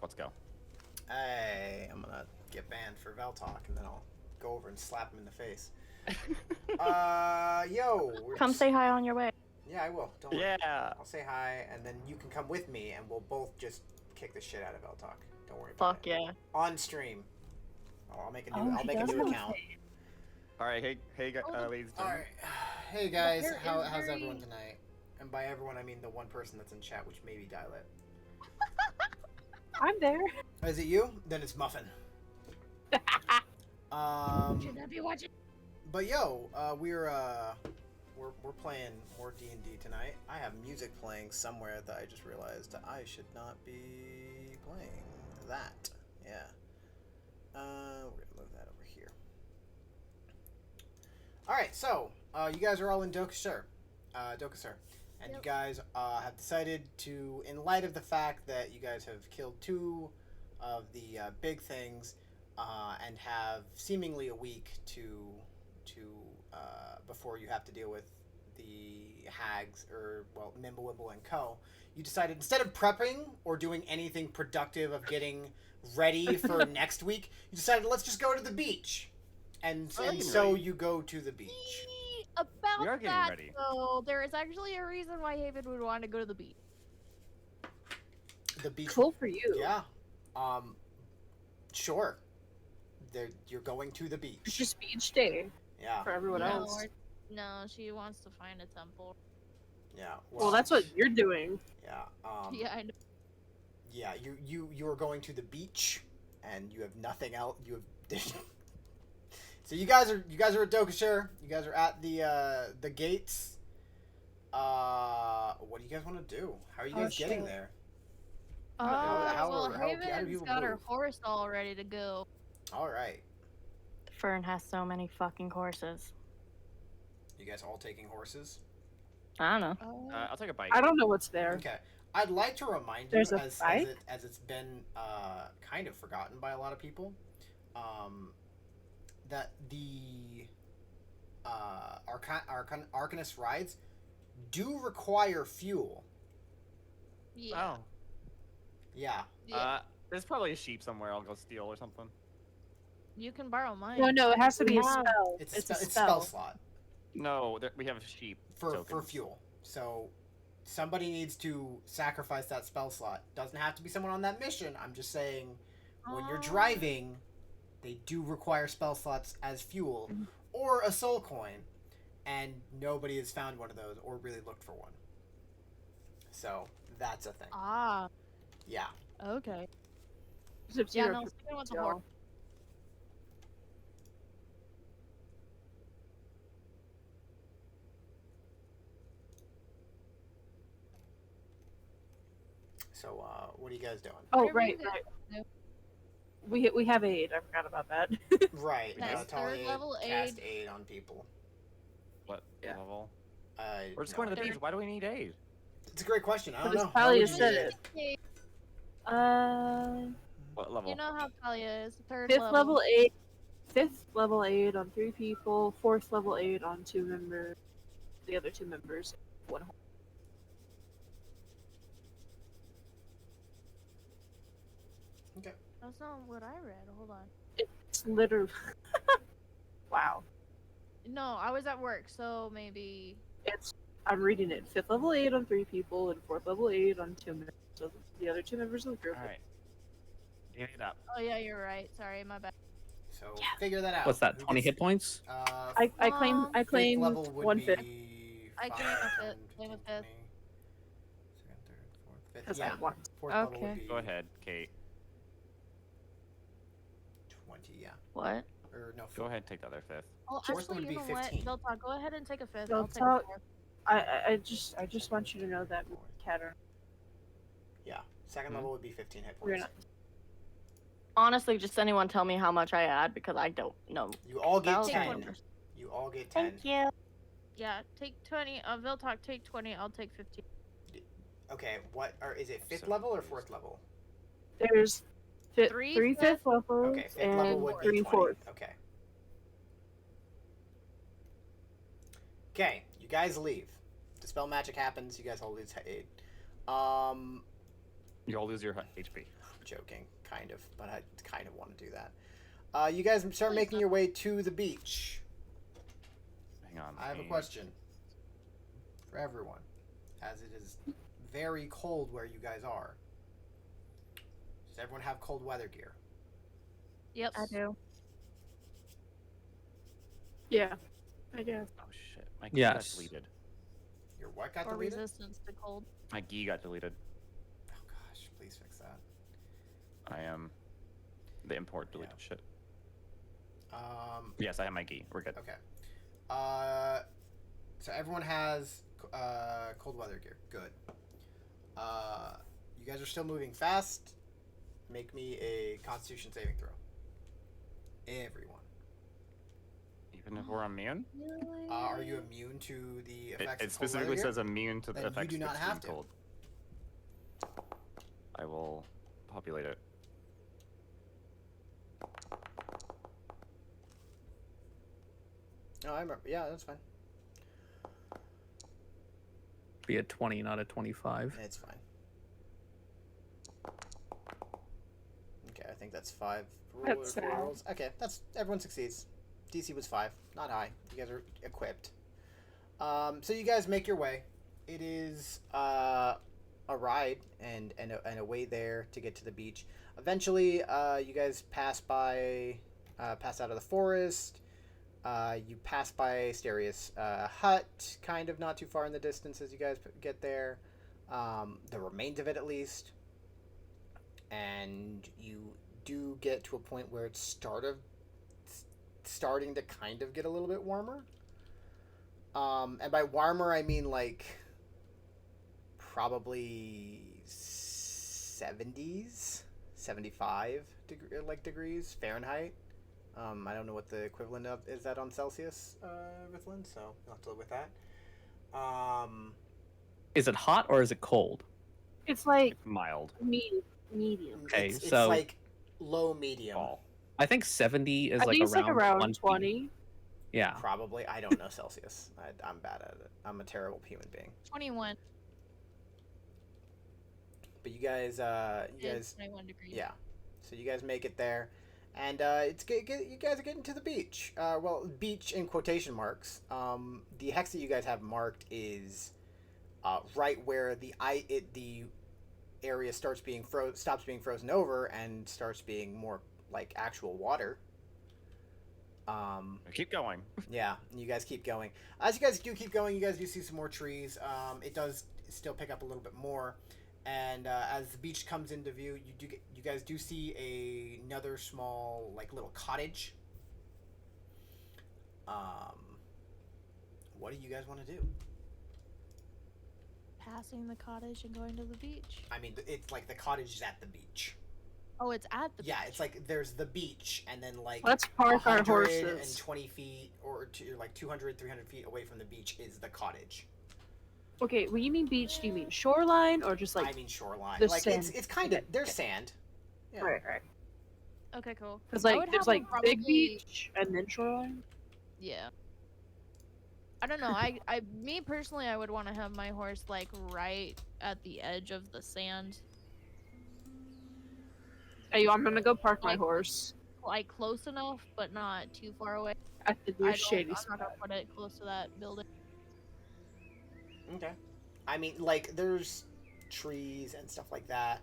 Let's go. Hey, I'm gonna get banned for Veltalk, and then I'll go over and slap him in the face. Come say hi on your way. Yeah, I will. Don't worry. Yeah. I'll say hi, and then you can come with me, and we'll both just kick the shit out of Veltalk. Don't worry about Fuck it. yeah. On stream. I'll make a new account. All right, hey, ladies and gentlemen. All right, hey guys, how's everyone tonight? And by everyone, I mean the one person that's in chat, which may be Dialet. I'm there. Is it you? Then it's Muffin. Should I be watching? But we're playing more D&D tonight. I have music playing somewhere that I just realized I should not be playing that. Yeah. We're gonna move that over here. All right, so you guys are all in Dokasur, and you guys have decided to, in light of the fact that you guys have killed two of the big things, and have seemingly a week to before you have to deal with the hags, or well, Mimblewimble and Co. You decided, instead of prepping or doing anything productive of getting ready for next week, you decided, let's just go to the beach. And so you go to the beach. About that, though, there is actually a reason why Haven would want to go to the beach. The beach. Cool for you. Yeah. Sure. You're going to the beach. It's just beach day. Yeah. For everyone else. No, she wants to find a temple. Yeah. Well, that's what you're doing. Yeah. Yeah, I know. Yeah, you are going to the beach, and you have nothing else. You have. So you guys are at Dokashire. You guys are at the gates. What do you guys want to do? How are you guys getting there? Well, Haven's got her horse all ready to go. All right. Fern has so many fucking horses. You guys all taking horses? I don't know. I'll take a bike. I don't know what's there. Okay. I'd like to remind you, as it's been kind of forgotten by a lot of people, that the Arcanist rides do require fuel. Yeah. Oh. Yeah. There's probably a sheep somewhere I'll go steal or something. You can borrow mine. No, it has to be a spell. It's a spell slot. No, we have sheep for fuel. So somebody needs to sacrifice that spell slot. Doesn't have to be someone on that mission. I'm just saying, when you're driving, they do require spell slots as fuel or a soul coin, and nobody has found one of those or really looked for one. So that's a thing. Yeah. Okay. Yeah, no, sticking with the horse. So, what are you guys doing? Oh, right. We have aid. I forgot about that. Right. Yes, third level cast aid. aid on people. What level? We're just no. going to the beach. Why do we need aid? It's a great question. I don't know. Talia said it. What level? You know how Talia is. Third level aid. 5th level aid on 3 people. 4th level aid on 2 members. The other 2 members, 1 horse. Okay. That's not what I read. Hold on. It's literally. Wow. No, I was at work, so maybe. I'm reading it. 5th level aid on 3 people and 4th level aid on 2 members. So the other 2 members of the group. All right. Give it up. Oh yeah, you're right. Sorry, my bad. So figure that out. What's that? 20 hit points? I claim level would 1/5. Be I claim a fifth. Claim a 20, fifth. second, third, fourth, fifth. Because Yeah. I won. Fourth level would Okay. be Go ahead, Kate. 20. Yeah. What? Or no. Go ahead, take the other fifth. Oh, Fourth actually, would you be know 15. what? Veltalk, go ahead and take a 5th. Veltalk, I'll take a 4th. I just want you to know that Catter. Yeah. Second level would be 15 hit We're points. not. Honestly, just anyone tell me how much I add because I don't know. You all get Spells. 10. You all get 10. Thank you. Yeah, take 20. Veltalk, take 20. I'll take 15. Okay. Is it 5th So level or 4th level? There's 3 Three 5th levels Okay. 5th level and would be 3 20. 4th. Okay. Okay. You guys leave. Dispel magic happens. You guys all lose aid. You all lose your HP. joking, kind of, but I kind of want to do that. You guys start making your way to the beach. Hang on. I have a question for everyone, as it is very cold where you guys are. Does everyone have cold weather gear? Yep. I do. Yeah, I guess. Oh shit! My key got deleted. Your what got Or deleted? resistance to cold. My key got deleted. Oh gosh, please fix that. I am. The import deleted shit. Yes, I have my key. We're good. Okay. So everyone has cold weather gear. Good. You guys are still moving fast. Make me a Constitution saving throw. Everyone. Even if we're immune? Really? Are you immune to the effects It of cold specifically weather gear? says immune to the Then you effects do not of have extreme to. cold. I will populate it. No, I remember. Yeah, that's fine. Be a 20, not a 25. It's fine. Okay, I think that's 5 That's sad. rolls. Okay, that's everyone succeeds. DC was 5, not high. You guys are equipped. So you guys make your way. It is a ride and a way there to get to the beach. Eventually, you guys pass out of the forest. You pass by Asteria's hut, kind of not too far in the distance as you guys get there. The remains of it, at least. And you do get to a point where it's starting to kind of get a little bit warmer. And by warmer, I mean like probably 70s, 75 degrees Fahrenheit. I don't know what the equivalent of is that on Celsius, Rithlin, so you'll have to live with that. Is it hot or is it cold? It's like Mild. medium. Okay, it's so- like low medium. Fall. I think 70 is I like think it's around, like around 1 20. Yeah. Probably. I don't know Celsius. I'm bad at it. I'm a terrible human being. 21. But you guys, Is 21 degrees. yeah. So you guys make it there, and you guys are getting to the beach. Well, beach in quotation marks. The hex that you guys have marked is right where the area stops being frozen over and starts being more like actual water. Keep going. Yeah, and you guys keep going. As you guys do keep going, you guys do see some more trees. It does still pick up a little bit more, and as the beach comes into view, you guys do see another small like little cottage. What do you guys want to do? Passing the cottage and going to the beach. I mean, it's like the cottage is at the beach. Oh, it's at the Yeah, beach. it's like there's the beach, and then like Let's park our 120 horses. feet or like 200, 300 feet away from the beach is the cottage. Okay, when you mean beach, do you mean shoreline or just like? I mean shoreline. the Like sand. it's kind of Okay, there's okay. sand. Yeah. Right. Okay, cool. Because I like would there's have like them big probably- beach and then shoreline. Yeah. I don't know. Me personally, I would want to have my horse like right at the edge of the sand, Hey, I'm gonna go park my Like- horse like close enough, but not too far away. at the I'm shady not spot. gonna put it close to that building. Okay. I mean, like, there's trees and stuff like that.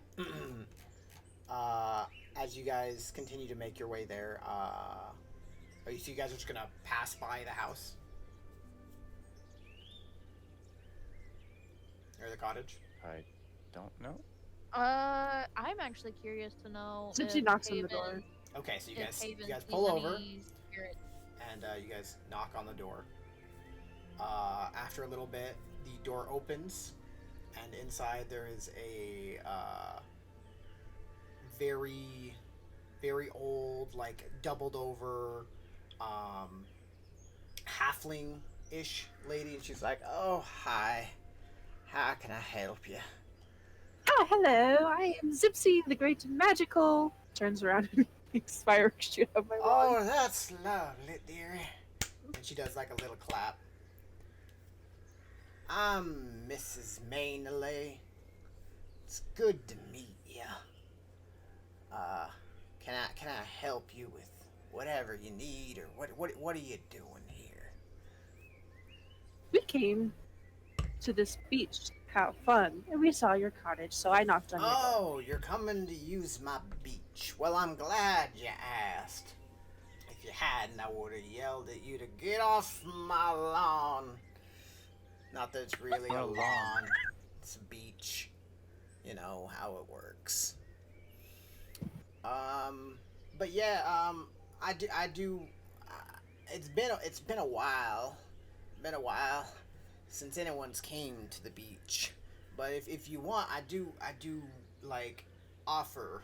As you guys continue to make your way there, so you guys are just gonna pass by the house? Or the cottage? I don't know. I'm actually curious to know. Since if he knocks on the Haven- door. Okay, so if you Haven guys sees pull over, any spirits. and you guys knock on the door. After a little bit, the door opens, and inside there is a very, very old, like doubled over, halfling-ish lady, and she's like, "Oh, hi. How can I help you?" Ah, hello. I am Zipsy, the Great and Magical. Turns around and makes fireworks shoot out my wand. Oh, that's lovely, dearie. And she does like a little clap. I'm Mrs. Mainley. It's good to meet ya. can I help you with whatever you need, or what are you doing here? We came to this beach to have fun, and we saw your cottage, so I knocked on your door. Oh, you're coming to use my beach. Well, I'm glad you asked. If you hadn't, I would have yelled at you to get off my lawn. Not that it's really a Oh, lawn. lawn. It's a beach. You know how it works. But yeah, I do. It's been a while. Been a while since anyone's came to the beach. But if you want, I do like offer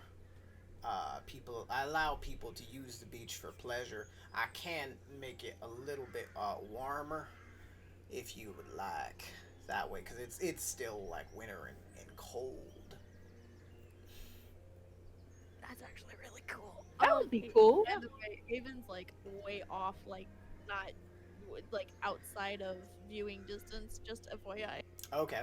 people. I allow people to use the beach for pleasure. I can make it a little bit warmer if you would like. That way, because it's still like winter and cold. That's actually really cool. That would be cool. By the way, Haven's like way off, like not like outside of viewing distance. Just FYI, Okay.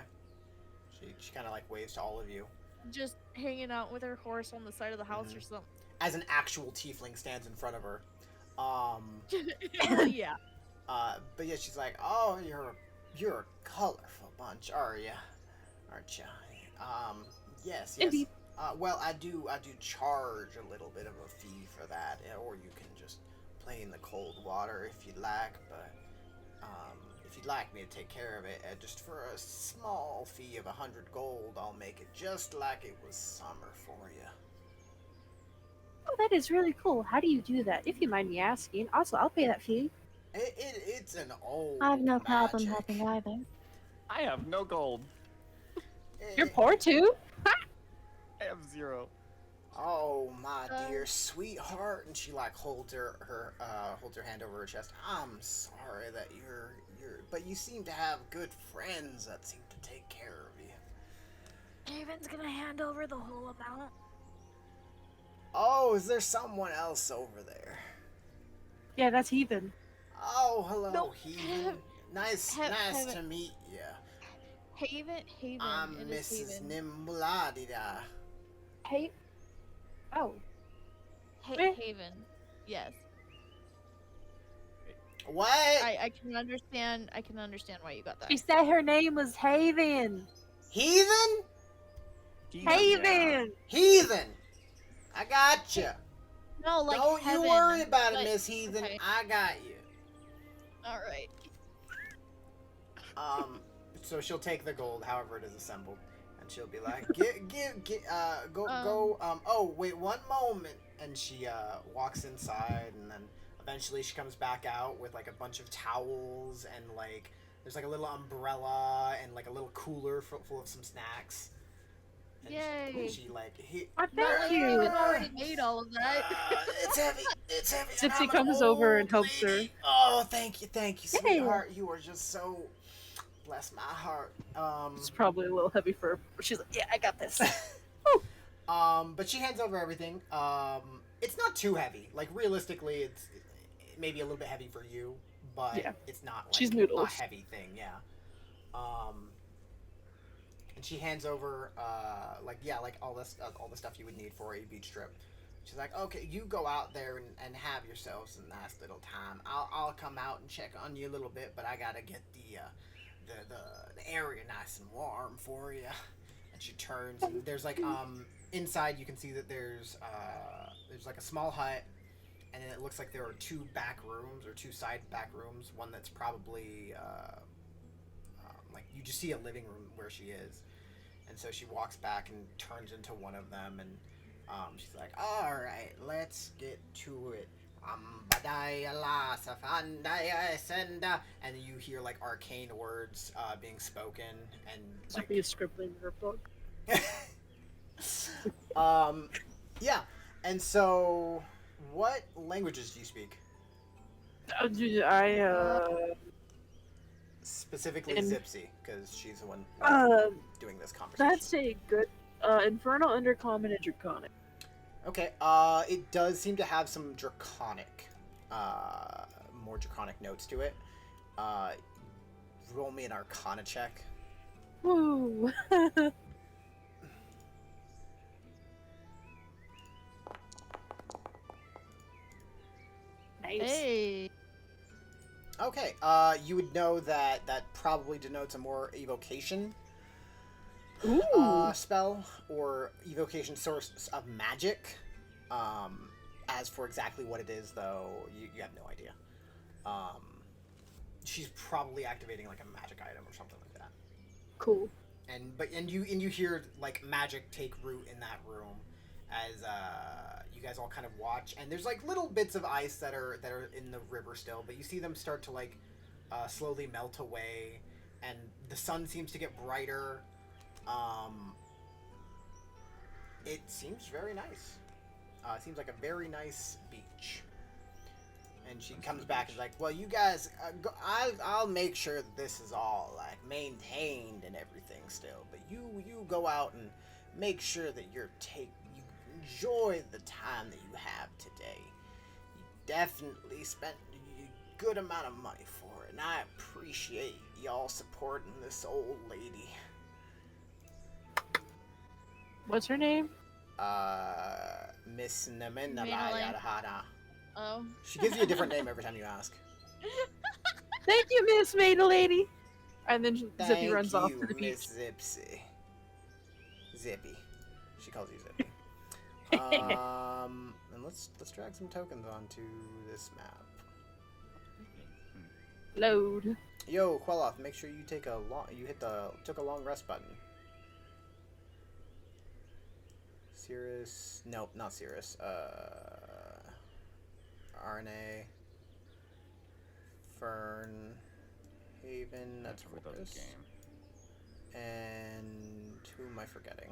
She kind of like waves to all of you. just hanging out with her horse on the side of the house or something. As an actual tiefling stands in front of her. Yeah. But yeah, she's like, "Oh, you're a colorful bunch, are you? Aren't you?" Yes. Indeed. Well, I do charge a little bit of a fee for that, or you can just play in the cold water if you'd like. But if you'd like me to take care of it, just for a small fee of 100 gold, I'll make it just like it was summer for you. Oh, that is really cool. How do you do that? If you mind me asking. Also, I'll pay that fee. It's an old. I have no problem magic. helping either. I have no gold. You're poor too? I have 0. Oh my dear sweetheart, and she like holds her hand over her chest. I'm sorry that but you seem to have good friends that seem to take care of you. Haven's gonna hand over the whole amount. Oh, is there someone else over there? Yeah, that's heathen. Oh, hello, No, heathen. Nice Heaven. to meet you. Haven. I'm It is Mrs. Haven. Nimbladida. Hey. Oh. Haven. Yes. What? I can understand. I can understand why you got that. She said her name was Haven. Heathen? Haven. Heathen. I got you. No, like Don't heaven, you worry about it, but- Miss Heathen. okay. I got you. All right. So she'll take the gold, however it is assembled, and she'll be like, go. Oh, wait, one moment. And she walks inside, and then eventually she comes back out with like a bunch of towels, and like there's like a little umbrella and like a little cooler full of some snacks. And Yay. She like Oh, Not thank like you. Haven already made all of that. It's heavy. It's heavy. and Sipsy I'm an comes over and old helps her. lady. Oh, thank you, Yeah. sweetheart. You are just so. Bless my heart. It's probably a little heavy for her. But she's like, yeah, I got this. But she hands over everything. It's not too heavy. Like realistically, it's maybe a little bit heavy for you, but Yeah. it's not like She's a noodles. heavy thing. Yeah. And she hands over like all the stuff you would need for a beach trip. She's like, okay, you go out there and have yourselves a nice little time. I'll come out and check on you a little bit, but I gotta get the area nice and warm for you. And she turns, and there's like inside you can see that there's like a small hut, and then it looks like there are two back rooms or two side back rooms. One that's probably like you just see a living room where she is, and so she walks back and turns into one of them, and she's like, all right, let's get to it. And you hear like arcane words being spoken, and Somebody is scribbling in her book. yeah. And so, what languages do you speak? Specifically In- Zipsy, because she's the one doing this conversation. That's a good Infernal, Undercommon, and Draconic. Okay, it does seem to have some draconic, more draconic notes to it. Roll me an Arcana check. Woo! Nice. Hey. Okay, you would know that that probably denotes a more evocation Ooh. spell or evocation source of magic. As for exactly what it is, though, you have no idea. She's probably activating like a magic item or something like that. Cool. And you hear like magic take root in that room as you guys all kind of watch, and there's like little bits of ice that are in the river still, but you see them start to like slowly melt away, and the sun seems to get brighter. It seems very nice. It seems like a very nice beach. And she comes back and is like, "Well, you guys, I'll make sure that this is all like maintained and everything still. But you go out and make sure that you enjoy the time that you have today. You definitely spent a good amount of money for it, and I appreciate y'all supporting this old lady." What's her name? Miss Madeline. Naminala. Oh. She gives you a different name every time you ask. Thank you, Miss Maid Lady. And then Zippy Thank runs off to you, the beach. Miss Zipsy. Zippy. She calls you Zippy. And let's drag some tokens onto this map. Load. Yo, Queloth, make sure you take took a long rest button. Cirrus, nope, not Cirrus. RNA, Fern, Haven. That's Without the Corpus. game. And who am I forgetting?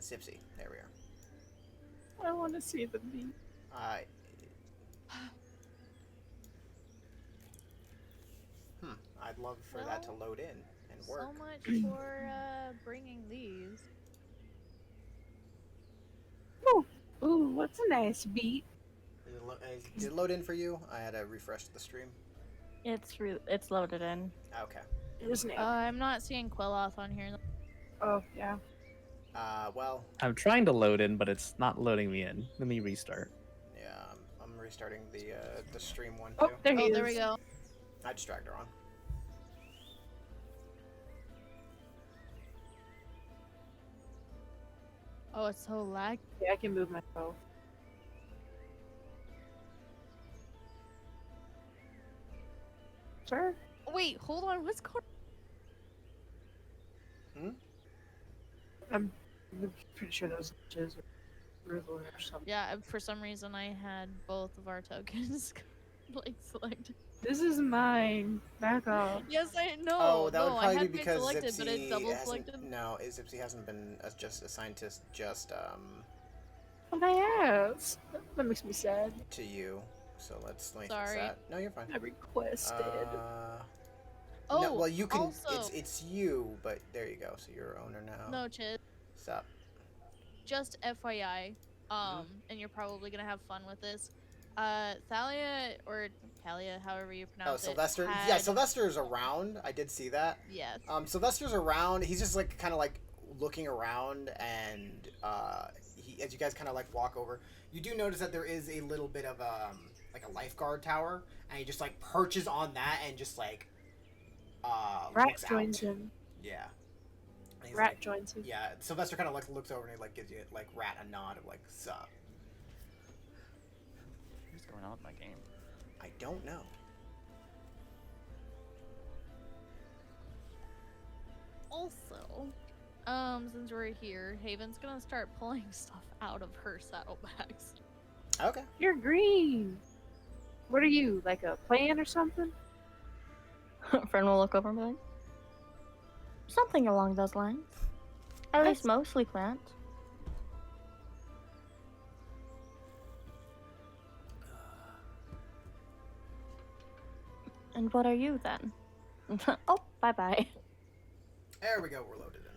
Zipsy. There we are. I want to see the beach. I'd love for that to load in and work. So much for bringing these. Ooh, what's a nice beat? Did it load in for you? I had to refresh the stream. It's loaded in. Okay. His name. I'm not seeing Queloth on here. Oh, yeah. Well, I'm trying to load in, but it's not loading me in. Let me restart. yeah, I'm restarting the stream one Oh, too. there he Oh, is. there we go. I just dragged her on. Oh, it's so lag. Yeah, I can move myself. Sure. Wait, hold on. What's going? I'm pretty sure those bitches are Rizzle or something. Yeah, for some reason I had both of our tokens like selected. This is mine. Back off. Yes, I know. Oh, that no, would I probably had be mine because selected, but it Zipsy double hasn't. selected. No, Zipsy hasn't been just a scientist. Just What I asked. That makes me sad. to you. So let's link Sorry. that. No, you're fine. I requested. Oh, no, well, you can. also- It's you, but there you go. So you're owner now. No, Chid. Sup? Just FYI, and you're probably gonna have fun with this. Thalia or Talia, however you Oh, pronounce it. Sylvester. Yeah, had- Sylvester's around. I did see that. Yes. Sylvester's around. He's just like kind of like looking around, and as you guys kind of like walk over, you do notice that there is a little bit of like a lifeguard tower, and he just like perches on that and just like Rat looks joins out. him. Yeah. And he's Rat like, joins him. yeah. Sylvester kind of like looks over and he like gives you like Rat a nod of like sup. What's going on with my game? I don't know. Also, since we're here, Haven's gonna start pulling stuff out of her saddlebags. Okay. You're green. What are you, like a plant or something? Friend will look over and be like, something along those lines. At least mostly plant. And what are you then? Oh, bye bye. There we go. We're loaded in.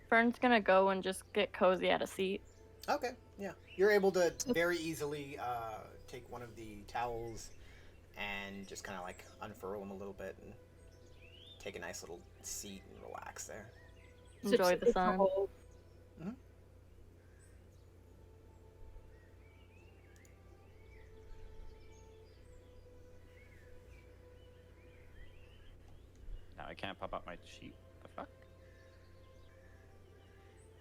Fern's gonna go and just get cozy at a seat. Okay, yeah. You're able to very easily take one of the towels and just kind of like unfurl them a little bit and take a nice little seat and relax there. Enjoy Sip, the sip, sun. whole- Now I can't pop out my sheet. The fuck?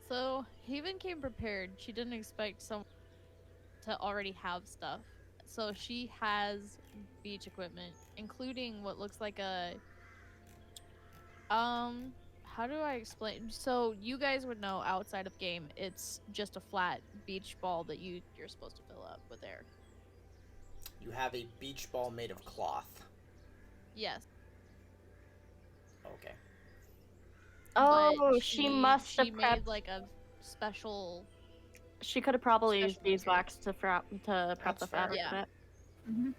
So Haven came prepared. She didn't expect someone to already have stuff. So she has beach equipment, including what looks like a how do I explain? So you guys would know outside of game, it's just a flat beach ball that you're supposed to fill up with air. You have a beach ball made of cloth. Yes. Okay. Oh, but she must she have made prepped. like a special. She could have probably used special beeswax to prep That's the fair. fabric Yeah. a bit. Mhm.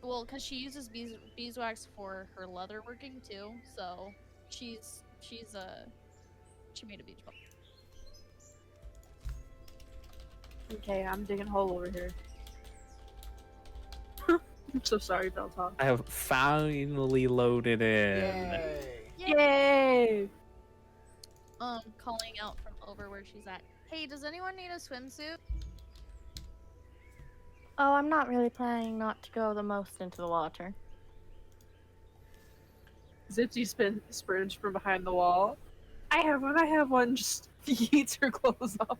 Well, because she uses beeswax for her leather working too, so she made a beach ball. Okay, I'm digging a hole over here. I'm so sorry, Beltalk. I have finally loaded in. Yay! Yay! Calling out from over where she's at. Hey, does anyone need a swimsuit? Oh, I'm not really planning not to go the most into the water. Zipsy spurge from behind the wall. I have one. Just yeets her clothes off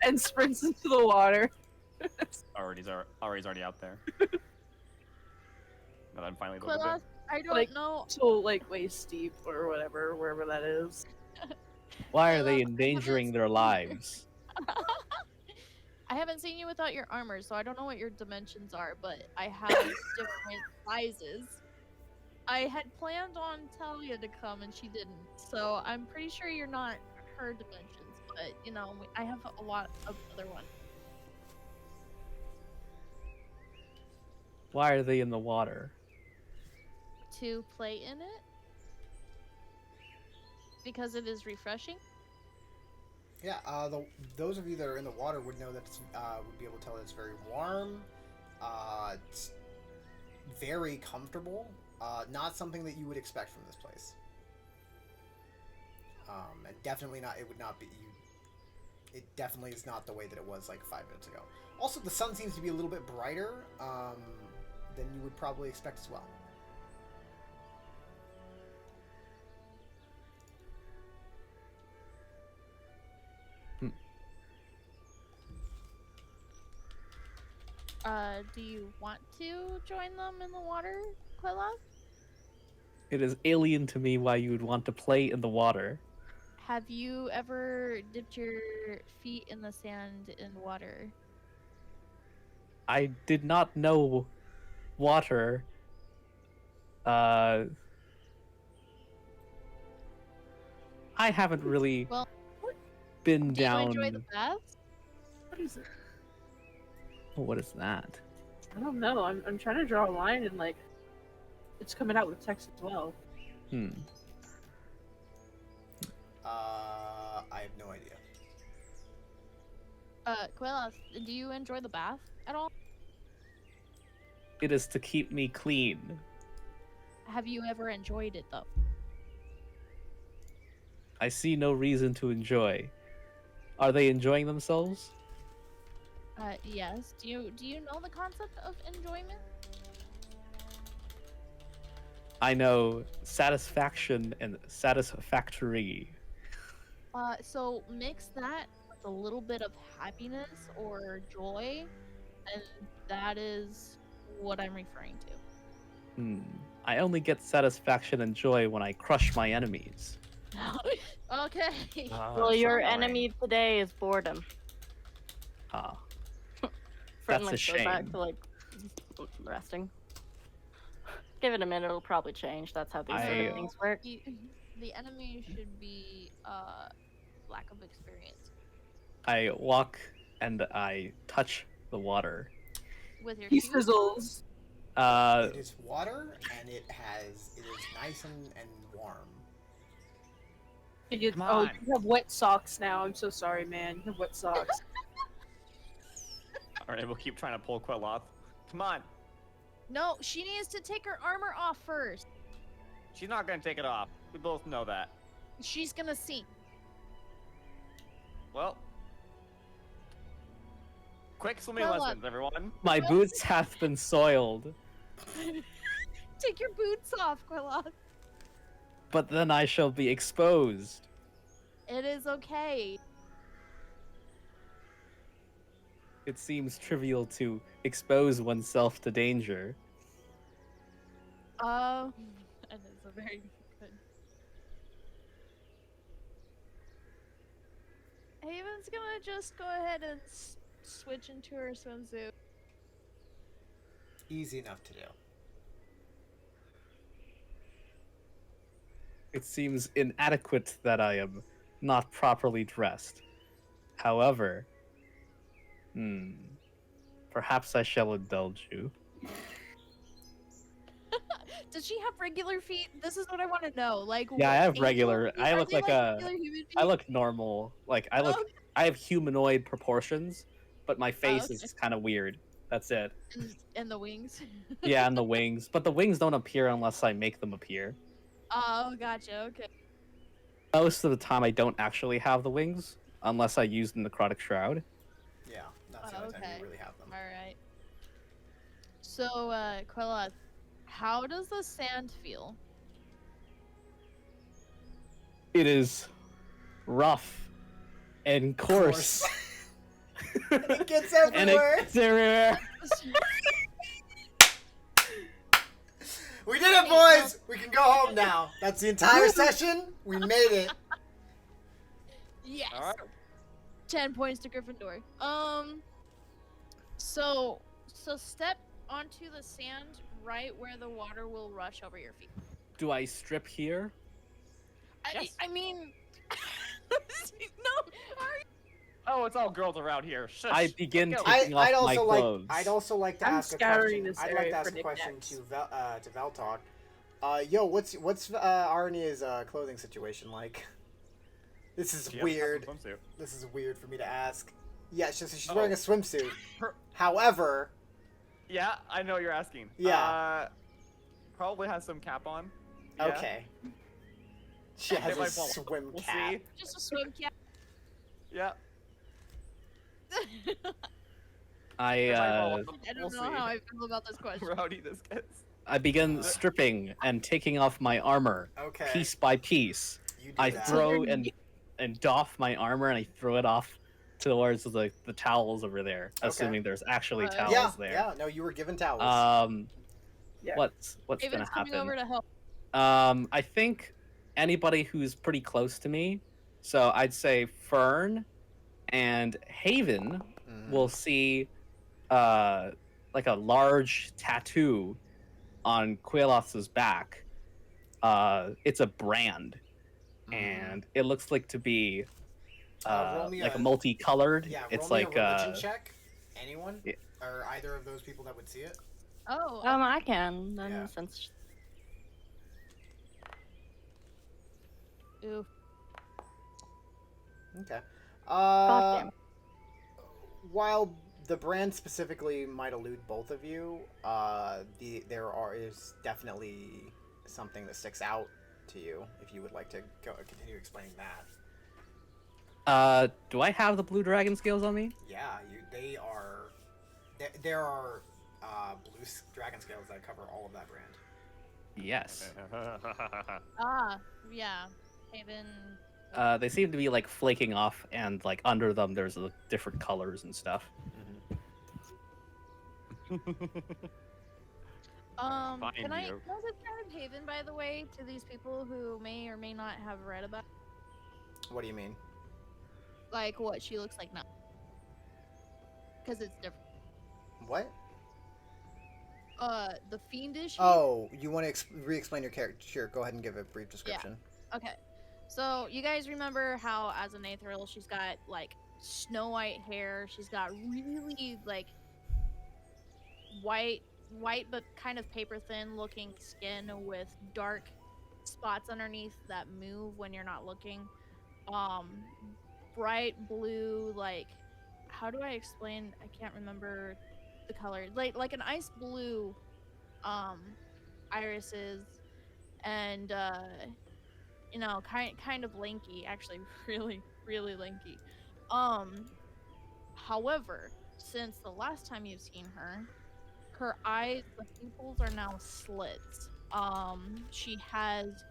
and sprints into the water. Already's already out there. But I'm finally loaded Quilla, in. I don't Like- know. So like waist deep or whatever, wherever that is. Why are Well, they I endangering haven't their seen- lives? I haven't seen you without your armor, so I don't know what your dimensions are, but I have different sizes. I had planned on Talia to come and she didn't, so I'm pretty sure you're not her dimensions, but you know, I have a lot of other ones. Why are they in the water? To play in it because it is refreshing. Yeah, those of you that are in the water would know that it's, would be able to tell that it's very warm. It's very comfortable. Not something that you would expect from this place. And definitely not. It would not be. It definitely is not the way that it was like 5 minutes ago. Also, the sun seems to be a little bit brighter than you would probably expect as well. Do you want to join them in the water, Quilla? It is alien to me why you would want to play in the water. Have you ever dipped your feet in the sand in water? I did not know water. I haven't really Well, been Do you down. enjoy the baths? What is it? Oh, what is that? I don't know. I'm trying to draw a line and like it's coming out with text as well. Hmm. I have no idea. Quilla, do you enjoy the bath at all? It is to keep me clean. Have you ever enjoyed it though? I see no reason to enjoy. Are they enjoying themselves? Yes. Do you know the concept of enjoyment? I know satisfaction and satisfactory. So mix that with a little bit of happiness or joy, and that is what I'm referring to. Hmm. I only get satisfaction and joy when I crush my enemies. Okay. Well, so your annoying. enemy today is boredom. Ah. Friendly That's a goes back shame. to like resting. Give it a minute; it'll probably change. That's how these sort I- of things work. The enemy should be lack of experience I walk and I touch the water. with your He shoes. sizzles. It is water, and it is nice and warm. And you, Come oh, on. you have wet socks now. I'm so sorry, man. You have wet socks. Alright, we'll keep trying to pull Queloth. Come on. No, she needs to take her armor off first. She's not gonna take it off. We both know that. She's gonna sink. Well. Quick swimming Queloth. lessons, everyone. My boots have been soiled, Take your boots off, Queloth. but then I shall be exposed. It is okay. It seems trivial to expose oneself to danger. That is a very good. Haven's gonna just go ahead and switch into her swimsuit. Easy enough to do. It seems inadequate that I am not properly dressed. However, perhaps I shall indulge you. Does she have regular feet? This is what I want to know. Like, Yeah, I have angel regular. feet? I Are look they like a. regular human I feet? look normal. Like I look. Oh, I have humanoid proportions, but my face okay. is kind of weird. That's it. and the wings. Yeah, and the wings, but the wings don't appear unless I make them appear. Oh, gotcha. Okay. Most of the time, I don't actually have the wings unless I use the necrotic shroud. Yeah, that's the only time okay. you really have them. All right. So, Queloth, how does the sand feel? It is rough and coarse, It gets and it everywhere. gets everywhere. We did it, boys. We can go home now. That's the entire session. We made it. Yes. All right. 10 points to Gryffindor. So step onto the sand right where the water will rush over your feet. Do I strip here? Yes. I mean, no. Oh, it's all girls around here. Shush. I begin Let's go. taking off my clothes. I'd also like to I'm ask a scouring question. this I'd like area to ask for a question knickknacks. to Veltalk. Yo, what's Arnia's clothing situation like? This is She has a weird. custom swimsuit. This is weird for me to ask. Yeah, she's Oh. wearing a swimsuit. Her- However, Yeah, I know what you're asking. Yeah. Probably has some cap on. Yeah. okay. She has It a might fall off. swim We'll cap. see. Just a swim cap. Yeah. I It might fall off. I don't We'll know see. how I feel about this question. Rowdy this gets. I begin stripping and taking off my armor Okay. piece by piece. You do I that. throw and doff my armor and I throw it off towards the towels over there, assuming there's actually towels Yeah, there. yeah. No, you were given towels. Yeah. What's Haven's gonna coming happen? over to help. I think anybody who's pretty close to me, so I'd say Fern and Haven Mhm. will see like a large tattoo on Quailos's back. It's a brand, and it looks like to be roll me like a- a multicolored. Yeah, It's roll me like a religion check. Anyone? yeah. Or either of those people that would see it? Oh, I can then Yeah. since oof. Okay. God damn it. While the brand specifically might elude both of you, is definitely something that sticks out to you. If you would like to continue explaining that. Do I have the blue dragon scales on me? Yeah, they are. There are blue dragon scales that cover all of that brand. Yes. Ah, yeah. Haven. They seem to be like flaking off, and like under them there's different colors and stuff. Can Find I you. describe Haven, by the way, to these people who may or may not have read about, What do you mean? like, what she looks like now? Because it's different. What? The fiendish. Oh, you want to re-explain your character? Sure, go ahead and give a brief description. Okay. So you guys remember how, as an Aetheril, she's got like snow white hair. She's got really like white but kind of paper thin looking skin with dark spots underneath that move when you're not looking. Bright blue like how do I explain? I can't remember the color. Like an ice blue, um, irises, and kind of lanky. Actually, really lanky. Um, However, since the last time you've seen her, her eyes, the pupils are now slits. She has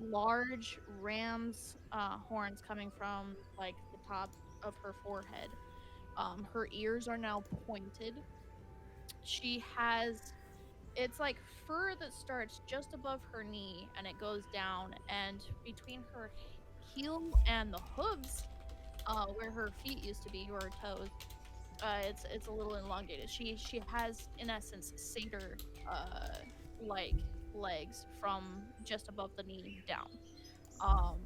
large ram's horns coming from like the top of her forehead. Her ears are now pointed. She has it's like fur that starts just above her knee and it goes down, and between her heel and the hooves, where her feet used to be, or her toes, it's a little elongated. She has in essence satyr like legs from just above the knee down. Um,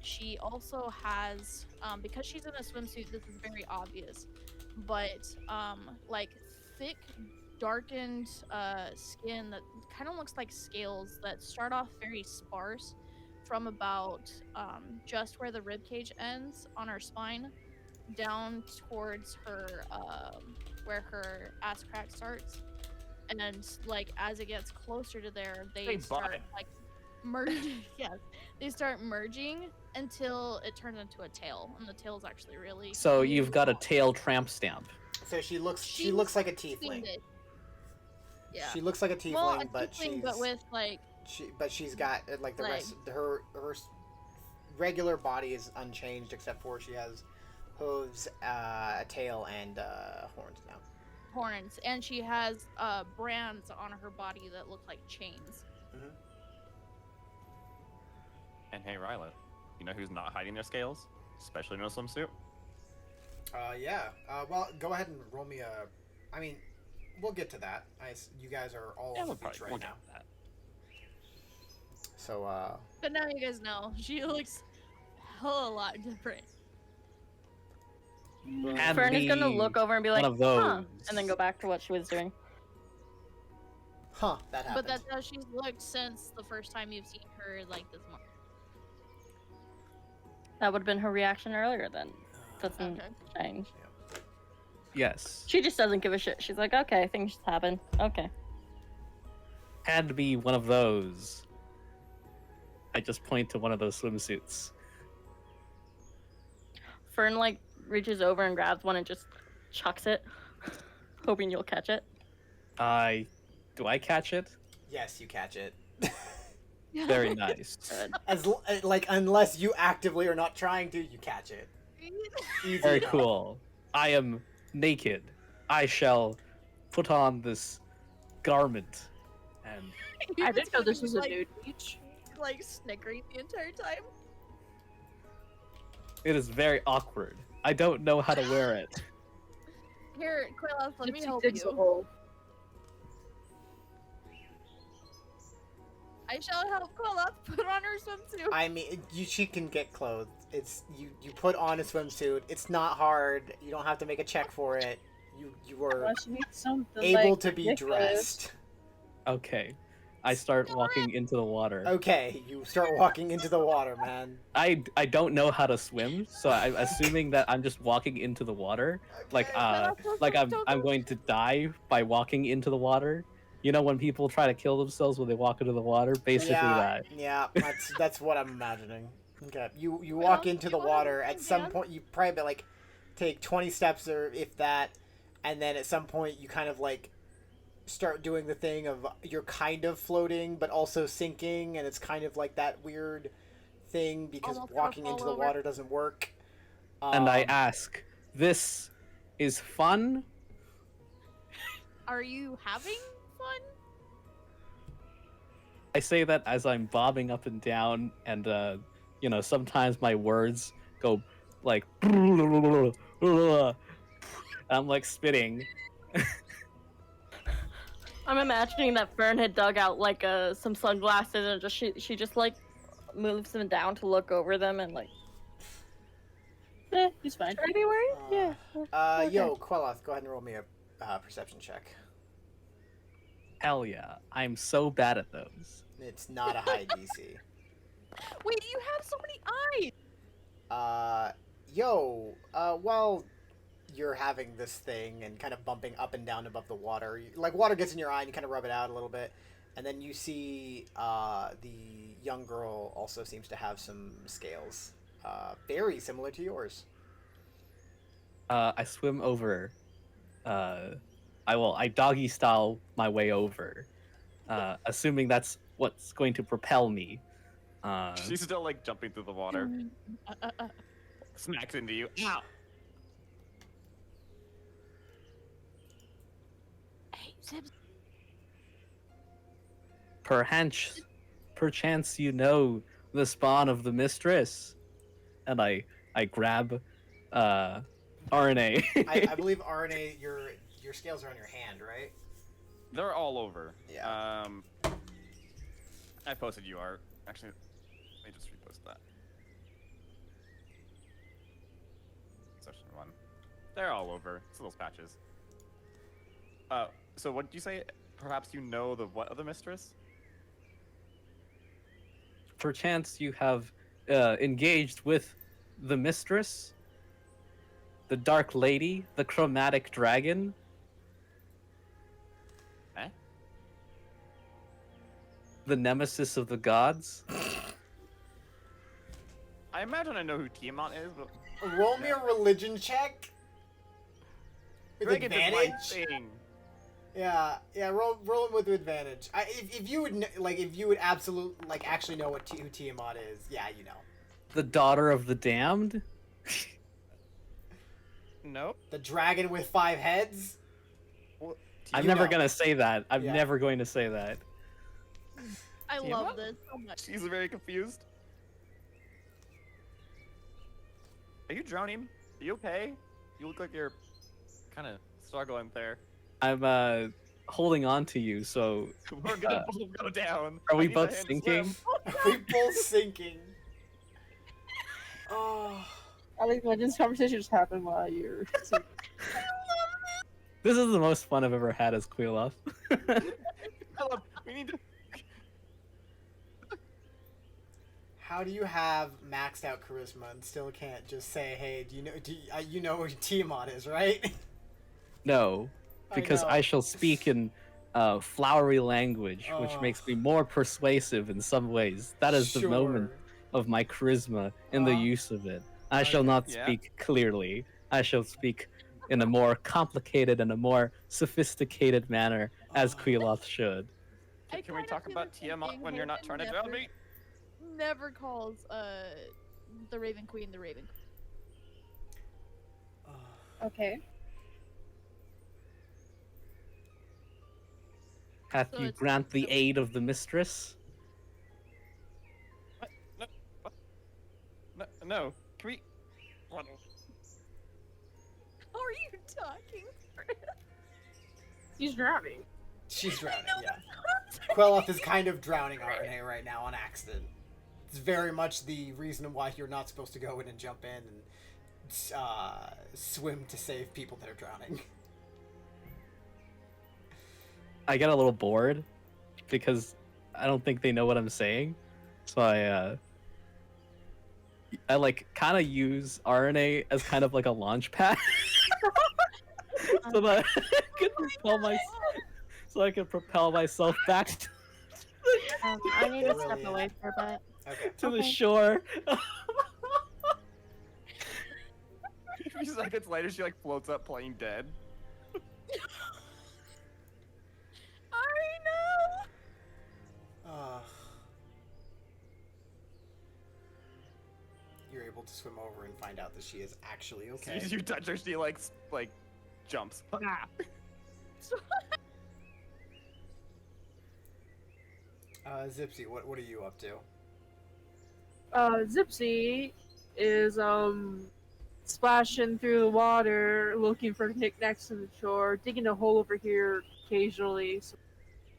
she also has, because she's in a swimsuit, this is very obvious, but like thick, darkened skin that kind of looks like scales that start off very sparse from about just where the rib cage ends on her spine down towards her where her ass crack starts, and like as it gets closer to there they Hey, start bud. like merging. Yes, they start merging until it turns into a tail, and the tail's actually really, So really you've got a long. tail tramp stamp. So she looks She's like a seen tiefling. it. Yeah, She looks like a tiefling, well, a but tiefling, but with like she's got like the rest legs. her regular body is unchanged except for she has hooves, a tail, and horns now. horns, and she has brands on her body that look like chains. Mm-hmm. And hey, Ryla, you know who's not hiding their scales? Especially in a swimsuit? Yeah. Well, go ahead and roll me a. I mean, we'll get to that. You guys are all on the beach right now. That. So, But now you guys know she looks hella lot different. Had Fern is gonna me look over and be like, one of huh, those. and then go back to what she was doing. that happened. But that's how she's looked since the first time you've seen her, like this month. That would have been her reaction earlier then. Doesn't Okay. change. Yes. She just doesn't give a shit. She's like, okay, things just happen. Okay. Had to be one of those. I just point to one of those swimsuits. Fern like reaches over and grabs one and just chucks it, hoping you'll catch it. Do I catch it? Yes, you catch it. Very nice. Good. Unless you actively are not trying to, you catch it. Easy Very enough. cool. I am naked. I shall put on this garment and I didn't know this was a like, nude beach. like snickering the entire time. it is very awkward. I don't know how to wear it. Here, Quillas, let me Gypsy help digs a you. hole. I shall help Quillas put on her swimsuit. I mean, she can get clothed. It's you put on a swimsuit. It's not hard. You don't have to make a check for it. You are Unless you need something able like to be ridiculous. dressed. Okay. I start walking into the water. Okay, you start walking into the water, man. I don't know how to swim, so I'm assuming that I'm just walking into the water. Like I'm going to die by walking into the water. You know when people try to kill themselves when they walk into the water? Basically that. Yeah, that's what I'm imagining. Okay, you walk into the water. At some point, you probably like take 20 steps or if that, and then at some point you kind of like start doing the thing of you're kind of floating but also sinking, and it's kind of like that weird thing because Almost walking gonna into fall the over. water doesn't work. And I ask, "This is fun?" Are you having fun? I say that as I'm bobbing up and down, and sometimes my words go like, and I'm like spitting. I'm imagining that Fern had dug out like some sunglasses and just she just like moves them down to look over them and like. He's fine. Should I be worried? Yeah. okay. Yo, Queloth, go ahead and roll me a perception check. Hell yeah, I'm so bad at those. It's not a high DC. Wait, you have so many eyes. Well, you're having this thing and kind of bumping up and down above the water. Like water gets in your eye and you kind of rub it out a little bit. And then you see the young girl also seems to have some scales. Very similar to yours. I swim over. I doggy style my way over, assuming that's what's going to propel me. She's still like jumping through the water. Smacks into you. Ow! Hey, Zibs. Perchance you know the spawn of the mistress, and I grab RNA. I believe RNA, your scales are on your hand, right? They're all over. Yeah. I posted you art. Actually, let me just repost that. Section 1. They're all over. It's little patches. So what did you say? Perhaps you know the what of the mistress? Perchance you have engaged with the mistress, the dark lady, the chromatic dragon. Eh? The nemesis of the gods. I imagine I know who Tiamat is, but Roll me a religion check. With Dragon is my advantage. thing. Yeah. Roll him with advantage. If you would if you would absolutely actually know who Tiamat is, yeah, you know. The daughter of the damned. Nope. The dragon with 5 heads. Well, I'm You never know. gonna say that. I'm Yeah. never going to say that. I Tiamat? love this so much. She's very confused. Are you drowning? Are you okay? You look like you're kind of struggling there. I'm holding on to you, so We're gonna both go down. are I we need a both hand to sinking? swim. We both sinking. Oh. I think like this conversation just happened while you're. This is the most fun I've ever had as Quilloth. Philip, we need to. How do you have maxed out charisma and still can't just say, "Hey, you know who Tiamat is, right?" No, because know. I shall speak in flowery language, which Oh. makes me more persuasive in some ways. That is the moment of my charisma in the Uh-huh. use of it. I shall not Yeah. speak clearly. I shall speak in a more complicated and a more sophisticated manner, as Oh. Quilloth should. I Can we kind of talk do about the same Tiamat thing. when you're not Haven trying to drown never- me? Never calls the Raven Queen the Raven Queen. Okay. Hath So you it's- grant the no. aid of the mistress? What? No. What? No. No. Can we? Run. How are you talking? He's drowning. She's drowning. Yeah. Quelloth is kind of drowning RNA right now on accident. It's very much the reason why you're not supposed to go in and jump in and swim to save people that are drowning. I get a little bored because I don't think they know what I'm saying. So I like kind of use RNA as kind of like a launch pad. so that I can propel myself back I need to step Brilliant. away for a bit. Okay. to the Okay. shore. A few seconds later, she like floats up, playing dead. I know. You're able to swim over and find out that she is actually okay. You touch her, she like jumps. Ah. Zipsy, what are you up to? Zipsy is splashing through the water, looking for knickknacks in the shore, digging a hole over here occasionally. So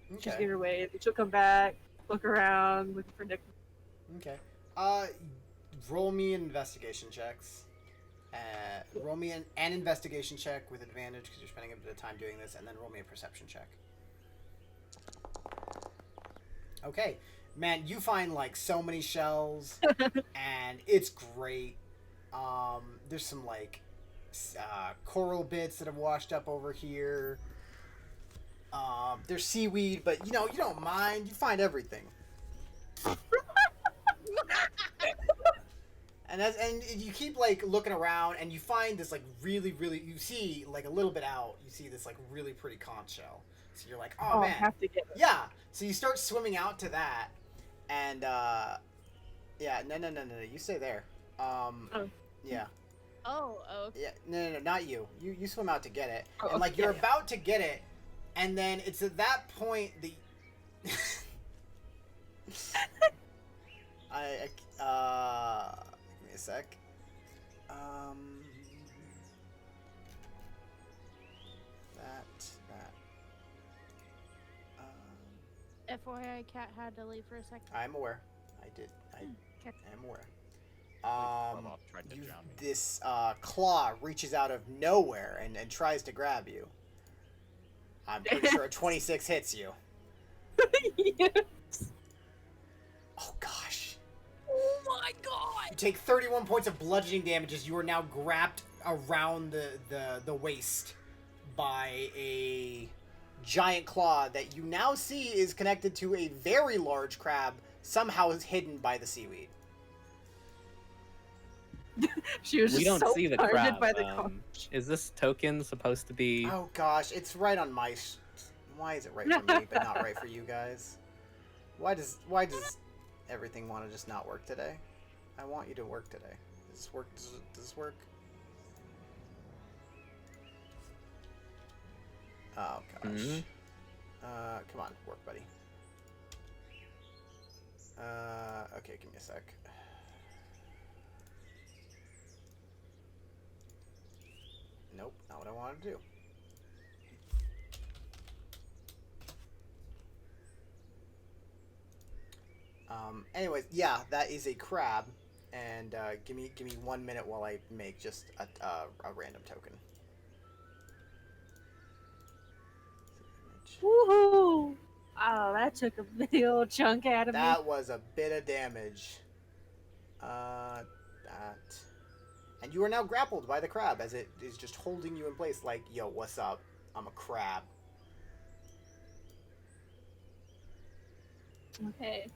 she's Okay. getting her way. She'll come back, look around, looking for knickknacks. Okay. Roll me investigation checks. Roll me an investigation check with advantage because you're spending a bit of time doing this, and then roll me a perception check. Okay. Man, you find like so many shells, and it's great. There's some like coral bits that have washed up over here. There's seaweed, but you don't mind. You find everything. And you keep like looking around, and you find this like really you see like a little bit out. You see this like really pretty conch shell. So you're like, oh I man, have to get it. yeah. So you start swimming out to that, and yeah, no, you stay there. Oh. Yeah, Oh, okay. yeah, no, not you. You swim out to get it, Oh, and like okay, you're yeah. about to get it, and then it's at that point the. Give me a sec. That. FYI, Cat had to leave for a second. I'm aware. I did. I Okay. am aware. Bubba tried to You, drown me. this claw reaches out of nowhere and tries to grab you. I'm pretty sure a 26 hits you. Yes. Oh gosh. Oh my god! You take 31 points of bludgeoning damage as you are now grabbed around the waist by a giant claw that you now see is connected to a very large crab, somehow is hidden by the seaweed. She was We just don't so see the blinded crab. by the conch. Is this token supposed to be? Oh gosh, it's right on my. Why is it right for me, but not right for you guys? Why does everything want to just not work today? I want you to work today. Does this work? Does this work? Oh gosh. Mhm. Come on, work, buddy. Okay, give me a sec. Nope, not what I wanted to do. Anyways, yeah, that is a crab, and give me 1 minute while I make just a random token. Woohoo! Oh, that took a big old chunk out of me. That was a bit of damage. That. And you are now grappled by the crab as it is just holding you in place like, yo, what's up? I'm a crab. Okay.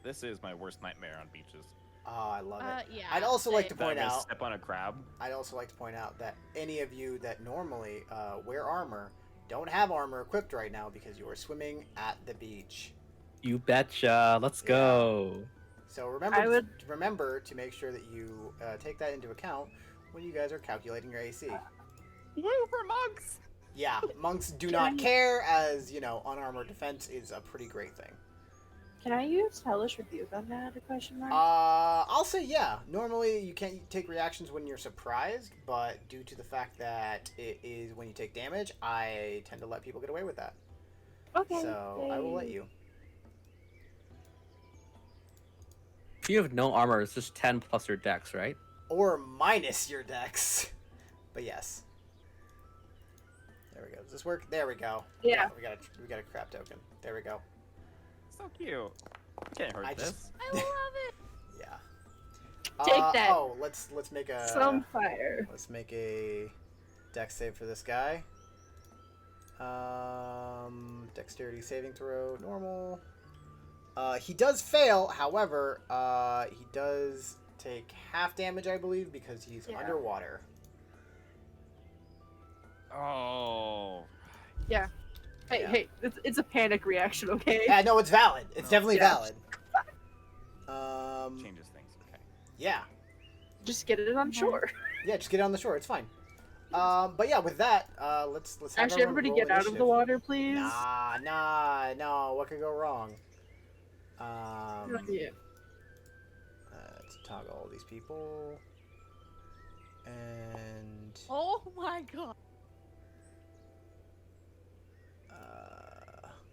This is my worst nightmare on beaches. Oh, I love it. Yeah. I'd also like to same. That I'm point gonna out. step on a crab. I'd also like to point out that any of you that normally wear armor don't have armor equipped right now because you are swimming at the beach. You betcha. Let's go. So remember, I would- remember to make sure that you take that into account when you guys are calculating your AC. Woo for monks! Yeah, monks do not care, as unarmored defense is a pretty great thing. Can I use hellish rebuke on that? A question mark. I'll say yeah. Normally you can't take reactions when you're surprised, but due to the fact that it is when you take damage, I tend to let people get away with that. Okay. So I will let you. If you have no armor, it's just 10 plus your dex, right? Or minus your dex. But yes. There we go. Does this work? There we go. Yeah. We got a crap token. There we go. So cute. You can't hurt I this. just- I love it. Yeah. Take that. Oh, let's make a Some fire. let's make a dex save for this guy. Dexterity saving throw, normal. He does fail, however, he does take half damage, I believe, because he's Yeah. underwater. Oh. Yeah. Hey, Yeah. hey, it's a panic reaction, okay? Yeah, no, it's valid. It's No. definitely Yeah. valid. Changes things. Okay. Yeah. Just get it on shore. Yeah, just get it on the shore. It's fine. But yeah, with that, let's have Actually, everyone everybody roll get out of the initiative. water, please. No. What could go wrong? Yeah. Let's toggle all these people. And Oh my god.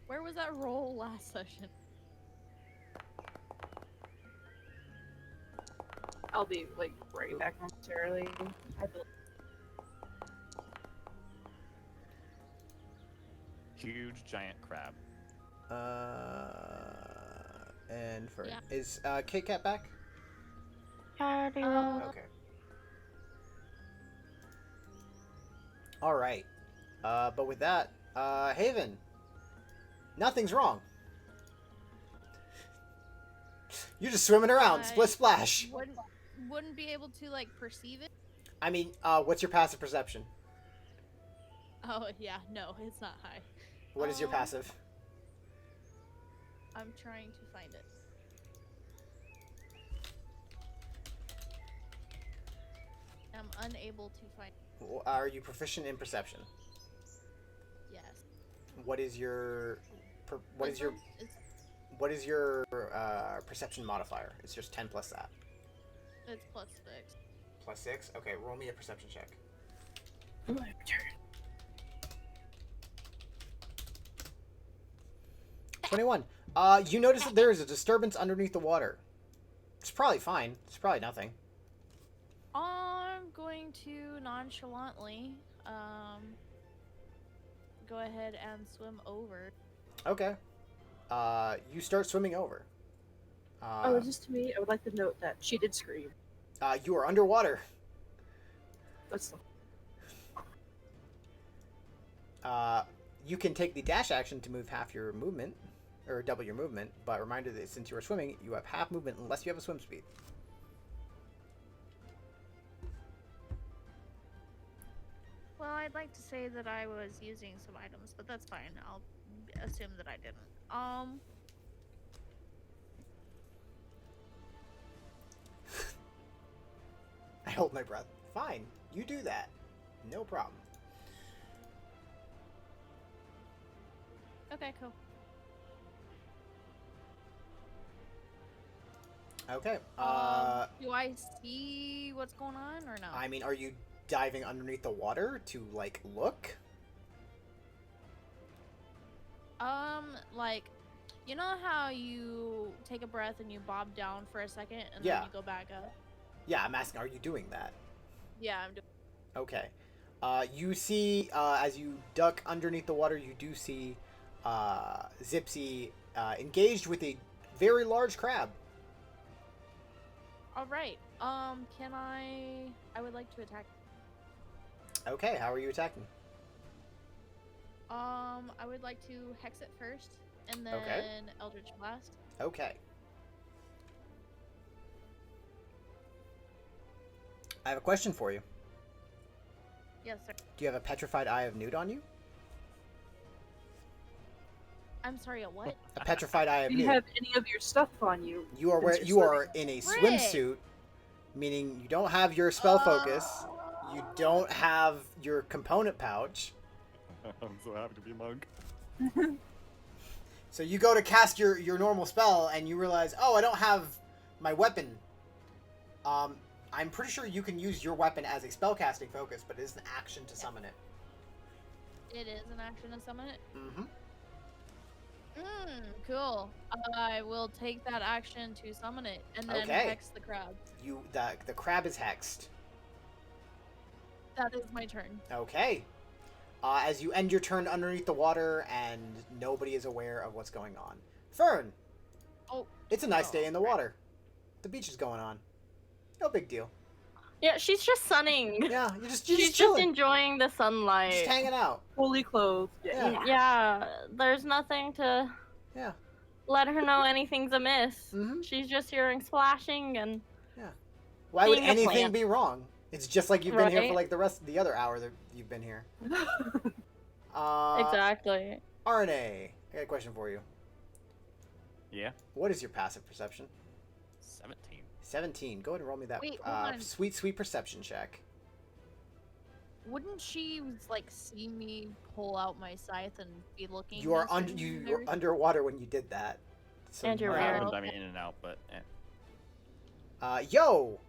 Where was that roll last session? I'll be like right back momentarily. I feel Huge giant crab. and for Yeah. is Kit Kat back? Already Uh, Okay. All right. But with that, Haven, nothing's wrong. You're just swimming around, split splash. Wouldn't be able to like perceive it. I mean, what's your passive perception? Oh yeah, no, it's not high. What is your passive? I'm trying to find it. I'm unable to find. Are you proficient in perception? Yes. What is your what is This your one is- what is your perception modifier? It's just 10 plus that. It's +6. Plus 6? Okay, roll me a perception check. My turn. 21. You notice that there is a disturbance underneath the water. It's probably fine. It's probably nothing. I'm going to nonchalantly go ahead and swim over. Okay. You start swimming over. Oh, just to me, I would like to note that she did scream. You are underwater. That's You can take the dash action to move half your movement, or double your movement, but reminder that since you are swimming, you have half movement unless you have a swim speed. Well, I'd like to say that I was using some items, but that's fine. I'll assume that I didn't. I hold my breath. Fine, you do that. No problem. Okay, cool. Okay. Do I see what's going on or no? I mean, are you diving underneath the water to, like, look? Like, you know how you take a breath and you bob down for a second and Yeah. then you go back up? Yeah, I'm asking, are you doing that? Yeah, I'm doing. Okay. You see, as you duck underneath the water, you do see Zipsy engaged with a very large crab. All right. Can I? I would like to attack. Okay, how are you attacking? I would like to hex it first, and then Okay. Eldritch Blast. Okay. I have a question for you. Yes, sir. Do you have a petrified eye of Newt on you? I'm sorry. A what? A petrified eye of Do you Newt. have any of your stuff on you? You are since you you're are in a Frick. swimsuit, meaning you don't have your spell focus. You don't have your component pouch. I'm so happy to be a monk. So you go to cast your normal spell, and you realize, oh, I don't have my weapon. I'm pretty sure you can use your weapon as a spellcasting focus, but it is an action to summon it. It is an action to summon it. Mm-hmm. Cool. I will take that action to summon it, and then Okay. hex the crab. The crab is hexed. That is my turn. Okay. As you end your turn underneath the water, and nobody is aware of what's going on. Fern. Oh. It's a nice Oh, day in the crap. water. The beach is going on. No big deal. Yeah, she's just sunning. Yeah, you're She's just just chilling, enjoying the sunlight. just hanging out. Fully clothed. Yeah. Yeah, there's nothing to Yeah. let her know anything's amiss. Mm-hmm. She's just hearing splashing and Why would Being a anything plant. be wrong? It's just like you've been here for Right. like the rest of the other hour that you've been here. exactly. RNA, I got a question for you. Yeah. What is your passive perception? 17. 17. Go ahead and roll me that Wait, hold on. sweet perception check. Wouldn't she like see me pull out my scythe and be looking? You are and you were everything? underwater when you did that. So, And you're Or weird. happens, I mean, in and out, but yo,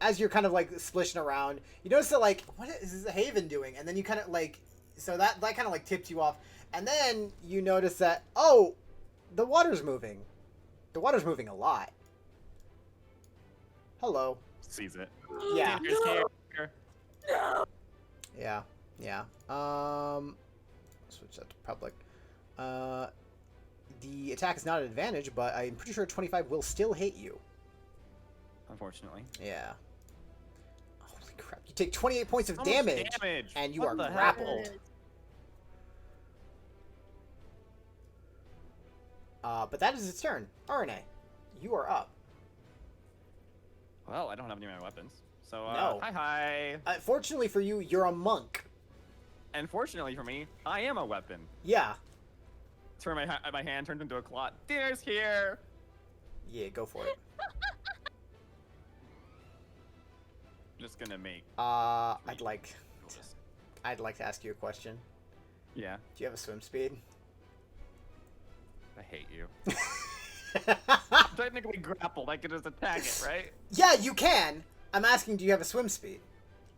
as you're kind of like splishing around, you notice that like, what is this Haven doing? And then you kind of like, so that kind of like tips you off, and then you notice that, oh, the water's moving. The water's moving a lot. Hello. sees it. Yeah. Dangerous here. Yeah. Yeah. Switch that to public. The attack is not an advantage, but I'm pretty sure 25 will still hit you. Unfortunately. Yeah. Holy crap! You take 28 points of So much damage, damage. and you What are the heck? grappled. But that is its turn. RNA, you are up. Well, I don't have any of my weapons. So, No. hi. Fortunately for you, you're a monk. And fortunately for me, I am a weapon. Yeah. Turn my hand turns into a clot. Dinner's here. Yeah, go for it. Just gonna make. I'd like to ask you a question. Yeah, Do you have a swim speed? I hate you. Technically grappled. I could just attack it, right? Yeah, you can. I'm asking, do you have a swim speed?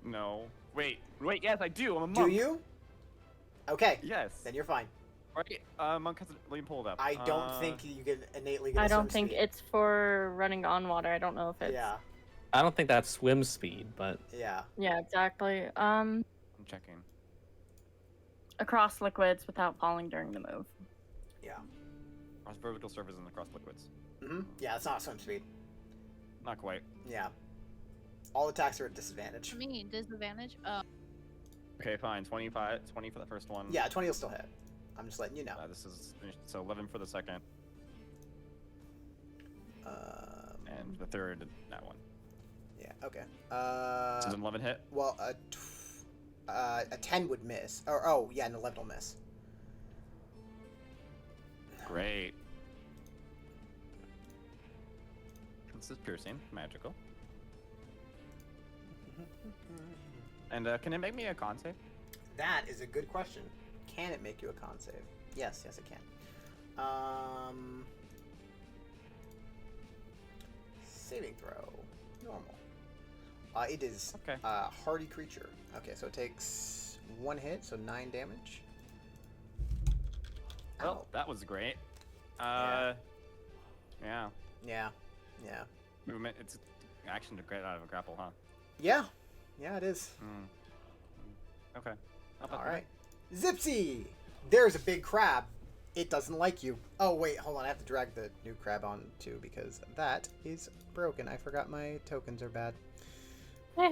No. Wait. Yes, I do. I'm a monk. Do you? Okay. Yes. Then you're fine. Right. Monk has. Let me pull it up. I don't think you can innately get a I swim don't think speed. it's for running on water. I don't know if it's. Yeah. I don't think that's swim speed, but Yeah. Yeah, exactly. I'm checking. Across liquids without falling during the move. Yeah. Cross vertical surfaces and across liquids. Yeah, it's not a swim speed. Not quite. Yeah. All attacks are at disadvantage. For me, disadvantage. Okay, fine. 20 for the first one. Yeah, 20 will still hit. I'm just letting you know. This is so 11 for the second, and the third, that one. Yeah. Okay. Does an 11 hit? Well, a 10 would miss. Or oh, yeah, an 11 will miss. Great. This is piercing, magical. And can it make me a con save? That is a good question. Can it make you a con save? Yes, it can. Saving throw. Normal. It is Okay. a hardy creature. Okay, so it takes 1 hit, so 9 damage. Well, Ow. that was great. Yeah. Yeah. Yeah. Yeah. Movement. It's action to get out of a grapple, huh? Yeah. Yeah, it is. Okay. All right. Zipsy! There's a big crab. It doesn't like you. Oh, wait, hold on. I have to drag the new crab on, too, because that is broken. I forgot my tokens are bad. Boop.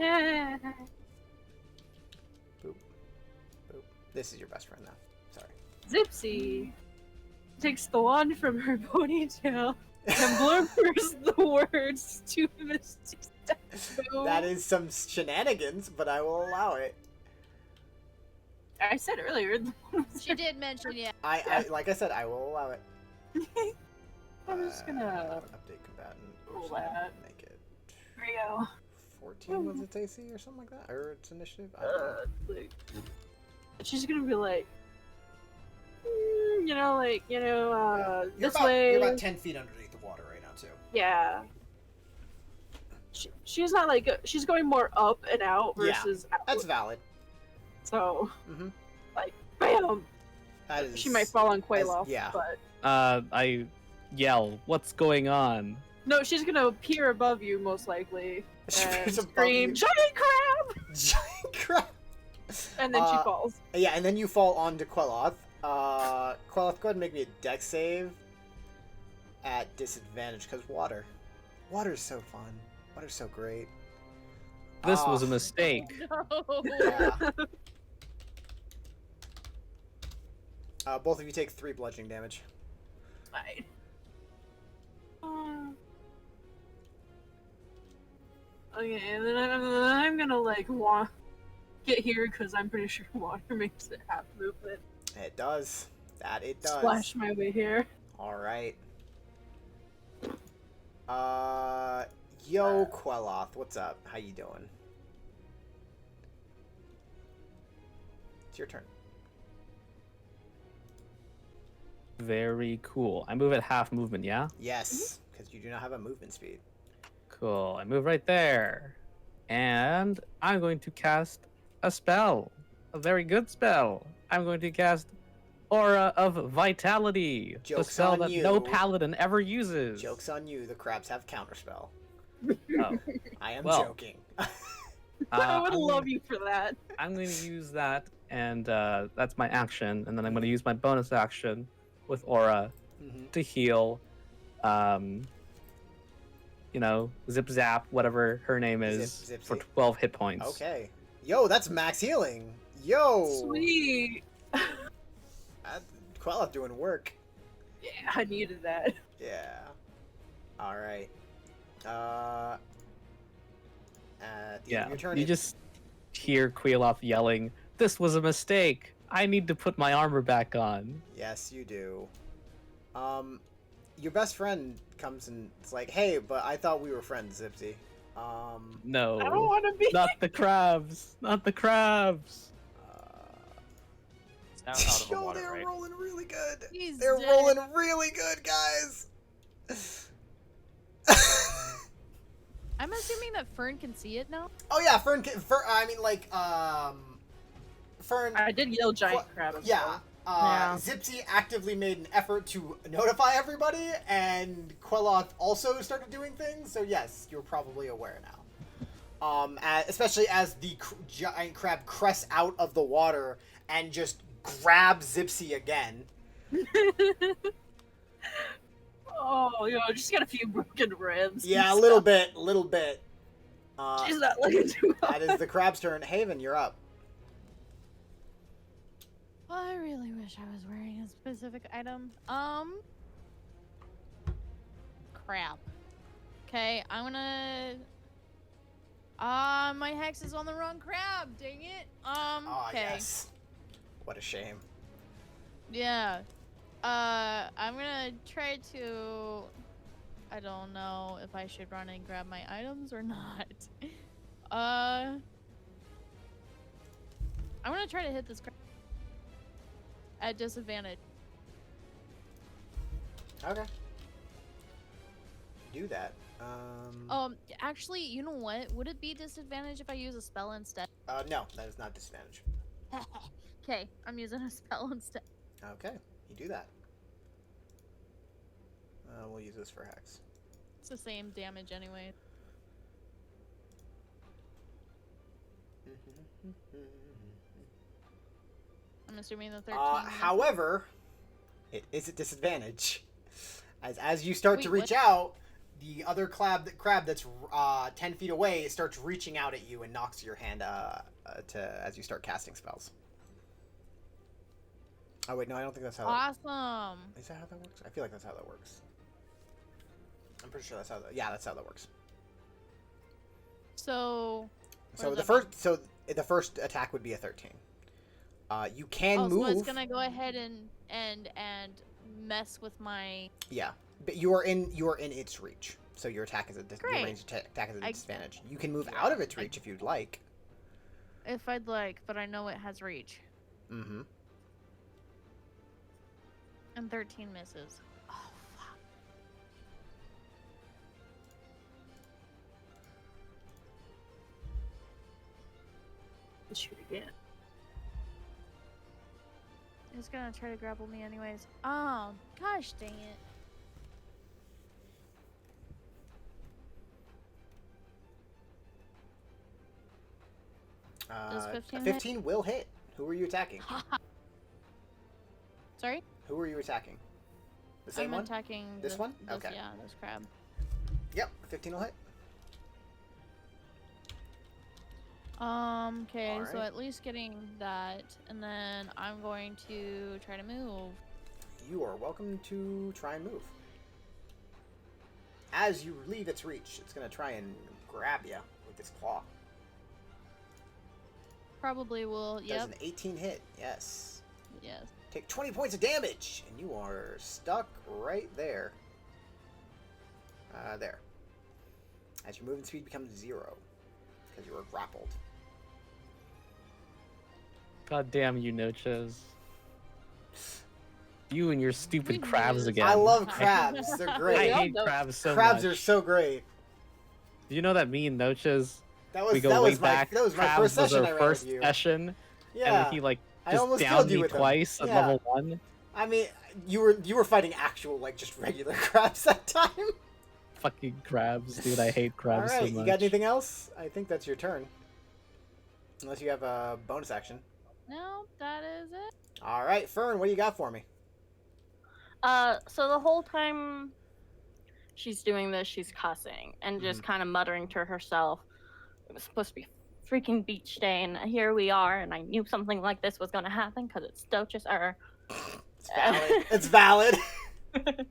Boop. This is your best friend, now. Sorry. Zipsy takes the wand from her ponytail and blurpers the words to Misty Step. That is some shenanigans, but I will allow it. I said earlier. She did mention, yeah. I like I said, I will allow it. I'm just gonna update combatant. pull Or that. make it There you go. 14 was its AC or something like that, or its initiative. I don't know. Like, she's gonna be like, You're this about, way. You're about 10 feet underneath the water right now, too. Yeah. She's not like she's going more up and out versus out. That's valid. So, Mm-hmm. like, bam. That is. She might fall on Quayloff. yeah. But I yell, "What's going on?" no, she's gonna appear above you most likely She and appears above scream, you. "Giant crab!" Giant crab. And then she falls. Yeah, and then you fall onto Queloth. Queloth, go ahead and make me a dex save at disadvantage because water. Water's so fun. Water's so great. This was a Ah, mistake. No. Yeah. Both of you take 3 bludgeoning damage. Fine. Okay, and then I'm gonna like get here because I'm pretty sure water makes it half movement. It does. That it does. Splash my way here. All right. Yo, Queloth, what's up? How you doing? It's your turn. Very cool. I move at half movement, yeah? Yes, because you do not have a movement speed. Cool. I move right there. And I'm going to cast a spell. A very good spell. I'm going to cast Aura of Vitality. The Joke's spell on that you. no paladin ever uses. Joke's on you. The crabs have counterspell. Oh. I am Well. joking. I would I'm love gonna- you for that. I'm going to use that, and that's my action. And then I'm going to use my bonus action with Aura Mhm. to heal, Zip Zap, whatever her name is, Zipsy. for 12 hit points. Okay. Yo, that's max healing. Yo. Sweet. Quella's doing work. Yeah, I needed that. Yeah. All right. At the end of your turn, you just hear Quailoff yelling, "This was a mistake! I need to put my armor back on." Yes, you do. Your best friend comes and it's like, "Hey, but I thought we were friends, Zipsy." No. I don't want to be. Not the crabs! Not the crabs! It's now out of the Yo, water, they're right? rolling really good. He's They're dead. rolling really good, guys. I'm assuming that Fern can see it now. Oh yeah, Fern. I mean, like, Fern. I did yell giant crab. as Yeah. well. Yeah. Zipsy actively made an effort to notify everybody, and Quelloth also started doing things. So yes, you're probably aware now. Especially as the giant crab crests out of the water and just grabs Zipsy again. Oh, just got a few broken ribs. Yeah, a and little stuff. bit. She's not looking too well. That is the crab's turn. Haven, you're up. Well, I really wish I was wearing a specific item. Crap. Okay, I'm gonna. My hex is on the wrong crab. Dang it. Oh Okay. yes. What a shame. Yeah. I'm gonna try to. I don't know if I should run and grab my items or not. I'm gonna try to hit this crab at disadvantage. Okay. Do that. Actually, you know what? Would it be disadvantage if I use a spell instead? No, that is not disadvantage. Okay, I'm using a spell instead. Okay, you do that. We'll use this for hex. It's the same damage anyway. I'm assuming the 13. However, it is a disadvantage. As you start to Wait, reach what? out, the other crab that's 10 feet away starts reaching out at you and knocks your hand as you start casting spells. Oh wait, no, I don't think that's how. Awesome. Is that how that works? I feel like that's how that works. I'm pretty sure that's how. That's how that works. So. So what the does that the first attack would be a 13. You can mean? move. So it's gonna go ahead and mess with my. Yeah, but you are in its reach. So your attack is your Great. ranged attack is a I- disadvantage. You can move out of its reach if you'd like. If I'd like, but I know it has reach. Mm-hmm. And 13 misses. Oh fuck. Let's shoot again. It's gonna try to grapple me anyways. Oh, gosh dang it. Does 15 hit? 15 will hit. Who are you attacking? Sorry? Who are you attacking? The same I'm one? attacking This one? Okay. Yeah, this crab. Yep, 15 will hit. Okay, so Alright. at least getting that, and then I'm going to try to move. You are welcome to try and move. As you leave its reach, it's going to try and grab you with its claw. Probably will, Does yep, an 18 hit, yes. yes. Take 20 points of damage, and you are stuck right there. There. As your movement speed becomes 0, because you were grappled. God damn you, Noches. You and your stupid We crabs lose. again. I love crabs. They're I great. hate crabs so Crabs much. are so great. Do you know that me and Noches, That was we go that way was back. my Crabs first was session our I ran first with you. session, and Yeah. then he like I just almost downed killed you me with them. twice at Yeah. level 1. I mean, you were fighting actual like just regular crabs that time. Fucking crabs, dude. I hate All crabs right, so you much. got anything else? I think that's your turn. Unless you have a bonus action. No, that is it. All right, Fern, what do you got for me? So the whole time she's doing this, she's cussing and just kind of muttering to herself. It was supposed to be freaking beach day, and here we are, and I knew something like this was gonna happen because it's Stochus or. It's valid. It's valid.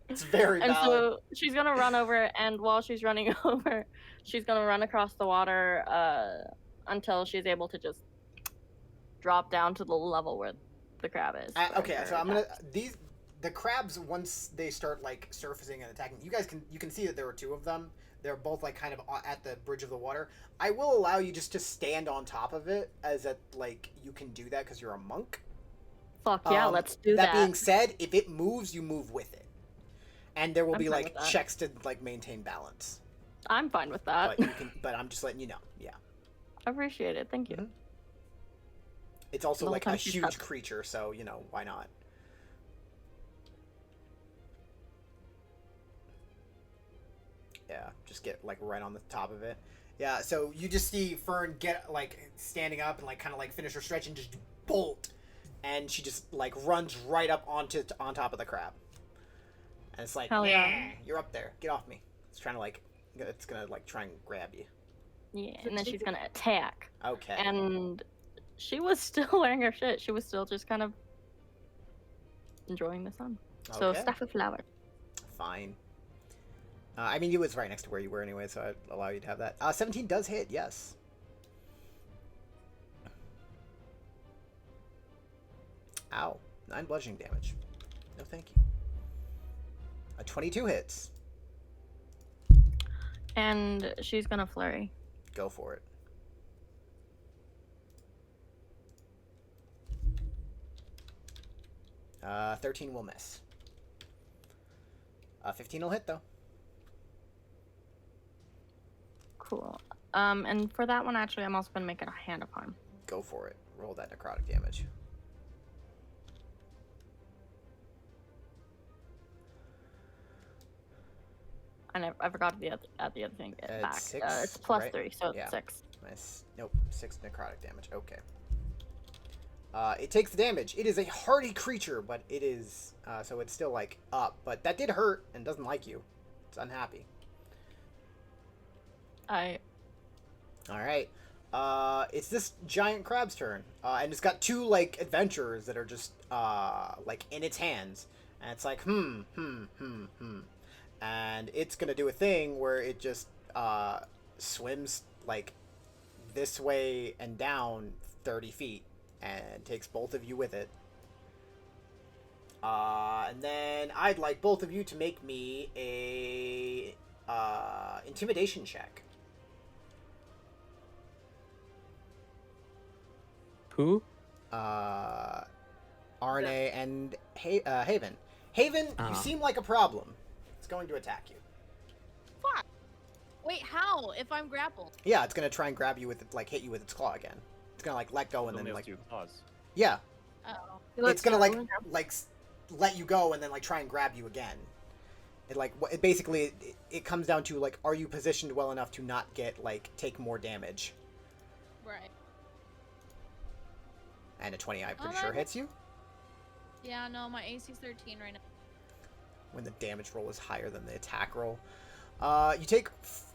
It's very And valid. so she's gonna run over, and while she's running over, she's gonna run across the water until she's able to just drop down to the level where the crab is. Okay, so I'm gonna the crabs, once they start like surfacing and attacking, you can see that there were two of them. They're both like kind of at the bridge of the water. I will allow you just to stand on top of it, as that like you can do that because you're a monk. Fuck yeah, let's do that. That being said, if it moves, you move with it, and there will I'm be fine like with that. checks to like maintain balance. I'm fine with that. But I'm just letting you know. Yeah, I appreciate it. Thank you. Mhm. It's also The whole like a time she's huge got- creature, so you know why not. Yeah, just get like right on the top of it. Yeah, so you just see Fern get like standing up and like kind of like finish her stretch and just bolt, and she just like runs right up on top of the crab, and it's like, Hell yeah. "Nah, you're up there, get off me." It's trying to like, it's gonna like try and grab you. Yeah, and then she's gonna attack. Okay. And she was still wearing her shit. She was still just kind of enjoying the sun. So Okay. stuff with flowers. Fine. I mean, it was right next to where you were anyway, so I'd allow you to have that. 17 does hit, yes. Ow. 9 bludgeoning damage. No thank you. A 22 hits. And she's gonna flurry. Go for it. Uh, 13 will miss. 15 will hit, though. Cool. And for that one, actually, I'm also gonna make it a hand of harm. Go for it. Roll that necrotic damage. I forgot to add the other thing It's back. 6, It's plus right? 3, so it's Yeah. 6. Nice. Nope. 6 necrotic damage. Okay. It takes the damage. It is a hardy creature, but it is so it's still like up. But that did hurt and doesn't like you. It's unhappy. All right. It's this giant crab's turn, and it's got 2 like adventurers that are just like in its hands, and it's like and it's gonna do a thing where it just swims like this way and down 30 feet and takes both of you with it. And then I'd like both of you to make me a intimidation check. Who? RNA and Haven. Haven, you seem like a problem. It's going to attack you. Fuck. Wait, how? If I'm grappled? Yeah, it's gonna try and grab you with it, like hit you with its claw again. It's gonna like let go and then Only has like 2 claws. yeah, Oh. it's gonna like let you go and then like try and grab you again. It like it basically it comes down to like, are you positioned well enough to not get like take more damage? Right. And a 20, I'm pretty Oh, sure that- hits you. Yeah, no, my AC's 13 right now. When the damage roll is higher than the attack roll, you take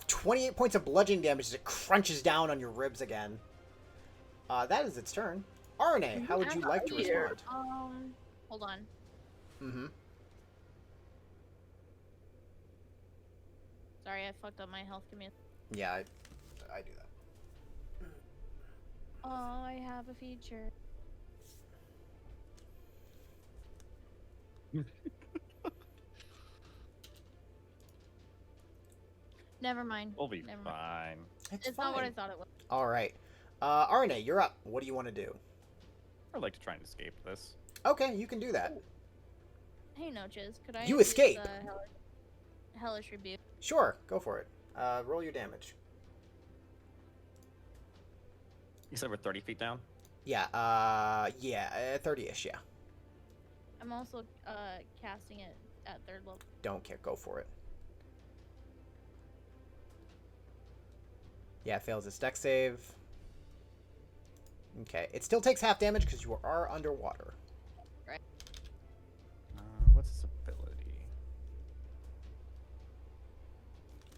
28 points of bludgeoning damage as it crunches down on your ribs again. That is its turn. RNA, how would you like to respond? Hold on. Mm-hmm. Sorry, I fucked up my health. Give me a... Yeah, I do that. Oh, I have a feature. Never mind. We'll be Never mind. fine. It's not what I thought it was. All right. RNA, you're up. What do you want to do? I'd like to try and escape this. Okay, you can do that. Hey, Noches, could I You use escape. the hellish rebuke? Sure, go for it. Roll your damage. You said we're 30 feet down? Yeah, 30-ish, yeah. I'm also casting it at 3rd level. Don't care, go for it. Yeah, it fails its dex save. Okay, it still takes half damage because you are underwater. What's its ability?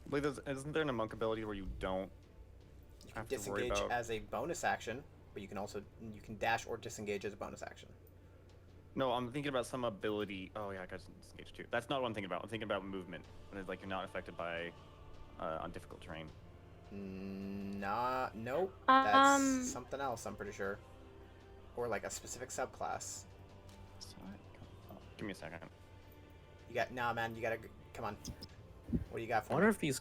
I believe isn't there a monk ability where you don't can have to worry disengage about. as a bonus action, but you can dash or disengage as a bonus action. No, I'm thinking about some ability. Oh yeah, I got disengage too. That's not what I'm thinking about. I'm thinking about movement. When it's like you're not affected by on difficult terrain. Nope. That's something else. I'm pretty sure, or like a specific subclass. Oh, give me a second. Nah, man. You gotta come on. What do you got I for wonder me? if these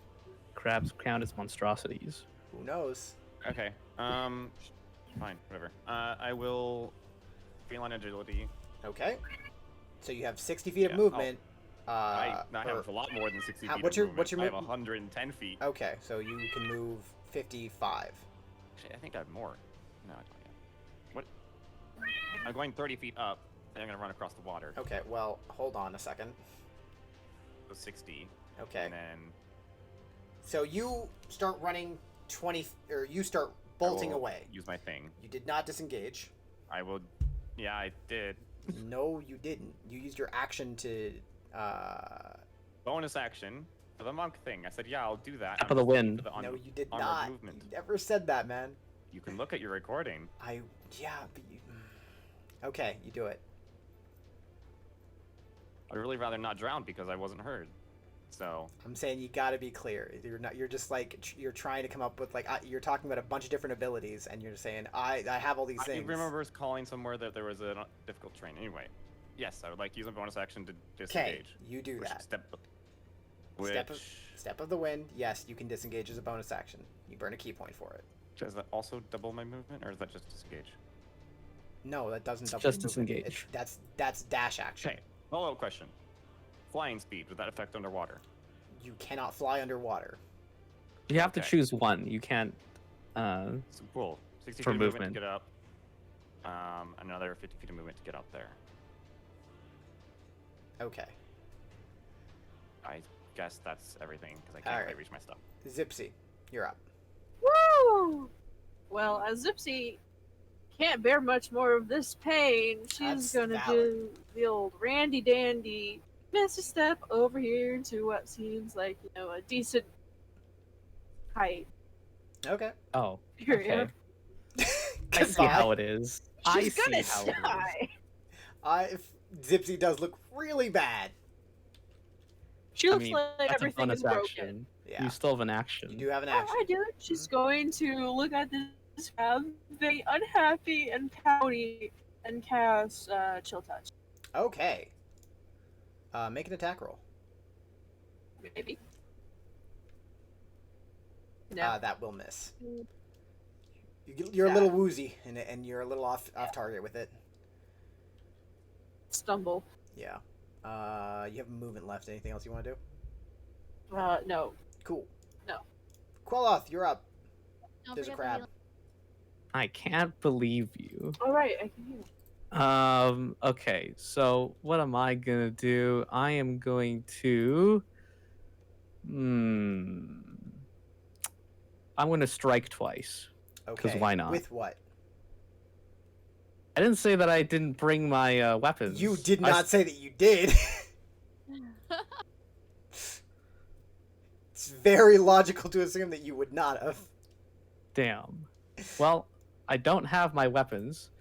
crabs count as monstrosities. Who knows? Okay. Fine. Whatever. I will. Feline agility. Okay. So you have 60 feet of Yeah, movement. I or- have a lot more than 60 feet. what's of your- movement. what's your I have move- 110 feet. Okay, so you can move 55. Actually, I think I have more. No, I don't yet. What? I'm going 30 feet up, and I'm gonna run across the water. Okay, well, hold on a second. So 60. Okay. And then So you start running 20, or you start bolting I will away. Use my thing. You did not disengage. I will. Yeah, I did. No, you didn't. You used your action to. Bonus action for the monk thing. I said, yeah, I'll do that. Tap I'm of the just looking wind. for the No, you did armored not. movement. You never said that, man. You can look at your recording. Yeah, but you. Okay, you do it. I'd really rather not drown because I wasn't heard. So I'm saying you gotta be clear. You're not. You're just like you're trying to come up with like you're talking about a bunch of different abilities, and you're saying I have all these I things. remember us calling somewhere that there was a difficult terrain. Anyway, yes, I would like to use a bonus action to Okay, disengage. you do Which that. Which Step of the wind. Yes, you can disengage as a bonus action. You burn a key point for it. does that also double my movement, or is that just disengage? No, that doesn't. It's double just your movement. disengage. That's dash action. Okay. Follow-up question: flying speed, would that affect underwater? You cannot fly underwater. You have to Okay. choose one. You can't. So cool. 60 For feet of movement movement. to get up. Another 50 feet of movement to get up there. Okay. I guess that's everything because I can't Alright. really reach my stuff. Zipsy, you're up. Woo! Well, as Zipsy can't bear much more of this pain, she's That's gonna valid. do the old randy dandy Mr. Step over here to what seems like, a decent height Okay. Oh, area. okay. I see how it is. I She's see gonna how it is. die. Zipsy does look really bad. She I looks mean, like that's a everything bonus is broken. action. Yeah. You still have an action. You do have an Oh, action. I do. She's going to look at this crab, very unhappy and pouty, and cast Chill Touch. Okay. Make an attack roll. Maybe. No. That will miss. You're a little woozy, and you're a little off target with it. Stumble. Yeah. You have movement left. Anything else you want to do? No. Cool. No. Queloth, you're up. Don't There's a forget the crab. heal- I can't believe you. All right, I can hear. Okay, so what am I gonna do? I am going to. I'm gonna strike twice. Okay. why not? With what? I didn't say that I didn't bring my weapons. You did I not say that you did. It's very logical to assume that you would not have. Damn. Well, I don't have my weapons,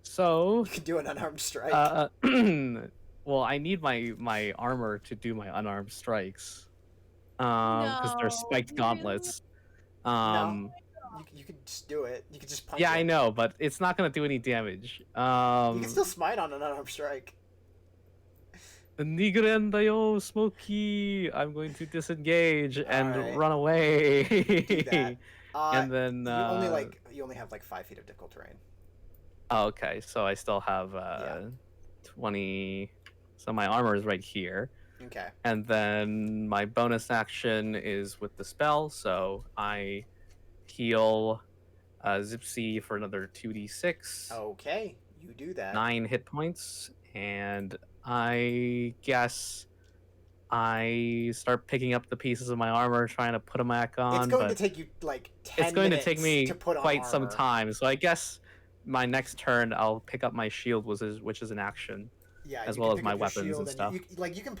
so. You could do an unarmed strike. Well, I need my armor to do my unarmed strikes. Because they're No, spiked really? gauntlets. You could just do it. You could just punch Yeah, it. I know, but it's not gonna do any damage. You can still smite on an unarmed strike. Nigrendayo Smokey. I'm going to disengage and Alright. run away. Do that. And then You only have like 5 feet of difficult terrain. oh, okay, so I still have 20. So my armor is right here. Okay. And then my bonus action is with the spell, so I heal Zipsy for another 2d6. Okay. You do that. 9 hit points, and I guess I start picking up the pieces of my armor, trying to put them back on. It's going but to take you like 10 it's going to minutes take me to put on quite some armor. time. So I guess my next turn I'll pick up my shield, which is an action. Yeah, as you well can as pick my up your weapons shield and stuff. like you can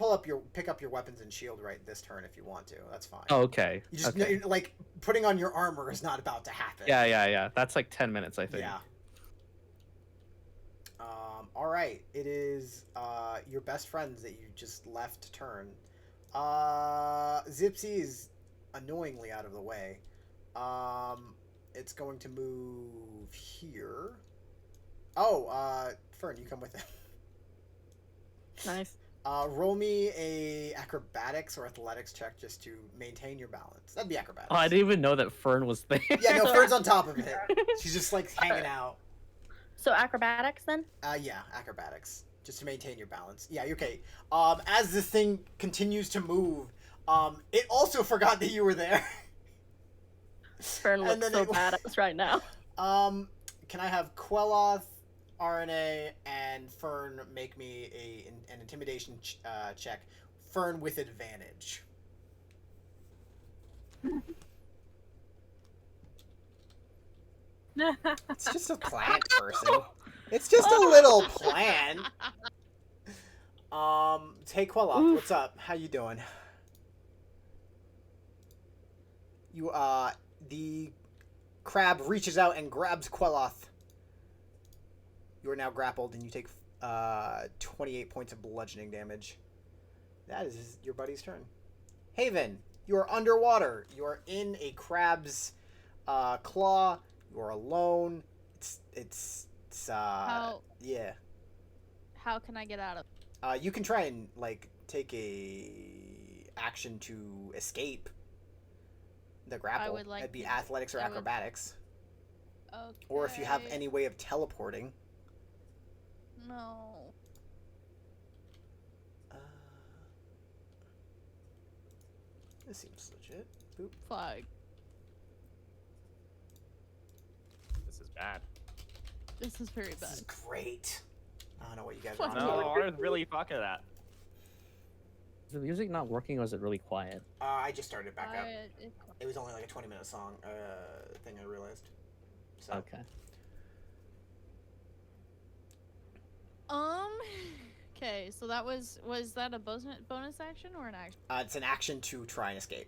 pick up your weapons and shield right this turn if you want to. That's fine. Oh, okay. You just Okay. like putting on your armor is not about to happen. Yeah. That's like 10 minutes, I think. Yeah. All right. It is your best friends that you just left turn. Zipsy is annoyingly out of the way. It's going to move here. Oh, Fern, you come with it. Nice. Roll me a acrobatics or athletics check just to maintain your balance. That'd be acrobatics. Oh, I didn't even know that Fern was there. Yeah, no, Fern's on top of it. She's just like hanging out. So acrobatics then? Yeah, acrobatics. Just to maintain your balance. Yeah, you're okay. As this thing continues to move, it also forgot that you were there. Fern looks so badass right now. Can I have Queloth, RNA, and Fern make me an intimidation check? Fern with advantage. It's just a plant person. It's just a little plant. Hey Queloth, what's up? How you doing? You the crab reaches out and grabs Queloth. You are now grappled and you take 28 points of bludgeoning damage. That is your buddy's turn. Haven, you are underwater. You are in a crab's claw. You are alone. It's yeah. How can I get out of? You can try and like take a action to escape the grapple. would like That'd be to- athletics or I would- acrobatics. Okay. Or if you have any way of teleporting. No. This seems legit. Boop. Fuck. This is bad. This is very This bad. is great. I don't know what you guys Fuck are No, on. I was really fucking that. Is the music not working or is it really quiet? I just started it back up. It- It was only like a 20-minute song thing, I realized. So. Okay. Okay, so that was that a bonus action or an action? It's an action to try and escape.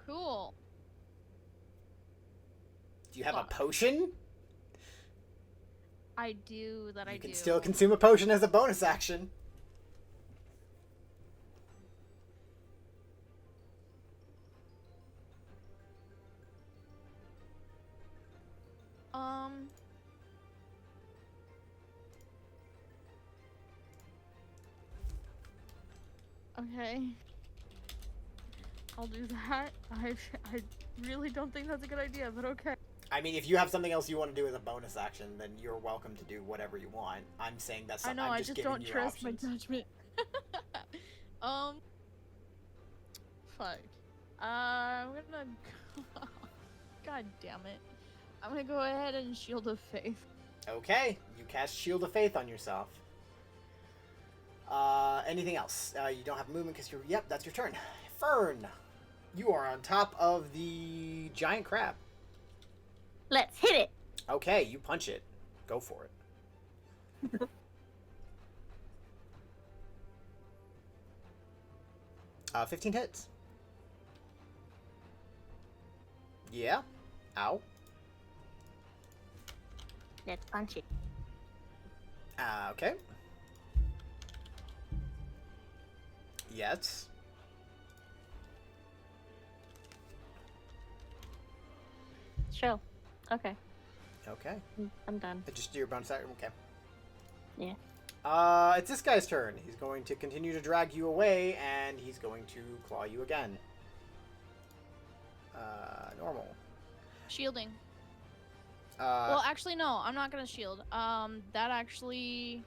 Cool. Do you have a Fuck. potion? I do that. You can still consume a potion as a bonus action. Okay. I'll do that. I really don't think that's a good idea, but okay. I mean, if you have something else you want to do as a bonus action, then you're welcome to do whatever you want. I'm saying that's I something. know. I'm I just just giving don't you trust my options. judgment. Fuck. I'm gonna. God damn it. I'm gonna go ahead and Shield of Faith. Okay, you cast Shield of Faith on yourself. Anything else? You don't have movement because you're. Yep, that's your turn. Fern, you are on top of the giant crab. Let's hit it. Okay, you punch it. Go for it. 15 hits. Yeah. Ow. Let's punch it. Okay. Yes. Chill. Okay, Okay. I'm done. Just do your bonus action. Okay. Yeah. It's this guy's turn. He's going to continue to drag you away, and he's going to claw you again. Normal. Shielding. Well, Well, actually, no. I'm not gonna shield. That actually.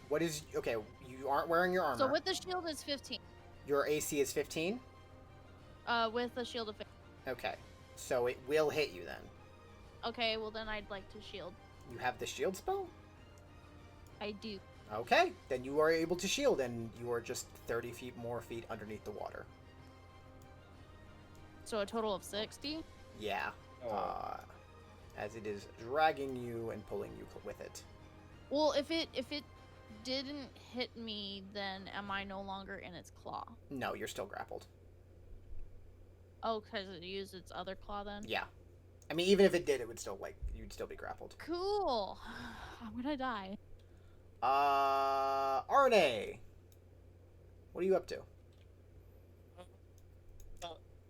what is... Okay, you aren't wearing your armor. So with the shield is 15. Your AC is 15? With the Shield of Faith. Okay. So it will hit you then. Okay, well then I'd like to shield. You have the shield spell? I do. Okay. Then you are able to shield, and you are just 30 feet more feet underneath the water. So a total of 60. Yeah. Oh. As it is dragging you and pulling you with it. Well, if it didn't hit me, then am I no longer in its claw? No, you're still grappled. Oh, because it used its other claw then? Yeah. I mean, even if it did, it would still, like, you'd still be grappled. Cool. I'm gonna die. Arne! What are you up to?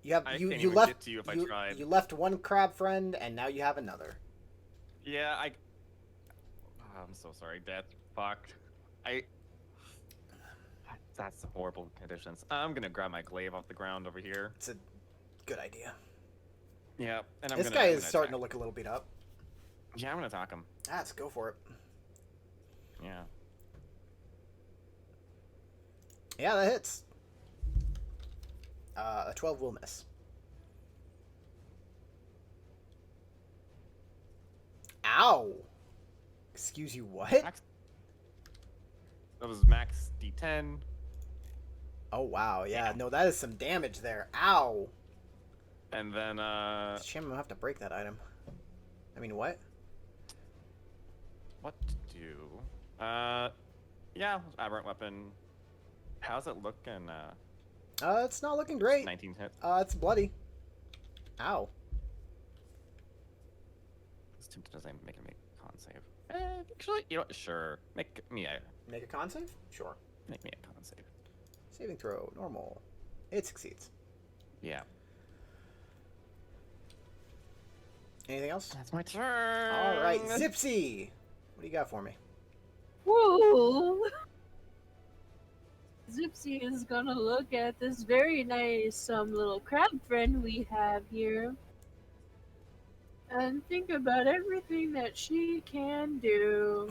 You have I you can't you even left get to you if I you, tried. you left one crab friend and now you have another. Yeah, I'm so sorry, Death. Fuck. That's horrible conditions. I'm gonna grab my glaive off the ground over here. It's a good idea. Yeah, and This guy is starting to look a little beat up. Yeah, I'm gonna attack him. Let's go for it. Yeah. Yeah, that hits. A 12 will miss. Ow! Excuse you, what? That was max D10. Oh, wow. Yeah, Yeah. no, that is some damage there. Ow! And then, It's a shame I'm gonna have to break that item. I mean, what? what to do? Yeah, aberrant weapon. How's it looking? It's not looking great. 19 hit. It's bloody. Ow. It's tempted to say make him make a con save. Actually, you know what? Sure. Make me Make a con save? Sure. a con save. Saving throw, normal. It succeeds. Yeah. Anything else? That's my turn. All right, Zipsy. What do you got for me? Woo! Zipsy is gonna look at this very nice little crab friend we have here and think about everything that she can do.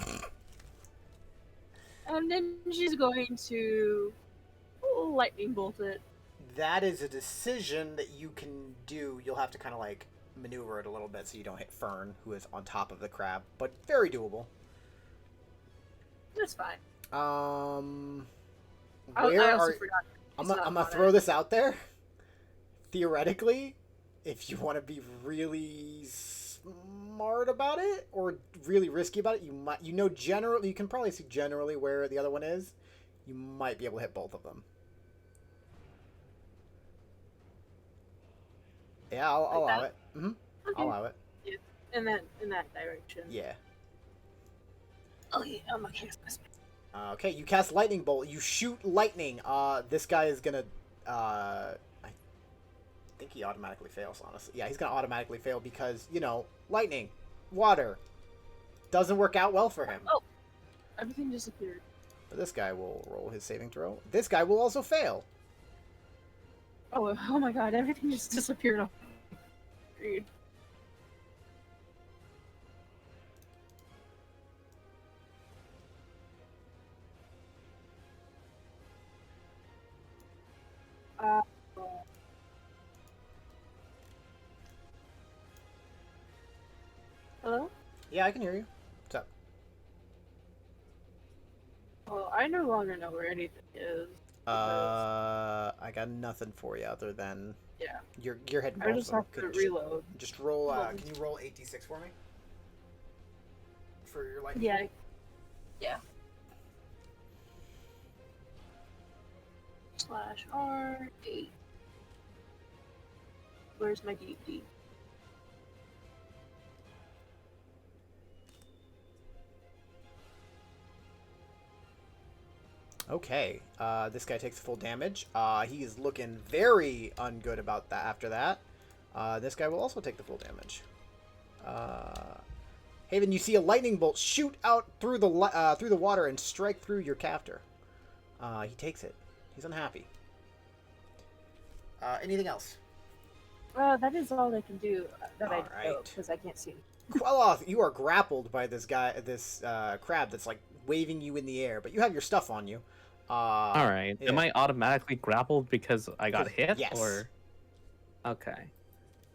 And then she's going to lightning bolt it. That is a decision that you can do. You'll have to kind of like maneuver it a little bit so you don't hit Fern, who is on top of the crab, but very doable. That's fine. Where I also are forgot. I'm It's not gonna on throw it. this out there. Theoretically, if you want to be really smart about it or really risky about it, you know generally you can probably see generally where the other one is. You might be able to hit both of them. Yeah, I'll Like allow that? it. Mm-hmm. Okay. I'll allow it. In that direction. Yeah. Oh yeah, I'm okay. Okay, you cast lightning bolt. You shoot lightning. This guy is gonna. I think he automatically fails. Honestly, yeah, he's gonna automatically fail because lightning, water, doesn't work out well for him. Oh, everything disappeared. But this guy will roll his saving throw. This guy will also fail. Oh my god, everything just disappeared. Agreed. Hello? Yeah, I can hear you. What's up? Well, I no longer know where anything is. I got nothing for you other than Yeah. you're heading. I just have to Could reload. just roll. Hold on. Can you roll 8d6 for me? For your lightning. Yeah. Yeah. /R8. Where's my DD? Okay, this guy takes full damage. He is looking very ungood about that after that. This guy will also take the full damage. Haven, you see a lightning bolt shoot out through the water and strike through your captor. He takes it. He's unhappy. Anything else? That is all I can do that I know Alright. because I can't see. Queloth, you are grappled by this crab that's like waving you in the air, but you have your stuff on you. All right. yeah. Am I automatically grappled because I got hit? Yes. Or okay,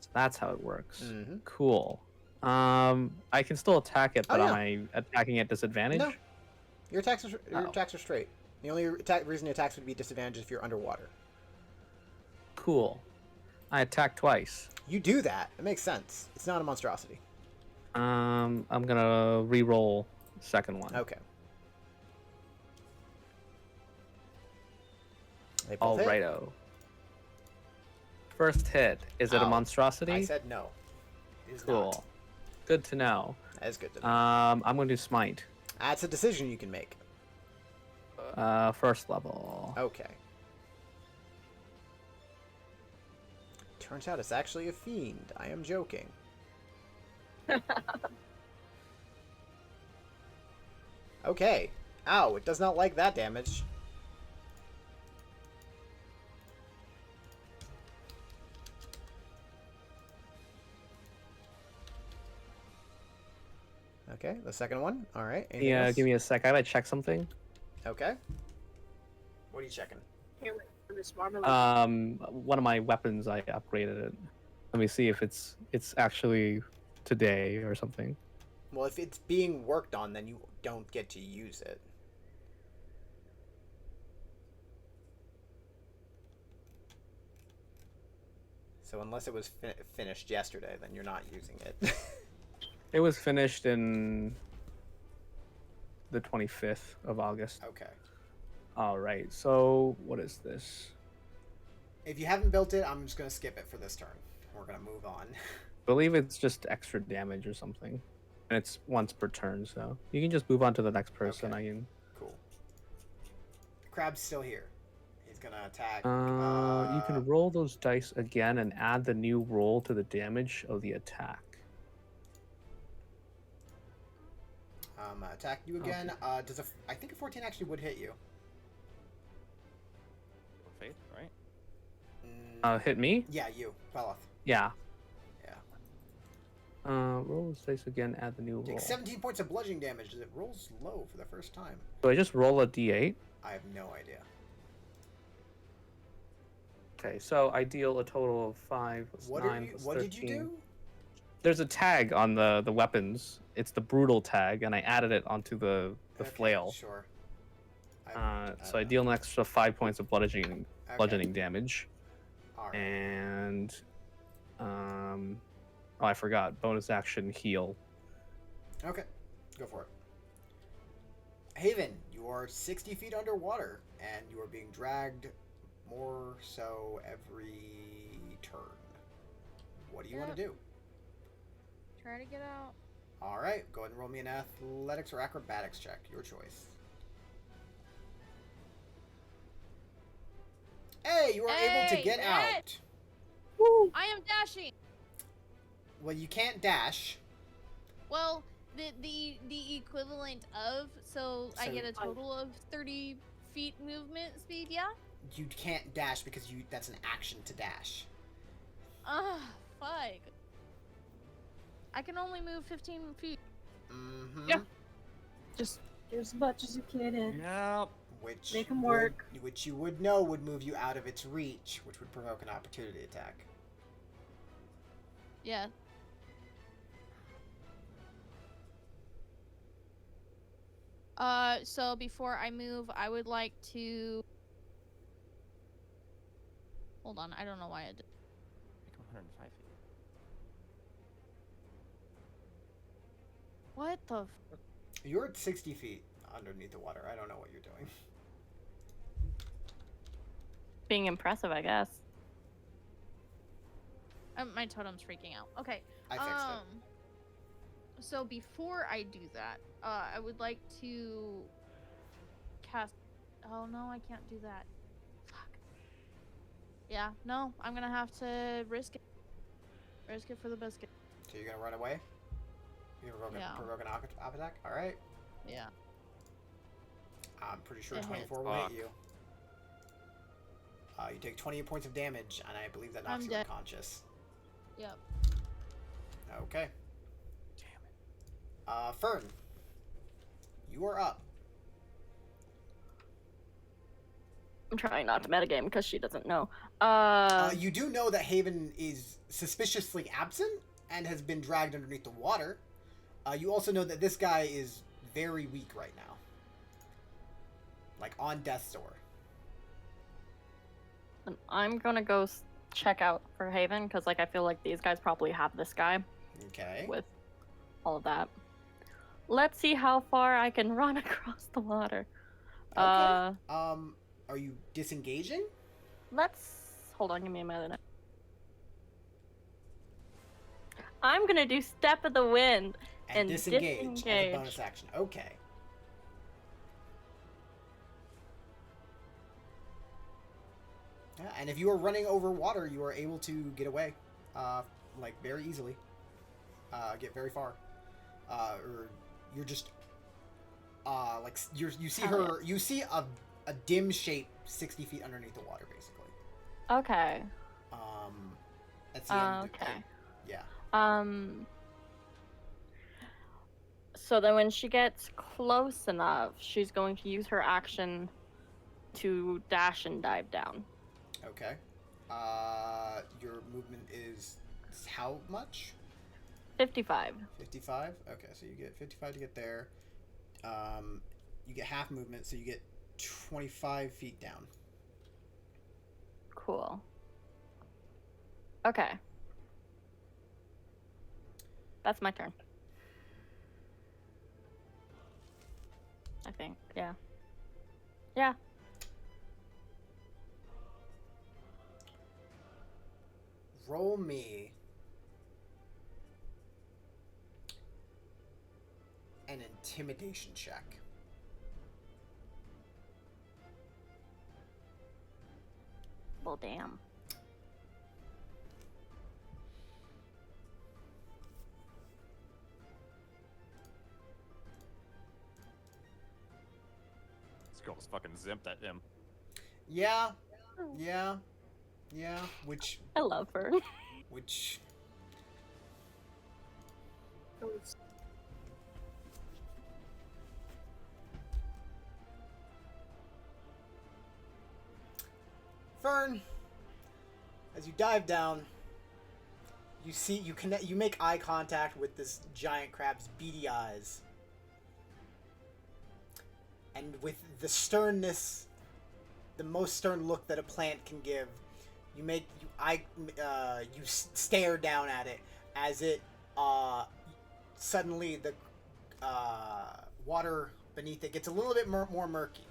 so that's how it works. Mm-hmm. Cool. I can still attack it, but yeah. am I attacking at disadvantage? No. Your attacks are Oh. straight. The only reason your attacks would be disadvantaged if you're underwater. Cool. I attack twice. You do that. It makes sense. It's not a monstrosity. I'm gonna re-roll second one. Okay. They both hit. Alrighto. First hit. Is it a Oh, monstrosity? I said no. It is Cool. not. Good to know. That is good to know. I'm going to do smite. That's a decision you can make. First level. Okay. Turns out it's actually a fiend. I am joking. Okay. Ow, it does not like that damage. Okay, the second one. All right. Anything Yeah, else? give me a sec. I gotta check something. Okay. What are you checking? Here, wait for Miss Marmalade. One of my weapons, I upgraded it. Let me see if it's actually today or something. Well, if it's being worked on, then you don't get to use it. So unless it was finished yesterday, then you're not using it. It was finished in the 25th of August. Okay. All right. So what is this? If you haven't built it, I'm just going to skip it for this turn. We're going to move on. I believe it's just extra damage or something, and it's once per turn. So you can just move on to the next person. Okay. I can. Cool. The crab's still here. He's going to attack. You can roll those dice again and add the new roll to the damage of the attack. Attack you again. Does I think a 14 actually would hit you. Faith, right? Hit me? Yeah, you, Beloth. Yeah. Yeah. Roll those dice again. Add the new roll. Take 17 points of bludgeoning damage as it rolls low for the first time. So I just roll a d8. I have no idea. Okay, so I deal a total of 5 plus What 9 plus What 13. did you do? There's a tag on the weapons. It's the brutal tag, and I added it onto the Okay, flail. Sure. So I deal an extra 5 points of bludgeoning Okay. damage, All right. and oh, I forgot bonus action heal. Okay, go for it. Haven, you are 60 feet underwater, and you are being dragged more so every turn. What do you want to do? Try to get out. All right, go ahead and roll me an athletics or acrobatics check. Your choice. Hey, you are able to Hey, get yes! out. Woo! I am dashing. Well, you can't dash. Well, the equivalent of so I So- get a total of 30 feet movement speed. Yeah. You can't dash because that's an action to dash. Ah, fuck. I can only move 15 feet. Mm-hmm. Yeah. Just do as much as you can in. Yep. Which Make 'em would- work. which you would know would move you out of its reach, which would provoke an opportunity attack. Yeah. So before I move, I would like to. Hold on, I don't know why I did. Make him 105 feet. What the? You're at 60 feet underneath the water. I don't know what you're doing. Being impressive, I guess. My totem's freaking out. Okay. I fixed it. So before I do that, I would like to cast. Oh no, I can't do that. Fuck. Yeah, no, I'm gonna have to risk it. Risk it for the biscuit. So you're gonna run away? You're gonna Yeah. provoke an op attack? Alright. Yeah. I'm pretty sure It hits. 24 will hit Fuck. you. You take 28 points of damage, and I believe that knocks I'm you dead. unconscious. Yep. Okay. Damn it. Fern. You are up. I'm trying not to metagame because she doesn't know. You do know that Haven is suspiciously absent and has been dragged underneath the water. You also know that this guy is very weak right now. Like, on death's door. I'm gonna go check out for Haven because, like, I feel like these guys probably have this guy Okay. with all of that. Let's see how far I can run across the water. Okay. Are you disengaging? let's hold on. Give me a minute. I'm gonna do Step of the Wind And disengage as a bonus disengage. action. Okay. Yeah, and if you are running over water, you are able to get away, like very easily. Get very far, or you're just like you see Hell her. You see a dim shape 60 feet underneath the water, basically. Okay. That's the end. Okay. Yeah. So then when she gets close enough, she's going to use her action to dash and dive down. Okay. Your movement is how much? 55. 55? Okay, so you get 55 to get there. You get half movement, so you get 25 feet down. Cool. Okay. That's my turn. I think. Yeah. Yeah. Roll me an intimidation check. Well, damn. This girl's fucking zipped at him. Yeah. Which I love her. Fern, as you dive down, you make eye contact with this giant crab's beady eyes. And with the sternness, the most stern look that a plant can give, you stare down at it as it suddenly the water beneath it gets a little bit more murky.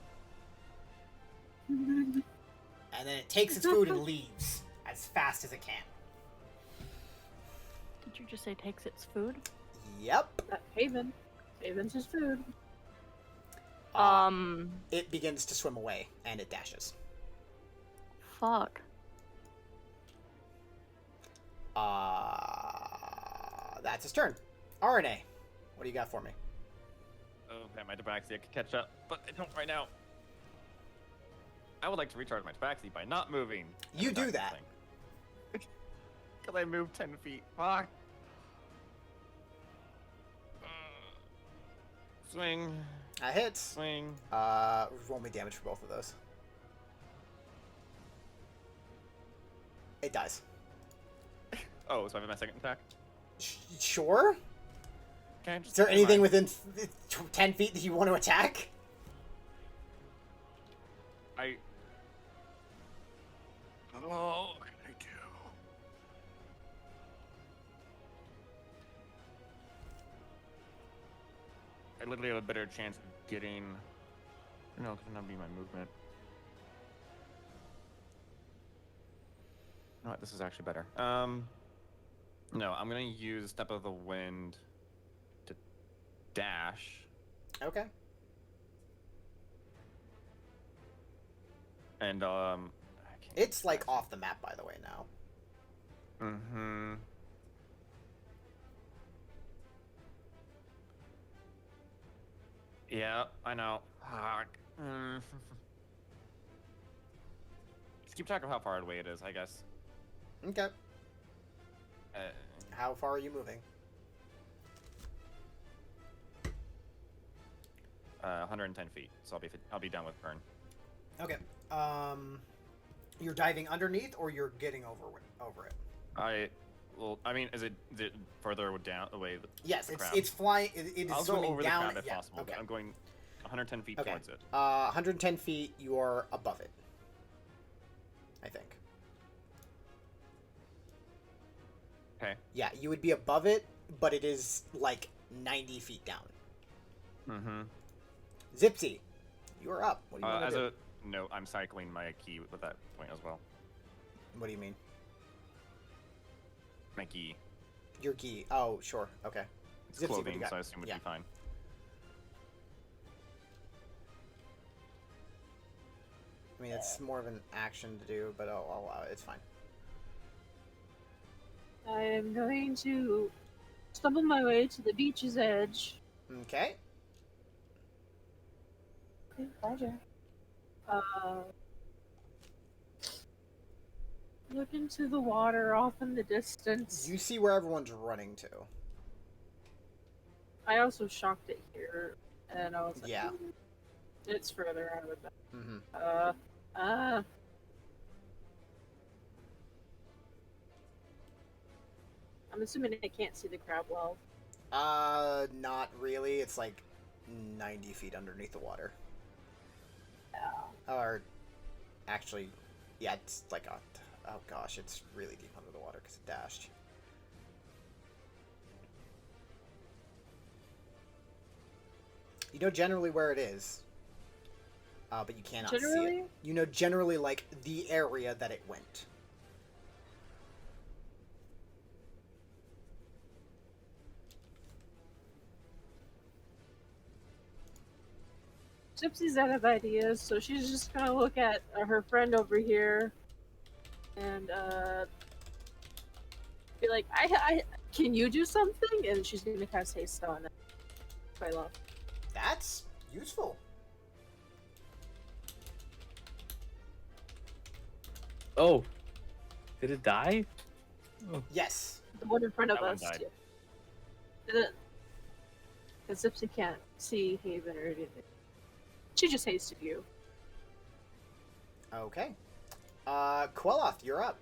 And then it takes its food and leaves as fast as it can. Did you just say takes its food? Yep. Haven. Haven's his food. It begins to swim away, and it dashes. Fuck. That's his turn. RNA, what do you got for me? Okay, my tabaxi could catch up, but I don't right now. I would like to recharge my tabaxi by not moving. You do that. Because I moved 10 feet. Fuck. Swing. That hits. Swing. Roll me damage for both of those. It dies. Oh, so I have my second attack? Sure. Okay, Is there anything within 10 feet that you want to attack? Oh, what can I do? I literally have a better chance of getting... No, it cannot be my movement. You know what? This is actually better. No, I'm gonna use Step of the Wind to dash. Okay. And It's like off the map, by the way, now. Mm-hmm. Yeah, I know. Fuck. Just keep track of how far away it is, I guess. Okay. Uh, How far are you moving? 110 feet, so I'll be done with burn. Okay. You're diving underneath, or you're getting over it? I mean, is it further down away? Yes, the crab? it's flying. It is I'll go swimming over down. the crab if yeah, possible. Okay. But I'm going 110 feet Okay. towards it. 110 feet. You are above it. I think. Okay. Yeah, you would be above it, but it is like 90 feet down. Mm-hmm. Zipsy, you are up. What do you want As to do? a note, I'm cycling my key with that point as well. What do you mean? My key. Your key. Oh, sure. Okay. It's Zipsy, what do you clothing, got? so I assume it'd Yeah. be fine. I mean, it's more of an action to do, but I'll allow it. It's fine. I am going to stumble my way to the beach's edge. Okay. Okay, bye, Jack. Look into the water off in the distance. You see where everyone's running to. I also shocked it here, and I was like, Yeah. it's further out of the Mm-hmm. I'm assuming I can't see the crab well. Not really. It's like 90 feet underneath the water. Yeah. Or, actually, yeah, it's like a... Oh gosh, it's really deep under the water because it dashed. You know generally where it is, but you cannot see Generally? it. You know generally, like, the area that it went. Gypsy's out of ideas, so she's just gonna look at her friend over here and be like, I can you do something? And she's gonna cast haste on it. I love. That's useful. Oh, did it die? Yes. The one in front of That one us. died. Because Gypsy can't see Haven or anything. She just hasted you. Okay. Queloth, you're up.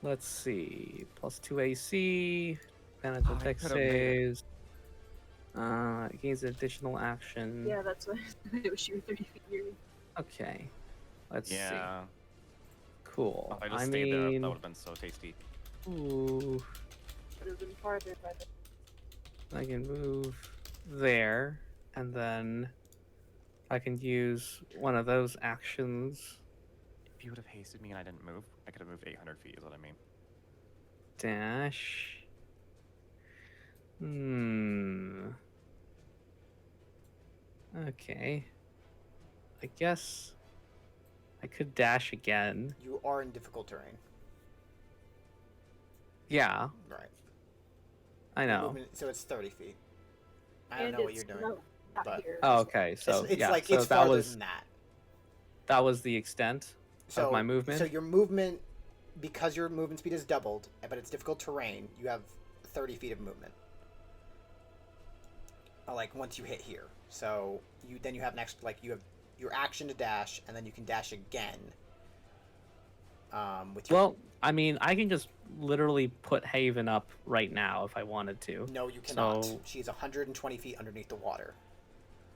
Let's see. +2 AC. Advantage on I deck could've made saves. Gains additional action. Yeah, that's why it was you were 30 feet near me. Okay. Let's see. Yeah. Cool. If I just I stayed there, mean, that would have been so tasty. ooh, Would have been farther by the. I can move there, and then I can use one of those actions. If you would have hasted me and I didn't move, I could have moved 800 feet, is what I mean. Dash. Okay. I guess I could dash again. You are in difficult terrain. Yeah, Right. I know. Movement, so it's 30 feet. I don't And know what you're it's doing. not but- here. Oh, okay. So it's yeah, like so it's that farther was than that. that was the extent So of my movement. So your movement, because your movement speed is doubled, but it's difficult terrain, you have 30 feet of movement. Like once you hit here, so you have next, like you have your action to dash, and then you can dash again. With your, Well, I mean, I can just literally put Haven up right now if I wanted to. no, you cannot. so- She's 120 feet underneath the water.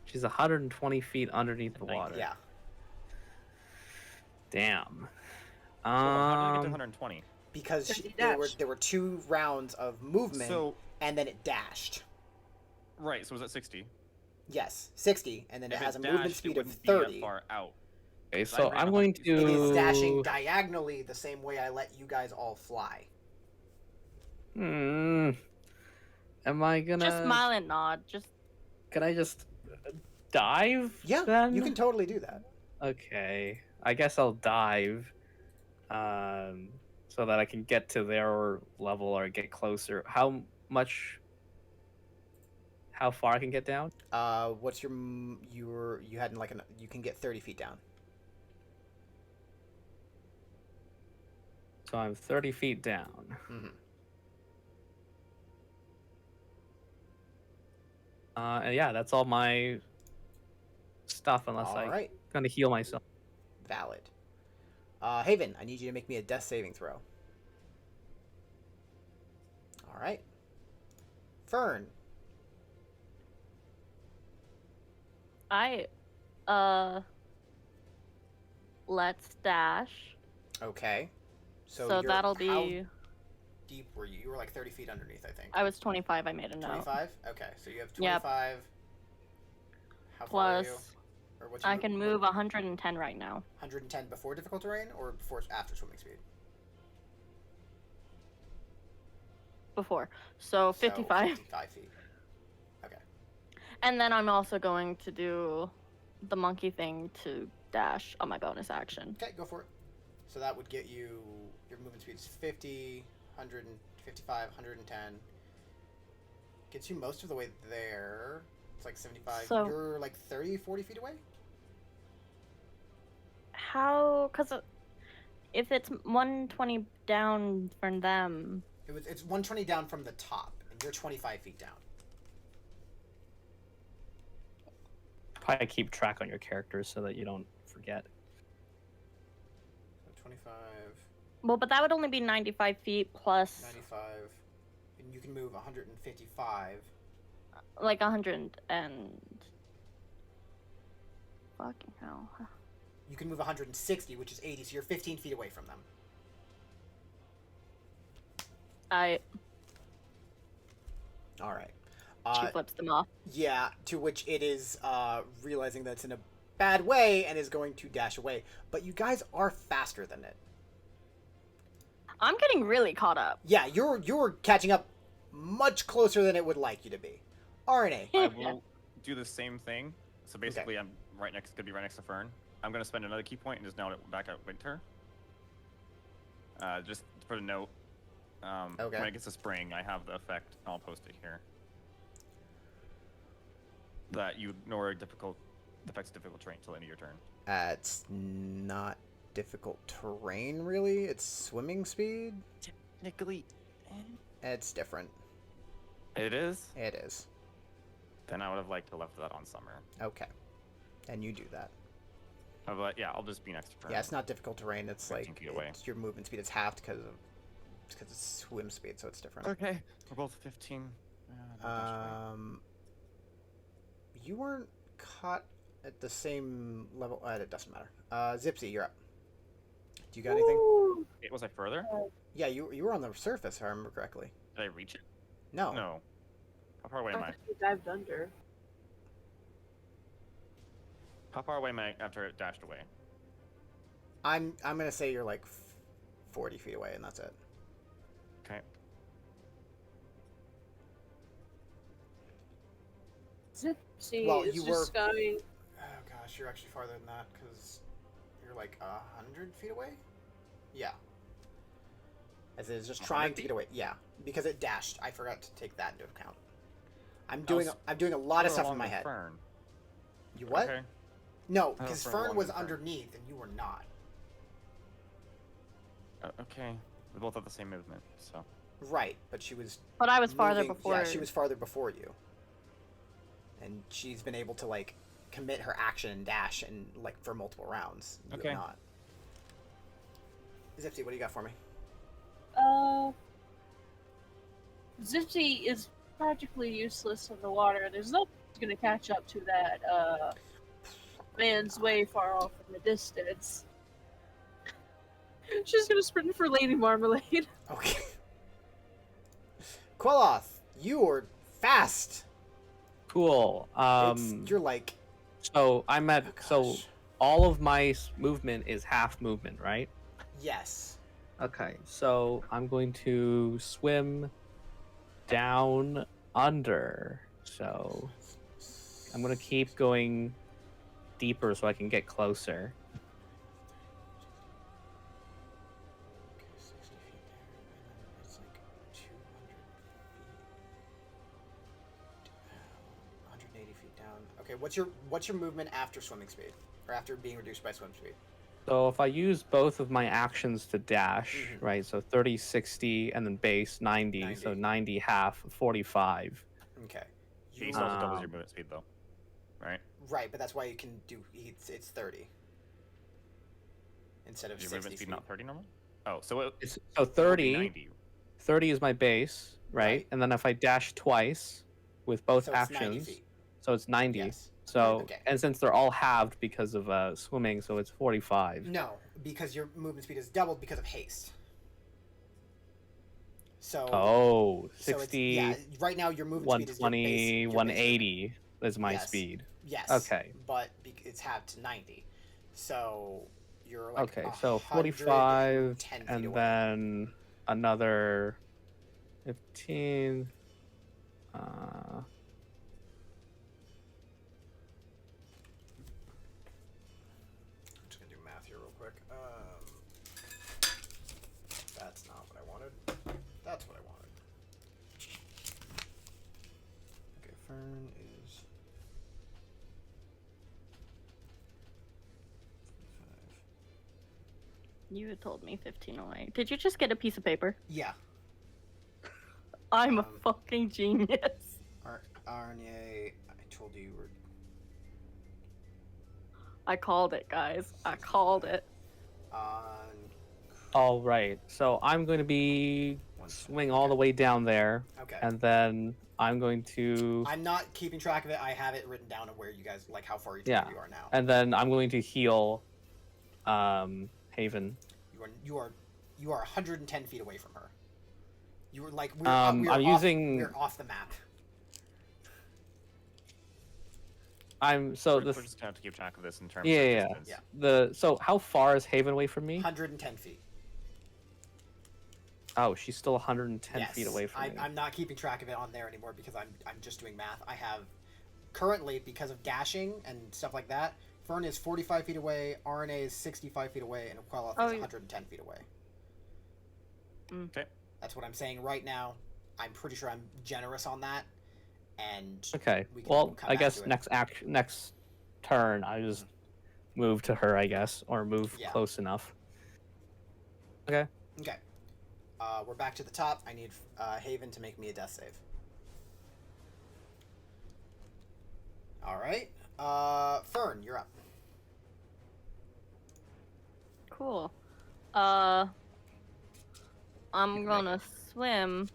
She's 120 feet underneath the water. Yeah. Damn. How did I get to 120? Because Because you there dashed. were 2 rounds of movement, So, and then it dashed. right, so was that 60? Yes, 60, and then it If has a it movement dashed, speed it of wouldn't be that 30. far out. Okay, So I so ran I'm 100 going feet. to. It is dashing diagonally the same way I let you guys all fly. Hmm. Am I gonna? Just smile and nod. Just Can I just dive? Yeah, Then? you can totally do that. Okay. I guess I'll dive. So that I can get to their level or get closer. How much? How far I can get down? What's your you had like you can get 30 feet down. So I'm 30 feet down. Mm-hmm. And yeah, that's all my stuff unless All I'm right, gonna heal myself. valid. Haven, I need you to make me a death saving throw. All right. Fern, I let's dash. okay. So, So you're, that'll how be deep were you? You were like 30 feet underneath, I think. I was 25, I made a note. 25? Okay, so you have Yep. 25. How far are you? Plus Or what's your I can move 110 right now. 110 before difficult terrain or after swimming speed? Before. So 55. 55 feet. Okay. And then I'm also going to do the monkey thing to dash on my bonus action. Okay, go for it. So that would get you, your movement speed is 50, 155, 110. Gets you most of the way there. It's like 75. So- You're like 30, 40 feet away? How? Because if it's 120 down from them. It's 120 down from the top, and you're 25 feet down. Probably keep track on your characters so that you don't forget. So 25, Well, but that would only be 95 feet plus 95, and you can move 155. like 100 and. Fucking hell. You can move 160, which is 80, so you're 15 feet away from them. All right. She flips them off. Yeah, to which it is realizing that it's in a bad way and is going to dash away. But you guys are faster than it. I'm getting really caught up. Yeah, you're catching up much closer than it would like you to be. RNA. I will do the same thing. So basically, I'm gonna be right next to Fern. I'm gonna spend another key point and just now back out Winter. Just for the note. Okay. When it gets to spring, I have the effect. I'll post it here. That you ignore affects difficult terrain till the end of your turn. It's not difficult terrain, really. It's swimming speed. Technically, It's different. it is. It is. Then I would have liked to left that on Summer. Okay. And you do that. But yeah, I'll just be next to Fern. Yeah, it's not difficult terrain. It's 15 like feet away. it's your movement speed is halved because it's swim speed, so it's different. Okay. We're both 15. You weren't caught at the same level. It doesn't matter. Zipsy, you're up. Do you got anything? Ooh. Was I further? Yeah, you were on the surface, if I remember correctly. Did I reach it? No. No. How far away am I? You dived under. How far away am I after it dashed away? I'm gonna say you're like 40 feet away, and that's it. Okay. Zipsy Well, is you just going. Oh gosh, you're actually farther than that because you're like 100 feet away. Yeah. As it is just trying to get away. Yeah, because it dashed. I forgot to take that into account. I'm doing a lot of stuff in my head. Fern. You what? Okay. No, Oh, because Fern Fern along was with Fern. underneath and you were not. Okay. We both have the same movement, so. Right, but she was. But I was farther moving- before. Yeah, she was farther before you. And she's been able to like commit her action and dash and like for multiple rounds. You Okay. have not. Zipsy, what do you got for me? Zipsy is practically useless in the water. There's no going to catch up to that man's way far off in the distance. She's going to sprint for Lady Marmalade. Okay. Queloth, you are fast. Cool. You're like. So I'm at. Oh, So gosh. all of my movement is half movement, right? Yes. Okay. So I'm going to swim down under. So I'm gonna keep going deeper so I can get closer. Okay, 60 feet there, and then it's like 200 feet down, 180 feet down. Okay, what's your movement after swimming speed, or after being reduced by swim speed? So if I use both of my actions to dash, Mhm. right? So 30, 60, and then base 90. So 90 half, 45. Okay. He You, still doubles your Um, movement speed, though. Right? right, but that's why you can do. It's 30 instead of Is your 60 movement speed feet. not 30 normal? Oh, so it So would be 30, 90. 30 is my base, right? Right. And then if I dash twice with both So it's 90 actions, feet. so it's 90. Yes. So Okay. and since they're all halved because of swimming, so it's 45. No, because your movement speed is doubled because of haste. So. Oh, so it's- 60, yeah, right now your movement speed is your 120, base, 180. is my Yes. speed. Yes. Okay. But it's halved to 90. So you're like Okay, so 45, 110 feet and away. then another 15. I'm just gonna do math here real quick. That's not what I wanted. That's what I wanted. Okay, Fern is 45. You had told me 15 away. Did you just get a piece of paper? Yeah. I'm a Um, fucking genius. RNA, I told you you were. I called it, guys. I called it. On. All right, so I'm going to be swing all the way down there, Okay. and then I'm going to, I'm not keeping track of it. I have it written down of where you guys, like how far each Yeah. of you are now. and then I'm going to heal, Haven. You are 110 feet away from her. You were like I'm using- We're off the map. So We're this, just gonna have to keep track of this in terms yeah, of yeah. distance. Yeah. So how far is Haven away from me? 110 feet. Oh, she's still 110 Yes. feet away from me. I'm not keeping track of it on there anymore because I'm just doing math. I have currently, because of dashing and stuff like that, Fern is 45 feet away, RNA is 65 feet away, and Queloth is 110 feet away. Okay. That's what I'm saying right now. I'm pretty sure I'm generous on that. And Okay. we can Well, come I back guess to it. next turn I just move to her, I guess, or move Yeah. close enough. Okay. We're back to the top. I need Haven to make me a death save. All right. Fern, you're up. Cool. I'm gonna swim,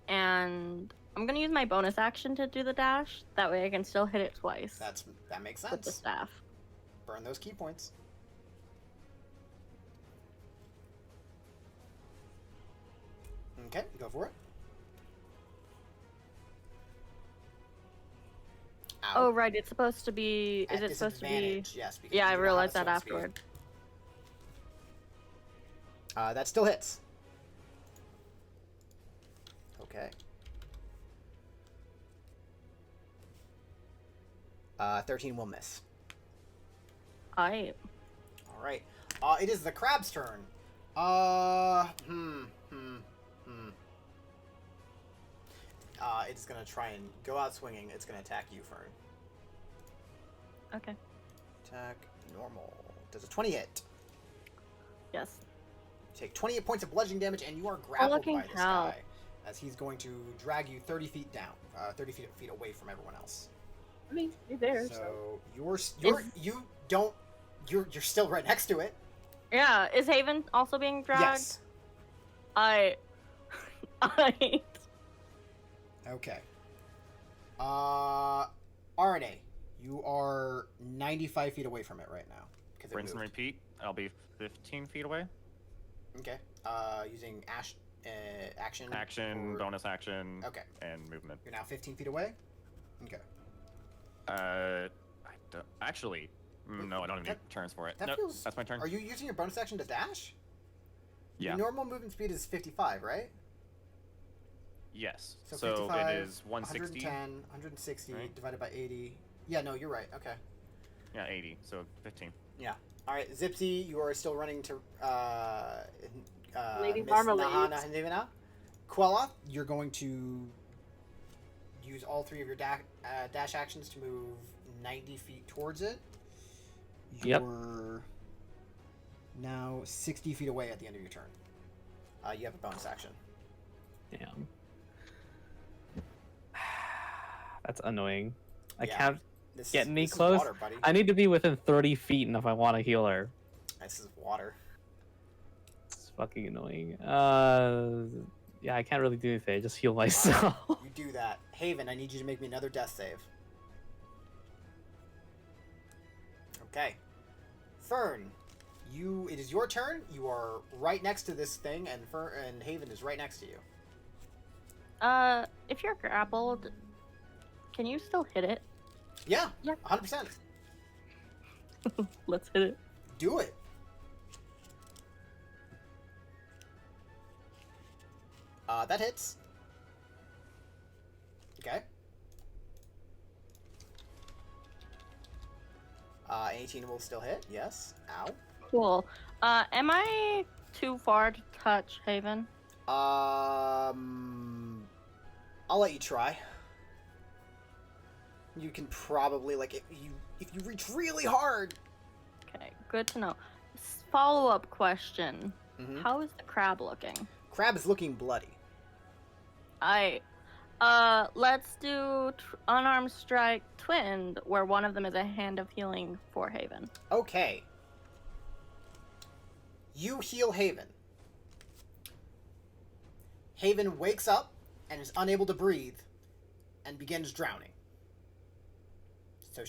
and I'm gonna use my bonus action to do the dash. That way I can still hit it twice That makes with the sense. staff. Burn those key points. Okay, go for it. Ow. Oh, right. It's supposed to be. At Is it supposed to be? disadvantage, yes. because Yeah, I you don't have realized a that swim speed. afterward. That still hits. Okay. 13 will miss. I. All right. It is the crab's turn. It's gonna try and go out swinging. It's gonna attack you, Fern. Okay. Attack normal. Does a 20 hit? Yes. Take 28 points of bludgeoning damage, and you are grappled looking by this cow. guy, as he's going to drag you 30 feet down, 30 feet away from everyone else. I mean, you're there, so. So you're still right next to it. Yeah. Is Haven also being dragged? Yes. I. Okay. RNA, you are 95 feet away from it right now. Because Rinse and repeat. I'll be 15 feet away. Okay. Using action. Action, or- bonus action, Okay. and movement. You're now 15 feet away. Okay. I don't actually. No, I don't even need That- turns for it. That Nope, feels. that's my turn. Are you using your bonus action to dash? Yeah. Your normal movement speed is 55, right? Yes. So So 55, it is 160. 110, 160 right? divided by 80. Yeah, no, you're right. Okay. Yeah, 80. So 15. All right, Zipsy, you are still running to Lady Miss Marmalade. Nahana Hanivina. Queloth, you're going to use all three of your dash actions to move 90 feet towards it. Yep. You're now 60 feet away at the end of your turn. You have a bonus action. Damn. That's annoying. I Yeah. can't This get is, any this is close. water, buddy. I need to be within 30 feet, and if I want to heal her, This is water. it's fucking annoying. Yeah, I can't really do anything. Just heal myself. You do that. Haven, I need you to make me another death save. Okay. Fern, it is your turn. You are right next to this thing, and Haven is right next to you. If you're grappled, can you still hit it? Yeah, Yeah. 100%. Let's hit it. Do it. That hits. Okay. 18 will still hit. Yes. Ow. Cool. Am I too far to touch Haven? I'll let you try. You can probably if you reach really hard. Okay, good to know. Follow-up question. Mhm. How is the crab looking? Crab is looking bloody. Let's do unarmed strike twinned, where one of them is a hand of healing for Haven. Okay. You heal Haven. Haven wakes up and is unable to breathe and begins drowning. So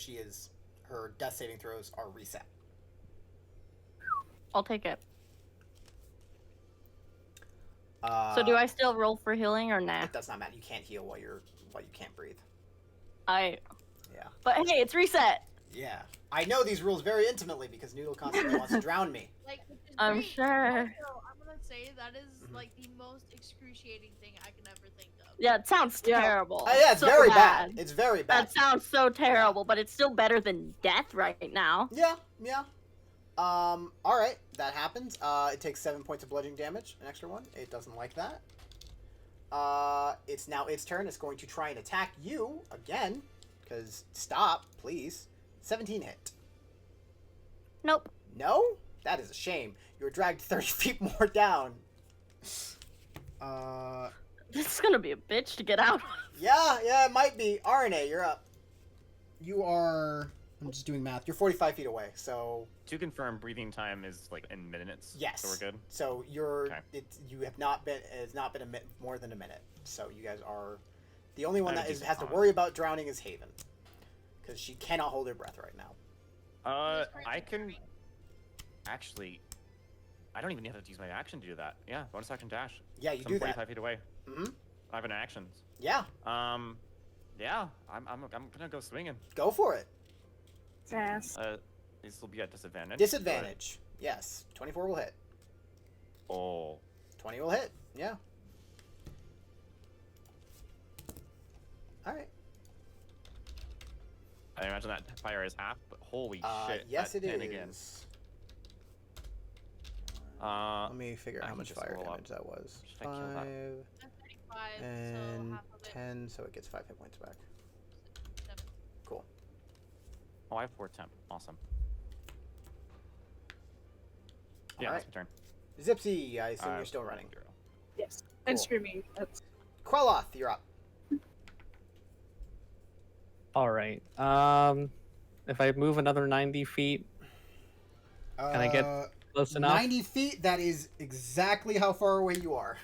her death saving throws are reset. I'll take it. So do I still roll for healing or nah? It does not matter. You can't heal while you can't breathe. Yeah. But hey, it's reset. Yeah. I know these rules very intimately because Noodle constantly wants to drown me. Like, which is I'm great. sure. Also, I'm gonna say that is Mhm. like the most excruciating thing I can ever think of. Yeah, it sounds Yeah. terrible. Yeah, it's So very bad. It's very bad. That sounds so terrible, but it's still better than death right now. Yeah. Alright, that happens. It takes 7 points of bludgeoning damage, an extra one. It doesn't like that. It's now its turn. It's going to try and attack you again. Because, stop, please. 17 hit. Nope. No? That is a shame. You were dragged 30 feet more down. This is gonna be a bitch to get out. Yeah, it might be. RNA, you're up. You are... I'm just doing math. You're 45 feet away, so... To confirm, breathing time is like in minutes. Yes. So we're good. So you're... Okay. You have not been... It's not been more than a minute. So you guys are... The only one I have that a decent has to time. worry about drowning is Haven. Because she cannot hold her breath right now. I can... Actually... I don't even have to use my action to do that. Yeah, bonus action dash. Yeah, you So I'm do 45 that. feet away. Mm-hmm. I have an action. Yeah, Yeah, I'm gonna go swinging. go for it. Sass. This will be at disadvantage. Disadvantage. Yes. 24 will hit. But... Oh. 20 will hit. Yeah. Alright. I imagine that fire is half, but holy shit. Yes, that it 10 is. again. Let me figure out I how can much just fire roll up. damage that was. Should I kill that? 5 I'm 35, and so half of it. 10, so it gets 5 hit points back. 7. Cool. Oh, I have 4 temp. Awesome. Yeah, Alright. that's my turn. Zipsy, I assume you're still running. Yes. And Cool. screaming. That's Queloth, you're up. All right. If I move another 90 feet, can I get close enough? 90 feet, that is exactly how far away you are.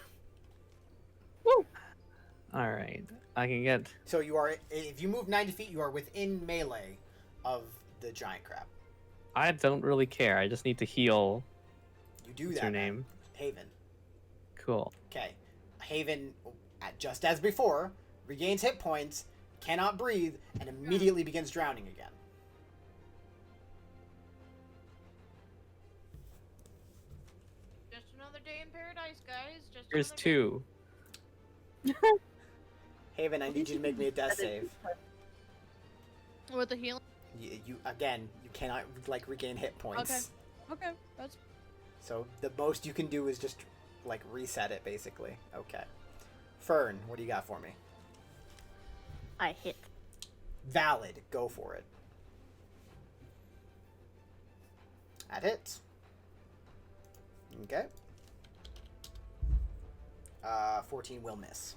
All right. I can get. So you are, if you move 90 feet, you are within melee of the giant crab. I don't really care. I just need to heal. You do What's that. your man. name? Haven. Cool. Okay. Haven, just as before, regains hit points, cannot breathe, and immediately begins drowning again. Just another day in paradise, guys. Just Here's another two. Haven, I need you to make me a death save. Day. With the healing. You cannot regain hit points. Okay, that's So the most you can do is just reset it basically. Okay. Fern, what do you got for me? I hit. Valid. Go for it. That hits. Okay. 14 will miss.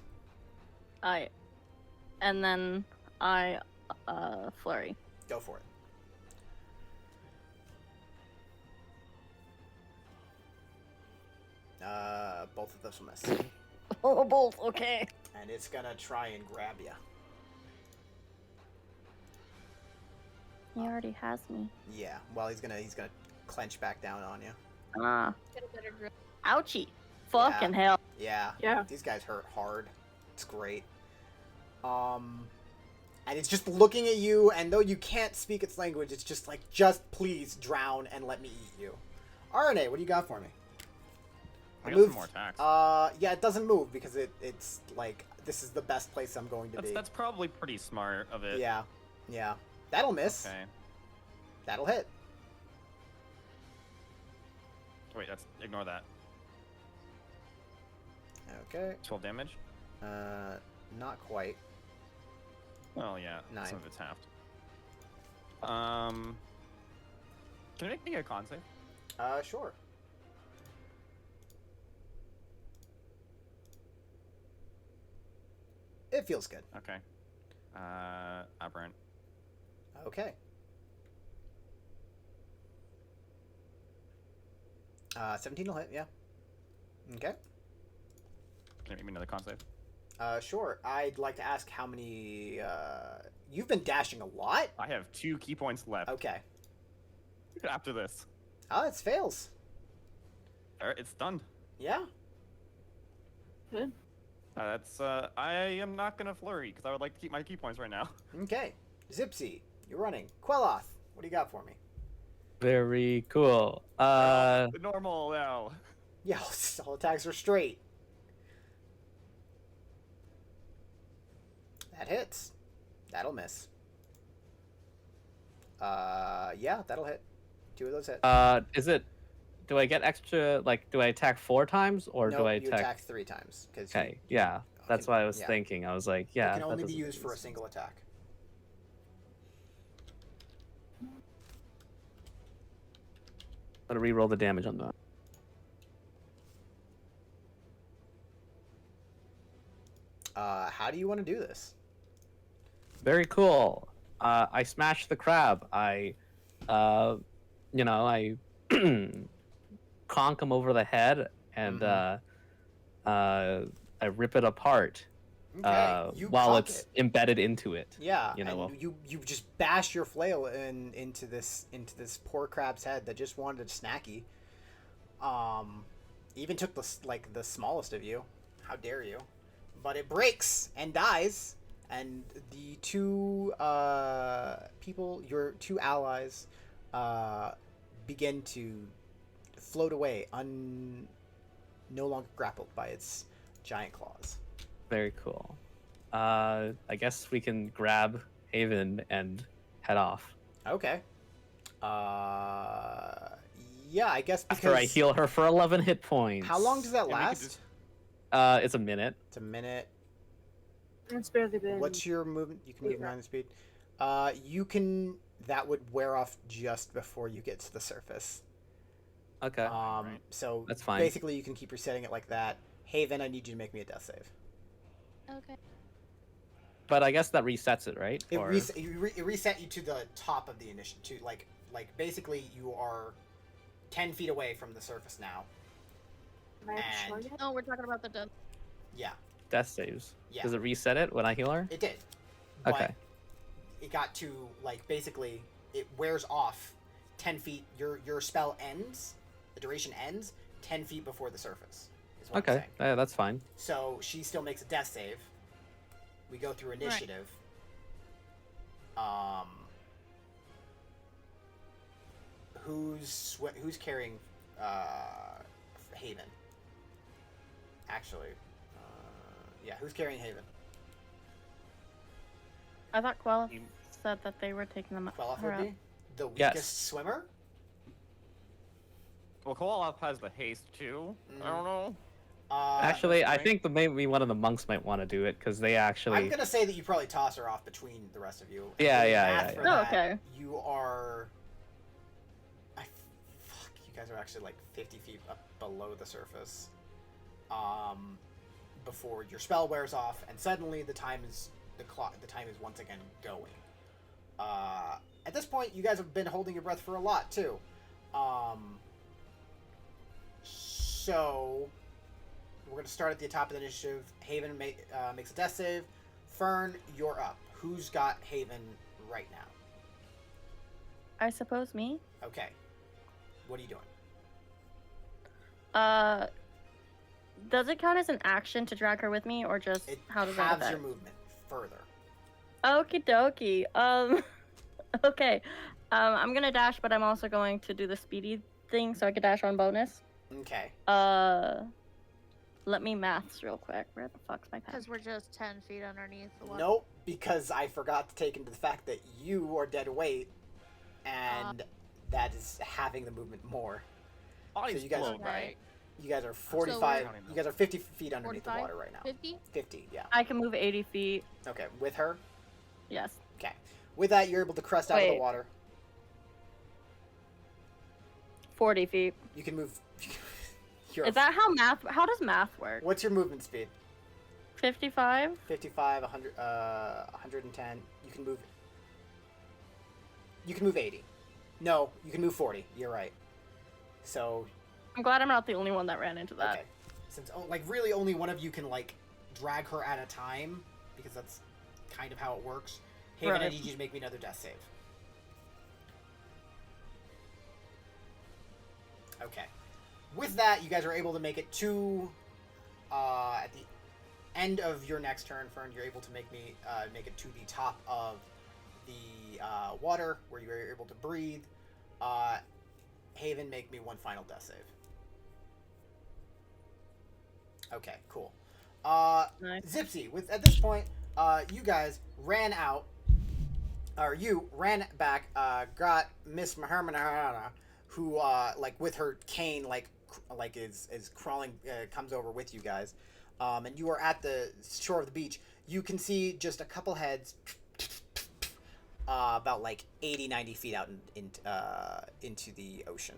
And then I flurry. Go for it. Both of those will miss. Oh, both. Okay. And it's gonna try and grab you. He already has me. Yeah. Well, he's gonna clench back down on you. Ah. get a better grip. Ouchie. Fucking hell. Yeah. Yeah. These guys hurt hard. It's great. And it's just looking at you, and though you can't speak its language, it's just like, just please drown and let me eat you. RNA, what do you got for me? I It got some moves- more attacks. Yeah, it doesn't move because it's like, this is the best place I'm going to be. That's probably pretty smart of it. Yeah, yeah. That'll miss. Okay. That'll hit. Wait, ignore that. Okay. 12 damage? Not quite. Well, yeah. 9. Some of it's halved. Can you make me a con save? Sure. It feels good. Okay. Aberrant. Okay. 17 will hit, yeah. Okay. Can you make me another con save? Sure. I'd like to ask how many, you've been dashing a lot? I have 2 key points left. Okay. After this. Oh, it fails. Alright, it's done. Yeah. Good. I am not gonna flurry, because I would like to keep my key points right now. Okay. Zipsy, you're running. Queloth, what do you got for me? Very cool. The normal now. Yeah, all attacks are straight. That hits. That'll miss. Yeah, that'll hit. 2 of those hit. Is it? Do I get extra? Like, do I attack 4 times, or No, do I you attack? attack 3 times. Cause Okay, yeah, that's what I was yeah. thinking. I was like, It yeah. can that only be doesn't used for a make single attack. Gotta re-roll the damage on that. How do you want to do this? Very cool. I smash the crab. I conk him over the head, and I rip it apart Okay, you while cock it's it. embedded into it. Yeah, you know, and you just bash your flail into this poor crab's head that just wanted a snacky. Even took the smallest of you. How dare you? But it breaks and dies, and the 2 people, your 2 allies, begin to float away, no longer grappled by its giant claws. Very cool. I guess we can grab Haven and head off. Okay. Yeah, I guess because... After I heal her for 11 hit points. How long does that Yeah, we could last? just- It's a minute. It's a minute. It's barely been. What's your movement? You can move Yeah. 9 speed. You can... That would wear off just before you get to the surface. Okay. Right. So That's fine. basically you can keep resetting it like that. Haven, I need you to make me a death save. Okay. But I guess that resets it, right? It, Or- it reset you to the top of the initiative. To like basically you are 10 feet away from the surface now. Am I and- sure yet? Oh, we're talking about the death. Yeah, Death saves. Yeah. Does it reset it when I heal her? it did. Okay. But it got to basically it wears off 10 feet. Your spell ends. The duration ends 10 feet before the surface. Is what I'm Okay. saying. That's fine. So she still makes a death save. We go through initiative. Who's carrying Haven? Actually, yeah, who's carrying Haven? I thought Queloth said that they were taking them Queloth her would out. be the weakest Yes. swimmer. Well, Koaloth has the haste too. I don't know. Actually, I right. think maybe one of the monks might want to do it because they actually. I'm gonna say that you probably toss her off between the rest of you. Yeah, Doing yeah, math yeah, for yeah. Oh, that, okay. You are. Fuck, you guys are actually like 50 feet up below the surface. Before your spell wears off, and suddenly the time is once again going. At this point, you guys have been holding your breath for a lot too. So we're gonna start at the top of the initiative. Haven makes a death save. Fern, you're up. Who's got Haven right now? I suppose me. Okay. What are you doing? Does it count as an action to drag her with me, or just It how does that halves affect? your movement further. Okie dokie. Okay. I'm gonna dash, but I'm also going to do the speedy thing so I can dash on bonus. Okay. Let me maths real quick. Where the fuck's my pen? Because we're just 10 feet underneath the water. Nope, because I forgot to take into the fact that you are dead weight, and that is having the movement more. Body's you guys- float, Okay. right? You guys are we're- 45. You guys are 50 feet underneath the 45? water right now. 50? 50, yeah. I can move 80 feet. Okay, with her. Yes. Okay. With that, you're able to crest out of the Wait. water. 40 feet. You can move. Is that how does math work? What's your movement speed? 55? 55, 100, 110. You can move. You can move 80. No, you can move 40. You're right. So, I'm glad I'm not the only one that ran into that. okay. Since like really only one of you can like drag her at a time, because that's kind of how it works. Haven, I Right. need you to make me another death save. Okay. With that, you guys are able to make it to at the end of your next turn, Fern. You're able to make it to the top of the water where you're able to breathe. Haven, make me one final death save. Okay, cool. Nice. Zipsy, at this point, you guys ran out, or you ran back, got Miss Mahermanahana, who, like, with her cane, like is crawling, comes over with you guys, and you are at the shore of the beach. You can see just a couple heads, about, like, 80, 90 feet out into the ocean,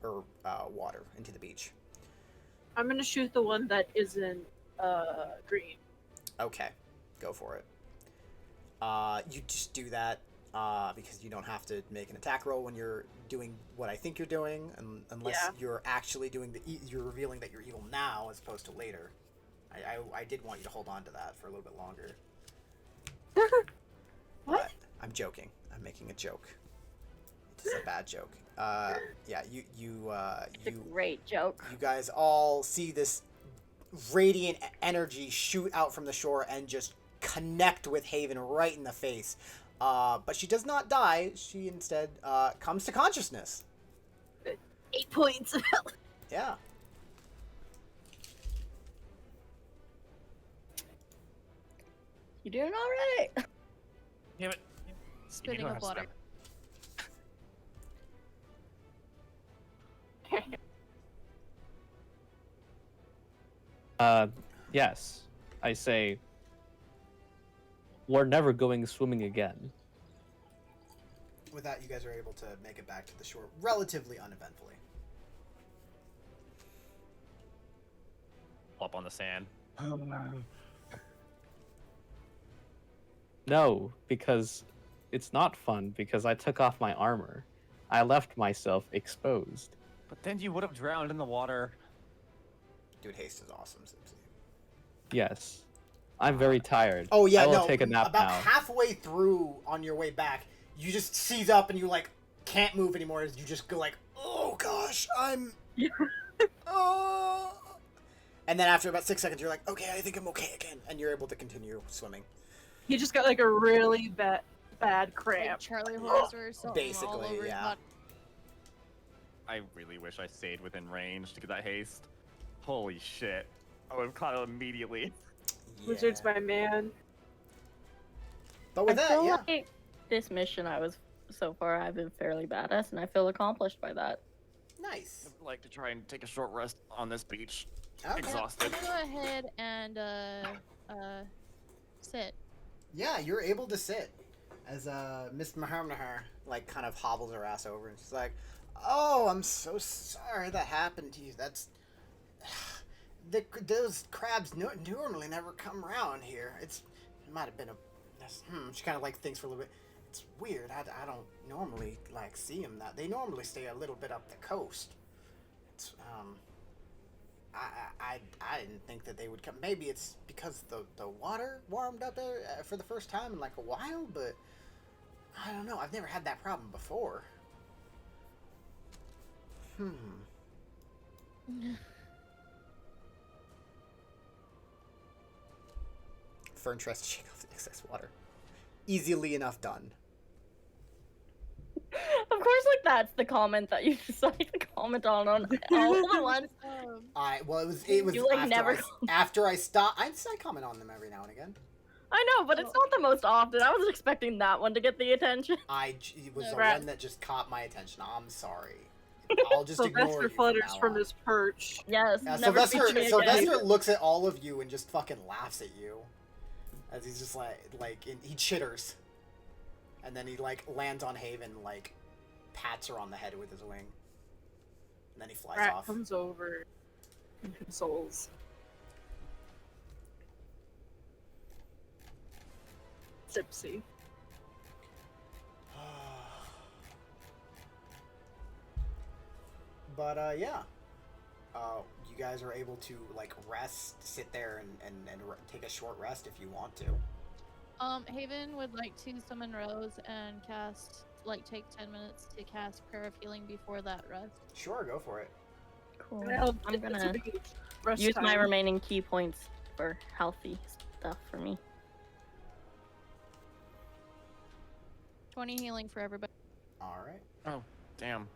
or, water, into the beach. I'm gonna shoot the one that isn't green. Okay, go for it. You just do that because you don't have to make an attack roll when you're doing what I think you're doing, unless Yeah. you're actually doing you're revealing that you're evil now as opposed to later. I did want you to hold on to that for a little bit longer. What? But I'm joking. I'm making a joke. It's a bad joke. Yeah, It's a great joke. you guys all see this radiant energy shoot out from the shore and just connect with Haven right in the face. But she does not die. She instead comes to consciousness. 8 points. Yeah. You doing all right? Damn it. Spitting don't up have water. stamina. Yes. I say, we're never going swimming again. With that, you guys are able to make it back to the shore relatively uneventfully. Up on the sand. No, because it's not fun, because I took off my armor. I left myself exposed. But then you would have drowned in the water. Dude, haste is awesome, Zipsy. Yes. I'm very tired. Oh yeah, I will no. take a nap about now. halfway through on your way back, you just seize up and you like can't move anymore. As you just go like, oh gosh, I'm. Oh. And then after about 6 seconds, you're like, okay, I think I'm okay again, and you're able to continue swimming. He just got like a really bad Like cramp. Charlie horse or something all Basically, over his yeah. body. I really wish I stayed within range to get that haste. Holy shit. I would have caught it immediately. Wizard's Yeah. my man. But with I that, feel yeah. like this mission so far I've been fairly badass, and I feel accomplished by that. Nice. I'd like to try and take a short rest on this beach. Okay. Exhausted. Go ahead and sit. Yeah, you're able to sit as Miss Maharmnahar like kind of hobbles her ass over and she's like, "Oh, I'm so sorry that happened to you. That's those crabs normally never come around here. It might have been She kind of like thinks for a little bit. It's weird. I don't normally like see them. They normally stay a little bit up the coast. It's I didn't think that they would come. Maybe it's because the water warmed up for the first time in like a while, but I don't know. I've never had that problem before. Fern tries to shake off the excess water. easily enough done. Of course, like that's the comment that you decide to comment on all the ones. It was You, like, after never I, after I stopped. I comment on them every now and again. I know, but it's not the most often. I was expecting that one to get the attention. It was the Right. one that just caught my attention. I'm sorry. I'll just ignore Sylvester you from flutters now from on. his perch. Yes. Yeah, never speak to me again. Sylvester looks at all of you and just fucking laughs at you, as he's just he chitters, and then he like lands on Haven, like pats her on the head with his wing, and then he flies Rat off. comes over and consoles. Sipsy. But yeah, you guys are able to like rest, sit there, and take a short rest if you want to. Haven would like to summon Rose and take 10 minutes to cast Prayer of Healing before that rest. Sure, go for it. Cool. Well, I'm it's a gonna big rest use my time. remaining key points for healthy stuff for me. 20 healing for everybody. All right. Oh, damn.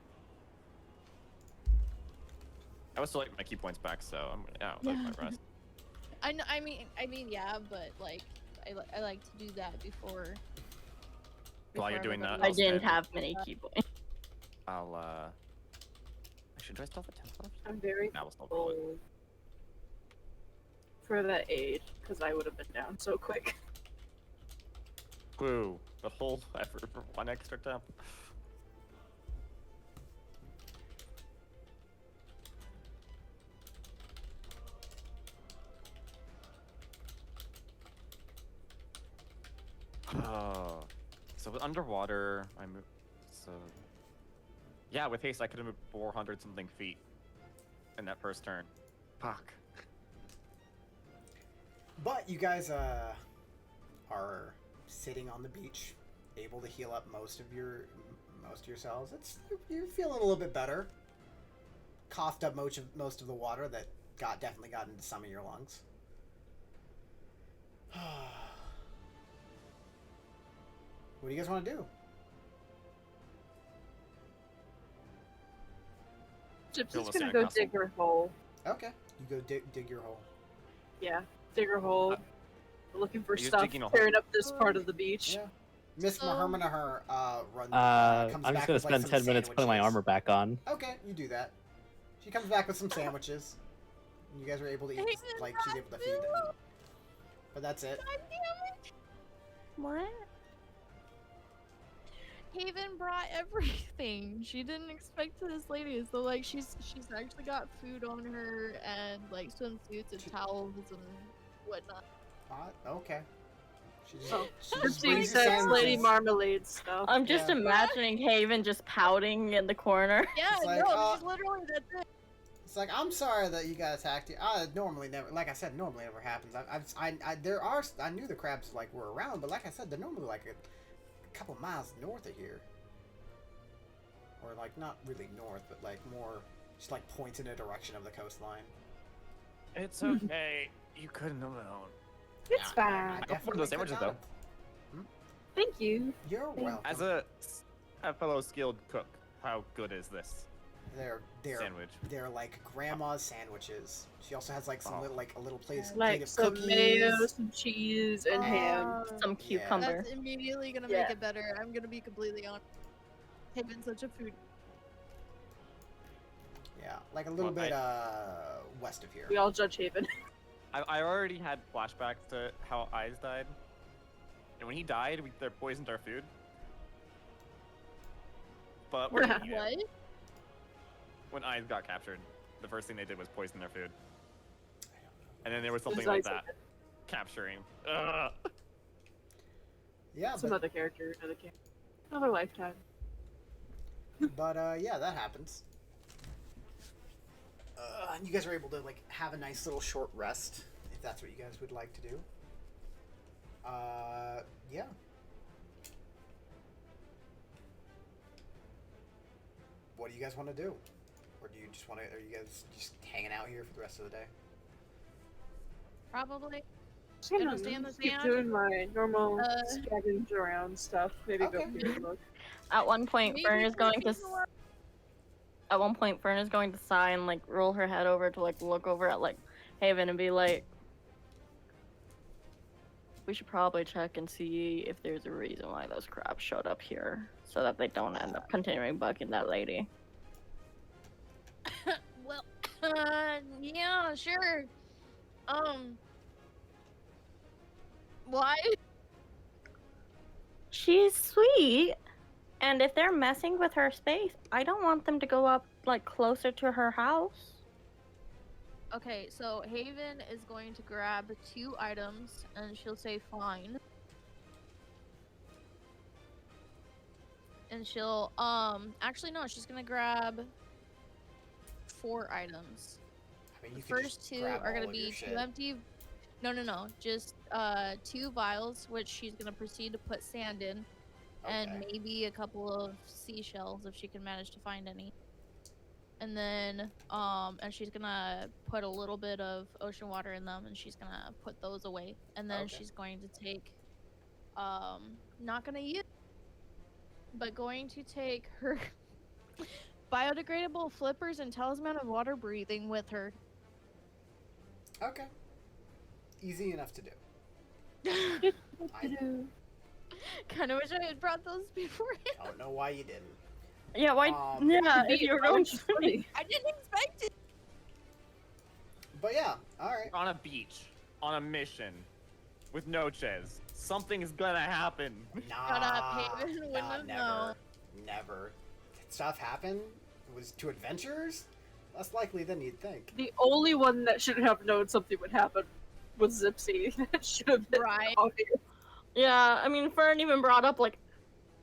I would still like my key points back, so I'm gonna like my rest. I know. I mean, yeah, but like, I like to do that before. While you're doing that, everybody I I'll didn't stand. have many key points. I'll Actually, do I still have a 10 I'm very Now we'll still roll it. full for that aid, because I would have been down so quick. Woo! The whole effort for one extra tap. Oh, so with underwater, I move. So, yeah, with haste, I could have moved 400 something feet in that first turn. Fuck. But you guys are sitting on the beach, able to heal up most of yourselves. You're feeling a little bit better. Coughed up most of the water that definitely got into some of your lungs. What do you guys want to do? Fill Gypsy's the gonna go sandcastle. dig her hole. Okay, you go dig your hole. Yeah, dig her hole. Looking for You're stuff, digging a hole? tearing up this part of the beach. Yeah. Miss So- Mahermanaher comes I'm back just gonna with, spend some 10 minutes putting my sandwiches. armor back on. Okay, you do that. She comes back with some sandwiches. You guys are able to eat, like, she's able to feed them. But that's it. What? Haven brought everything. She didn't expect this lady, so like she's actually got food on her and like swimsuits and towels and whatnot. Okay. She just, Oh, she just Gypsy brings you says sandwiches. Lady Marmalade stuff. I'm just Yeah. imagining Haven just pouting in the corner. Yeah, It's like, no, she's literally that's it. It's like, I'm sorry that you got attacked here. Normally never, like I said, normally never happens. I knew the crabs like were around, but like I said, they're normally like a couple miles north of here, or like not really north, but like more, just like points in a direction of the coastline. It's okay. You couldn't have known. It's Yeah, fine. I Go for definitely those sandwiches, could not though. Thank you. have. You're welcome. As a fellow skilled cook, how good is this they're sandwich? they're like grandma's sandwiches. She also has like some Oh. little like a little plate Like of some cookies. mayo, some cheese, and ham. Some cucumber. That's immediately gonna Yeah. make it better. I'm gonna be completely honest. Haven's such a food. Yeah, like a little Well, bit west of here. We all judge Haven. I already had flashbacks to how Eyes died. And when he died, they poisoned our food. But we're gonna eat it. What? When Eyes got captured, the first thing they did was poison their food. And then there was There's something like Eyes that. Capturing. Ugh. Yeah, Some other character, another lifetime. but yeah, that happens. And you guys are able to like have a nice little short rest if that's what you guys would like to do. Yeah. What do you guys want to do? Or do you just want to? Are you guys just hanging out here for the rest of the day? Probably. Just gonna Understand the keep sand? doing my normal Uh, scavenge around stuff. Maybe go Okay. through and look. At one point, maybe Fern is going to. working along- At one point, Fern is going to sigh and like roll her head over to like look over at like Haven and be like, "We should probably check and see if there's a reason why those crabs showed up here, so that they don't end up continuing bugging that lady." Well, yeah, sure. Why? She's sweet, and if they're messing with her space, I don't want them to go up like closer to her house. Okay, so Haven is going to grab 2 items, and she'll say fine. And she'll, actually no, she's gonna grab 4 items. I mean, you The could first just 2 grab are gonna all of your be 2 shit. empty. No. Just 2 vials, which she's gonna proceed to put sand in, and Okay. maybe a couple of seashells if she can manage to find any. And then, and she's gonna put a little bit of ocean water in them, and she's gonna put those away. And then Okay. she's going to take, not gonna use, but going to take her biodegradable flippers and talisman of water breathing with her. Okay. Easy enough to do. I Kind of wish I had brought those beforehand. don't know why you didn't. Yeah, why? Yeah, if you were going to. I didn't expect it. But yeah, alright. On a beach, on a mission, with Noches. Something is gonna happen. Nah, up, Haven. Wouldn't nah, have never. known. Never. Did stuff happen? It was 2 adventurers? Less likely than you'd think. The only one that should have known something would happen was Zipsy. That should have been Right. obvious. Yeah, I mean, Fern even brought up like,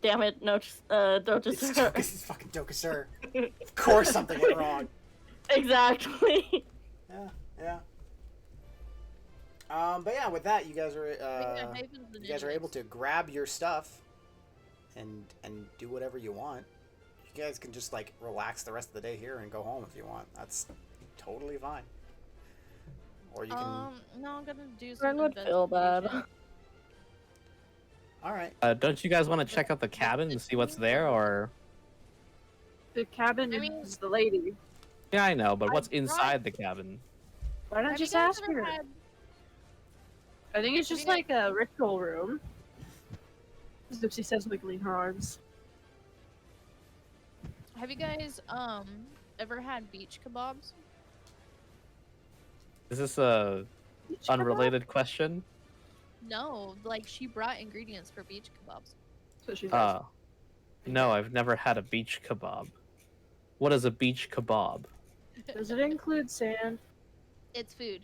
"Damn it, no, don't It's just." Docus, it's fucking Docusur. Of course something went wrong. Exactly. Yeah. But yeah, with that, you guys are Haven's the you guys are ninjas. able to grab your stuff and do whatever you want. You guys can just like relax the rest of the day here and go home if you want. That's totally fine. Or you can. No, I'm gonna do some Fern would feel bad. investigation. All right. Don't you guys want to check out the cabin and see what's there, or? The cabin I mean- is the lady. Yeah, I know, but I what's tried- inside the cabin? Why not Have just you guys ask ever her? had- I think it's have just you like a ritual room. Zipsy says, wiggling her arms. Have you guys ever had beach kebabs? Is this a unrelated question? No, like she brought ingredients for beach kebabs. So she says. No, I've never had a beach kebab. What is a beach kebab? Does it include sand? It's food.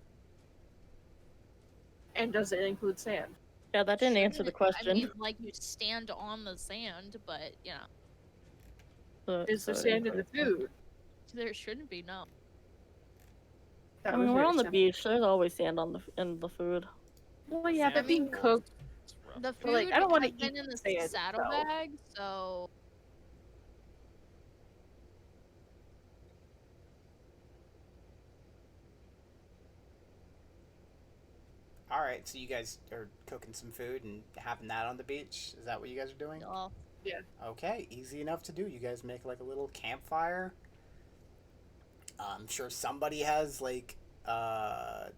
And does it include sand? Yeah, that didn't answer the question. I mean, like you stand on the sand, but you know, Is there sand in the food? there shouldn't be. No. That I was mean, we're very on the simple. beach. There's always sand on in the food. Well, yeah, but I being mean, cooked. It's rough. The But, food like, I don't wanna has been eat in the sand, saddlebag, so All right. So you guys are cooking some food and having that on the beach. Is that what you guys are doing? y'all. Okay, easy enough to do. You guys make like a little campfire. I'm sure somebody has like a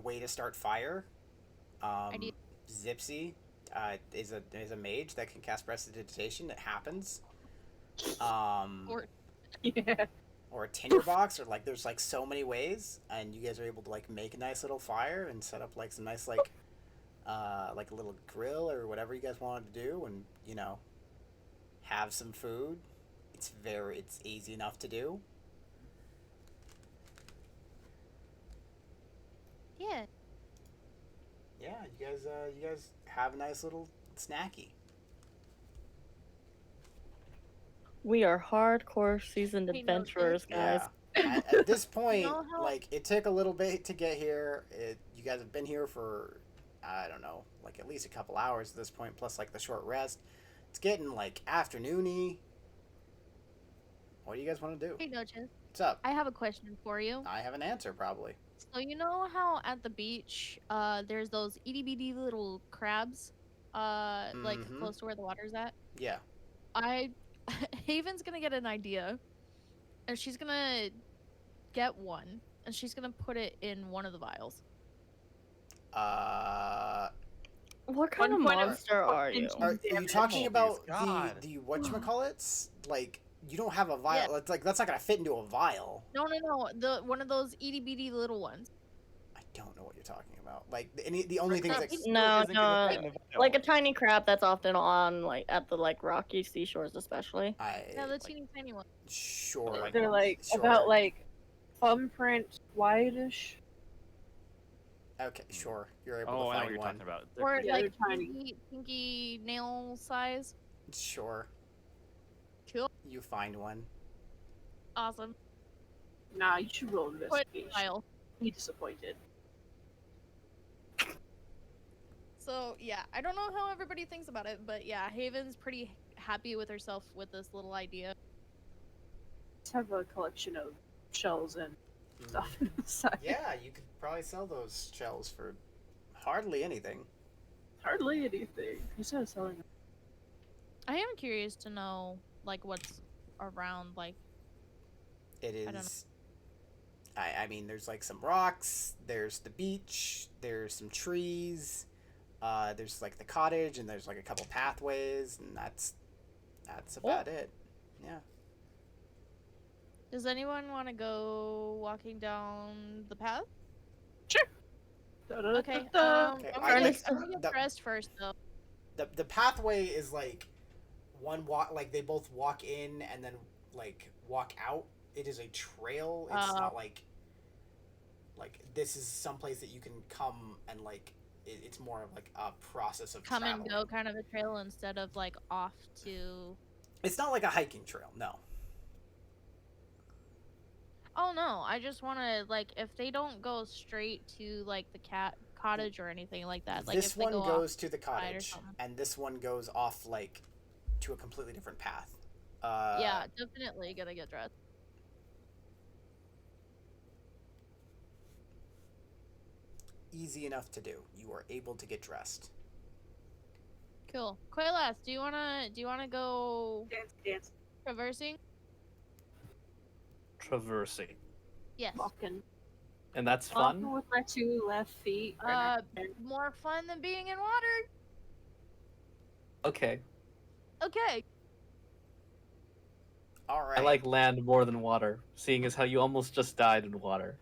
way to start fire. do. Zipsy is a mage that can cast prestidigitation. It happens. Or Yeah. a tinderbox, or like there's like so many ways, and you guys are able to like make a nice little fire and set up like some nice like a little grill or whatever you guys wanted to do, and you know, have some food. It's easy enough to do. Yeah. Yeah, you guys have a nice little snacky. We are hardcore seasoned He knows adventurers, guys. Yeah. At this point, know how- like it took a little bit to get here. You guys have been here for I don't know, like at least a couple hours at this point, plus like the short rest. It's getting like afternoony. What do you guys want to do? Hey, Noches. What's up? I have a question for you. I have an answer probably. So you know how at the beach, there's those itty bitty little crabs, like Mhm. close to where the water's at. Yeah. I Haven's gonna get an idea, and she's gonna get one, and she's gonna put it in one of the vials. What kind of One point of monster are you? intention Are you damage. talking Oh, about God. the whatchamacallits? Like you don't have a vial. Yeah. It's like that's not gonna fit into a vial. No, no, no. The one of those itty bitty little ones. I don't know what you're talking about. Like the only things Crab that still No, isn't gonna no, fit in a vial. like a tiny crab that's often on like at the like rocky seashores, especially. Yeah, the I teeny tiny one. sure. Like They're ones. like Sure. about like thumbprint wide-ish. Okay, sure. You're able Oh, to I know what find you're one. talking about. Or Yeah, like they're tiny. pinky nail size. Sure. Cool. You find one. Awesome. Nah, you should roll Put in investigation. the vial. Be disappointed. So yeah, I don't know how everybody thinks about it, but yeah, Haven's pretty happy with herself with this little idea. Let's have a collection of shells and Mhm. stuff inside. Yeah, you could probably sell those shells for hardly anything. Hardly anything. Instead of selling them. I am curious to know like what's around like It don't know. is. I mean, there's like some rocks. There's the beach. There's some trees. There's like the cottage, and there's like a couple pathways, and that's about it. Yeah. Does anyone want to go walking down the path? Okay. Okay, I'm I like gonna get the- dressed first though. The pathway is like one walk. Like they both walk in and then like walk out. It is a trail. It's not like this is someplace that you can come and like. It's more of like a process of Come traveling. and go kind of a trail instead of like off to. It's not like a hiking trail. No. Oh no! I just want to like if they don't go straight to like the cat cottage or anything like that. Like This if they one go goes to the side or cottage, something. and this one goes off like to a completely different path. Yeah, definitely gonna get dressed. Easy enough to do. You are able to get dressed. Cool. Quaylas, do you wanna go Dance. traversing? Traversing. Yes. Walking. And that's Walking fun? with my two left feet. More fun than being in water. Okay. Okay. All right. I like land more than water, seeing as how you almost just died in water.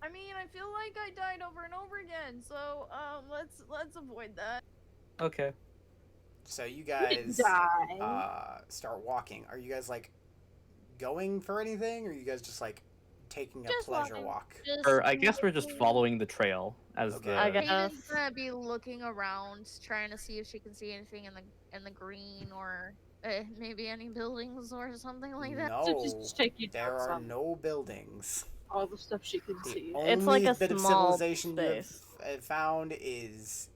I mean, I feel like I died over and over again, so let's avoid that. Okay. So you guys Die. start walking. Are you guys like going for anything, or are you guys just like taking a Just pleasure walking. walk? Or I guess we're just looking- following the trail as Okay. the. I guess. Haven's gonna be looking around, trying to see if she can see anything in the green or maybe any buildings or something like that. No, So just take you there down are some. no buildings. All the stuff she can The see. only It's like a bit of small civilization you space. have found is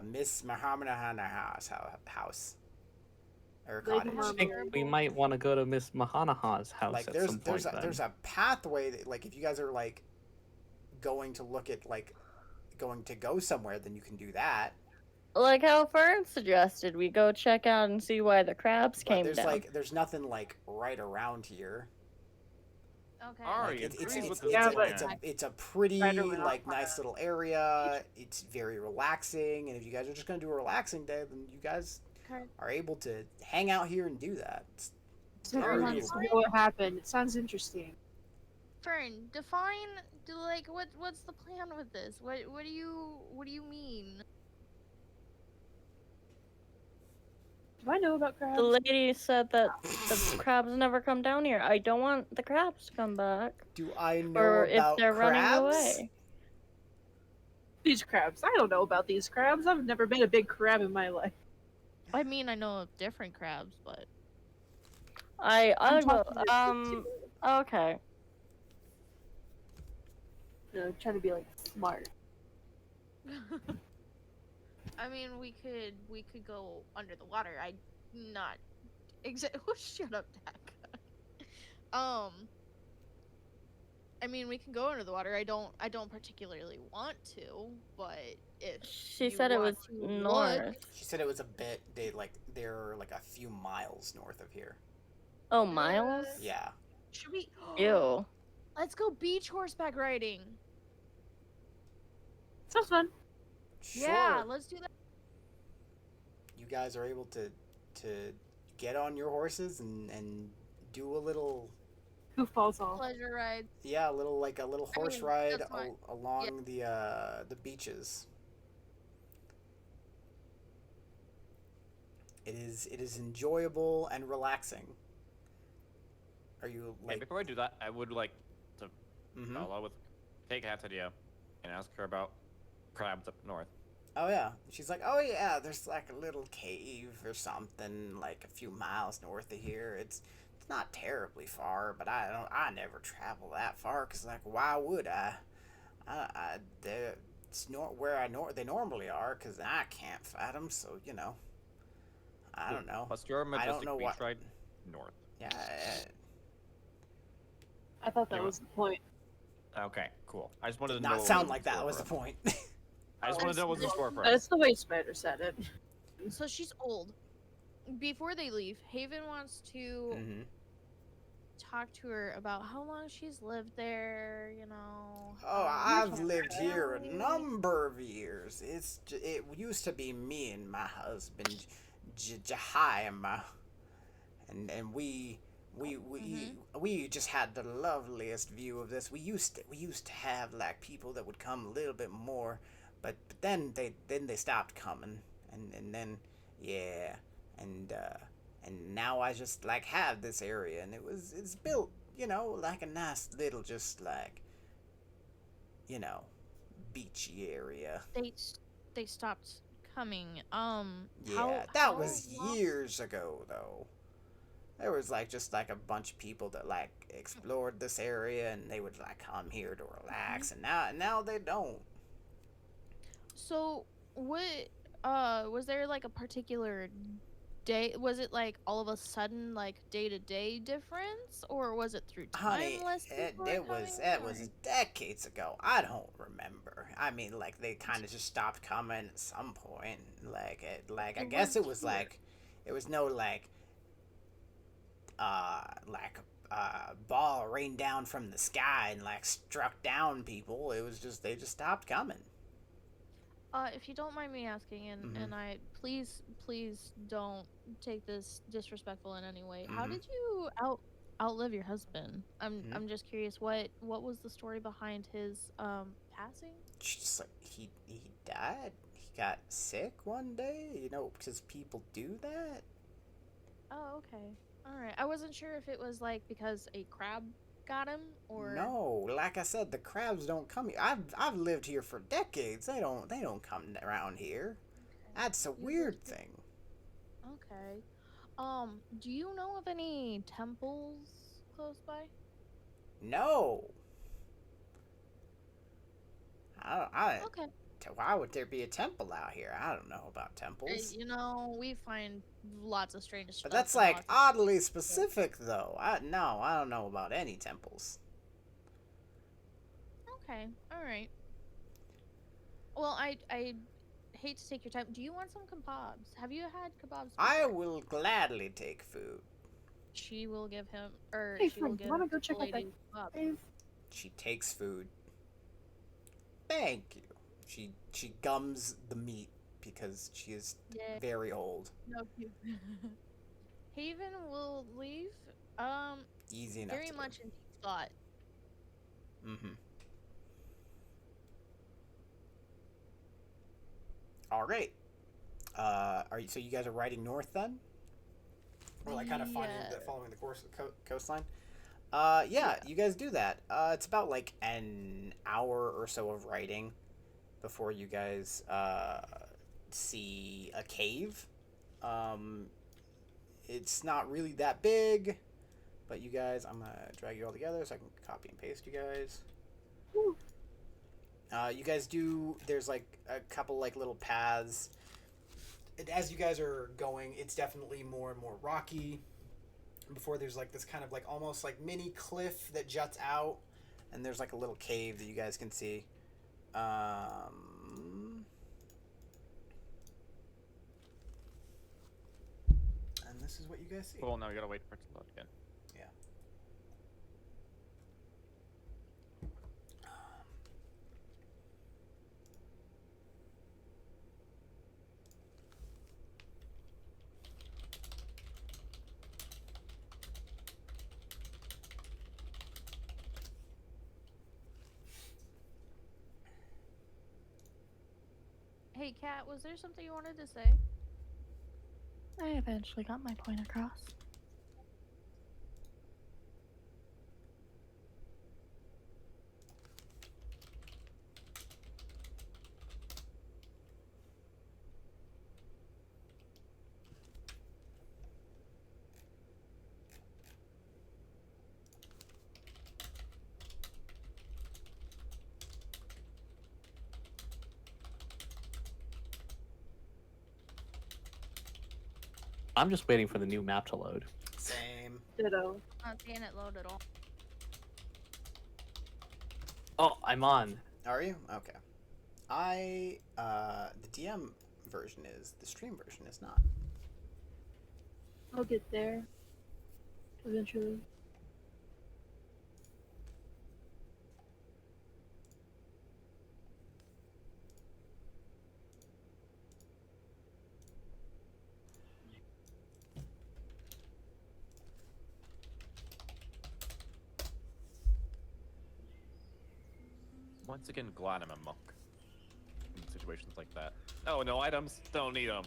Miss Mahamana's house or Lady cottage. I think we might want to go to Miss Mahanaha's house Like at there's some point. there's a pathway that like if you guys are like going to look at like going to go somewhere, then you can do that. Like how Fern suggested, we go check out and see why the crabs But came there's down. like there's nothing like right around here. Okay. Ari Like, agrees with it's, this Yeah, a, but- plan. it's a pretty Right around like my- nice little area. It's very relaxing, and if you guys are just gonna do a relaxing day, then you guys Okay. are able to hang out here and do that. So everyone Very wants to cool. know what happened. It sounds interesting. Fern, what's the plan with this? What do you mean? Do I know about crabs? The lady said that the crabs never come down here. I don't want the crabs to come back. Do I know Or if about they're running crabs? away. These crabs. I don't know about these crabs. I've never been a big crab in my life. I mean, I know of different crabs, but I I'm will, talking to okay. trying to be like smart. I mean, we could go under the water. I not exactly. Oh, shut up, Dak. I mean, we can go under the water. I don't particularly want to, but if She you said it want was to look, north. She said it was a bit. They're like a few miles north of here. Oh, miles? Yeah. should we? Ew. Let's go beach horseback riding. Sounds fun. Sure. Yeah, let's do that. You guys are able to get on your horses and do a little, Who falls off? Pleasure ride. yeah, a little horse mean, ride that's fine. along the beaches. It is enjoyable and relaxing. Are you Hey, like? before I do that, I would like to Mhm. follow with take Hat's idea and ask her about crabs up north. Oh yeah. She's like, oh yeah, there's like a little cave or something like a few miles north of here. It's not terribly far, but I never travel that far because like why would I? It's not where they normally are because I can't fight them. So you know, I don't know. Plus your I don't majestic know beach what. ride north. Yeah. I thought that Yeah. was the point. Okay, cool. I just wanted Did to know. not what sound was like in that store was for the us. point. I just wanted to know what was in store for us. That's the way Spider said it. So she's old. Before they leave, Haven wants to Mm-hmm. talk to her about how long she's lived there. You know. Oh, her I've lived here a family. number of years. It used to be me and my husband, Jahima, and we just had the loveliest view of this. We used to have like people that would come a little bit more, but then they stopped coming, and then yeah, and now I just like have this area, and it's built, you know, like a nice little just like, you know, beachy area. They stopped coming. Yeah, that was years ago though. There was like just like a bunch of people that like explored this area and they would like come here to relax, and now they don't. So what? Was there like a particular day? Was it like all of a sudden like day to day difference, or was it through Honey, timeless? People were it coming, was or- decades ago. I don't remember. I mean, like they kind of just stopped coming at some point. I It guess it was was here. like, it was no like ball rained down from the sky and like struck down people. It was just they just stopped coming. If you don't mind me asking, and Mhm. and I please don't take this disrespectful in any way. How Mhm. did you outlive your husband? Mhm. I'm just curious. What was the story behind his passing? Just like he died. He got sick one day. You know, because people do that. Oh, okay. All right. I wasn't sure if it was like because a crab got him or No, like I said, the crabs don't come here. I've lived here for decades. They don't come around here. That's a You weird lived thing. Okay. Do you know of any temples close by? No. I Okay. why would there be a temple out here? I don't know about temples. You know, we find lots of strange stuff. But that's in like lots of- oddly specific though. I don't know about any temples. Okay. All right. Well, I hate to take your time. Do you want some kebabs? Have you had kebabs I before? will gladly take food. She will give him, or Hey, she will friend, give wanna go the check out that lady kebab. cave? She takes food. Thank you. She gums the meat because she is Yeah. very old. No. Haven will leave. Easy enough Very to much in thought. do. Mm-hmm. All right. So you guys are riding north then? Or like kind of following the coastline? Yeah, you guys do that. It's about like an hour or so of riding before you guys see a cave. It's not really that big, but you guys, I'm gonna drag you all together so I can copy and paste you guys. Woo. You guys do. There's like a couple like little paths. And as you guys are going, it's definitely more and more rocky. Before there's like this kind of like almost like mini cliff that juts out, and there's like a little cave that you guys can see. And this is what you guys see. Cool. Now we gotta wait for it to load again. Yeah. Hey, Kat, was there something you wanted to say? I eventually got my point across. I'm just waiting for the new map to load. Same. Ditto. Not seeing it load at all. Oh, I'm on. Are you? Okay. The DM version is, the stream version is not. I'll get there. Eventually. Once again, glad I'm a monk in situations like that. Oh, no items. Don't need them.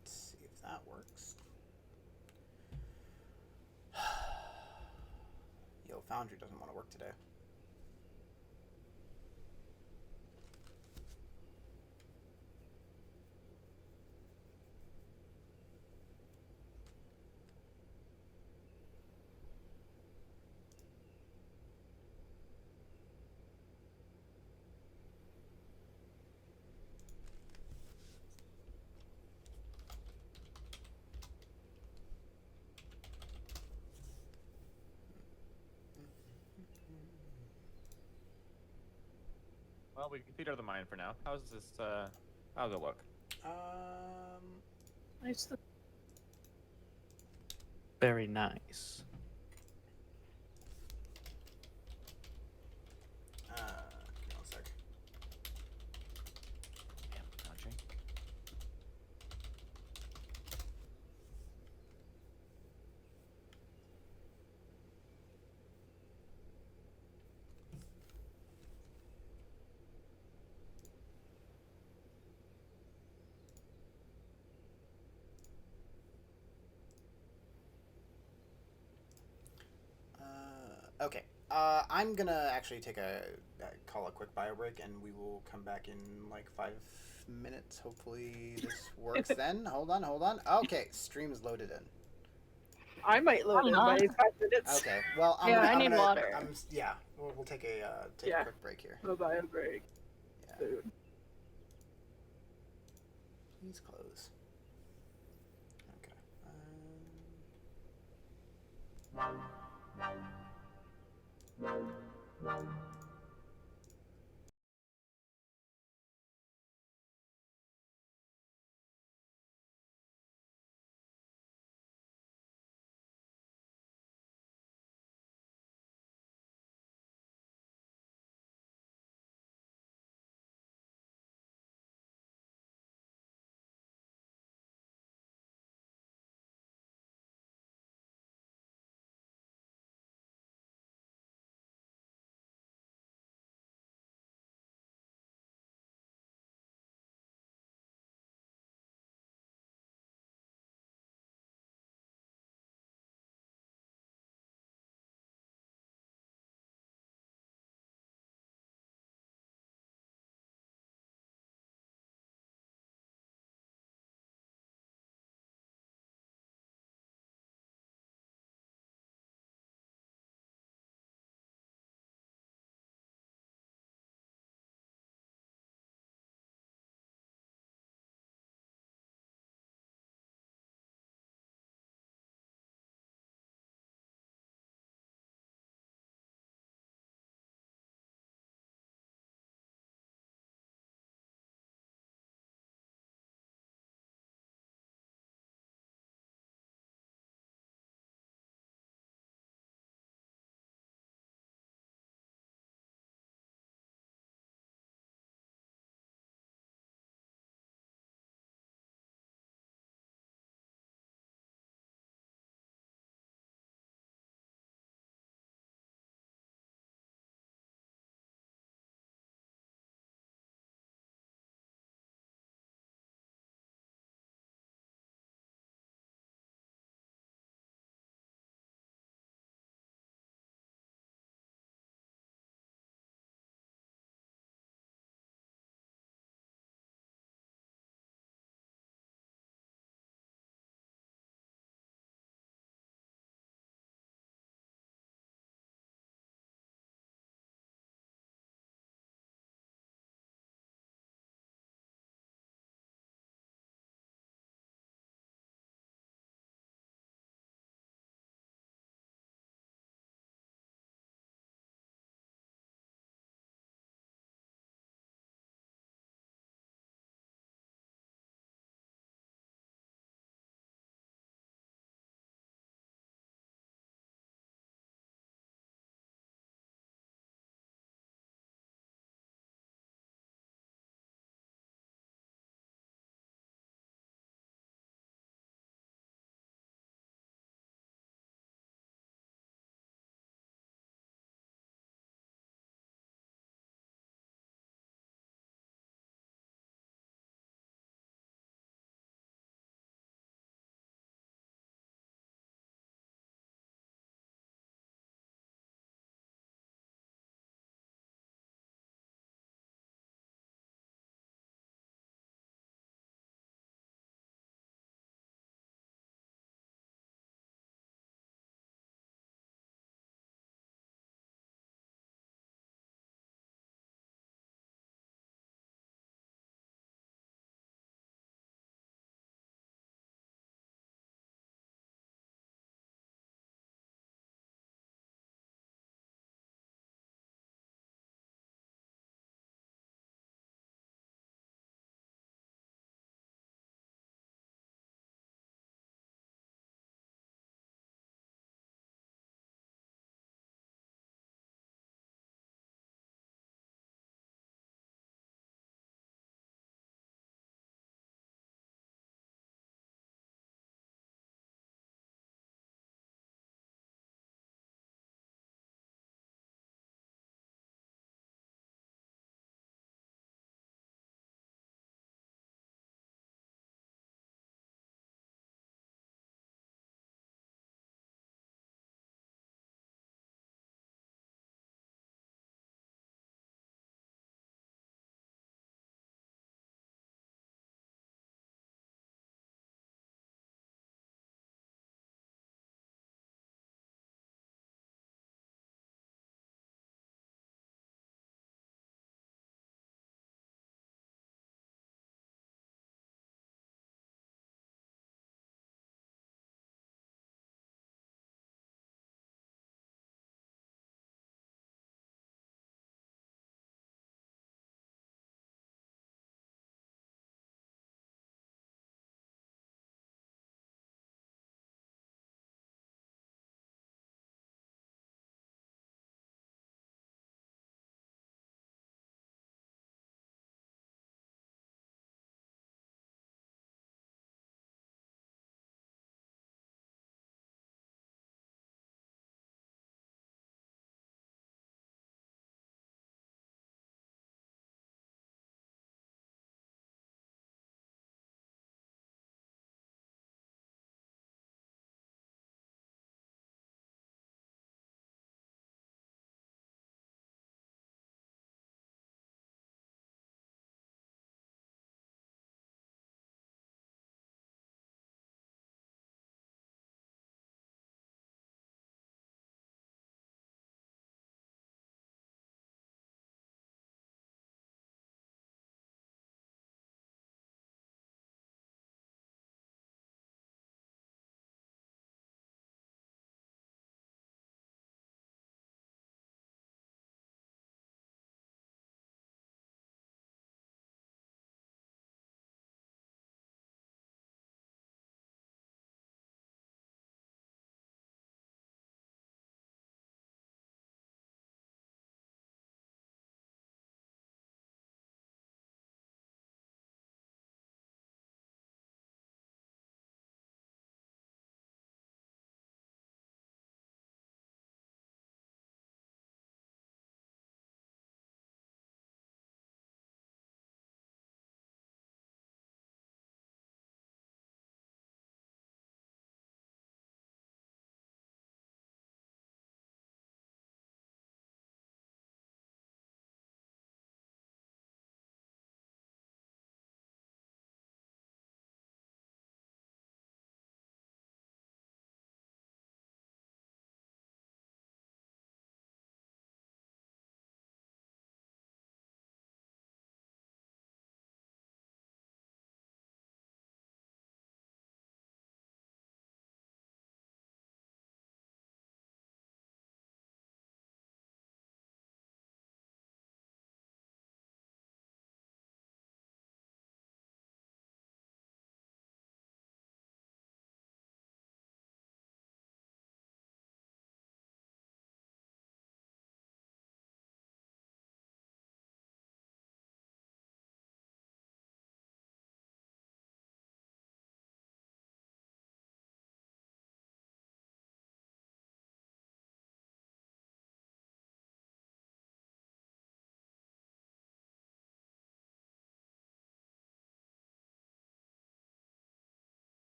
Let's see if that works. Yo, Foundry doesn't want to work today. Well, we completed the mine for now. How's this, how's it look? Nice to Very nice. Give me one sec. Damn, Foundry. Okay. I'm gonna actually take call a quick bio break, and we will come back in like 5 minutes. Hopefully this works then. Hold on. Okay, stream is loaded in. I might load I'm in not. by 5 minutes. Okay. Well, Yeah, I need water. Yeah. We'll take a Yeah. quick break here. A bio break. Yeah. Food. Please close. Okay.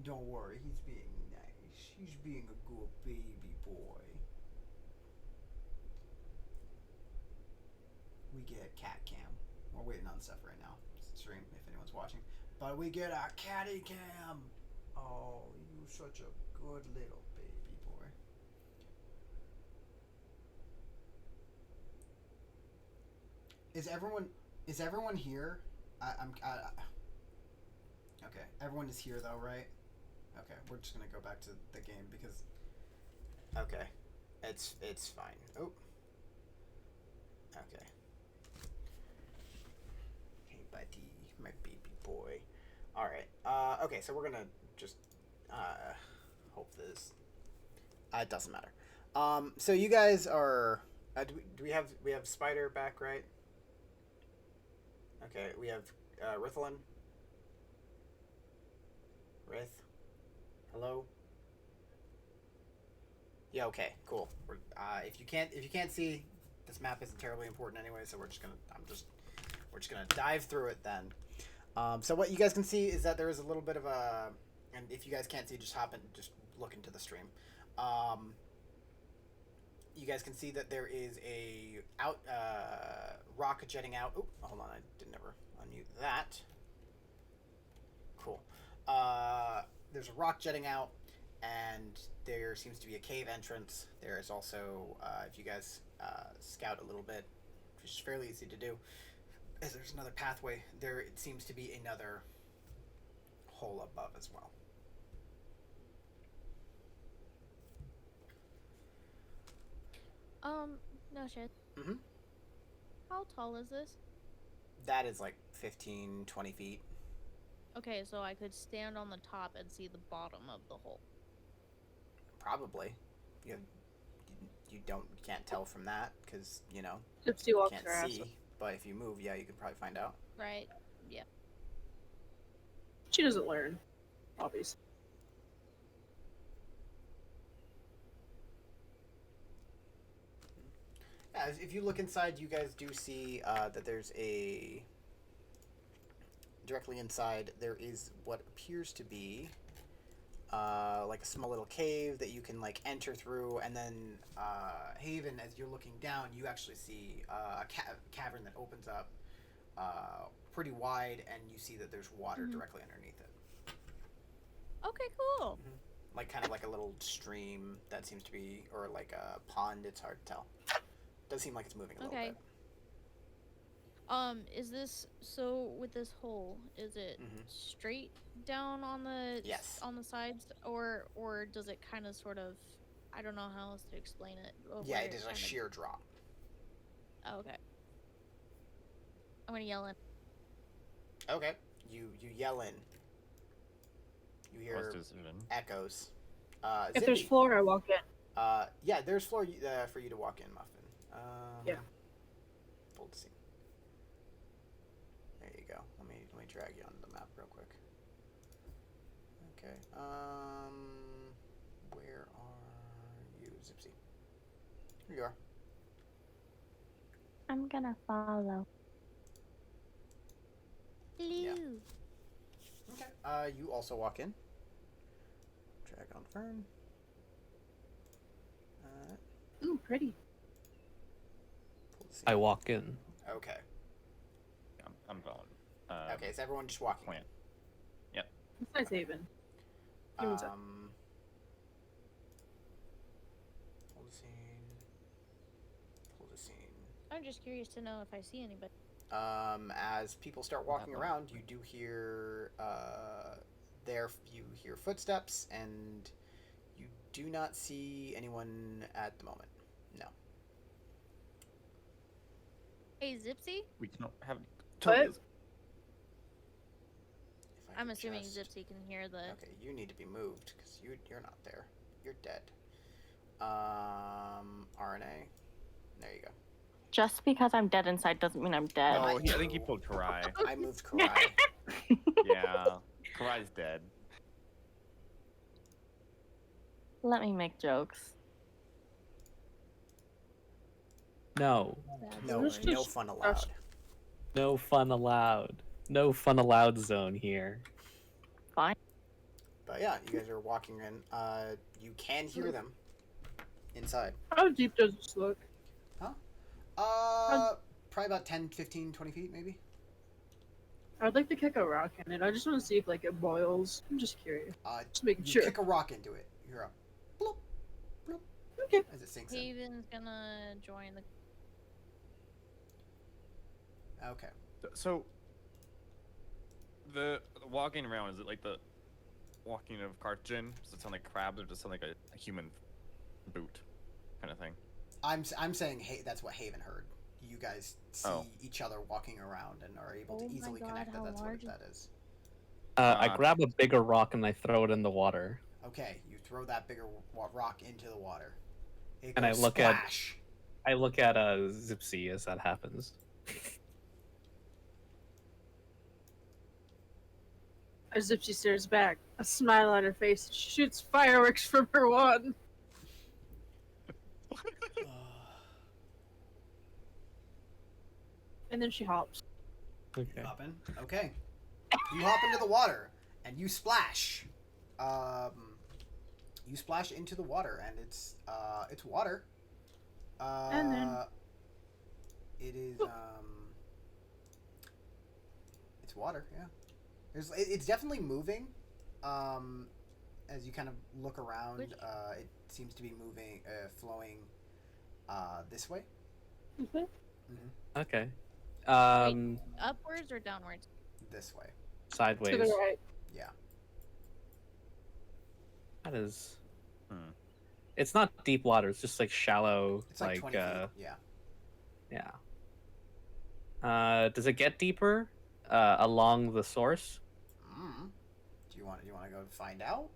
Don't worry, he's being nice. He's being a good baby boy. We get cat cam. We're waiting on stuff right now. Stream if anyone's watching. But we get our catty cam. Oh, you're such a good little baby boy. Is everyone here? Okay, everyone is here though, right? Okay, we're just gonna go back to the game because. Okay, it's fine. Oh. Okay. Hey, buddy, my baby boy. All right. Okay, so we're gonna just hope this. It doesn't matter. So you guys are. Do we have Spider back, right? Okay, we have Rithlin. Rith. Hello. Yeah. Okay. Cool. If you can't see, this map isn't terribly important anyway, so we're just gonna dive through it then. So what you guys can see is that there is a little bit of a, and if you guys can't see, just hop in, just look into the stream. You guys can see that there is a rock jetting out. Oh, hold on, I didn't ever unmute that. Cool. There's a rock jetting out, and there seems to be a cave entrance. There is also, if you guys scout a little bit, which is fairly easy to do, as there's another pathway. There it seems to be another hole above as well. No shit. Mm-hmm. How tall is this? That is like 15, 20 feet. Okay, so I could stand on the top and see the bottom of the hole. Probably. You can't tell from that because, you Gypsy you walks can't her ass see. up. But if you move, yeah, you can probably find out. Right. She doesn't learn, obviously. Yeah, if you look inside, you guys do see that there's a... Directly inside, there is what appears to be like a small little cave that you can like enter through, and then Haven, as you're looking down, you actually see a cavern that opens up pretty wide, and you see that there's water directly underneath it. Okay, cool. Like kind of like a little stream that seems to be, or like a pond. It's hard to tell. Does seem like it's moving a little bit. Is this, so with this hole, is it straight down on the on the sides, or does it kind of sort of, I don't know how else to explain it. Yeah, it is a sheer drop. Oh, okay. I'm gonna yell in. Okay, you yell in. You hear echoes. If there's floor, I walk in. Yeah, there's floor for you to walk in, Muffin. Yeah. Hold to see. There you go. Let me drag you onto the map real quick. Okay. Where are you, Zipsy? Here you are. I'm gonna follow. Hello. Yeah. Okay. You also walk in. Drag on Fern. Ooh, pretty. I walk in. Okay. I'm following. Okay, is everyone just walking? Plant. Yep. It's nice Haven. Hold the scene. Pull the scene. I'm just curious to know if I see anybody. As people start walking around, you do hear you hear footsteps, and you do not see anyone at the moment. No. Hey, Zipsy? We can have. What? I'm assuming Zipsy can hear the... Okay, you need to be moved, because you're not there. You're dead. RNA. There you go. Just because I'm dead inside doesn't mean I'm dead. Oh, I think he pulled Karai. I moved Karai. Yeah, Karai's dead. Let me make jokes. No. No fun allowed. No fun allowed. No fun allowed zone here. Fine. But yeah, you guys are walking in. You can hear them inside. How deep does this look? Probably about 10, 15, 20 feet, maybe. I'd like to kick a rock in it. I just want to see if like it boils. I'm just curious. Just making You sure. kick a rock into it. You hear a bloop, bloop, Okay. as it sinks in. Haven's gonna join the. Okay. So, the walking around, is it like the walking of Cartgen? Does it sound like crabs or does it sound like a human boot kind of thing? I'm saying hey, that's what Haven heard. You guys see Oh. each other walking around and are able to Oh my easily God, connect that how that's what large that is. I grab a bigger rock and I throw it in the water. Okay, you throw that bigger rock into the water. It And I goes look at- splash. I look at Zipsy as that happens. As if she stares back, a smile on her face, she shoots fireworks from her wand. And then she hops. You Okay. hop in? Okay. You hop into the water and you splash. You splash into the water and it's water. And then- It is it's water, yeah. It's definitely moving. As you kind of look around, Which- it seems to be moving, flowing this way. Okay. Okay. Upwards or downwards? This way. Sideways. To the right. Yeah. That is. Hmm. It's not deep water. It's just like shallow. It's like 20 feet. Yeah. Yeah. Does it get deeper along the source? Do you want to go find out?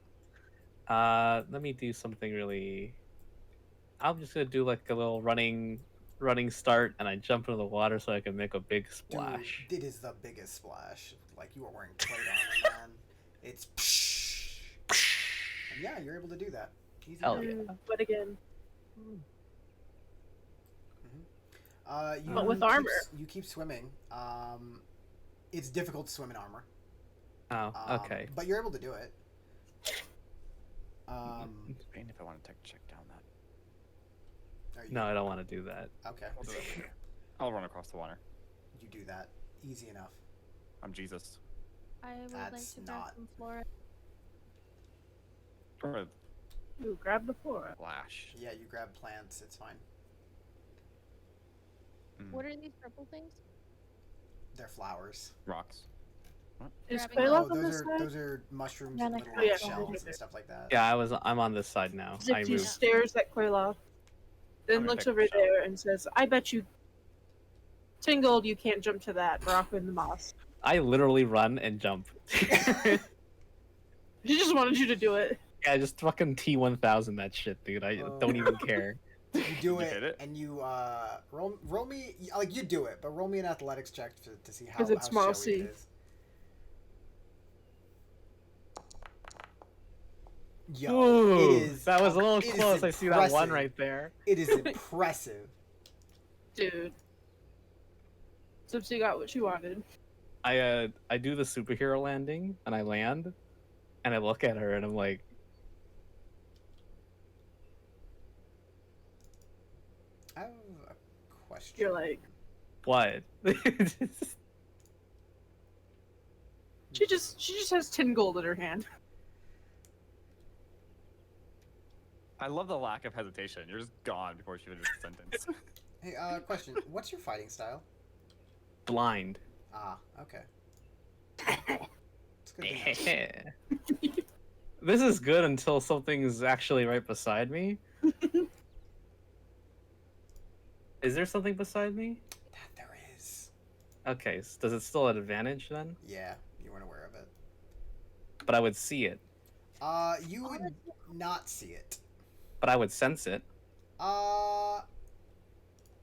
Let me do something really. I'm just gonna do like a little running start, and I jump into the water so I can make a big splash. Dude, it is the biggest splash. Like you are wearing plate armor, man. It's and yeah, you're able to do that. Easy Hell enough. yeah. But again, You But with keep- armor. You keep swimming. It's difficult to swim in armor. Oh, okay. But you're able to do it. Pain if I want to check down that. Are you, No, I don't want to do that. Okay. I'll do that later. I'll run across the water. You do that. Easy enough. I'm Jesus. I would like That's to grab not- some flora. Or a ooh, grab the flora. flash. Yeah, you grab plants. It's fine. What are these purple things? They're flowers. Rocks. Is Grabbing Quaylock No, on this side? those are mushrooms Yeah, and they- little Oh, yeah, shells okay. and stuff like that. Yeah, I'm on this side now. I Zipsy moved. stares at Quaylock, then gonna looks take a over shot. there and says, I bet you Tingled you can't jump to that rock in the moss. I literally run and jump. She just wanted you to do it. Yeah, just fucking T1000 that shit, dude. I don't even care. You do You it, hit it? and you roll me like you do it, but roll me an athletics check to see how 'Cause it's how small showy C. it is. Yo, Ooh, it is. that was a little it is close. I see that one impressive. right there. It is impressive. Dude. Zipsy got what she wanted. I do the superhero landing and I land, and I look at her and I'm like, I have a question. You're like, what? she just has 10 gold in her hand. I love the lack of hesitation. You're just gone before she finishes the sentence. Hey, question. What's your fighting style? Blind. Ah, okay. It's good to know. This is good until something's actually right beside me. Is there something beside me? That there is. Okay, does it still have advantage then? Yeah, you weren't aware of it. But I would see it. You would not see it. But I would sense it.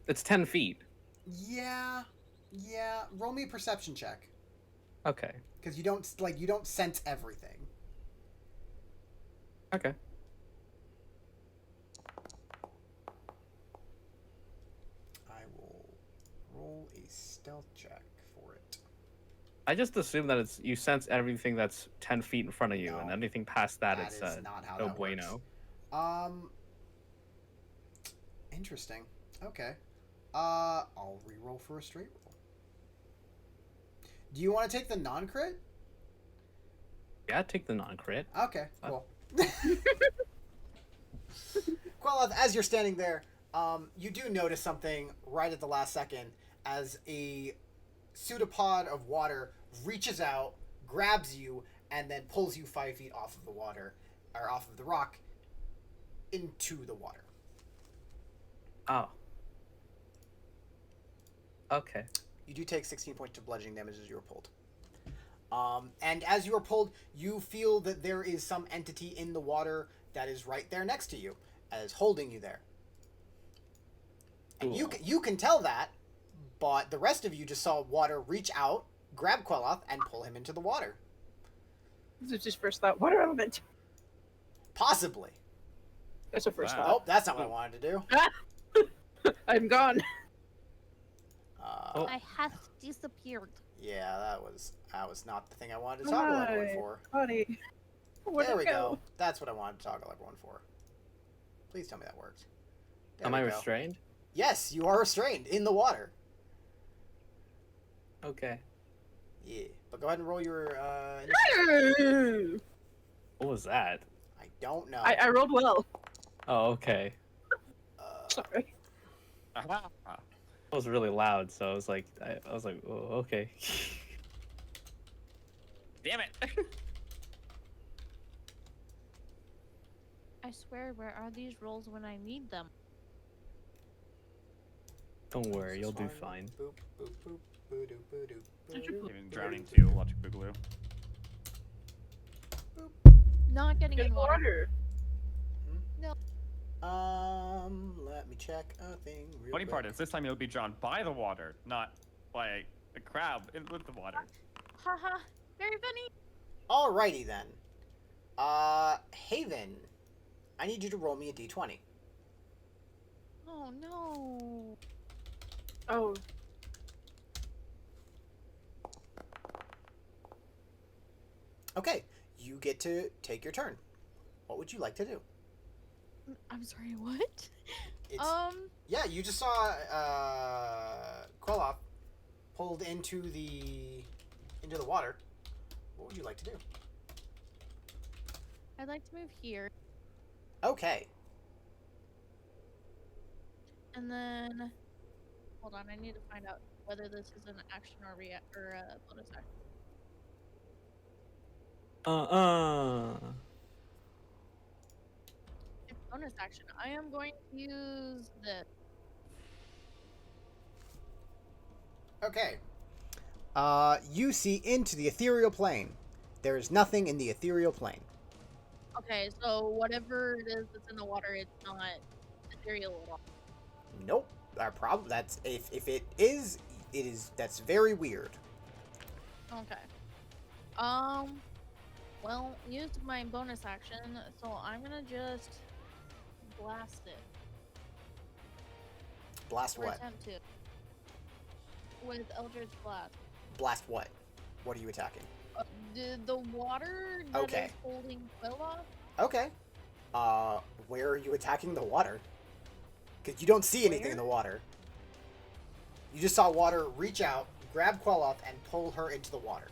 It's 10 feet. Yeah. Roll me a perception check, Okay. because you don't sense everything. Okay. I will roll a stealth check for it. I just assume that it's you sense everything that's 10 feet in front of you, No. and anything past that, That it's is not how no that bueno. works. Interesting. Okay. I'll re-roll for a straight roll. Do you want to take the non-crit? Yeah, take the non-crit. Okay, cool. Quellath, as you're standing there, you do notice something right at the last second as a pseudopod of water reaches out, grabs you, and then pulls you 5 feet off of the water, or off of the rock, into the water. Oh. Okay. You do take 16 points of bludgeoning damage as you are pulled. And as you are pulled, you feel that there is some entity in the water that is right there next to you, as holding you there. And Cool. you can tell that, but the rest of you just saw water reach out, grab Quellath, and pull him into the water. This is just first thought. Water element. Possibly. That's a first Wow. Oh, that's not what I wanted to do. thought. I'm gone. Oh. I have disappeared. Yeah, that was not the thing I wanted to toggle everyone Hi, for. buddy. Where'd There it we go. That's what I wanted to toggle everyone for. Please tell me that worked. There Am we I go. restrained? Yes, you are restrained in the water. Okay. Yeah, but go ahead and roll your. What was that? I don't know. I rolled well. Oh, okay. Sorry. It was really loud, so I was like, oh, okay. Damn it! I swear, where are these rolls when I need them? Don't worry, you'll do This one. fine. Boop, boop, boop, boo-doo, boo-doo, boo-doo. Even drowning too. Logic Boogaloo. Not getting Good in water. Let me check a thing real Funny quick. part is this time you'll be drawn by the water, not by a crab with the water. Haha, very funny. Alrighty then. Haven, I need you to roll me a d20. Oh no. Oh, Okay, you get to take your turn. What would you like to do? I'm sorry, what? It's, yeah, you just saw Quellath pulled into the water. What would you like to do? I'd like to move here, Okay. and then hold on. I need to find out whether this is an action or a bonus action. It's bonus action. I am going to use this. Okay. You see into the ethereal plane. There is nothing in the ethereal plane. Okay, so whatever it is that's in the water, it's not ethereal at all. Nope. That's if it is, that's very weird. Okay. Well, used my bonus action, so I'm gonna just blast it. Blast Or what? attempt to. With Eldritch Blast. Blast what? What are you attacking? The water that Okay. is holding Quilla? Okay. Where are you attacking the water? Because you don't see anything in the water. You just saw water reach out, grab Quellath, and pull her into the water.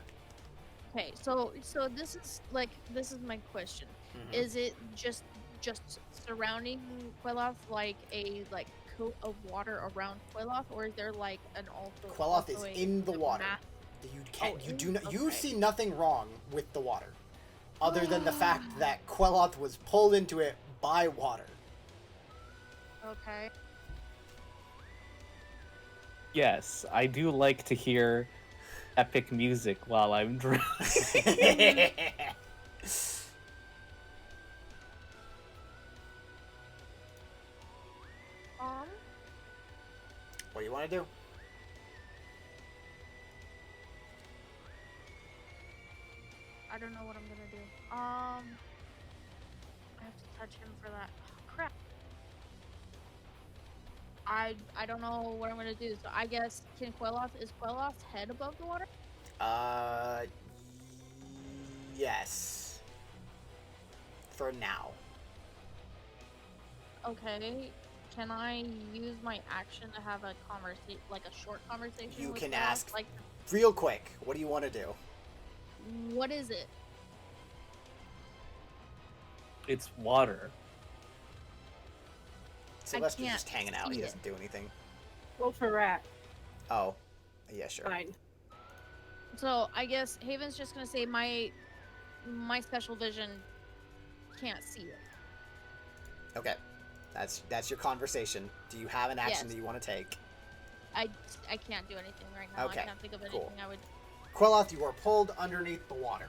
Okay, so this is my question. Mhm. Is it just surrounding Quellath like a coat of water around Quellath, or is there like an Quellath is in the water. You see nothing wrong with the water, other than the fact that Quellath was pulled into it by water. Okay. Yes, I do like to hear epic music while I'm drowning. What do you want to do? I don't know what I'm gonna do. I have to touch him for that. Oh, crap. I don't know what I'm gonna do. So I guess is Quellath's head above the water? Uh, yes. For now. Okay. Can I use my action to have a conversation, like a short conversation? You with can Ross? ask Like, real quick. What do you want to do? what is it? It's water. Sylvester's can't just hanging out. see He it. doesn't do anything. Roll for rat. Oh, yeah, sure. Fine. So I guess Haven's just gonna say my special vision can't see it. Okay, that's your conversation. Do you have an action Yes. that you want to take? I can't do anything right now. Okay, I can't think of anything cool. I would. Queloth, you are pulled underneath the water.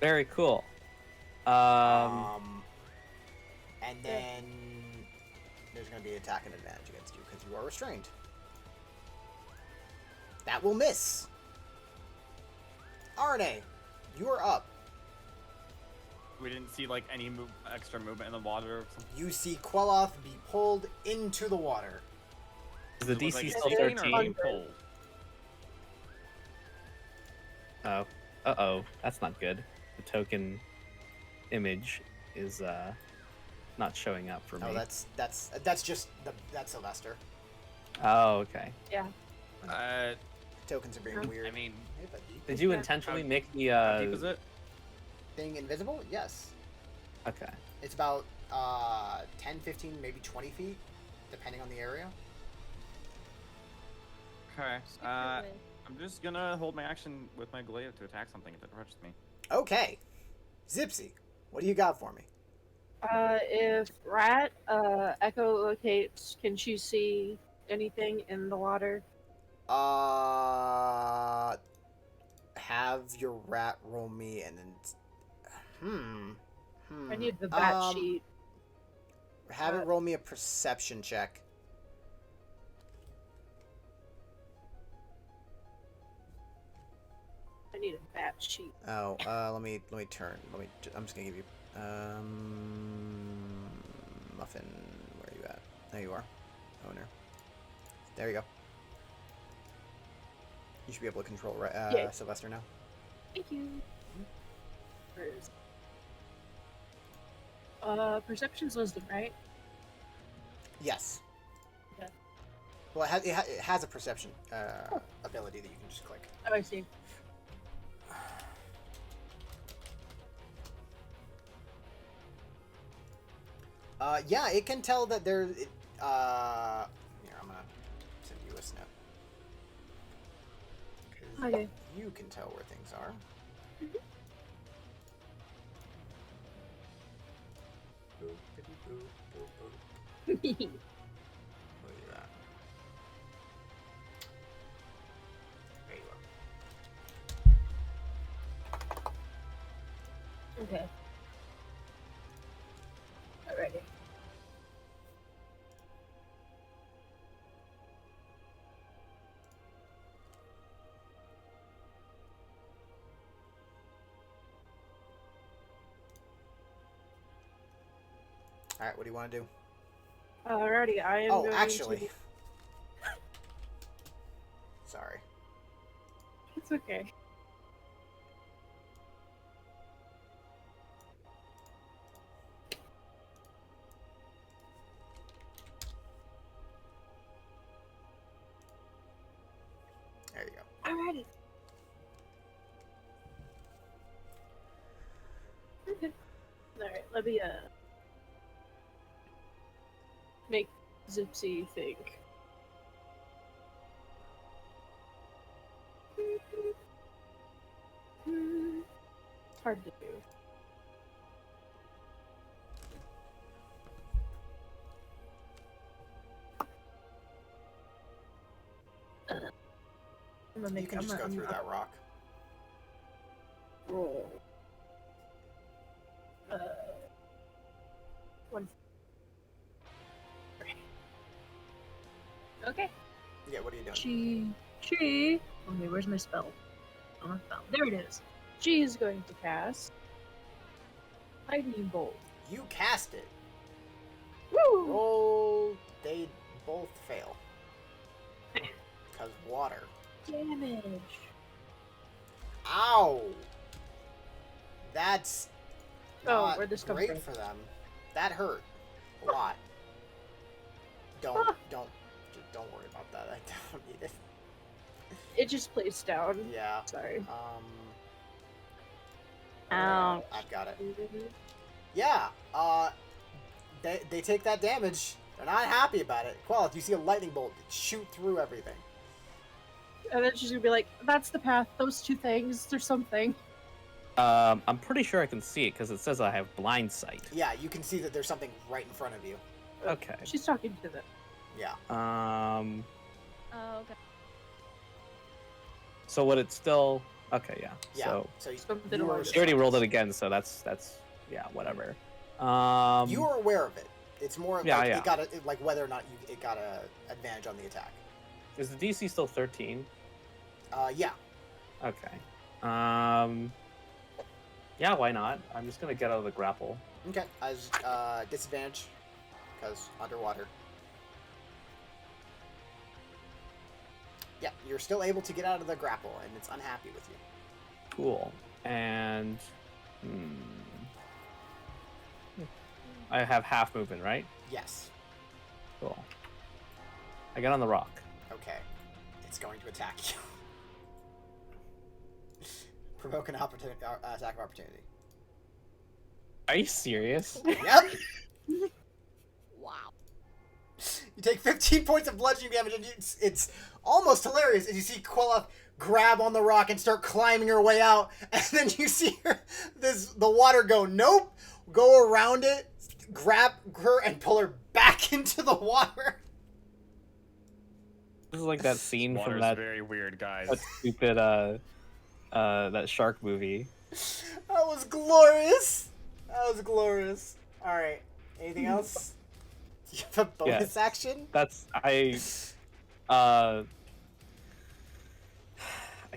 Very cool. And then there's going to be an attack and advantage against you because you are restrained. That will miss. RNA, you are up. We didn't see like any extra movement in the water or something. You see Queloth be pulled into the water. Is the Does it look DC like still it's taken or 13? being pulled? Oh. Uh-oh. That's not good. The token image is not showing up for me. Oh, that's just that's Sylvester. Oh, okay. Yeah. Tokens are being weird. I mean, Hey, buddy. Did you Yeah. intentionally How- make the how deep is it? Being invisible? Yes. Okay. It's about 10, 15, maybe 20 feet, depending on the area. Okay. Super I'm with- just gonna hold my action with my glaive to attack something if it approaches me. Okay. Zipsy, what do you got for me? If rat echolocates, can she see anything in the water? Have your rat roll me and then. I need the bat sheet. Have it roll me a perception check. I need a bat sheet. Oh, let me turn. I'm just gonna give you Muffin. Where are you at? There you are, owner. There you go. You should be able to control Yay. Sylvester now. Thank you. Where is perception's wisdom, right? Yes. Okay. Well, it has a perception ability that you can just click. Oh, I see. Yeah, it can tell that there. Here, I'm gonna send you a snap. 'Cause Okay. you can tell where things are. Boop, biddy, boop, boop, boop. Where you at? There you are. Okay. Alrighty. All right, what do you want to do? Alrighty, I am Oh, going actually. to... Sorry. It's okay. There you go. Alrighty. Okay. Alright, let me make Zipsy think. It's hard to do. I'm gonna make You can just go through that rock. roll. One. Okay. Yeah, what are you doing? She. Okay, where's my spell? Oh, my spell. There it is. She is going to cast Lightning Bolt. You cast it. Woo! Roll. They both fail. Because water. damage. Ow! That's Oh, not where'd this come great from? for them. That hurt a lot. Don't Huh. don't don't worry about that. I don't need it. It just placed down. Yeah. Sorry. Ouch. I've got it. Yeah. They take that damage. They're not happy about it. Well, you see a lightning bolt shoot through everything. And then she's gonna be like, "That's the path. Those two things. There's something." I'm pretty sure I can see it because it says I have blind sight. Yeah, you can see that there's something right in front of you. Okay. She's talking to them. Yeah. Oh, okay. So would it still? Okay, yeah. Yeah. So So Something you were along she already rolled it again, so that's yeah, whatever. You are aware of it. It's more Yeah, like yeah. it got like whether or not it got a advantage on the attack. Is the DC still 13? Yeah. Okay. Yeah, why not? I'm just gonna get out of the grapple. Okay. As disadvantage because underwater. Yeah, you're still able to get out of the grapple, and it's unhappy with you. Cool. And I have half movement, right? Yes. Cool. I get on the rock. Okay. It's going to attack you. Provoke an opportunity, attack of opportunity. Are you serious? Yep. Wow. You take 15 points of bludgeoning damage, and it's almost hilarious. And you see Quellath grab on the rock and start climbing her way out, and then you see the water go nope, go around it, grab her, and pull her back into the water. This is like that scene from Water's that very weird, guys. stupid that shark movie. That was glorious. That was glorious. All right. Anything else? You have a bonus action? That's I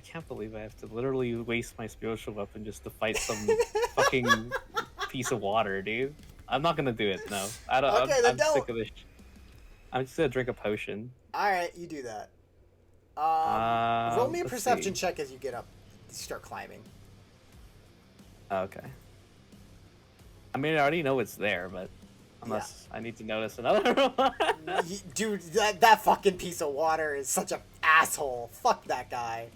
can't believe I have to literally waste my spiritual weapon just to fight some fucking piece of water, dude. I'm not gonna do it. No, I don't. Okay, then I'm sick don't. of this. I'm just gonna drink a potion. All right, you do that. Roll me a Let's perception see. check as you get up. You start climbing. Okay. I mean, I already know it's there, but unless I need to notice another one. Dude, that fucking piece of water is such a asshole. Fuck that guy.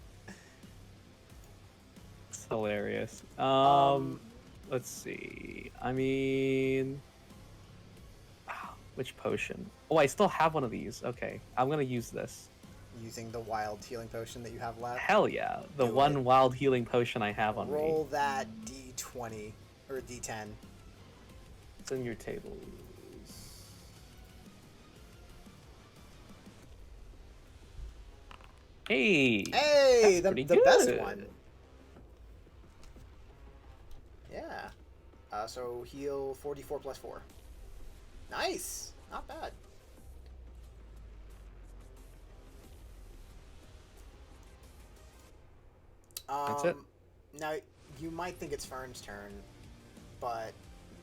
It's hilarious. Let's see. I mean, which potion? Oh, I still have one of these. Okay, I'm gonna use this. Using the wild healing potion that you have left. Hell yeah, the Do one it. wild healing potion I have on Roll me. that d20 or d10. It's in your tables. Hey. Hey, That's the pretty best good. one. Yeah. So heal 44 plus 4. Nice. Not bad. That's it. Now, you might think it's Fern's turn, but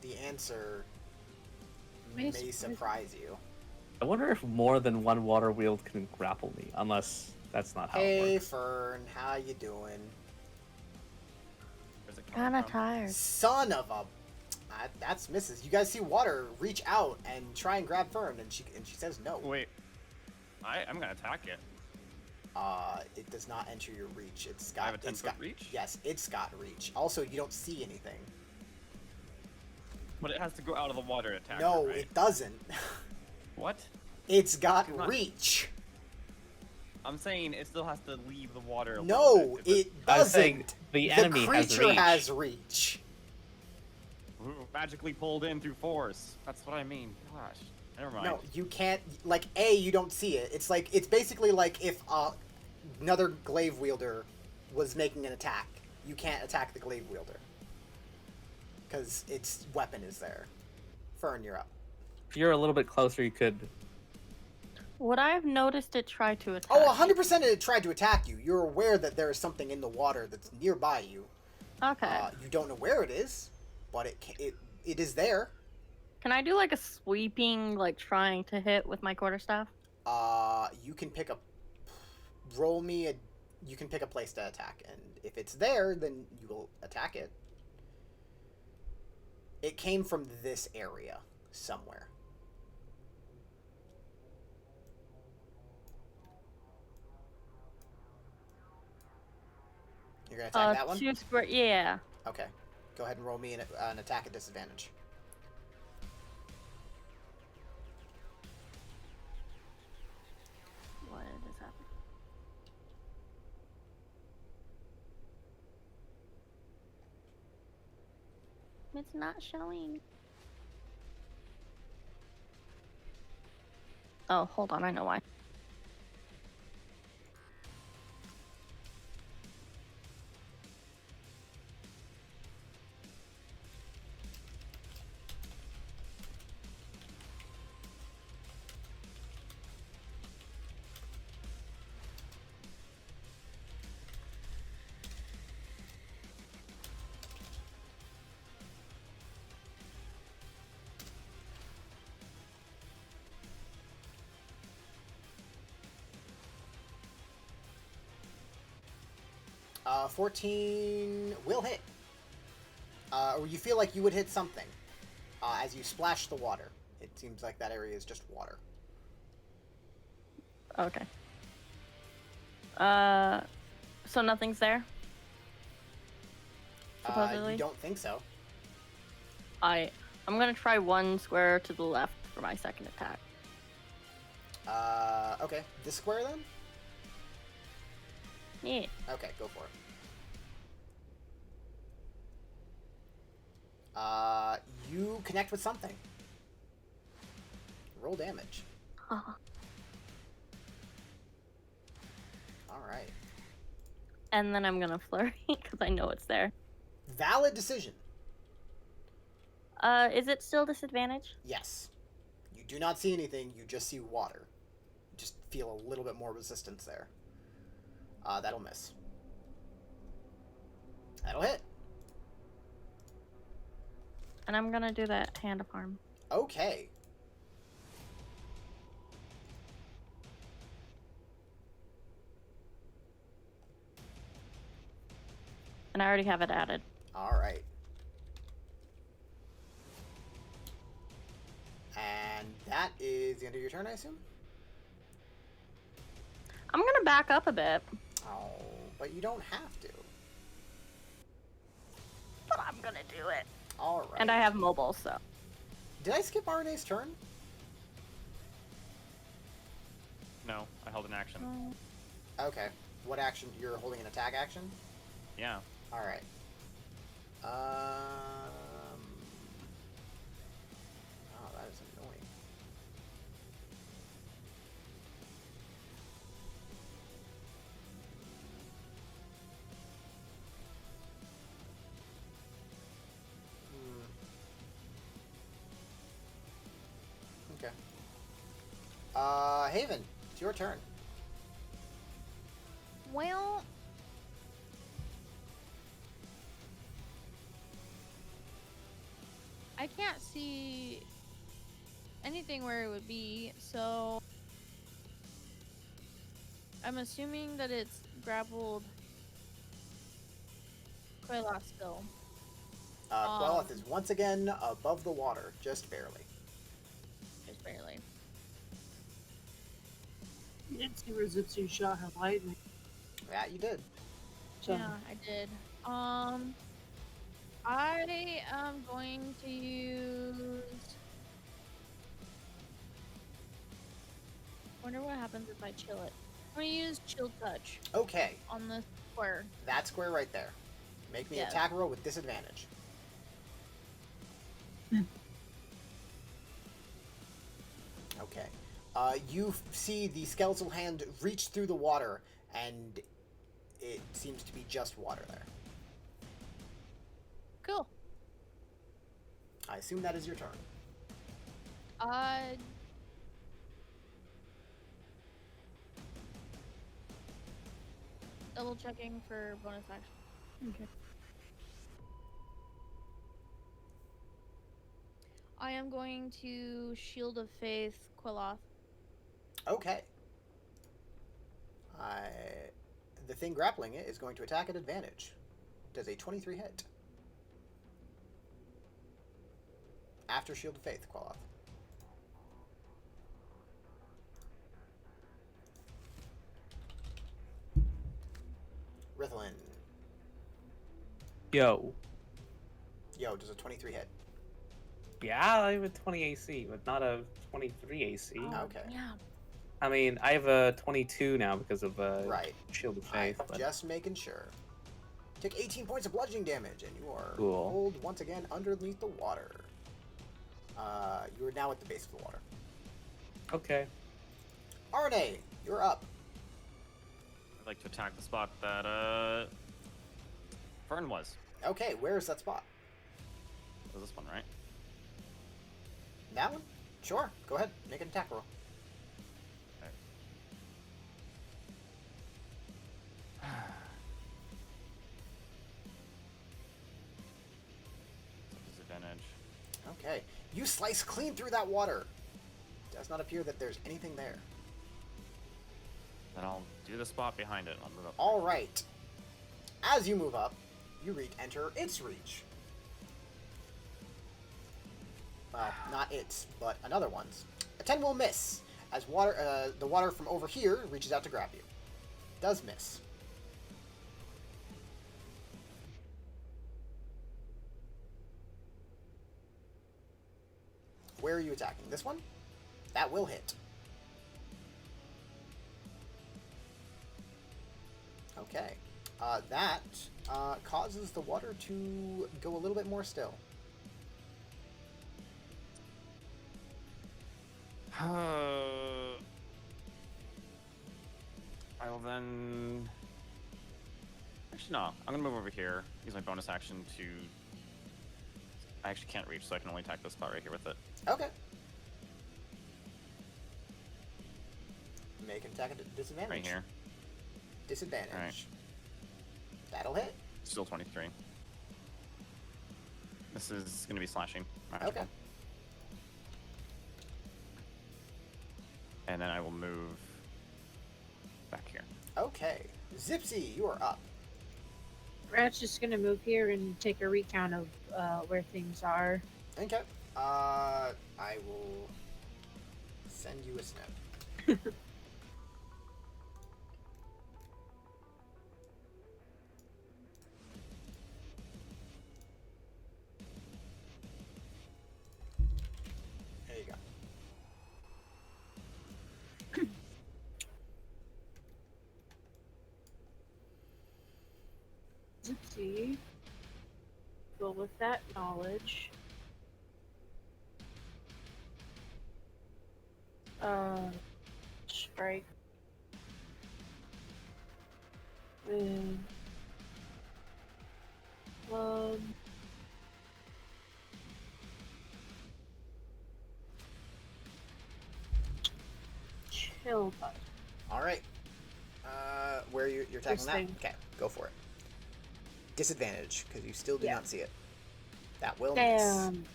the answer May may surprise you. I wonder if more than one water wield can grapple me, unless that's not how it Hey, works. Fern, how you doing? Where's it coming Kinda from? tired. Son of a... that's Mrs. You guys see Water reach out and try and grab Fern, and she says no. Wait. I'm gonna attack it. It does not enter your reach. It's I got have a it's 10-foot got reach? Yes, it's got reach. Also, you don't see anything. But it has to go out of the water to attack No, her, right? it doesn't. What? It's got Come on. reach. I'm saying it still has to leave the water. a No, little bit. it I was saying doesn't. the enemy has creature reach. has reach. Ooh, magically pulled in through force. That's what I mean. Gosh. Never mind. No, you can't. Like you don't see it. It's basically like if another glaive wielder was making an attack. You can't attack the glaive wielder because its weapon is there. Fern, you're up. If you're a little bit closer, you could. Would I have noticed it try to attack? Oh, 100% it tried to attack you. You're aware that there is something in the water that's nearby you. Okay. You don't know where it is, but it is there. Can I do like a sweeping, like trying to hit with my quarterstaff? You can pick up. Roll me a you can pick a place to attack, and if it's there, then you will attack it. It came from this area somewhere. You're gonna attack that one? 2 square. Yeah. Okay. Go ahead and roll me an attack at disadvantage. What is happening? It's not showing. Oh, hold on. I know why. Uh, 14 will hit. Or you feel like you would hit something as you splash the water. It seems like that area is just water. Okay. So nothing's there? Supposedly? You don't think so. I'm gonna try 1 square to the left for my second attack. Okay. This square then? Yeah. Okay, go for it. You connect with something. Roll damage. Uh-huh. Alright. And then I'm gonna flurry because I know it's there. Valid decision. Is it still disadvantage? Yes. You do not see anything, you just see water. You just feel a little bit more resistance there. That'll miss. That'll hit. And I'm gonna do that hand of harm. Okay. And I already have it added. Alright. And that is the end of your turn, I assume? I'm gonna back up a bit. Oh, but you don't have to. But I'm gonna do it. Alright. And I have mobile, so. Did I skip RNA's turn? No, I held an action. Okay. What action? You're holding an attack action? Yeah. Alright. Oh, that is annoying. Okay. Haven, it's your turn. Well, I can't see anything where it would be, so I'm assuming that it's grappled Quayla still. Quellath is once again above the water, just barely. Just barely. You didn't see where Zitsu shot her lightning. Yeah, you did. So, Yeah, I did. I am going to use. Wonder what happens if I chill it. I'm gonna use chill touch Okay, on the square. that square right there. Make me Yeah. attack roll with disadvantage. Okay. You see the skeletal hand reach through the water, and it seems to be just water there. Cool. I assume that is your turn. Double checking for bonus action. okay. I am going to Shield of Faith Quilloth. Okay. the thing grappling it is going to attack at advantage. Does a 23 hit? After Shield of Faith, Qualoth. Rithlin. Yo. Yo, does a 23 hit? Yeah, I have a 20 AC, but not a 23 AC. Okay. Yeah. I mean, I have a 22 now because of Right. Shield of Faith. I'm But... just making sure. Take 18 points of bludgeoning damage, and you are Cool. pulled once again underneath the water. You are now at the base of the water. Okay. Arne, you're up. I'd like to attack the spot that Fern was. Okay, where is that spot? It was this one, right? That one? Sure. Go ahead. Make an attack roll. Disadvantage. Okay. You slice clean through that water. Does not appear that there's anything there. Then I'll do the spot behind it. I'll move up. All right. As you move up, you enter its reach. Well, not its, but another one's. A 10 will miss, as the water from over here reaches out to grab you. Does miss. Where are you attacking? This one? That will hit. Okay. That causes the water to go a little bit more still. I will then... Actually, no. I'm going to move over here. Use my bonus action to... I actually can't reach, so I can only attack this spot right here with it. Okay. Make an attack at disadvantage. Right here. Disadvantage. Alright. That'll hit. Still 23. This is going to be slashing. Okay. And then I will move back here. Okay. Zipsy, you are up. Rat's just gonna move here and take a recount of where things are. Okay. I will send you a snap. There you go. Zipsy. Well, with that knowledge, strike. And chill touch. All right. Where you're attacking This that? thing. Okay, go for it. Disadvantage because you still do Yeah. not see it. That will miss. Damn.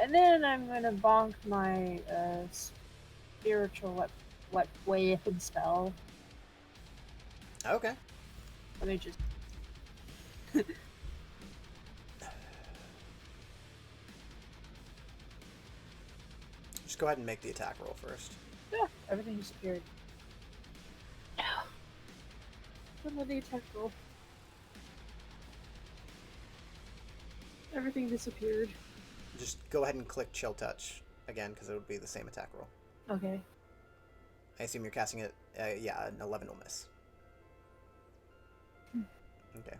And then I'm gonna bonk my spiritual weapon spell. Okay. Let me just. Just go ahead and make the attack roll first. Yeah, everything disappeared. What the attack roll? Everything disappeared. Just go ahead and click Chill Touch again because it would be the same attack roll. Okay. I assume you're casting it. Yeah, an 11 will miss. Okay.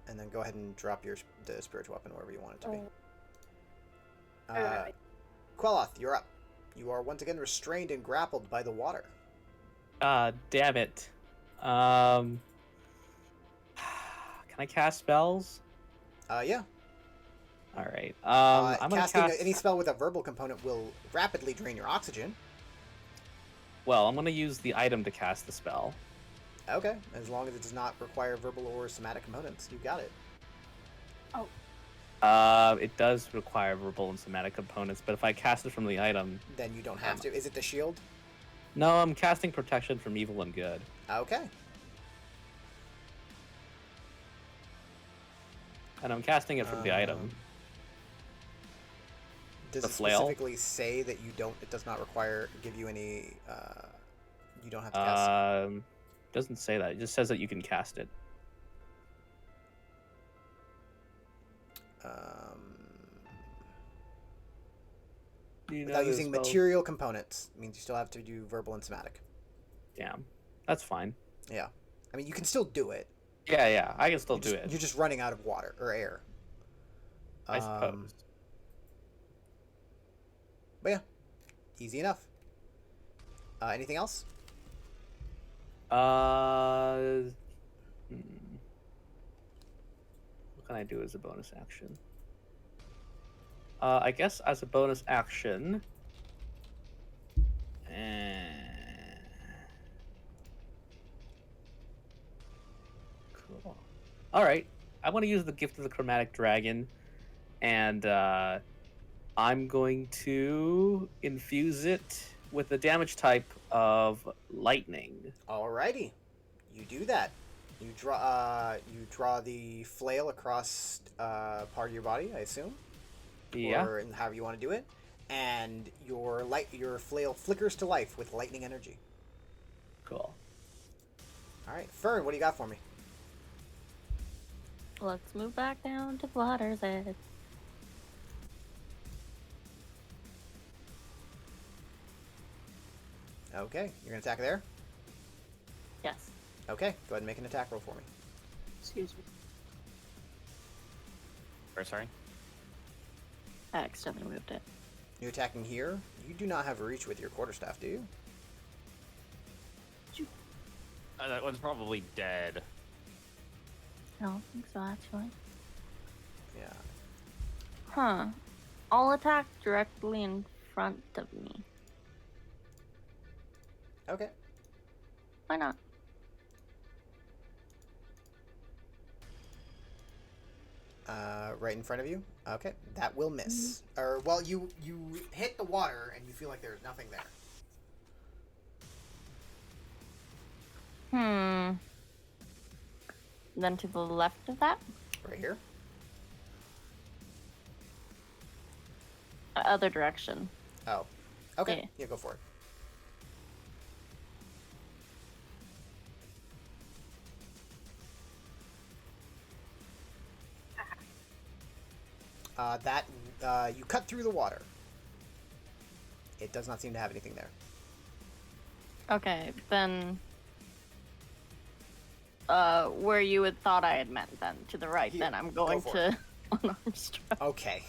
And then go ahead and drop the spiritual weapon wherever you want it to be. Alright. Queloth, you're up. You are once again restrained and grappled by the water. Damn it. Can I cast spells? Yeah. All right. I'm gonna Casting cast. any spell with a verbal component will rapidly drain your oxygen. Well, I'm gonna use the item to cast the spell. Okay, as long as it does not require verbal or somatic components, you got it. It does require verbal and somatic components, but if I cast it from the item, Then you don't have to. Is it the shield? no, I'm casting protection from evil and good. Okay. and I'm casting it from the item. Does The it flail? specifically say that you don't? It does not give you any. You don't have to cast. Doesn't say that. It just says that you can cast it. Without using material components means you still have to do verbal and somatic. Damn, that's fine. Yeah, I mean you can still do it. Yeah, I can still do it. You're just running out of water or air. I suppose. But yeah, easy enough. Anything else? What can I do as a bonus action? I guess as a bonus action. Cool. All right. I want to use the Gift of the Chromatic Dragon, and I'm going to infuse it with the damage type of lightning. Alrighty, you do that. You draw the flail across part of your body, I assume. Yeah. Or however you want to do it, and your flail flickers to life with lightning energy. Cool. All right, Fern, what do you got for me? Let's move back down to the water's edge. Okay, you're gonna attack there. Yes. Okay, go ahead and make an attack roll for me. Excuse me. Or sorry. I accidentally moved it. You attacking here? You do not have reach with your quarterstaff, do you? That one's probably dead. I don't think so, actually. Yeah. Huh. I'll attack directly in front of me. Okay. Why not? Right in front of you. Okay, that will miss. Or well, you hit the water and you feel like there's nothing there. Then to the left of that? Right here. Other direction. Oh. Okay. Yeah. Yeah, go for it. You cut through the water. It does not seem to have anything there. Okay, then where you had thought I had meant then, to the right, Here, then I'm going go for to unarmed strike. Okay.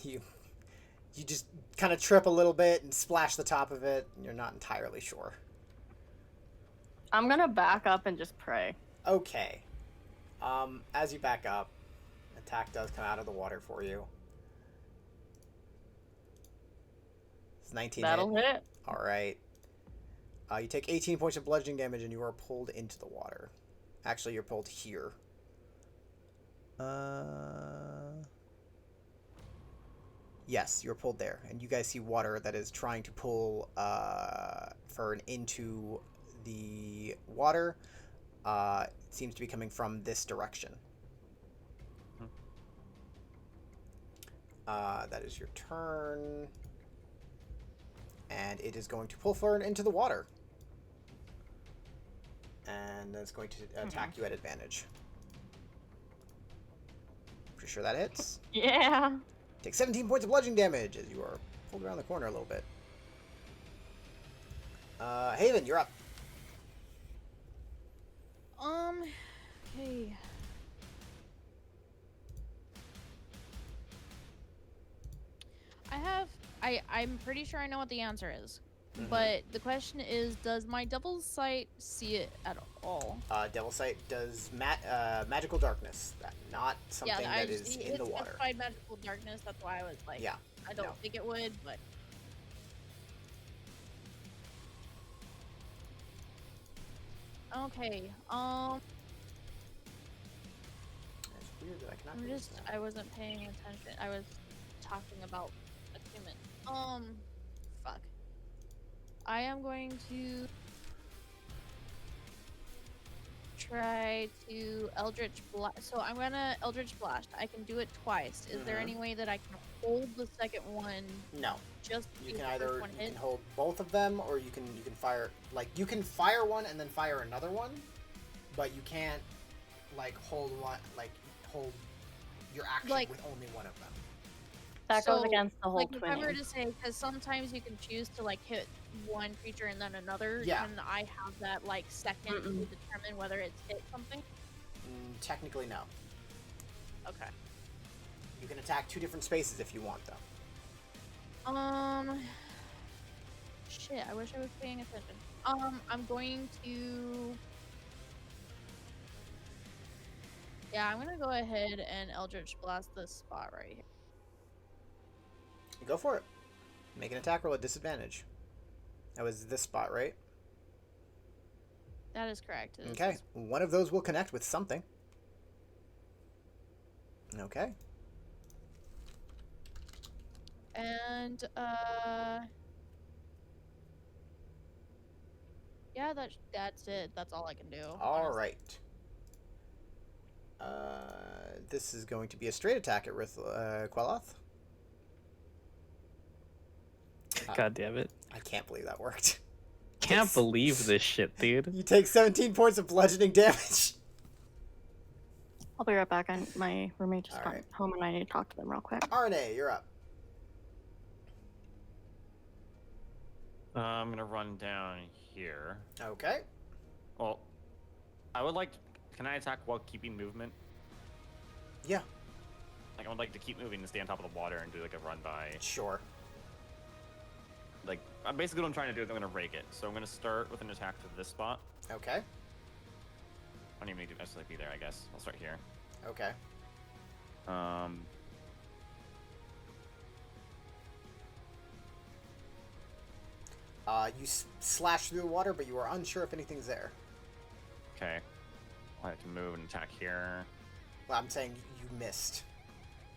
You just kind of trip a little bit and splash the top of it, and you're not entirely sure. I'm gonna back up and just pray. Okay. As you back up, attack does come out of the water for you. It's 19 That'll hit. All right. You take 18 points of bludgeoning damage, and you are pulled into the water. Actually, you're pulled here. Yes, you're pulled there, and you guys see water that is trying to pull Fern into the water. It seems to be coming from this direction. That is your turn. And it is going to pull Fern into the water. And it's going to attack you at advantage. Pretty sure that hits. Yeah. Take 17 points of bludgeoning damage as you are pulled around the corner a little bit. Haven, you're up. Okay. I'm pretty sure I know what the answer is. Mhm. But the question is, does my Devil's Sight see it at all? Devil's Sight does magical darkness, not something that is in the water. It's specified magical darkness. That's why I was like, Yeah. I don't think it would, but. Okay. It's weird that I cannot do this now. I wasn't paying attention. I was talking about attunement. Fuck. I am going to try to Eldritch Blast. So I'm gonna Eldritch Blast. I can do it twice. Is there Mhm. any way that I can hold the second one No. just You in can case the first either one you hit? can hold both of them, or you can fire you can fire one and then fire another one, but you can't hold hold your action Like- with only one of them. That goes So, against the whole Like if I were twinning. to say, because sometimes you can choose to like hit one creature and then another. Yeah. Can I have that like second to Mm-mm. determine whether it's hit something? Technically, no. Okay. You can attack two different spaces if you want, though. Shit, I wish I was paying attention. I'm going to. Yeah, I'm gonna go ahead and Eldritch Blast this spot right here. Go for it. Make an attack roll at disadvantage. That was this spot, right? That is correct. It is Okay. this- One of those will connect with something. Okay. And yeah, that's it. That's all I can do. All honestly. right. This is going to be a straight attack at Queloth. God damn it. I can't believe that worked. Can't believe this shit, dude. You take 17 points of bludgeoning damage. I'll be right back. My roommate just got Alright. home and I need to talk to them real quick. RNA, you're up. I'm gonna run down here. Okay. Well, I would like. Can I attack while keeping movement? Yeah, Like I would like to keep moving and stay on top of the water and do like a run by. sure. Like basically what I'm trying to do is I'm gonna rake it. So I'm gonna start with an attack to this spot. Okay. I don't even need to necessarily be there. I guess I'll start here. Okay. You slash through the water, but you are unsure if anything's there. Okay. I have to move and attack here. Well, I'm saying you missed.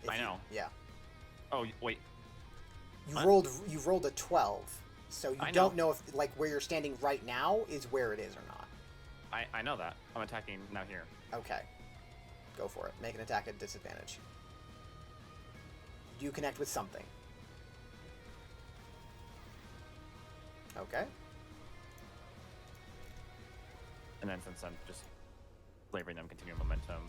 I know. Yeah. Oh wait. You What? rolled a 12, so you I don't know. know if where you're standing right now is where it is or not. I know that. I'm attacking now here. Okay. Go for it. Make an attack at disadvantage. You connect with something. Okay. And then since I'm just laboring them, continuing momentum,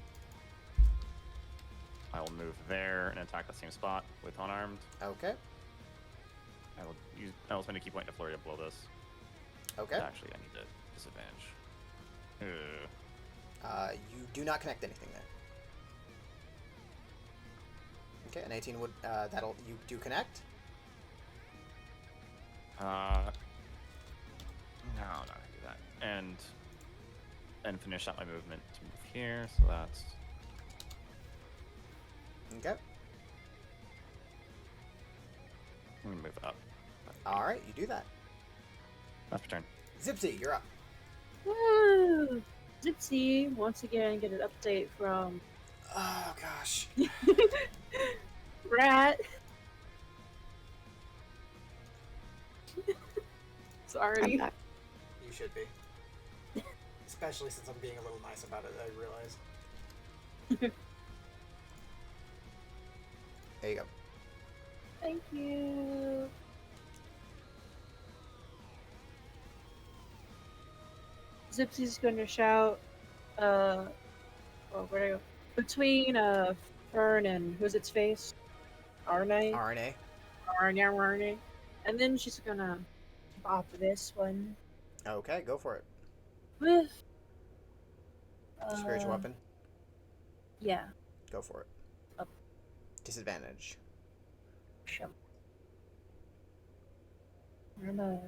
I will move there and attack the same spot with unarmed. Okay. I will spend a key point to flurry of blow this. Okay. Actually, I need a disadvantage. Ugh. You do not connect anything there. Okay, an 18 would you do connect? No, I'm not gonna do that. And finish out my movement to move here. So that's Okay. I'm gonna move up. All right, you do that. That's my turn. Zipsy, you're up. Woo! Zipsy once again get an update from Oh gosh. Rat. I'm Sorry. back. You should be. Especially since I'm being a little nice about it, I realize. There you go. Thank you. Zipsy's going to shout, where do I go? Between Fern and who's its face? Arne? RNA. Arne. And then she's gonna bop this one Okay, go for it. with Spiritual weapon. Yeah. Go for it. Up. Disadvantage. Shum. Remember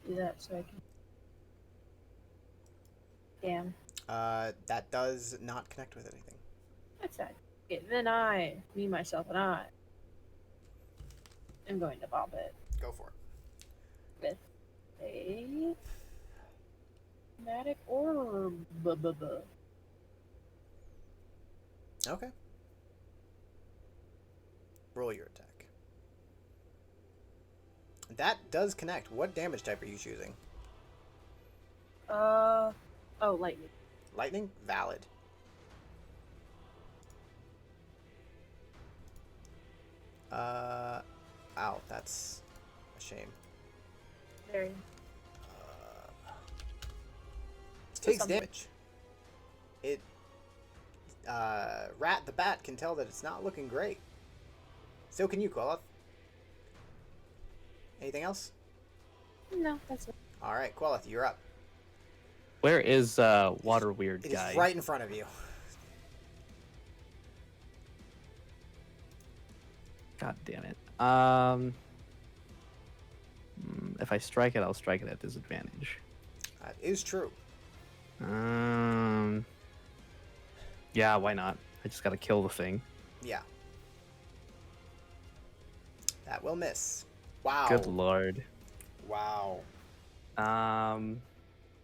do that so I can. Damn. That does not connect with anything. That's not. Okay, then me, myself, and I am going to bop it Go for it. with a dramatic orb. Okay. Roll your attack. That does connect. What damage type are you choosing? Oh, lightning. Lightning? Valid. Ow, that's a shame. Very. Takes something. damage. It, Rat the Bat can tell that it's not looking great. So can you, Quilloth. Anything else? No, that's it. Alright, Quilloth, you're up. Where is Water Weird It guy? is right in front of you. God damn it. If I strike it, I'll strike it at disadvantage. That is true. Yeah, why not? I just gotta kill the thing. Yeah. That will miss. Wow. Good lord. Wow.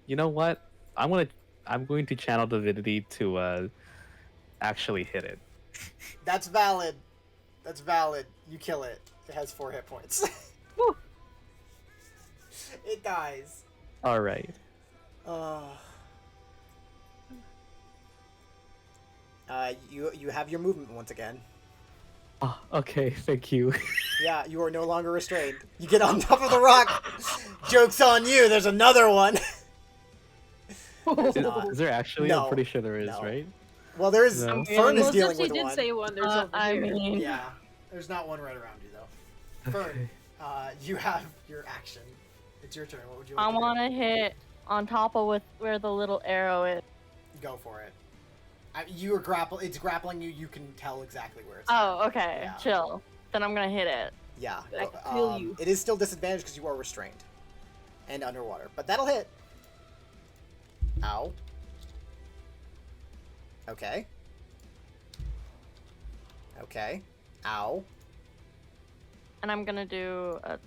You know what? I'm going to channel divinity to actually hit it. That's valid. That's valid. You kill it. It has 4 hit points. Woo. It dies. All right. You have your movement once again. Oh, okay, thank you. Yeah, you are no longer restrained. You get on top of the rock. Joke's on you. There's another one. There's not. Is there actually? No. I'm pretty sure there is, No. right? Well, there's No. Fern is Well, dealing since with he did one. say one, there's over I here. mean, Yeah, there's not one right around you though. Fern, you have your action. It's your turn. What would you like I to do? want to hit on top of where the little arrow is. Go for it. You are It's grappling you. You can tell exactly where it's. Oh, okay. Yeah. Chill. Then I'm gonna hit it. Yeah. I can feel you. It is still disadvantaged because you are restrained and underwater, but that'll hit. Ow. Okay. Okay. Ow. And I'm gonna do a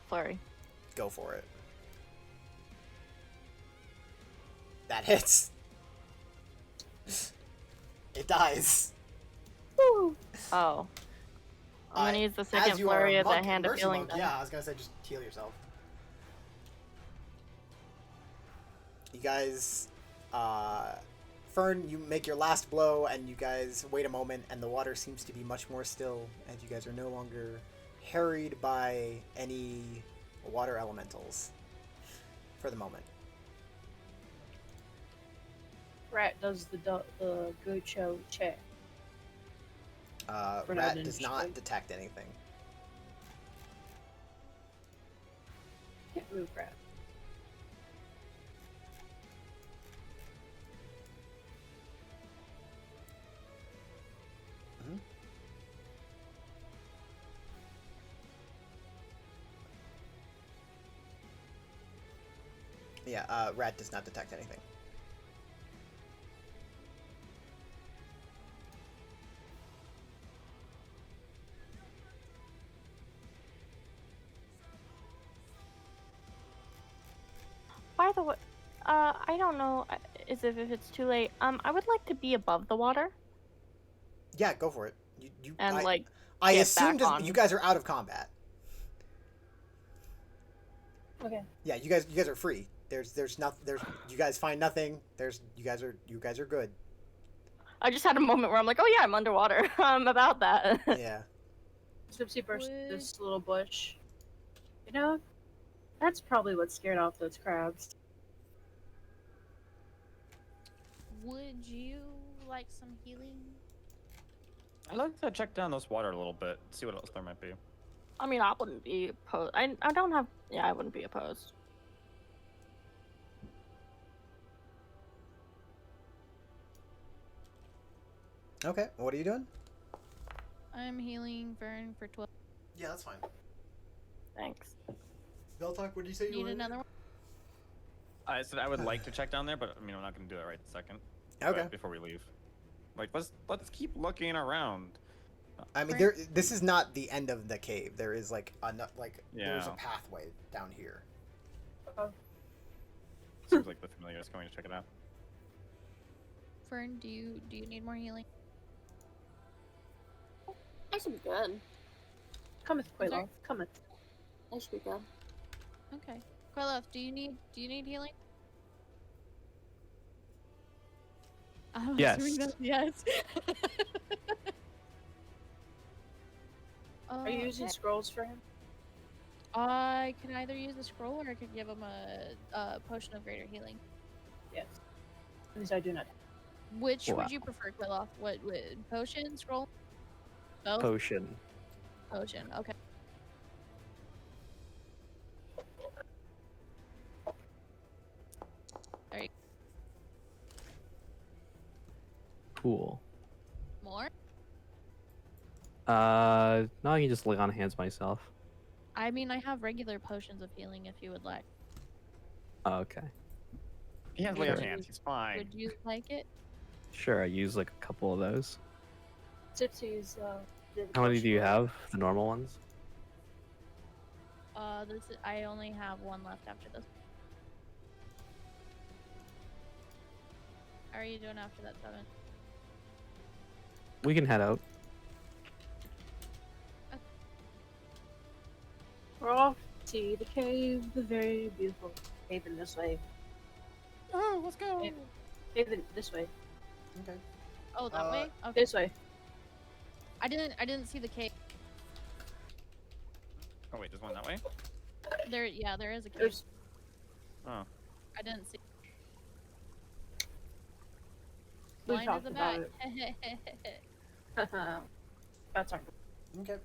flurry. Go for it. That hits. It dies. Oh. I'm gonna use the As second you are flurry a as a monk in hand of Mercy healing. Monk, Then. yeah, I was gonna say just heal yourself. You guys, Fern, you make your last blow, and you guys wait a moment, and the water seems to be much more still, as you guys are no longer harried by any water elementals for the moment. Rat does the Gocho check. For Rat an does not initiative. detect anything. Can't move Rat. Yeah, Rat does not detect anything. By the way, I don't know if it's too late. I would like to be above the water Yeah, go for it. and I get assumed back on. you guys are out of combat. Okay. Yeah, you guys are free. There's nothing. You guys find nothing. You guys are good. I just had a moment where I'm like, oh yeah, I'm underwater. I'm about that. Yeah. Sipsy burst Would- this little bush. You know, that's probably what scared off those crabs. Would you like some healing? I'd like to check down this water a little bit, see what else there might be. I mean, I wouldn't be opposed. I don't have. Yeah, I wouldn't be opposed. Okay. What are you doing? I'm healing Vern for 12. Yeah, that's fine. Thanks. Beltalk, what did you say Need another one? I said I would like to check down there, but I mean I'm not gonna do that right this second. Okay. Before we leave, like let's keep looking around. I mean, Right. this is not the end of the cave. There is there's a Yeah. pathway down here. Seems like the familiar is going to check it out. Fern, do you need more healing? I should be good. Cometh, Sorry? Quayloth. Cometh. I should be good. Okay. Queloth, do you need healing? I'm Yes. assuming that's yes. Are you using Okay. scrolls for him? I can either use a scroll or I could give him a potion of greater healing. Yes. At least I do not. Which Wow. would you prefer, Queloth? What potion, scroll? Both? Potion. Potion. Okay. There you Cool. More? No, I can just lay on hands myself. I mean, I have regular potions of healing if you would like. Oh, okay. He has Sure. lay on hands. He's fine. Would you like it? Sure, I use like a couple of those. Tipsy's. How many do you have? The normal ones? I only have one left after this. How are you doing after that, 7? We can head out. We're off to the cave, the very beautiful cave in this way. Oh, let's go. Yeah. Cave in this way. Okay. Oh, that way? Okay. This way. I didn't see the cave. Oh wait, there's one that way. There is a cave. There's Oh. I didn't see. We Blind as talked a about bat. That's our. Okay.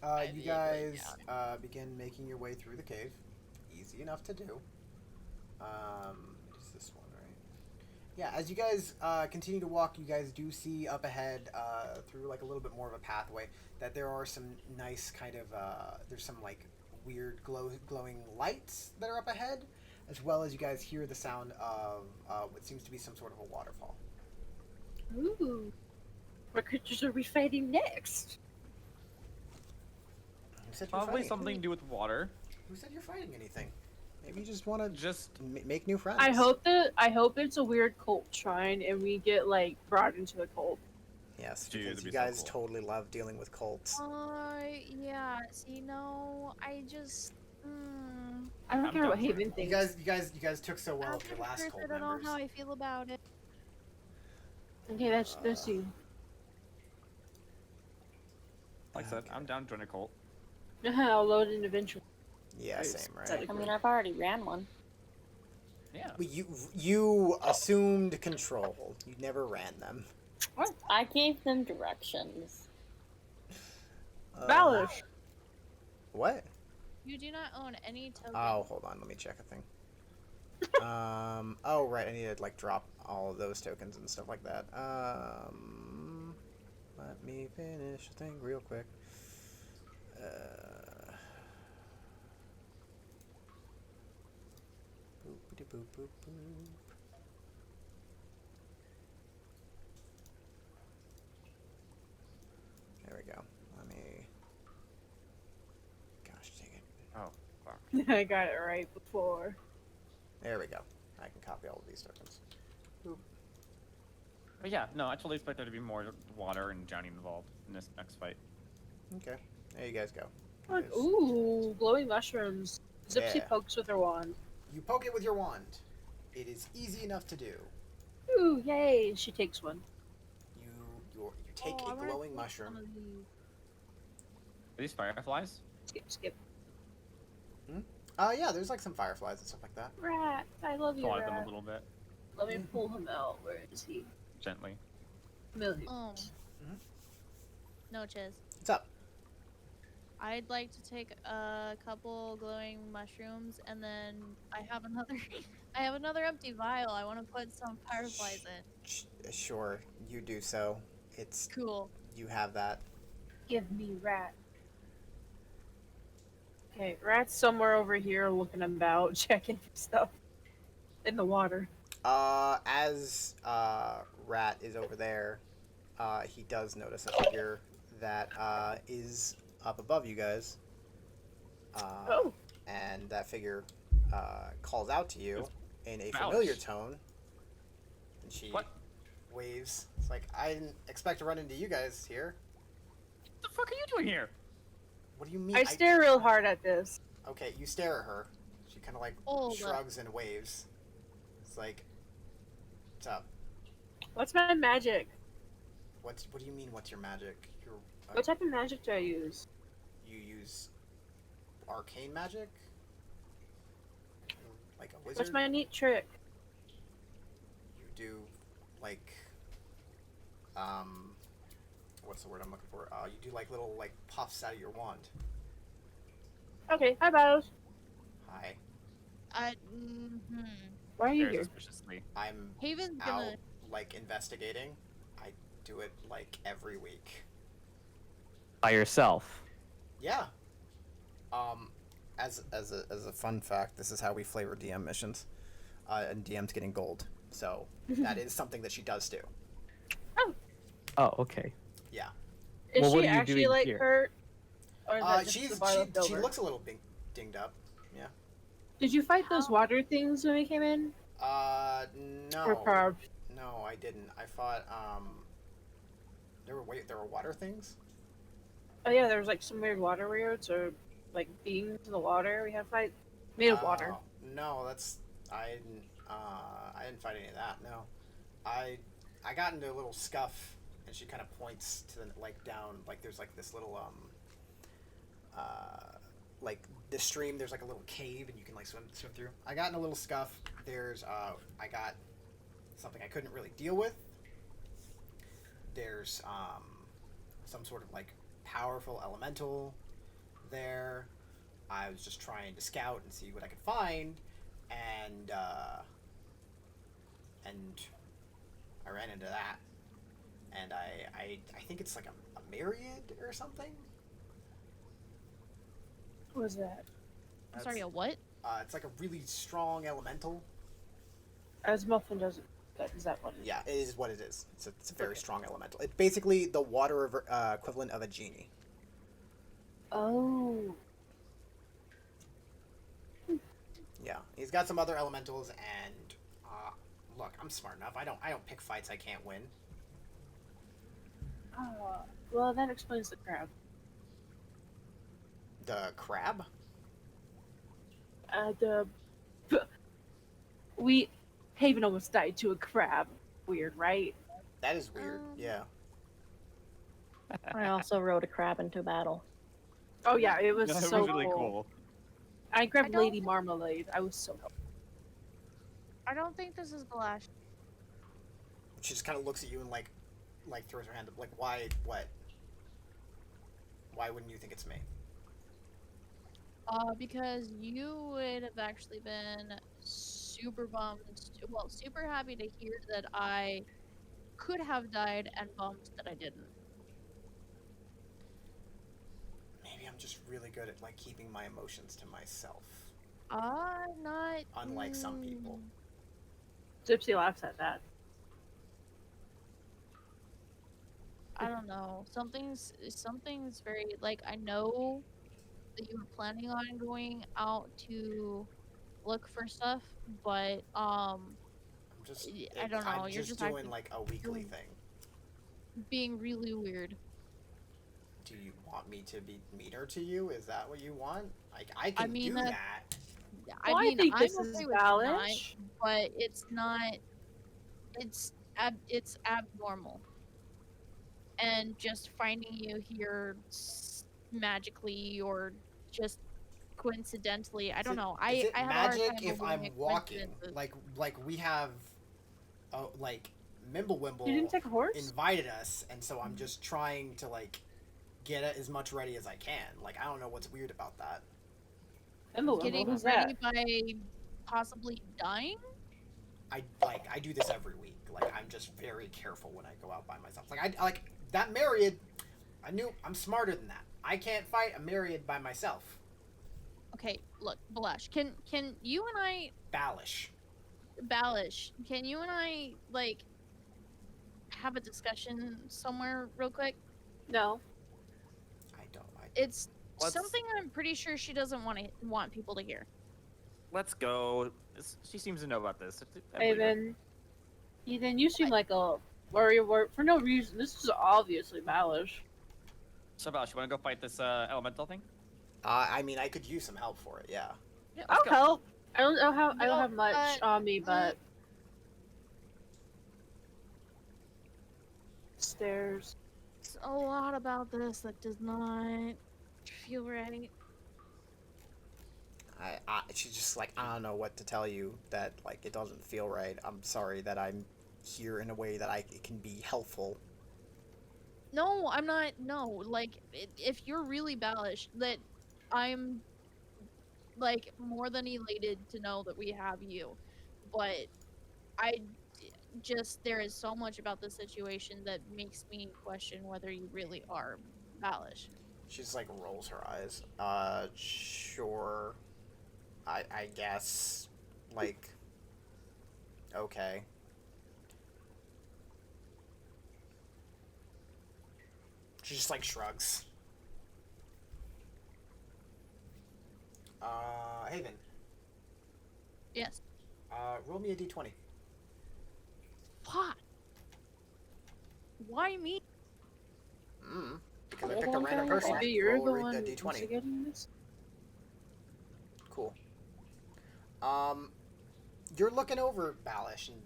I You did guys write begin making your way through the cave. Easy enough to do. It's this one, right? Yeah, as you guys continue to walk, you guys do see up ahead, through like a little bit more of a pathway, that there are some nice kind of, there's some like weird glowing lights that are up ahead, as well as you guys hear the sound of what seems to be some sort of a waterfall. Ooh. What creatures are we fighting next? Who said you're Probably fighting? something to do with water. Who said you're fighting anything? Maybe you just want to Just make new friends. I hope it's a weird cult shrine and we get like brought into a cult. Yes, Dude, because that'd you be so guys cool. totally love dealing with cults. Yeah. See, no, I just. I don't I'm care down what for it. Haven You thinks. guys took so well I'm with your not last sure cult I don't know members. how I feel about it. Okay, that's you. like I said, Okay. I'm down to join a cult. I'll load in eventually. Yeah, same, Is right? that I mean, I've already ran one. Yeah. Well, you assumed control. You never ran them. I gave them directions. Valish. What? You do not own any tokens. Oh, hold on. Let me check a thing. Oh, right. I need to, like, drop all of those tokens and stuff like that. Let me finish the thing real quick. Boopity boop boop boop. There we go. Let me. Gosh dang it. Oh, fuck. I got it right before. There we go. I can copy all of these tokens. But yeah, no, I totally expect there to be more water and drowning involved in this next fight. Okay. There you guys go. Look, Guys- ooh, glowing mushrooms. Zipsy Yeah. pokes with her wand. You poke it with your wand. It is easy enough to do. Ooh, yay! She takes one. You take Oh, I a wanna glowing take mushroom. some of these. Are these fireflies? Skip. Yeah, there's like some fireflies and stuff like that. Rat, I love you, Claw at them a Rat. little bit, Let me pull him out. Where is he? gently. Million. Mhm. No, Chiz. What's up? I'd like to take a couple glowing mushrooms, and then I have another. I have another empty vial. I want to put some fireflies in. Sure, you do so. It's Cool. you have that. Give me Rat. Okay, Rat's somewhere over here looking about, checking for stuff in the water. As Rat is over there, he does notice a figure that is up above you guys. Oh. And that figure calls out to you in a Ouch. familiar tone. And she What? waves. It's like, I didn't expect to run into you guys here. What the fuck are you doing here? What do you mean? I stare real hard at this. Okay, you stare at her. She kind of like Hold up. shrugs and waves. It's like, what's up? What's my magic? What do you mean? What's your magic? What type of magic do I use? You use arcane magic, like a wizard. What's my neat trick? You do like what's the word I'm looking for? You do like little like puffs out of your wand. Okay, hi, Battles. Hi, Why are you Very here? suspiciously. I'm Haven's out gonna. like investigating. I do it like every week. By yourself. Yeah. As a fun fact, this is how we flavor DM missions, and DM's getting gold. So that is something that she does do. Oh, okay. Yeah. Is Well, what she are you actually doing like here? hurt? Or is that just She the bar left over? looks a little dinged up. Yeah. Did you fight those water things when we came in? No. Or carved? No, I didn't. I fought there were water things? Oh yeah, there was like some weird water weirds or like beings in the water we had to fight. Made of water. No, I didn't fight any of that. No. I got into a little scuff, and she kind of points to the like down, like there's like this little like the stream, there's like a little cave and you can like swim through. I got in a little scuff. There's I got something I couldn't really deal with. There's some sort of like powerful elemental there. I was just trying to scout and see what I could find, and I ran into that, and I think it's like a myriad or something. What was that? I'm sorry, a what? It's like a really strong elemental. As Muffin doesn't. Is that what it is? Yeah, it is what it is. It's a very strong elemental. It's basically the water equivalent of a genie. Oh. Yeah, he's got some other elementals, and look, I'm smart enough. I don't pick fights I can't win. Well, that explains the crab. The crab? Haven almost died to a crab. Weird, right? That is weird. Yeah. I also rode a crab into battle. Oh yeah, it was That so was really cool. cool. I grabbed don't- Lady Marmalade. I was so happy. I don't think this is Balash. She just kind of looks at you and like throws her hand up. Like, why? What? Why wouldn't you think it's me? Because you would have actually been super bummed. Well, super happy to hear that I could have died, and bummed that I didn't. Maybe I'm just really good at like keeping my emotions to myself. Not. Unlike some people. Gypsy laughs at that. I don't know. Something's very like I know that you were planning on going out to look for stuff, but I'm just. I don't know, I'm you're just just doing acting- like a weekly doing- thing. being really weird. Do you want me to be meaner to you? Is that what you want? Like, I can mean, do that- that. I Well, I mean, think I'm this okay is with not, Balish. but it's not. It's abnormal. And just finding you here magically or just coincidentally, I don't know. Is it I have a hard magic time if believing I'm in walking? coincidences. Like we have, like Mimblewimble You didn't take a horse? invited us, and so I'm just trying to like get as much ready as I can. Like, I don't know what's weird about that. Getting Who's ready that? by possibly dying. I do this every week. Like, I'm just very careful when I go out by myself. Like, I like that myriad. I'm smarter than that. I can't fight a myriad by myself. Okay, look, Balash, can you and I, Balish. can you and I like have a discussion somewhere real quick? No. I don't. It's Let's- something I'm pretty sure she doesn't want people to hear. Let's go. She seems to know about this. I believe her. Haven. Ethan, you seem like a warrior for no reason. This is obviously Balish. So, Val, you want to go fight this elemental thing? I mean, I could use some help for it. Yeah. Yeah, I'll help. I don't know how. I don't No, have much on me, but stairs. It's a lot about this that does not feel right. She's just like, I don't know what to tell you. That like it doesn't feel right. I'm sorry that I'm here in a way that it can be helpful. No, I'm not. No, like if you're really Balish, that I'm like more than elated to know that we have you, but just there is so much about the situation that makes me question whether you really are Balish. She's like rolls her eyes. Sure. I guess. Like. Okay. She just like shrugs. Haven. Yes. Roll me a d20. What? Why me? Because I picked a random person. Maybe you're the Roll one a d20. instigating this. Cool. You're looking over Balish, and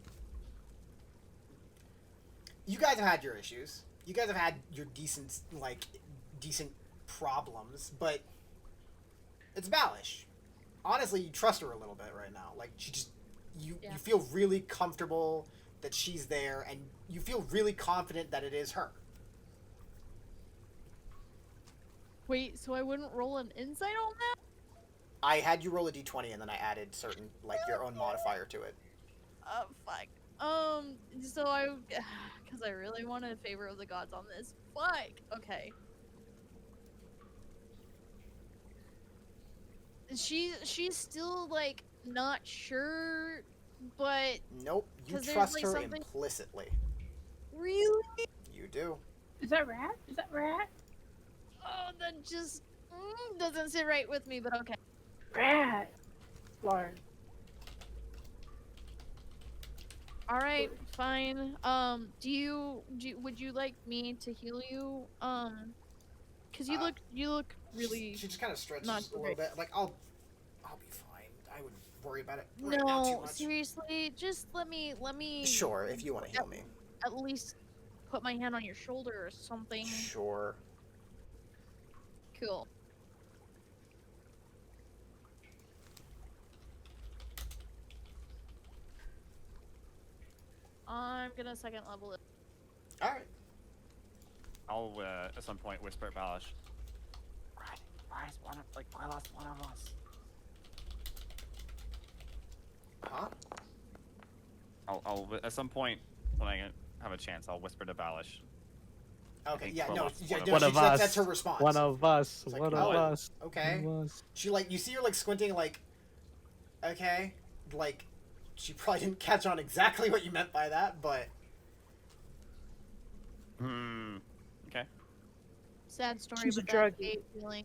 you guys have had your issues. You guys have had your decent problems, but it's Balish. Honestly, you trust her a little bit right now. Like she just, you feel really comfortable that she's there, and you feel really confident that it is her. Wait, so I wouldn't roll an insight on that? I had you roll a d20, and then I added certain your own modifier to it. Fuck. So because I really wanted favor of the gods on this. Fuck. Okay. She's still like not sure, but Nope, you 'cause there's, trust like, her something- implicitly. really? You do. Is that rat? Is that rat? Oh, that just doesn't sit right with me. But okay. Rat. Large. All right, fine. Would you like me to heal you? Cause you look really. She just kind of stretches not a so little great. bit. Like I'll be fine. I wouldn't worry about it right now too No, much. seriously, just let me. Sure, if you want to heal me. At least put my hand on your shoulder or something. Sure. Cool. I'm gonna second level it. All right. I'll at some point whisper at Balish. Why is one of I lost one of us? Huh? I'll at some point when I have a chance, I'll whisper to Balish. Okay. think Yeah. one No. of- Yeah. one No. of She, that's her response. One of us. It's like, One oh, of us. Okay. One of us. She you see her squinting okay, she probably didn't catch on exactly what you meant by that, but Okay. Sad story, She's a but that's druggie. a feeling.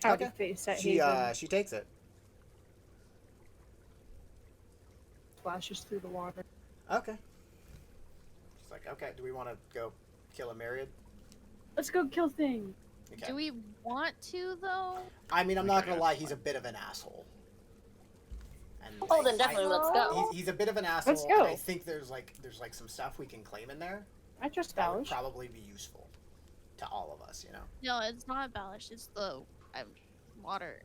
Howdy Okay. face at she Haven. she takes it. Splashes through the water. Okay. She's like, okay. Do we want to go kill a myriad? Let's go kill things. Okay. Do we want to though? I mean, I'm We not can gonna go. lie. He's a bit of an asshole. And Oh, then definitely let's go. He's a bit of an asshole. Let's go. And I think there's some stuff we can claim in there I trust that would Balish. probably be useful to all of us. No, it's not Balish. It's the water.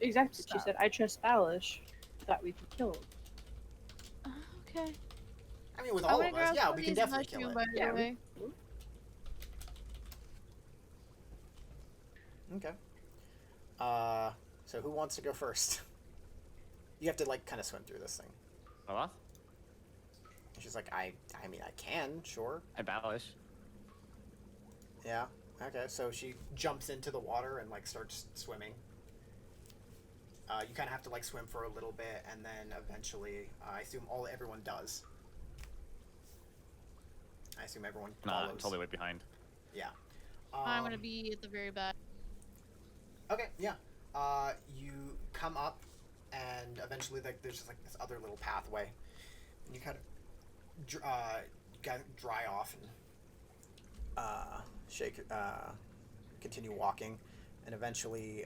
Exactly what she Stop. said. I trust Balish. That we can kill him. Okay. I mean, with I'm all gonna of us, grab yeah, some we of can these definitely kill mushroom, it. by the way. Okay. So who wants to go first? You have to kind of swim through this thing. Hello? And she's like, I mean, I can, sure. Hi, Balish. Yeah. Okay. So she jumps into the water and starts swimming. You kind of have to swim for a little bit, and then eventually, I assume everyone does. I assume everyone Nah, follows. I'm totally way behind. Yeah. I'm gonna be at the very back. Okay, yeah. You come up, and eventually, there's just this other little pathway, and you kind of dry off and continue walking, and eventually,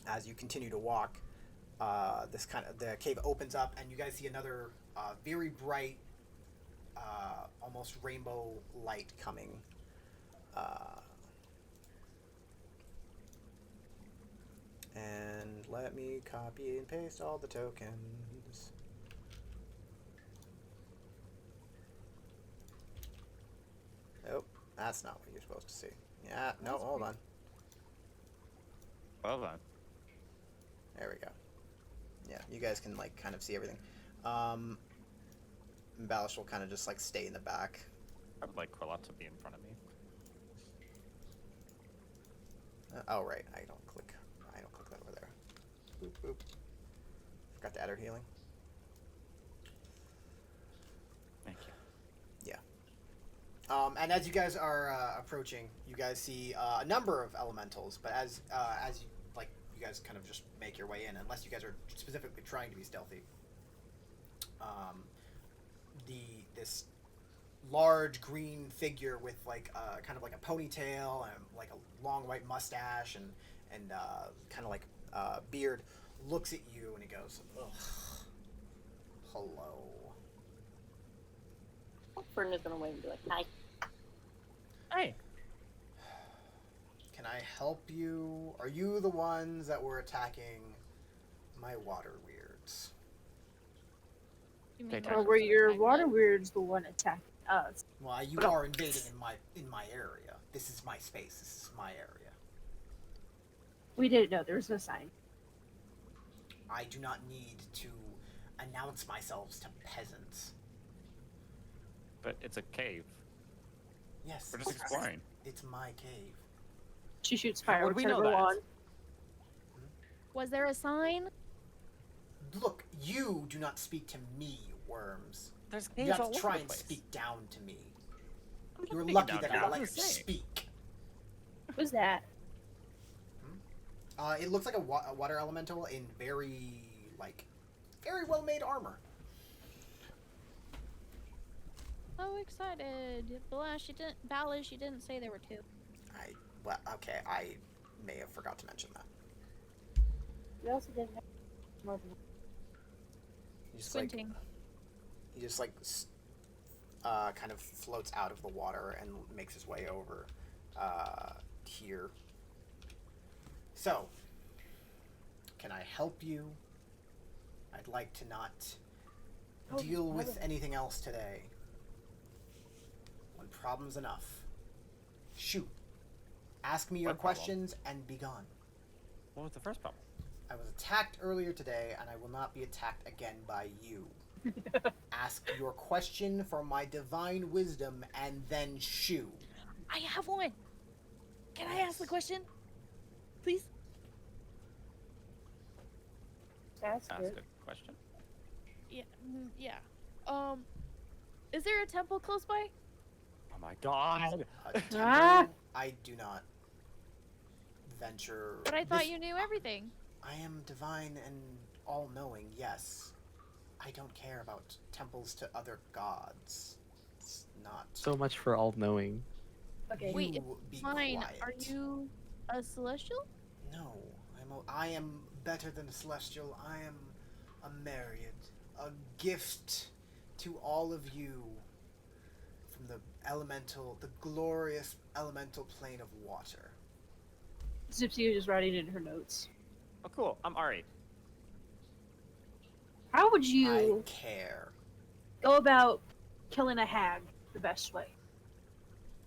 as you continue to walk, the cave opens up, and you guys see another very bright, almost rainbow light coming. And let me copy and paste all the tokens. Nope, that's not what you're supposed to see. Yeah, no, hold on. Well then. There we go. Yeah, you guys can like kind of see everything. Balish will kind of just like stay in the back. I would like Quilla to be in front of me. Oh right, I don't click that over there. Boop boop. Forgot to add her healing. Thank you. And as you guys are approaching, you guys see a number of elementals. But as you like, you guys kind of just make your way in, unless you guys are specifically trying to be stealthy. This large green figure with like kind of like a ponytail and like a long white mustache and kind of like beard looks at you and he goes, ugh, hello. Fern is gonna wave and be like, "Hi." Hey. Can I help you? Are you the ones that were attacking my water weirds? You They mean touched Or us. were your water weirds the one attacking us? Well, you are invading in my area. This is my space. This is my area. We didn't know. There was no sign. I do not need to announce myself to peasants. But it's a cave. Yes, We're just exploring. it's my cave. She shoots How would fireworks we out know of her that? wand. Was there a sign? Look, you do not speak to me, worms. There's You caves have all to over try the and place. speak down to me. I'm not You're speaking lucky down that to you, I I'm let you just saying. speak. Who's that? It looks like a water elemental in very well made armor. So excited. Balish, you didn't say there were two. I may have forgot to mention that. We also didn't know more than He just Squinting. kind of floats out of the water and makes his way over here. So, can I help you? I'd like to not deal with anything else today. One problem's enough. Shoot. Ask me your What problem? questions and be gone. What was the first problem? I was attacked earlier today, and I will not be attacked again by you. Ask your question for my divine wisdom, and then shoo. I have one. Can I ask the question? Please? That's Ask good. a question. Yeah. Yeah. Is there a temple close by? Oh my god. Temple, Ah. I do not venture. But I thought this- you knew everything. I am divine and all-knowing, yes. I don't care about temples to other gods. It's not. So much for all knowing. Okay. You Wait, be Fine. quiet. Are you a celestial? No, I am better than a celestial. I am a myriad, a gift to all of you from the glorious elemental plane of water. Zipsy is just writing in her notes. Oh cool. I'm Ari. How would I you care. go about killing a hag the best way?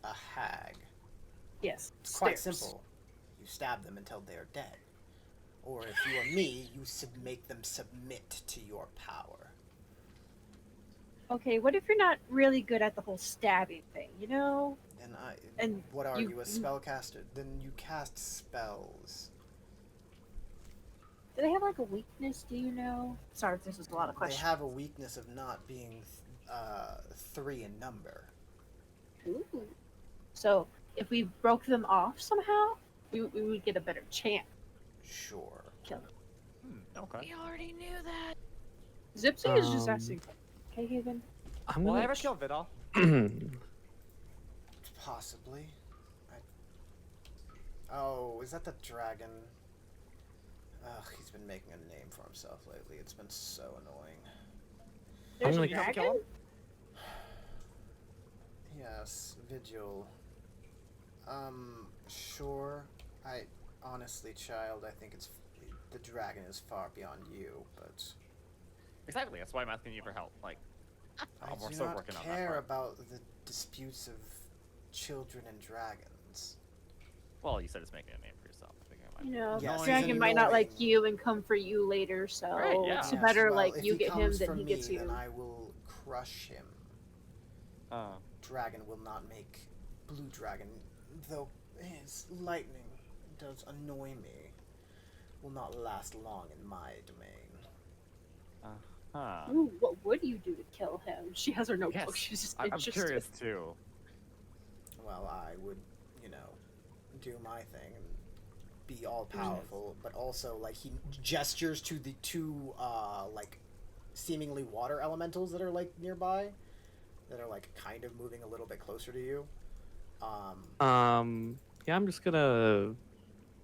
A hag. Yes. It's quite stairs. simple. You stab them until they are dead. Or if you are me, you make them submit to your power. Okay, what if you're not really good at the whole stabbing thing, you know? And what are you- you, a spellcaster? Then you cast spells. Do they have like a weakness, do you know? Sorry if this is a lot of They questions. have a weakness of not being 3 in number. Ooh. So, if we broke them off somehow, we would get a better chance Sure. to kill them. Okay. We already knew that. Zipsy is just Um, asking. Okay, Haven. I'm Will I gonna ever kill Vidal? Possibly. Oh, is that the dragon? Ugh, he's been making a name for himself lately. It's been so annoying. There's a gonna You have to kill dragon? him? Yes, Vigil. Sure. I honestly, child, I think it's the dragon is far beyond you, but Exactly. That's why I'm asking you for help. Like, I we're do still not working on that care part. about the disputes of children and dragons. Well, you said it's making a name for yourself. I think I might. You know, Yes, the he's dragon might not like annoying. you and come for you later, so Right, yeah. it's Yes, better well, like if you he get him comes than for he me, gets you. then I will crush him. Dragon will not make blue dragon, though his lightning does annoy me. Will not last long in my domain. Huh. Ooh, what would you do to kill him? She has her notebook. Yes. She's just I'm interested. curious too. Well, I would, you know, do my thing and be all powerful, but also like he gestures to the two like seemingly water elementals that are like nearby, that are like kind of moving a little bit closer to you. Yeah, I'm just gonna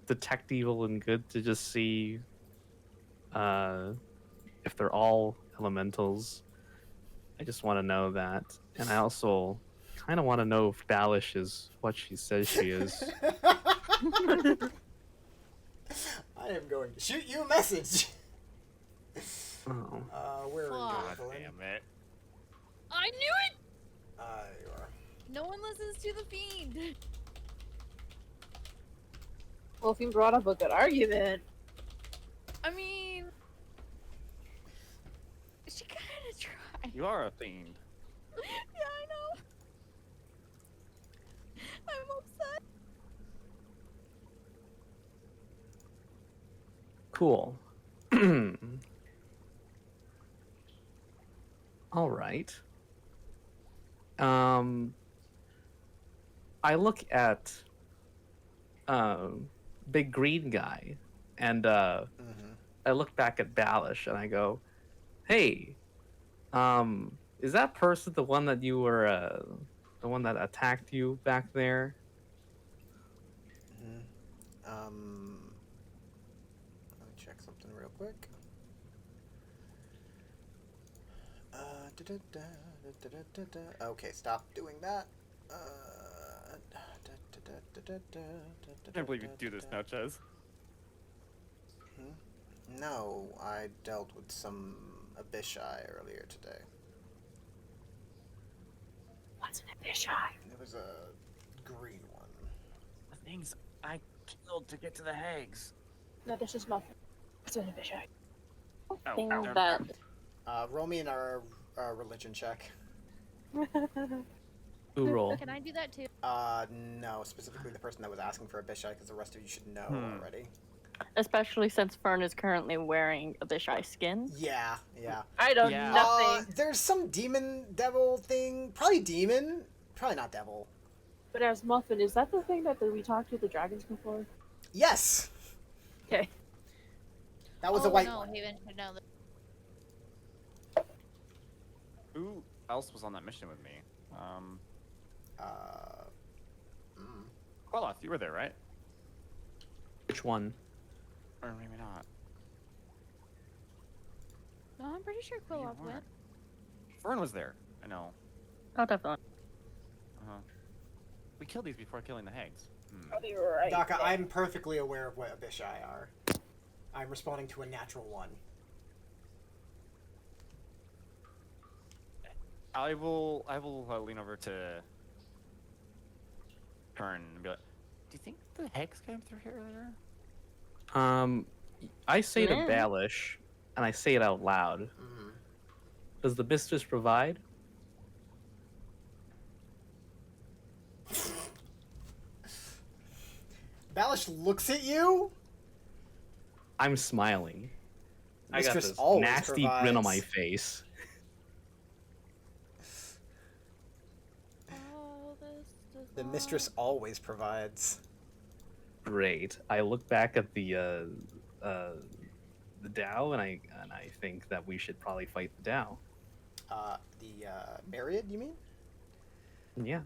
detect evil and good to just see if they're all elementals. I just want to know that, and I also kind of want to know if Balish is what she says she is. I am going to shoot you a message. Oh. Where are you, Fuck. God Evelyn? damn it. I knew it! You are. No one listens to the fiend. Well, if you brought up a good argument, I mean, she kind of tried. You are a fiend. Yeah, I know. I'm upset. Cool. All right. I look at big green guy, and Mm-hmm. I look back at Balish, and I go, "Hey, is that person the one that you were the one that attacked you back there?" Mm-hmm. Let me check something real quick. Okay, stop doing that. I can't believe you do this now, Ches. No, I dealt with some Abishai earlier today. what's an Abishai? It was a green one. The things I killed to get to the hags. No, this is Muffin. What's an Abishai? Oh, Thing they're- that Roll me in our religion check. Who roll? Can I do that too? No, specifically the person that was asking for Abishai, because the rest of you should know already. especially since Fern is currently wearing Abishai skin. Yeah, yeah. I know Yeah. nothing. There's some demon devil thing. Probably demon. Probably not devil. But as Muffin, is that the thing that we talked to the dragons before? Yes. Okay. That was oh, a white no, one. Haven should know that. Who else was on that mission with me? Queloth, you were there, right? Which one? Or maybe not. No, I'm pretty sure You Quilloff went. weren't. Fern was there. I know. Oh, definitely. Uh-huh. We killed these before killing the hags. Oh, you were right. Daka, I'm perfectly aware of what Abishai are. I'm responding to a natural one. I will lean over to Fern and be like, "Do you think the hags came through here earlier?" I say to Yeah. Balish, and I say it out loud. Mm-hmm. Does the mistress provide? Balish looks at you. I'm smiling. I got Mistress this always nasty grin on my provides. face. Oh, this does The not- mistress always provides. Great. I look back at the Dow, and I think that we should probably fight the Dow. The Myriad, you mean? Yeah.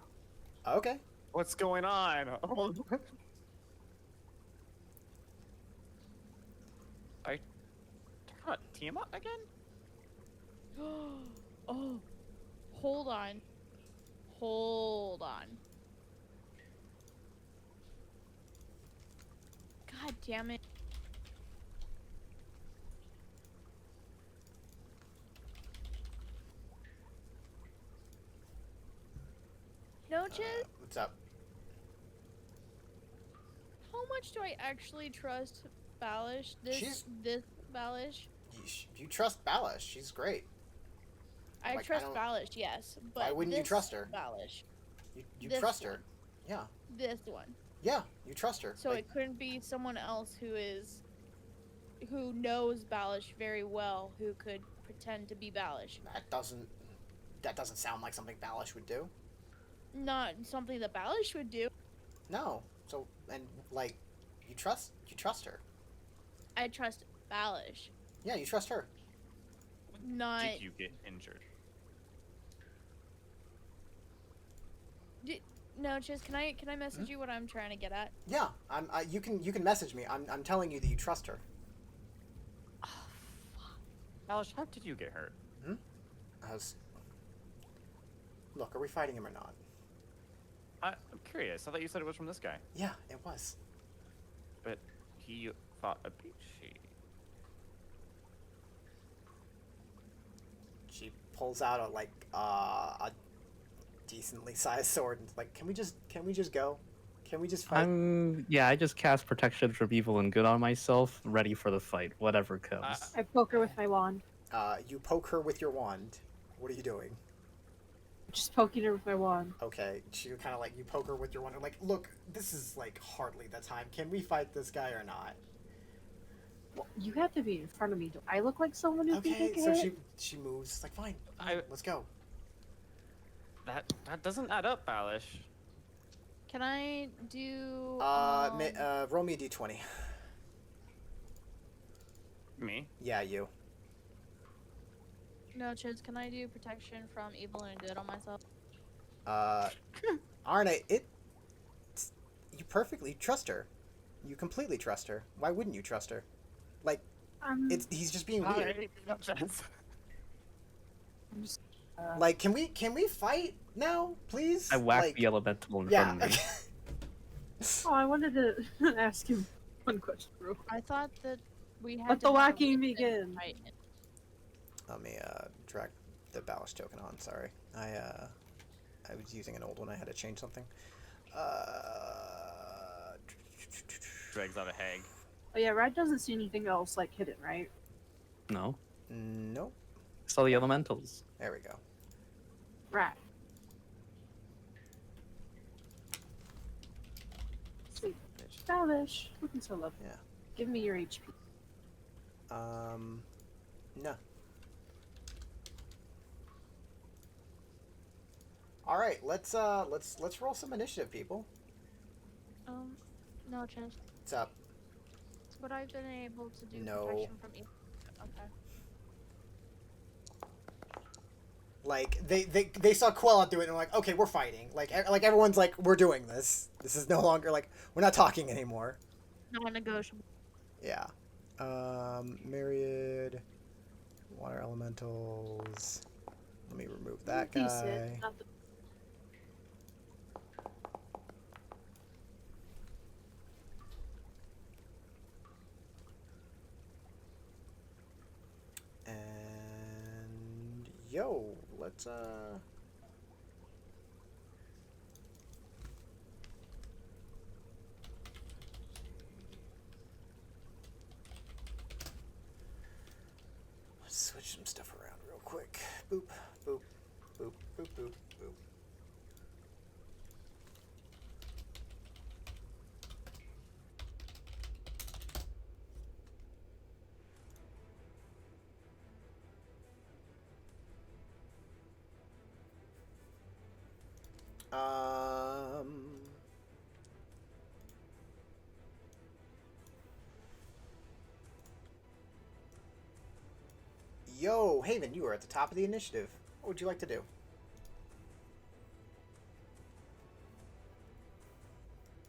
Okay. What's going on? What, Tiamat again? Oh, hold on. Hold on. God damn it. No, Chiz, What's up? how much do I actually trust Balish? She's- This Balish? You trust Balish. She's great. I Like, I trust don't- Balish, yes, but Why wouldn't you this trust her? Balish, You This trust her. one. Yeah. this one. Yeah, you trust her. So Like, it couldn't be someone else who knows Balish very well, who could pretend to be Balish. that doesn't sound like something Balish would do. Not something that Balish would do. No. So, and like, you trust her. I trust Balish, Yeah, you trust her. not. Did you get injured? No, Chiz, can I message you what I'm trying to get at? Yeah, you can message me. I'm telling you that you trust her. Alice, how did you get hurt? Look, are we fighting him or not? I'm curious. I thought you said it was from this guy. Yeah, it was. But he fought a Bishi. She pulls out a decently sized sword and is like, can we just go? Can we just fight? I just cast protection from evil and good on myself, ready for the fight, whatever comes. I poke her with my wand. You poke her with your wand. What are you doing? Just poking her with my wand. Okay, she kind of like, you poke her with your wand. Like, look, this is like hardly the time. Can we fight this guy or not? Well, you have to be in front of me. Do I look like someone who can Okay, take a so hit? she moves. It's like, fine, I- let's go. That doesn't add up, Balish. Can I do? Roll me a d20. Me? Yeah, you. No, Chiz, can I do protection from evil and good on myself? Arne, you perfectly trust her. You completely trust her. Why wouldn't you trust her? Like, he's just being weird. No chance. I'm just, Like, can we fight now, please? I whack like, the elemental in yeah. front of me. oh, I wanted to ask you one question, bro. I thought that we had Let to the have a whacking witness begin. fight. Let me drag the Ballast token on. Sorry, I was using an old one. I had to change something. Drags out a hag. Oh yeah, Rad doesn't see anything else like hidden, right? No, Nope. saw the elementals. There we go. Rad. Sweet. Stylish. Looking so lovely. Yeah. Give me your HP. No. All right, let's roll some initiative, people. No, Chiz. What's up? Would I have been able to do No. protection from evil? Okay. Like they saw Quella do it and they're like, okay, we're fighting. Like everyone's like, we're doing this. This is no longer like we're not talking anymore. Non-negotiable. Yeah. Myriad, water elementals. Let me remove that guy. Decent. Not the- And yo, let's switch some stuff around real quick. Boop, boop, boop, boop, boop, boop. Yo, Haven, you are at the top of the initiative. What would you like to do?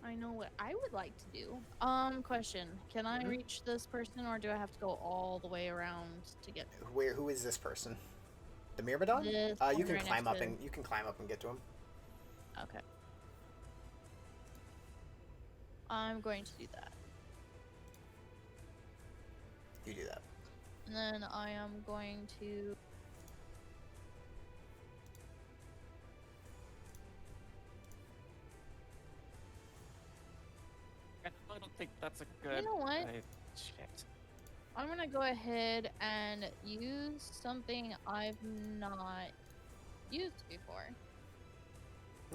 I know what I would like to do. Question. Can I Mhm. reach this person or do I have to go all the way around to get Who is this person? The Myrmidon? this You one can right climb next up to and you can climb up and get to him. Okay. I'm going to do that. You do that. And then I am going to I don't think that's a good. know what? Shit. I'm gonna go ahead and use something I've not used before.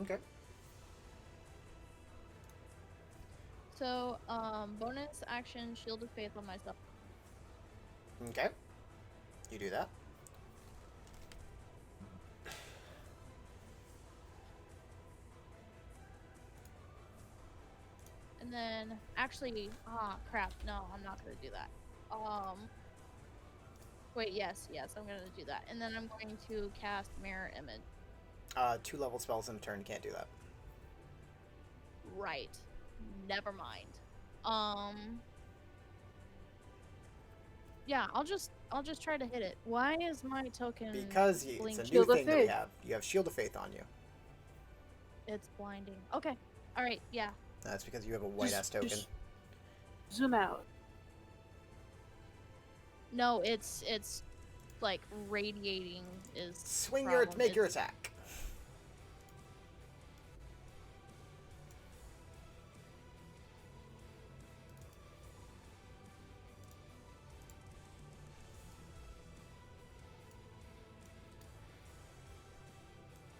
Okay. So, bonus action Shield of Faith on myself. Okay. You do that. And then, actually, crap, no, I'm not gonna do that. Wait, yes, I'm gonna do that. And then I'm going to cast Mirror Image. 2 level spells in a turn. You can't do that. Right. Never mind. Yeah, I'll just try to hit it. Why is my token Because it's a blinking? new Shield of thing that we Faith. have. You have Shield of Faith on you. It's blinding. Okay. All right. Yeah. That's because you have a white ass token. Just zoom out. No, it's like radiating is the Swing problem. make your It's- attack.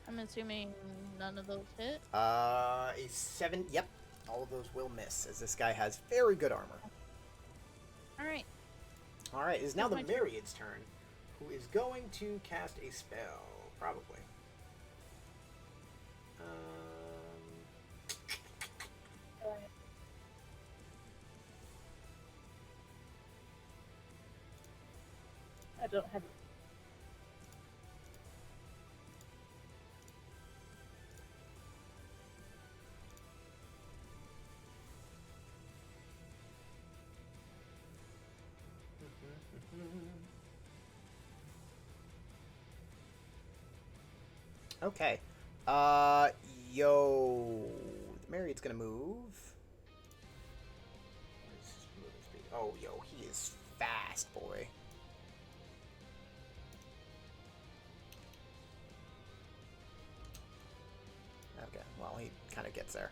I'm assuming none of those hit. A 7. Yep. All of those will miss, as this guy has very good armor. All right. Alright, it is now It's the my turn. Myriad's turn, who is going to cast a spell, probably. I don't have. Okay. Yo. The Myriad's gonna move. What is his movement speed? Oh, yo, he is fast, boy. Okay, well, he kind of gets there.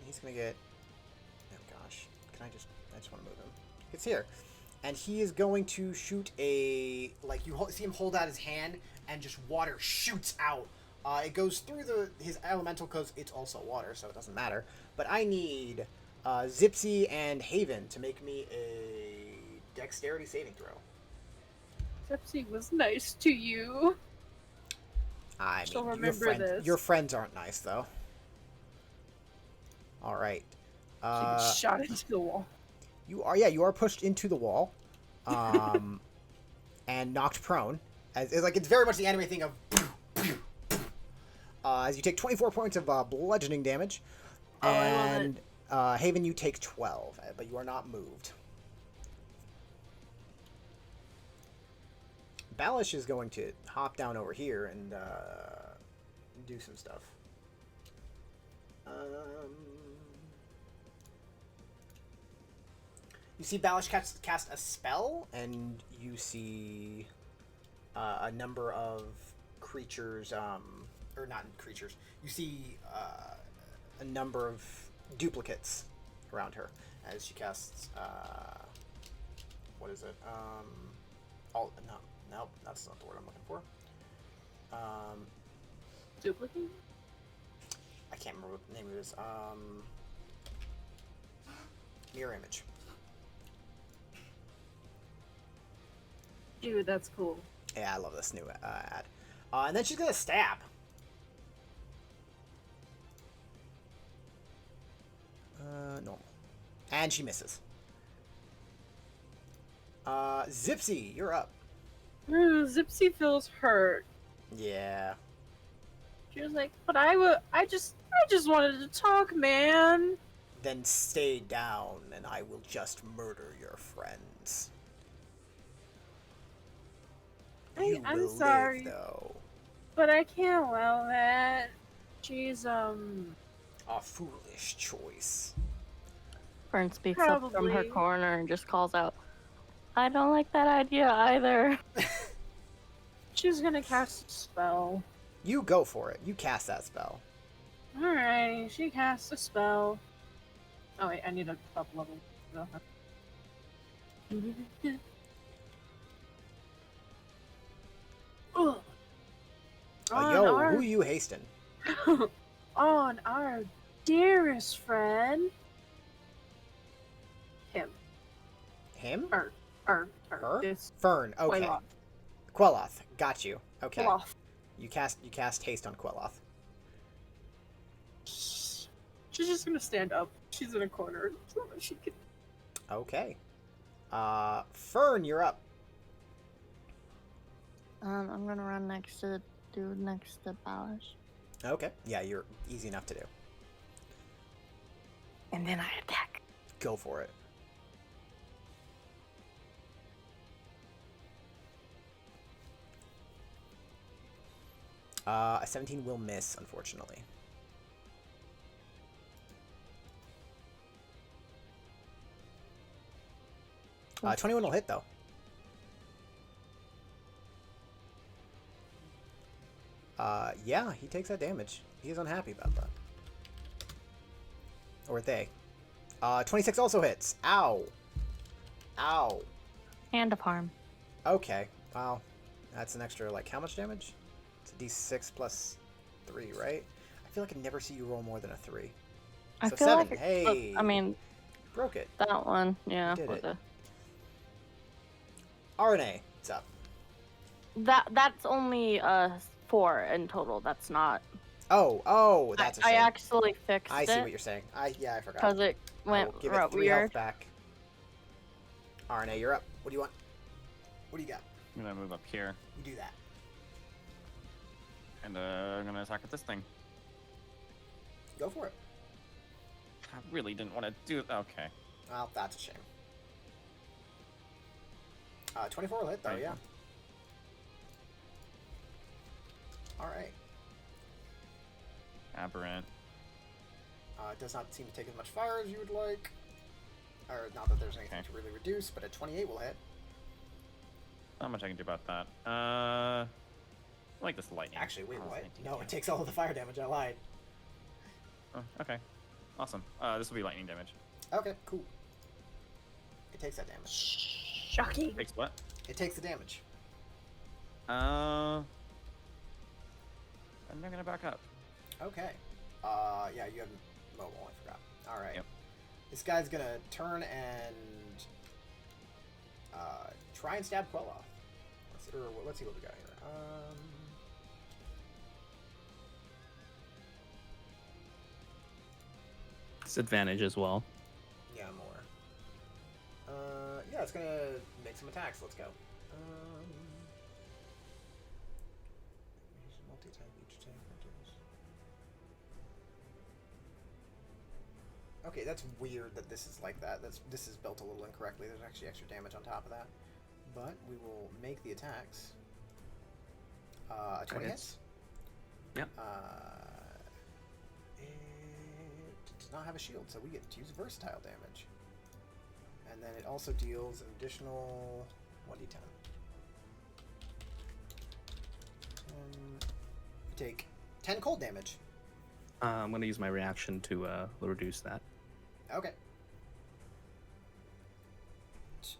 He's gonna get. Oh gosh, I just want to move him. It's here, and he is going to shoot a like see him hold out his hand, and just water shoots out. It goes through his elemental because it's also water, so it doesn't matter. But I need Zipsy and Haven to make me a dexterity saving throw. Pepsi was nice to you. I She'll mean, remember this. your friends aren't nice though. All right. She gets shot into the wall. You are pushed into the wall, and knocked prone. It's very much the anime thing of, as you take 24 points of bludgeoning damage, Oh, I love it. and Haven, you take 12, but you are not moved. Balish is going to hop down over here and do some stuff. You see Balish cast a spell, and you see a number of creatures, or not creatures. You see a number of duplicates around her as she casts. What is it? No, that's not the word I'm looking for. Duplicate? I can't remember what the name of it is. Mirror image. Dude, that's cool. Yeah, I love this new ad. And then she's gonna stab. Normal. And she misses. Zipsy, you're up. Ooh, Zipsy feels hurt. Yeah. She was like, but I just wanted to talk, man. Then stay down, and I will just murder your friends. You I'm will sorry, live, though. but I can't allow that. She's A foolish choice. Fern speaks up from her Probably. corner and just calls out, I don't like that idea either. She's gonna cast a spell. You go for it. You cast that spell. Alright, she casts a spell. Oh wait, I need a up level. Ugh. Yo, who are you hasting? On our dearest friend. Him. Him? Her. Her? This Fern. Okay. Queloth. Queloth. Got you. Okay. Queloth. You cast haste on Queloth. She's just gonna stand up. She's in a corner so that she can. Okay. Fern, you're up. I'm gonna run next to the dude next to Balish. Okay. Yeah, you're easy enough to do. And then I attack. Go for it. A 17 will miss, unfortunately. 21 will hit, though. Yeah, he takes that damage. He's unhappy about that. Or they. 26 also hits. Ow. Ow. Hand of harm. Okay. Wow. That's an extra, like, how much damage? It's a d6 plus 3, right? I feel like I never see you roll more than a 3. I So feel 7. like Hey. I mean, broke it. that one, yeah. did was it. a- RNA, it's up. That's only 4 in total. That's not. Oh, that's a I shame. actually fixed I it. see what you're saying. Yeah, I forgot. Because it I went will give it 3 weird. health back. RNA, you're up. What do you want? What do you got? I'm gonna move up here, You do that. and I'm gonna attack with this thing. Go for it. I really didn't want to do. Okay. Well, that's a shame. 24 will hit, though, Right. yeah. Alright. Aberrant. It does not seem to take as much fire as you would like. Or, not that there's anything Okay. to really reduce, but a 28 will hit. Not much I can do about that. I like this lightning. Actually, wait, Oh, what? 19, No, yeah. it takes all of the fire damage. I lied. Oh, okay. Awesome. This will be lightning damage. Okay, cool. It takes that damage. Shocking. Takes what? It takes the damage. I'm not gonna back up. Okay. Yeah, you have mobile, I forgot. Alright. Yep. This guy's gonna turn and try and stab Queloth. Let's see what we got here. Disadvantage as well. Yeah, more. Yeah, it's gonna make some attacks. Let's go. Multi-type each attack does. Okay, that's weird that this is like that. This is built a little incorrectly. There's actually extra damage on top of that. But we will make the attacks. 20 hits. Yep. It does not have a shield, so we get to use versatile damage. And then it also deals an additional 1d10. You take 10 cold damage. I'm going to use my reaction to reduce that. Okay.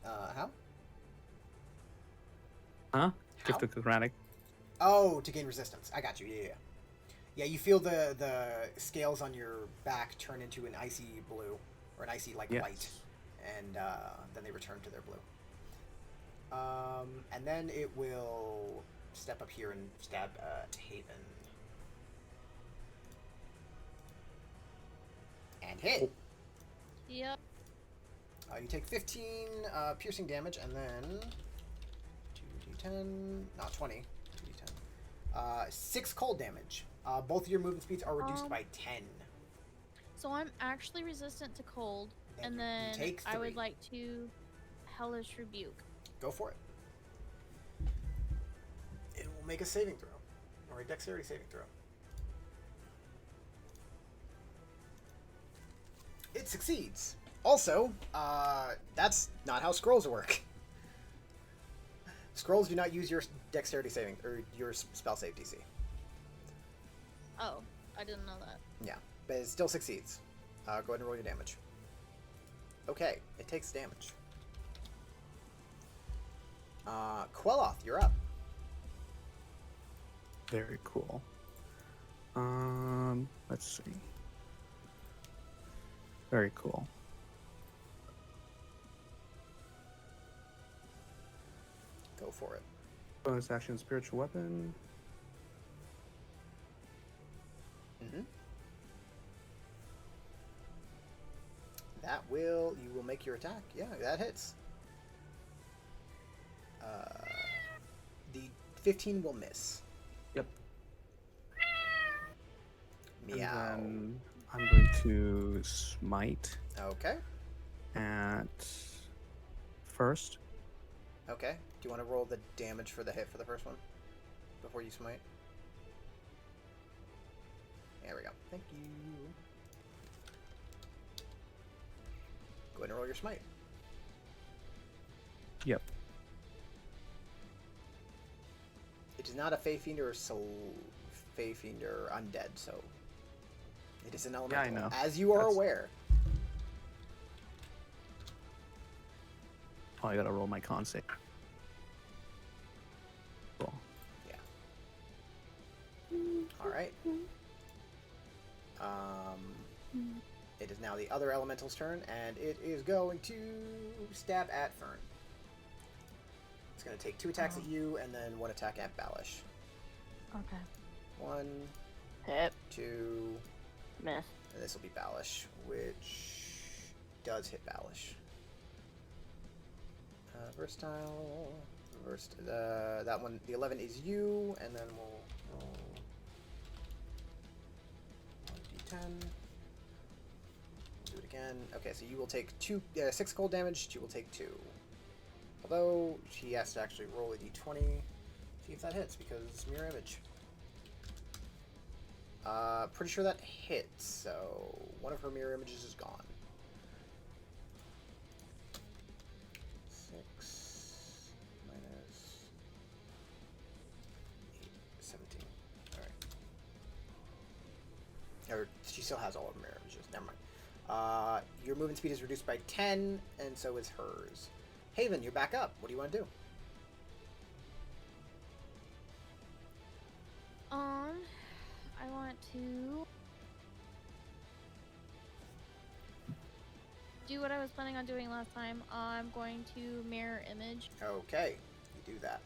How? Huh? How? Shift to chromatic. Oh, to gain resistance. I got you. Yeah. Yeah, you feel the scales on your back turn into an icy blue, or an icy Yes. light, and then they return to their blue. And then it will step up here and stab Haven. And hit. Yep. You take 15 piercing damage, and then 2d10, not 20, 2d10. 6 cold damage. Both of your movement speeds are reduced Um, by 10. So I'm actually resistant to cold, and you then take I 3. would like to hellish rebuke. Go for it. It will make a saving throw, or a dexterity saving throw. It succeeds. Also, that's not how scrolls work. Scrolls do not use your dexterity saving or your spell save DC. Oh, I didn't know that. Yeah, but it still succeeds. Go ahead and roll your damage. Okay, it takes damage. Queloth, you're up. Very cool. Let's see. Very cool. Go for it. Bonus action, spiritual weapon. Mm-hmm. You will make your attack. Yeah, that hits. The 15 will miss. Yep. Meow. And then I'm going to smite Okay. at first. Okay. Do you want to roll the damage for the hit for the first one before you smite? There we go. Thank you. Go ahead and roll your smite. Yep. It is not a Fey Fiend or Fey Fiend or Undead, so it is an elemental. I know. As you are That's- aware. Oh, I gotta roll my con save. Cool. All right. It is now the other elemental's turn, and it is going to stab at Fern. It's going to take 2 attacks at you, and then 1 attack at Balish. Okay. 1, Hit. 2, Miss. and this will be Balish, which does hit Balish. Versatile. That one, the 11 is you, and then we'll roll 1d10. Do it again. Okay, so you will take 6 cold damage. She will take 2. Although she has to actually roll a d20, see if that hits because it's mirror image. Pretty sure that hits. So one of her mirror images is gone. 6 minus 8, 17. All right. Or she still has all of her mirror images. Never mind. Your movement speed is reduced by 10, and so is hers. Haven, you're back up. What do you want to do? I want to do what I was planning on doing last time. I'm going to mirror image. Okay, you do that.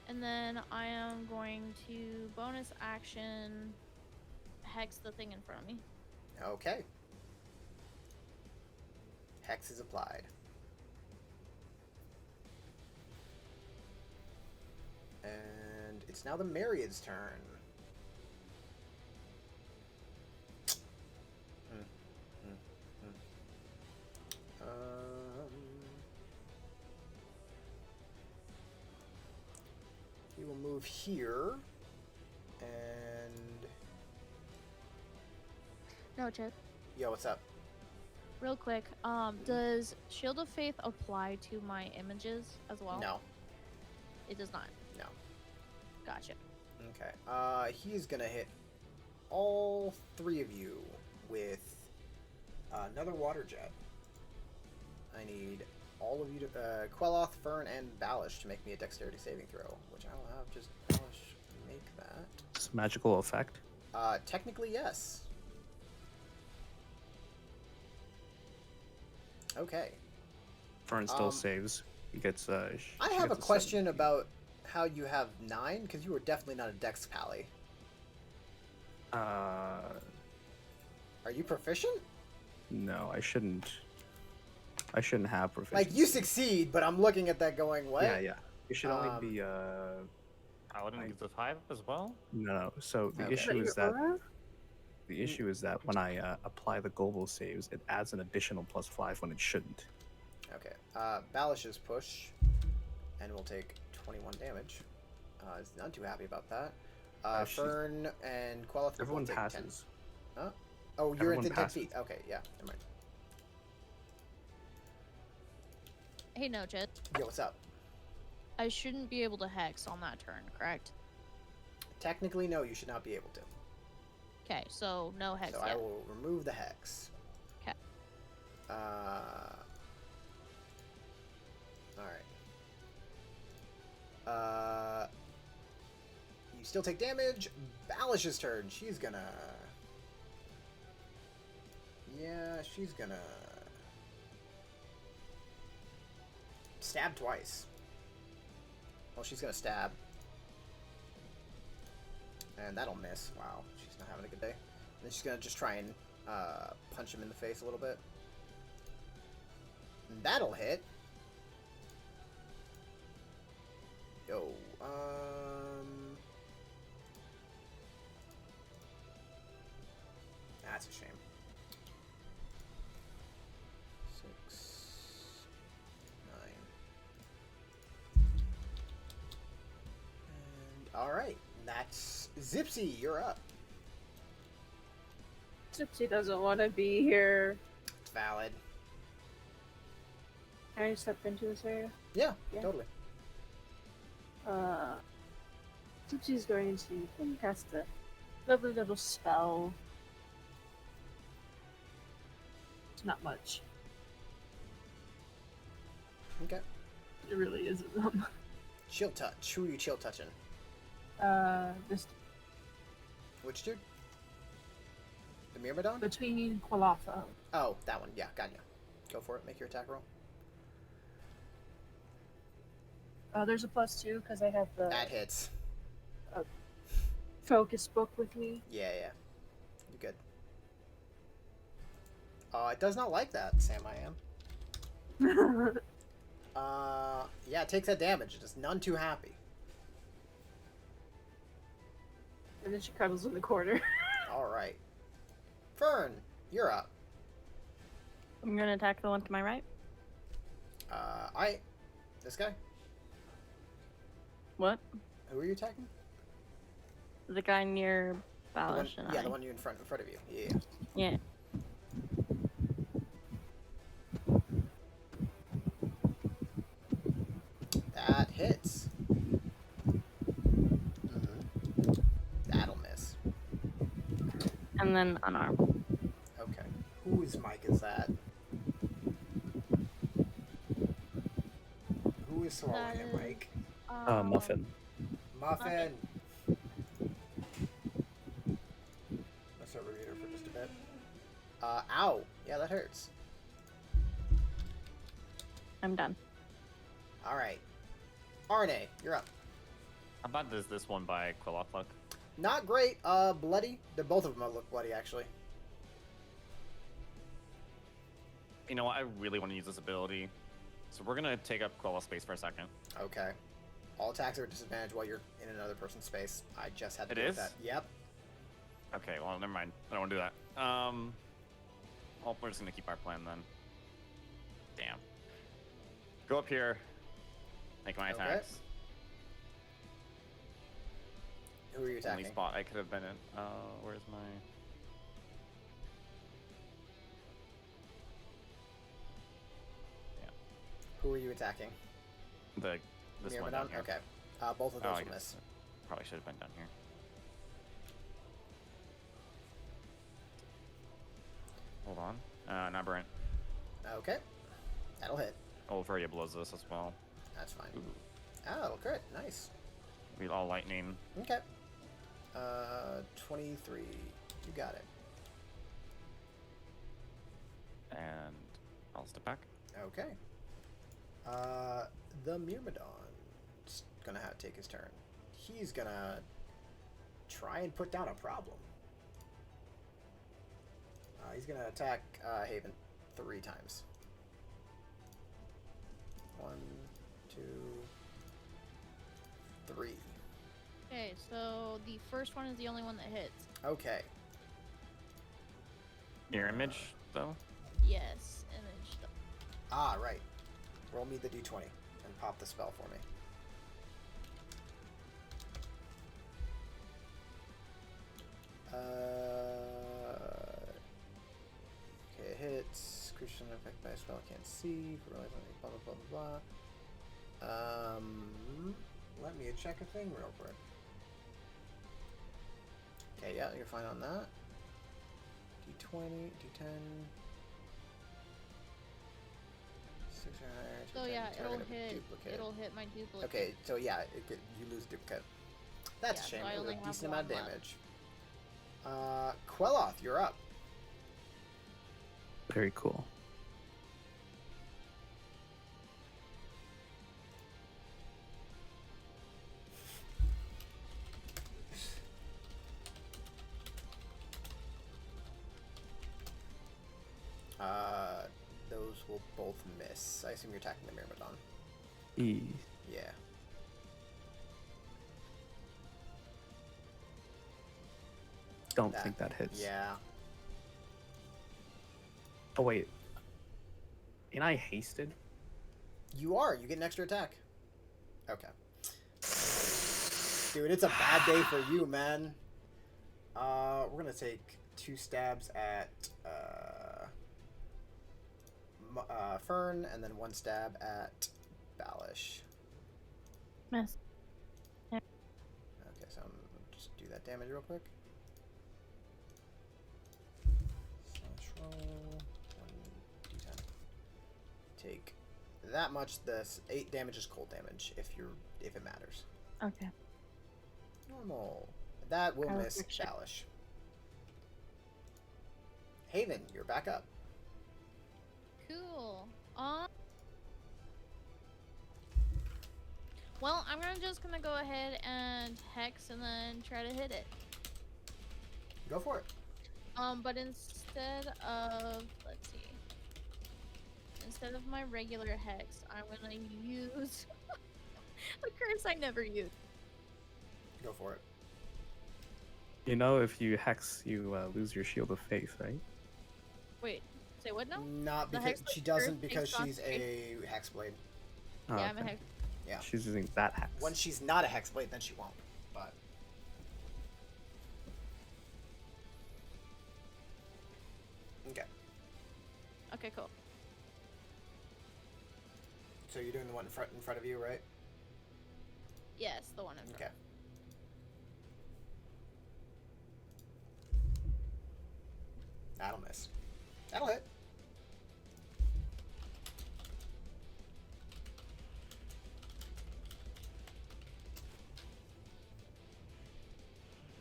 And then I am going to bonus action hex the thing in front of me. Okay. Hex is applied. And it's now the Myriad's turn. He will move here, and No, Chip. yo, what's up? Real quick, does Shield of Faith apply to my images as well? No, It does not. no. Gotcha. Okay. He's gonna hit all 3 of you with another water jet. I need all of you to Queloth, Fern, and Balish to make me a dexterity saving throw, which I'll have just Balish make that. It's a magical effect. Technically, yes. Okay. Fern still Um, saves. He gets. I have a question about how you have 9, because you are definitely not a dex pally. Uh, Are you proficient? no, I shouldn't. I shouldn't have proficiency. Like, you succeed, but I'm looking at that going, what? Yeah, yeah. You should only be Paladin I- gets a 5 as well? no. So the Okay. Is that issue your is that aura? the issue is that when I apply the global saves, it adds an additional +5 when it shouldn't. Okay. Balish's push, and we'll take 21 damage. Is not too happy about that. She's- Fern and Quelith will Everyone both take 10. passes. Huh? Oh, you're Everyone into 10 passes. feet. Okay, yeah, never mind. Hey, no, Chit. Yo, what's up? I shouldn't be able to hex on that turn, correct? Technically, no, you should not be able to. Okay, so no hex So I yet. will remove the hex. 'Kay. Alright. You still take damage. Balish's turn. She's gonna... Yeah, she's gonna... stab twice. Well, she's gonna stab. And that'll miss. Wow, she's not having a good day. Then she's gonna just try and punch him in the face a little bit. And that'll hit. Yo, that's a shame. 6, 9. And alright, that's Zipsy, you're up. Gypsy doesn't want to be here. It's valid. Can I step into this area? Yeah, Yeah. totally. Gypsy's going to cast a lovely little spell. It's not much. Okay. It really isn't. Chill touch. Who are you chill touching? This Which dude? The Myrmidon? between Qualatha. Oh, that one. Yeah, got you. Go for it. Make your attack roll. There's a +2 because I have the That hits. focus book with me. Yeah, yeah. You're good. It does not like that, Sam I am. Yeah, it takes that damage. It is none too happy. And then she cuddles in the corner. Alright. Fern, you're up. I'm gonna attack the one to my right. This guy? What? Who are you attacking? The guy near The one, Balish and yeah, I. the one you in front of you. Yeah. Yeah. That hits. That'll miss. And then unarmed. Okay. Whose mic is that? Who is swallowing That their is- mic? Muffin. Muffin. Let's overread her for just a bit. Ow. Yeah, that hurts. I'm done. Alright. Arne, you're up. How about this one by Quillothluck? Not great. Bloody. They're both of them look bloody, actually. You know what? I really want to use this ability. So we're going to take up Quella's space for a second. Okay. All attacks are at disadvantage while you're in another person's space. I just had to It do is? that. Yep. Okay, well, never mind. I don't want to do that. Well, we're just going to keep our plan then. Damn. Go up here. Make my Okay. attacks. Who are you Only attacking? spot I could have been in. Where's my... Who are you attacking? This one down Myrmidon? here. Okay. Both of Oh, those I will guess miss. probably should have been down here. Hold on. An aberrant. Okay. That'll hit. Ulvaria blows this as well. That's fine. Ooh. Ah, that'll crit. Nice. We all lightning. Okay. 23. You got it. And I'll step back. Okay. The Myrmidon's gonna have to take his turn. He's gonna try and put down a problem. He's gonna attack Haven 3 times. 1, 2, 3. Okay, so the first one is the only one that hits. Okay. Your image, though? Yes, image. Ah, right. Roll me the d20 and pop the spell for me. Okay, it hits. Creature under effect by a spell can't see. Blah blah blah blah blah. Let me check a thing real quick. Okay, yeah, you're fine on that. D20, D10. 6 or higher. So D10, yeah, it'll target of a hit. duplicate. It'll hit my duplicate. Okay, so yeah, you lose duplicate. That's Yeah, a shame. so I It was only a have decent amount of one left. damage. Queloth, you're up. Very cool. Those will both miss. I assume you're attacking the Myrmidon. E. Yeah. Don't think that hits. Yeah. Oh wait. Ain't I hasted? You are. You get an extra attack. Okay. Dude, it's a bad day for you, man. We're gonna take 2 stabs at Fern, and then 1 stab at Balish. Miss. Okay, so I'm gonna just do that damage real quick. Slash roll 1d10. Take that much. This 8 damage is cold damage if it matters. Okay. Normal. That will I will miss fix it. Balish. Haven, you're back up. Cool. Well, I'm just gonna go ahead and hex and then try to hit it. Go for it. But instead of instead of my regular hex, I'm gonna use a curse I never used. Go for it. You know, if you hex, you lose your shield of faith, right? Wait, say what now? Not The because Hexblade she doesn't, curse because takes she's a hexblade. Oh, Yeah, I'm a okay. hex. Yeah. She's using that hex. When she's not a hexblade, then she won't. But okay. Okay, cool. So you're doing the one in front of you, right? Yes, the one in front. Okay. That'll miss. That'll hit.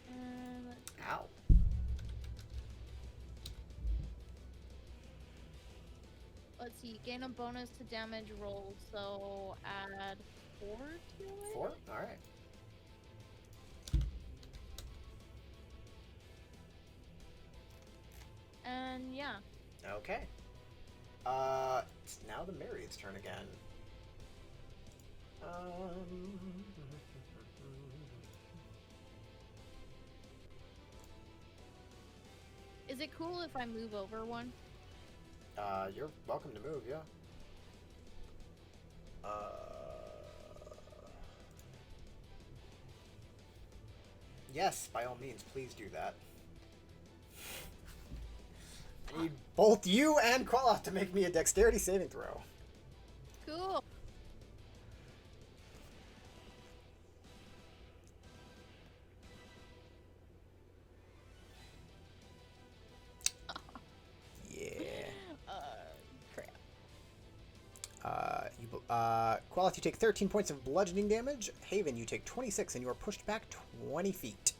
And Ow. let's see, gain a bonus to damage rolled, so add 4 to it? 4? Alright. And yeah. Okay. It's now the Myriad's turn again. Is it cool if I move over one? You're welcome to move, yeah. Yes, by all means, please do that. I need both you and Queloth to make me a dexterity saving throw. Cool. Yeah. Crap. Queloth, you take 13 points of bludgeoning damage. Haven, you take 26, and you are pushed back 20 feet.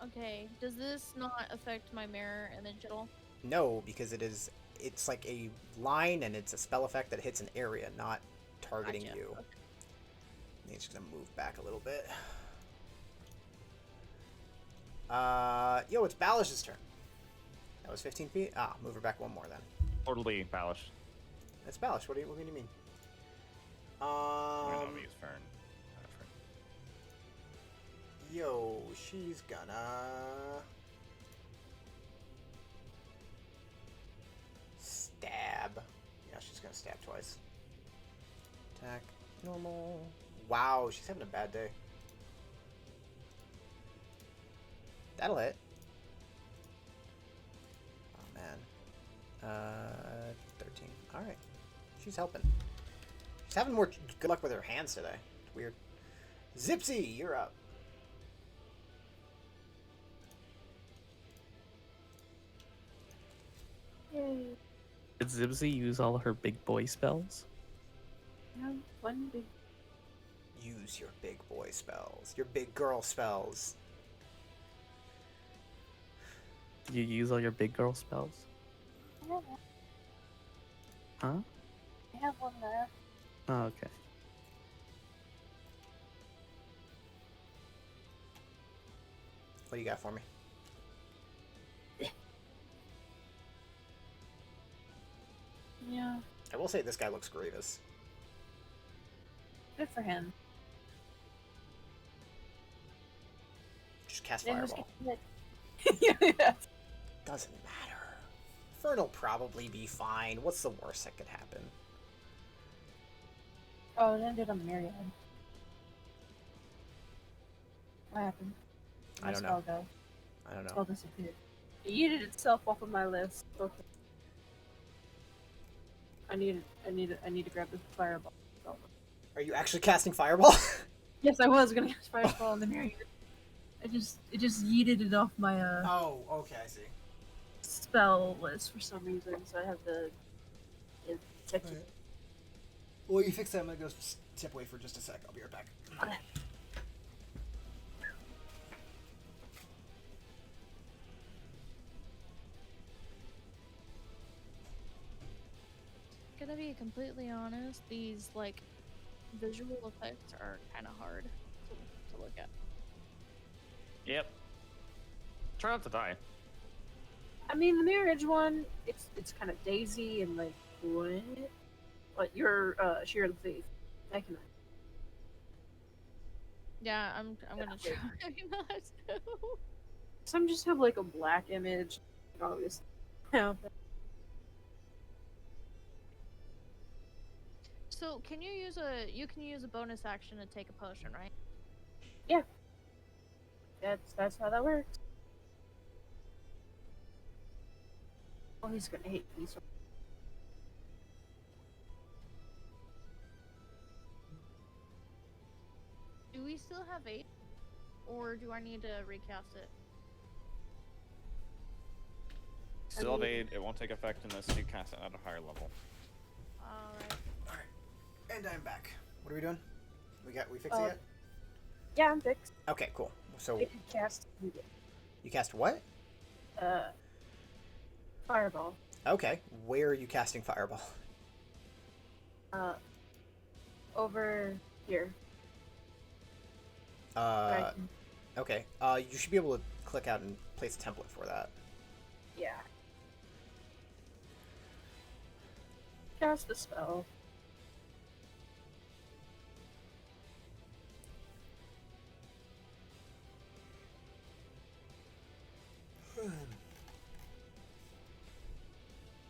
Okay, does this not affect my mirror image at all? No, because it's like a line, and it's a spell effect that hits an area, not targeting Gotcha. you. Okay. He's just gonna move back a little bit. It's Balish's turn. That was 15 feet? Ah, move her back one more then. Totally Balish. That's Balish. What do you mean? I don't know if he used Fern. Yo, she's gonna stab. Yeah, she's gonna stab twice. Attack, normal. Wow, she's having a bad day. That'll hit. Oh man. 13. All right, she's helping. She's having more good luck with her hands today. It's weird. Zipsy, you're up. Yay. Did Zibsy use all her big boy spells? Yeah, one big. Use your big boy spells. Your big girl spells. Did you use all your big girl spells? Huh? I have one there. Oh, okay. What do you got for me? Yeah, I will say this guy looks grievous. good for him. Just cast Then who's fireball. getting hit? Yeah. Doesn't matter. Fern'll probably be fine. What's the worst that could happen? Oh, it ended on Myriad. What happened? I My don't know. spell go. I don't know. Spell disappeared. It yeeted itself off of my list. Okay. I need to grab this fireball. Oh. Are you actually casting fireball? Yes, I was gonna cast fireball on the Myriad. It just yeeted it off my Oh, okay, I see. spell list for some reason, so I have to check it. Well, you fix that. I'm gonna go step away for just a sec. I'll be right back. Okay. Gonna be completely honest, these like visual effects are kind of hard to look at. Yep. Try not to die. I mean, the marriage one, it's kind of daisy and like what? But you're sheer of the faith. I can. Yeah, I'm gonna try not to. Some just have like a black image. Obviously. Yeah. So can you use a bonus action to take a potion, right? That's how that works. Oh, he's gonna hate me. So. Do we still have 8? Or do I need to recast it? Still evade. It won't take effect unless you cast it at a higher level. Alright. Alright. And I'm back. What are we doing? We fixed it yet? Yeah, I'm fixed. Okay, cool. So I did cast you cast what? fireball. Okay. Where are you casting fireball? Over here. Uh, okay. You should be able to click out and place a template for that. Yeah. Cast the spell.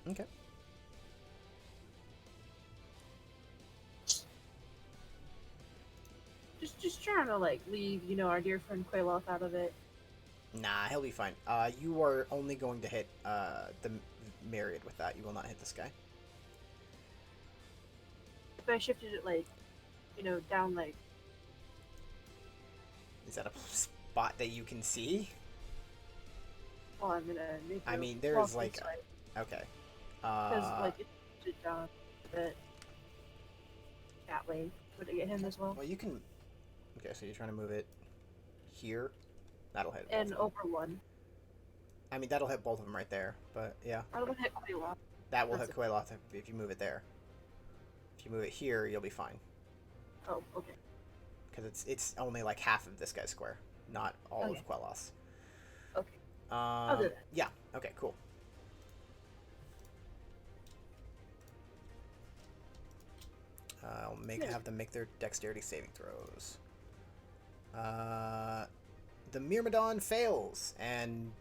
Okay. Just trying to like leave, our dear friend Quayloth out of it. Nah, he'll be fine. You are only going to hit the Myriad with that. You will not hit this guy. If I shifted it like, down like. Is that a spot that you can see? Well, I'm gonna make. I it mean, there off is like. this side, Okay. 'cause, like it's down a bit. That way, would it get him as well? Well, you can. Okay, so you're trying to move it here. That'll hit. And both of them. over one. I mean, that'll hit both of them right there. But yeah, I would hit Quayloth. that will That's hit Quayloth if you move it there. If you move it here, you'll be fine. Oh, okay. Because it's only like half of this guy's square, not all Okay. of Quel'Th's. Okay. I'll do that. Yeah. Okay. Cool. I'll have them make their dexterity saving throws. The Myrmidon fails and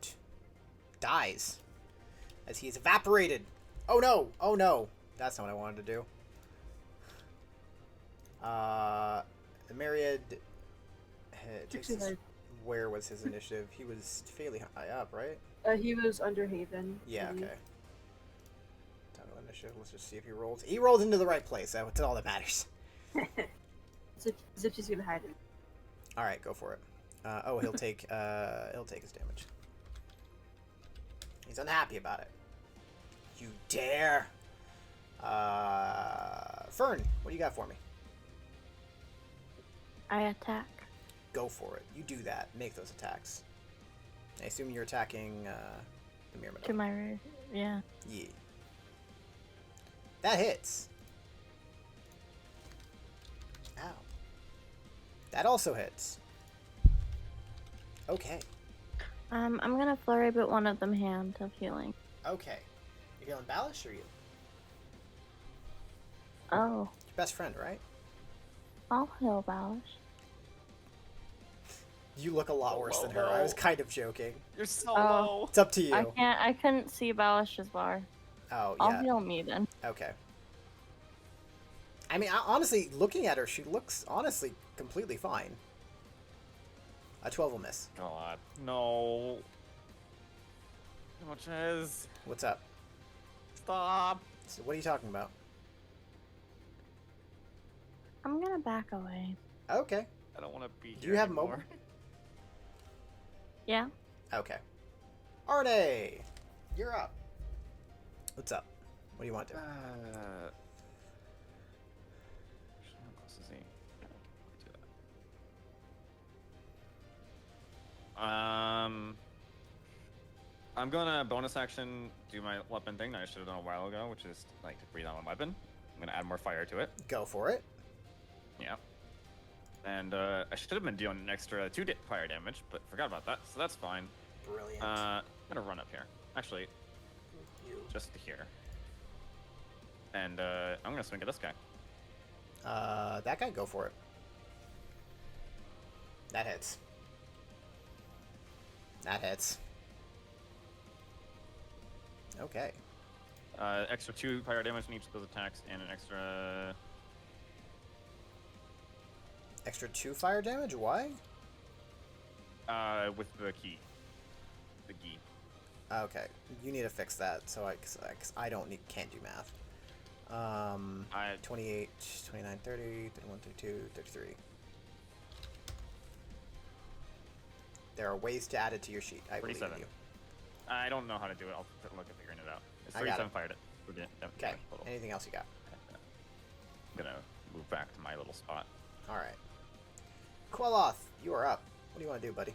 dies as he is evaporated. Oh no! Oh no! That's not what I wanted to do. The Myriad takes his, where was his initiative? He was fairly high up, right? He was under Haven. Yeah, okay. Total initiative. Let's just see if he rolls. He rolled into the right place. That's all that matters. Zipsy's gonna hide him. All right, go for it. He'll take his damage. He's unhappy about it. You dare! Fern, what do you got for me? I attack. Go for it. You do that. Make those attacks. I assume you're attacking the Myrmidon. To my right. Yeah. Yeah. That hits. Ow. That also hits. Okay. I'm gonna flurry but one of them hand of healing. Okay. You're healing Balish or you? Oh, Your best friend, right? I'll heal Balish. You look a lot worse than her. I was kind of joking. You're so Oh. low. It's up to you. I couldn't see Balish's bar. Oh, I'll yeah. heal me then. Okay. I mean, honestly, looking at her, she looks, honestly, completely fine. A 12 will miss. God, no. Notches. What's up? Stop. So what are you talking about? I'm gonna back away. Okay. I don't want to be here Do you have anymore. mobile? Yeah. Okay. Arne! You're up. What's up? What do you want to do? How close is he? I'm gonna bonus action do my weapon thing that I should have done a while ago, which is like to breathe on my weapon. I'm gonna add more fire to it. Go for it. Yeah. And I should have been doing an extra 2 fire damage, but forgot about that, so that's fine. Brilliant. I'm gonna run up here. Actually, just to here. And I'm gonna swing at this guy. That guy, go for it. That hits. That hits. Okay. Extra 2 fire damage in each of those attacks, and an extra. Extra 2 fire damage? Why? With the key. The key. Okay. You need to fix that, so cause I can't do math. 28, 29, 30, 31, 32, 33. There are ways to add it to your sheet. I believe in 37. you. I don't know how to do it. I'll look at figuring it out. It's I got 37 it. fired it. Okay. Total. Anything else you got? I'm gonna move back to my little spot. Alright. Queloth, you are up. What do you want to do, buddy?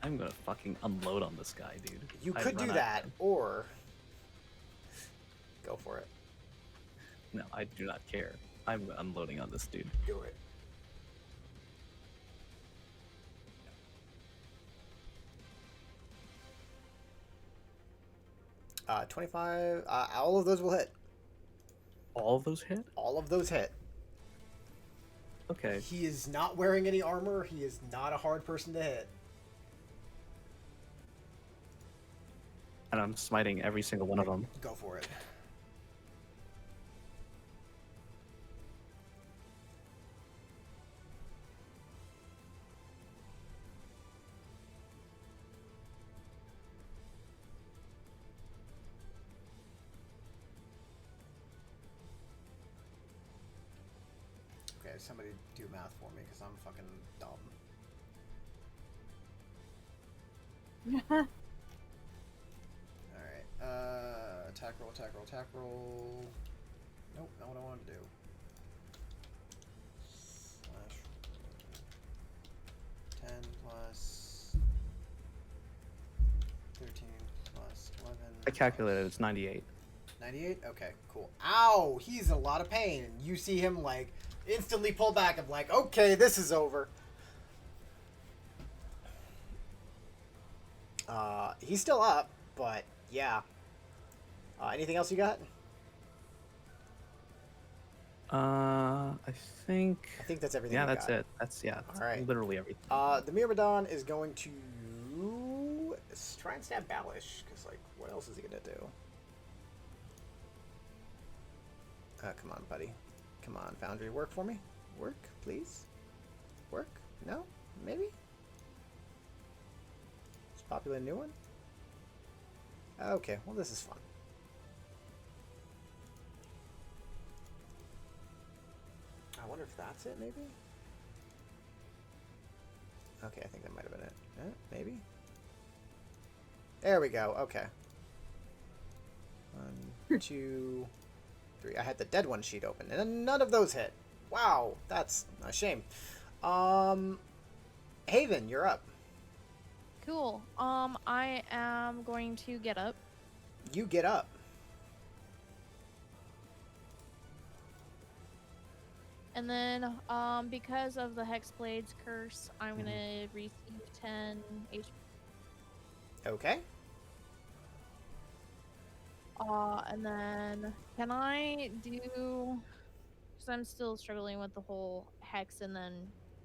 I'm gonna fucking unload on this guy, dude. You I could run do at that, him. or go for it. No, I do not care. I'm unloading on this dude. Do it. Uh, 25. All of those will hit. All of those hit? All of those hit. Okay. He is not wearing any armor. He is not a hard person to hit. And I'm smiting every single one of them. Go for it. Okay, somebody do math for me because I'm fucking dumb. Alright, attack roll, attack roll, attack roll. Nope, not what I want to do. Slash 10 plus 13 plus 11. I calculated it's 98. 98? Okay, cool. Ow! He's in a lot of pain. You see him, like, instantly pull back of, like, okay, this is over. He's still up, but, yeah. Anything else you got? I think. I think that's everything. Yeah, we that's got. it. That's All right. literally everything. The Myrmidon is going to try and stab Balish, because, like, what else is he going to do? Come on, buddy. Come on, Foundry, work for me. Work, please. Work? No? Maybe? Let's populate a new one? Okay, well, this is fun. I wonder if that's it, maybe? Okay, I think that might have been it. Maybe? There we go, okay. 1, 2, 3. I had the dead one sheet open, and none of those hit. Wow, that's a shame. Haven, you're up. Cool. I am going to get up. You get up. And then, because of the Hexblade's curse, I'm gonna receive 10 HP. Okay. And then, can I do... Because I'm still struggling with the whole Hex and then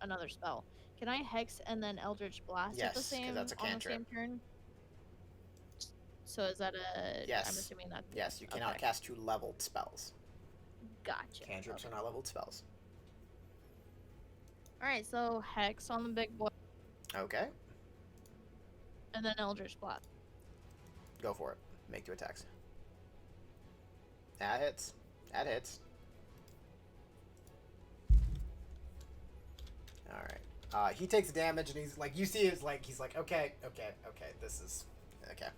another spell. Can I Hex and then Eldritch Blast at the Yes, 'cause same, that's a on the cantrip. same turn? So is that a... Yes. I'm assuming that's... Yes, you cannot okay. cast 2 leveled spells. Gotcha. Cantrips Okay. are not leveled spells. Alright, so Hex on the big boy, Okay. and then Eldritch Blast. Go for it. Make 2 attacks. That hits. That hits. Alright. He takes damage, and he's like, you see it's like, he's like, okay, this is, okay.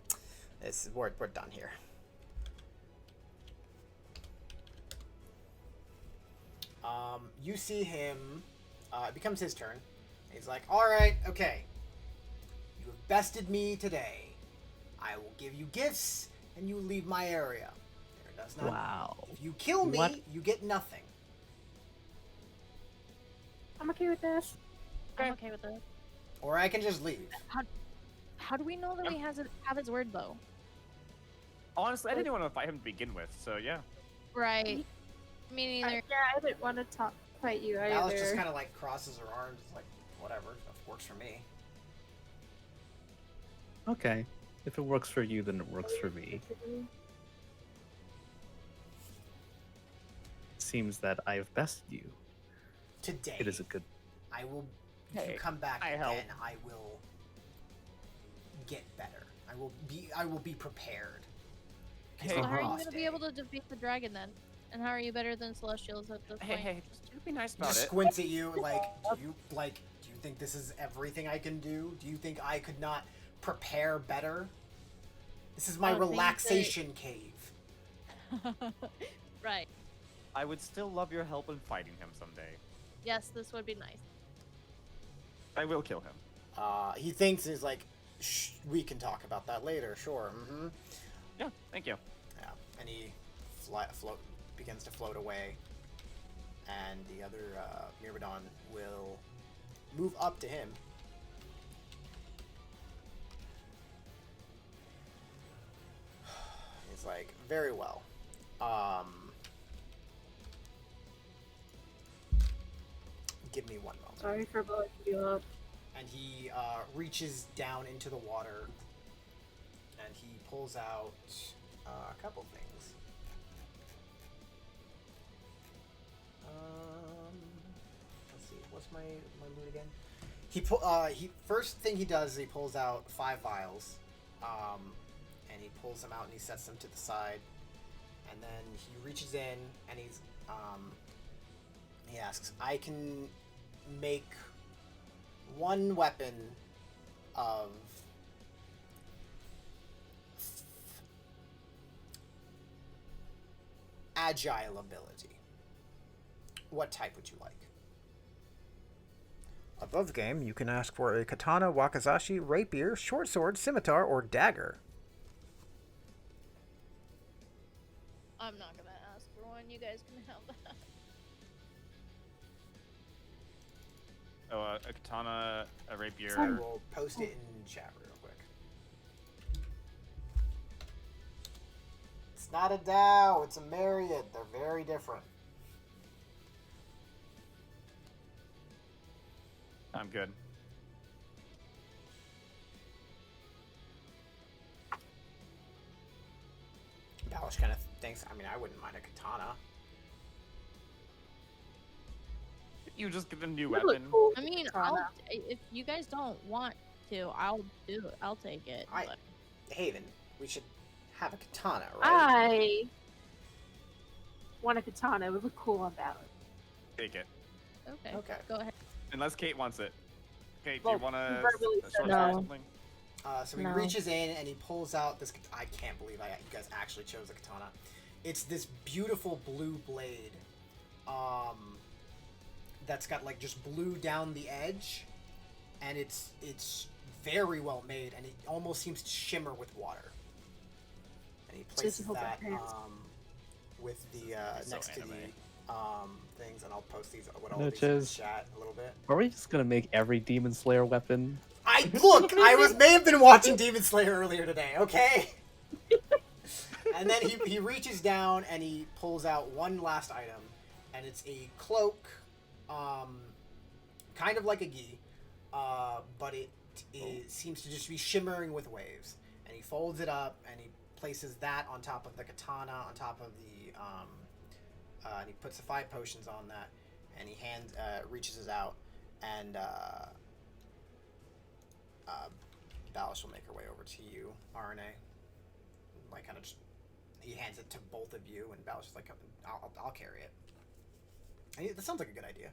We're done here. You see him, it becomes his turn. He's like, alright, okay. You have bested me today. I will give you gifts, and you leave my area. There does not. Wow. If you kill me, What? you get nothing. I'm okay with this. I'm okay with it. Or I can just leave. How do we know that we have his word, though? Honestly, I didn't even want to fight him to begin with, so yeah. Right. Me neither. I didn't want to fight you Alice just either. kind of like crosses her arms, like, whatever, that works for me. Okay. If it works for you, then it works for me. It seems that I have bested you. Today, It is a good. I will. If Hey, you come back I again, help. I will get better. I will be prepared. 'Cause Hey, So the how are you boss going to be day- able to defeat the dragon then? And how are you better than Celestials at this point? Hey, just be nice He about just it. squints at you like, do you think this is everything I can do? Do you think I could not prepare better? This is my I think that- relaxation cave. Right. I would still love your help in fighting him someday. Yes, this would be nice. I will kill him. He thinks he's like, shh, we can talk about that later. Sure. Mm-hmm. Yeah, thank you. Yeah, and he begins to float away, and the other Myrmidon will move up to him. He's like, very well. Give me one moment. Sorry for blowing you up. And he reaches down into the water, and he pulls out a couple things. Let's see, what's my loot again? He first thing he does is he pulls out 5 vials, and he pulls them out and he sets them to the side, and then he reaches in and he asks, I can make 1 weapon of agile ability. What type would you like? Above game, you can ask for a katana, wakizashi, rapier, short sword, scimitar, or dagger. I'm not going to ask for one. You guys can have that. Oh, a katana, a rapier. I will post it in chat real quick. It's not a Dao, it's a Myriad. They're very different. I'm good. Balish kind of thinks, I mean, I wouldn't mind a katana. You just get a new Would look weapon. cool. I mean, Katana. if you guys don't want to, I'll do it. I'll take it. I- but- Haven, we should have a katana, right? I want a katana. It would look cool on Ballad. Take it. Okay. Okay. Go ahead. Unless Kate wants it. Kate, Well, do you want he to verbally short said sword no. or something? So he No. reaches in and he pulls out this. I can't believe you guys actually chose a katana. It's this beautiful blue blade, that's got like just blue down the edge, and it's very well made, and it almost seems to shimmer with water. And he places hold that our hands. with the So next to anime. the things, and I'll post these with all these in the Bitches. chat a little bit. Are we just gonna make every Demon Slayer weapon? I may have been watching Demon Slayer earlier today, okay? And then he reaches down and he pulls out one last item, and it's a cloak, kind of like a gi, but it seems to just be shimmering with waves. And he folds it up and he places that on top of the katana, on top of the and he puts the 5 potions on that, and he reaches it out, and Balish will make her way over to you, RNA. Like, kind of just, he hands it to both of you, and Balish is like, I'll carry it. And that sounds like a good idea.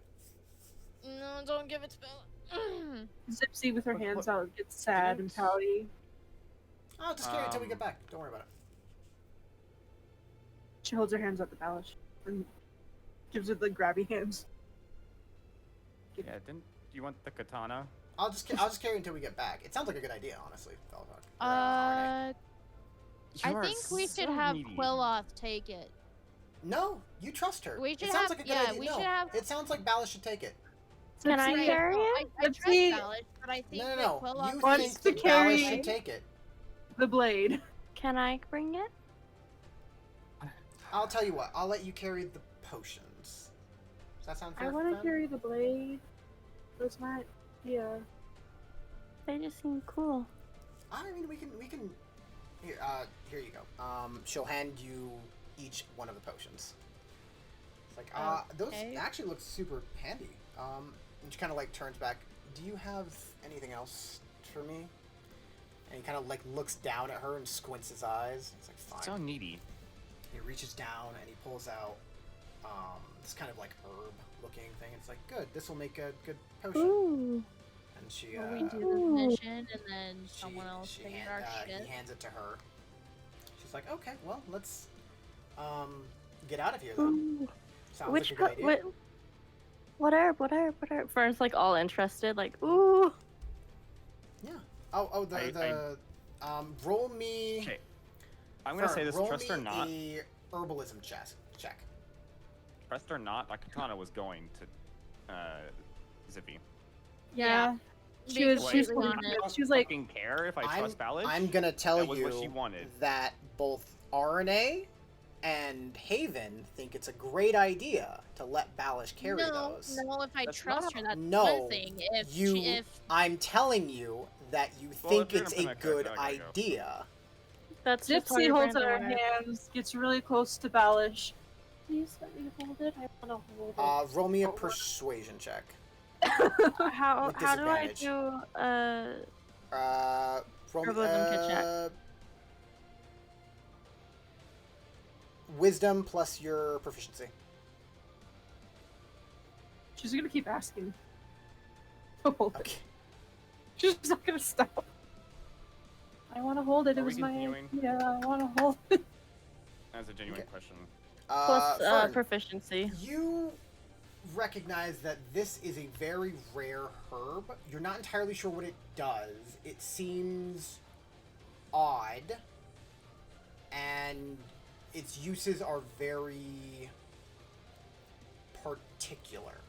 No, don't give it to Bella. Zipsy with her What- hands what- out gets sad and pouty. I'll just carry it until we get back. Don't worry about it. She holds her hands up to Balish and gives her the grabby hands. Yeah, didn't you want the katana? I'll just carry it until we get back. It sounds like a good idea, honestly. Balrog. RNA. I You are think we so should have needy. Quilloth take it. No, you trust her. We It should sounds have- like a good yeah, idea. we No, should have- it sounds like Balish should take it. Can I Zipsy carry No, it? I trust Zipsy Ballad, but I think No, that no. Quilloth You wants think to that carry- Balish should take it. the blade. Can I bring it? I'll tell you what. I'll let you carry the potions. Does that sound fair? I want to Fen? carry the blade. That's my idea. They just seem cool. I mean, we can. Here you go. She'll hand you each one of the potions. It's like, those Okay. actually look super handy. And she kind of like turns back. Do you have anything else for me? And he kind of like looks down at her and squints his eyes. It's like, fine. So needy. He reaches down and he pulls out this kind of like herb looking thing. It's like, good. This will make a good potion. Ooh. And she Will we do the Ooh. mission and then someone else take our shit? He hands it to her. She's like, okay, well, let's get out of here then. Ooh. Sounds Which like a good idea. what herb? Fern's like all interested, like, ooh. Yeah. Oh, roll me. Okay. I'm gonna Fern, say this, roll trust me or not. a herbalism check. Trust or not, that katana was going to Zippy. Yeah. She was She was like, fucking care if I trust Ballad. I'm gonna tell That was what she you wanted. that both RNA and Haven think it's a great idea to let Balish carry those. No, if I That's trust her, not- that's No, one thing. If you- if I'm telling you that you Well, think if you're it's gonna a put that good character, I gotta go. idea. That's just how Gypsy your holds brand out her works. hands, gets really close to Balish. Please let me hold it. I want to hold it. Roll me a Oh, persuasion check. How With do I disadvantage. do Roll me, Herbalism kit check. Wisdom plus your proficiency. She's gonna keep asking. to hold it. Okay. She's not gonna stop. I want to hold it. Are It we was my continuing? idea. I want to hold it. That's a genuine Okay. question. plus Fern, proficiency? you recognize that this is a very rare herb. You're not entirely sure what it does. It seems odd, and its uses are very particular.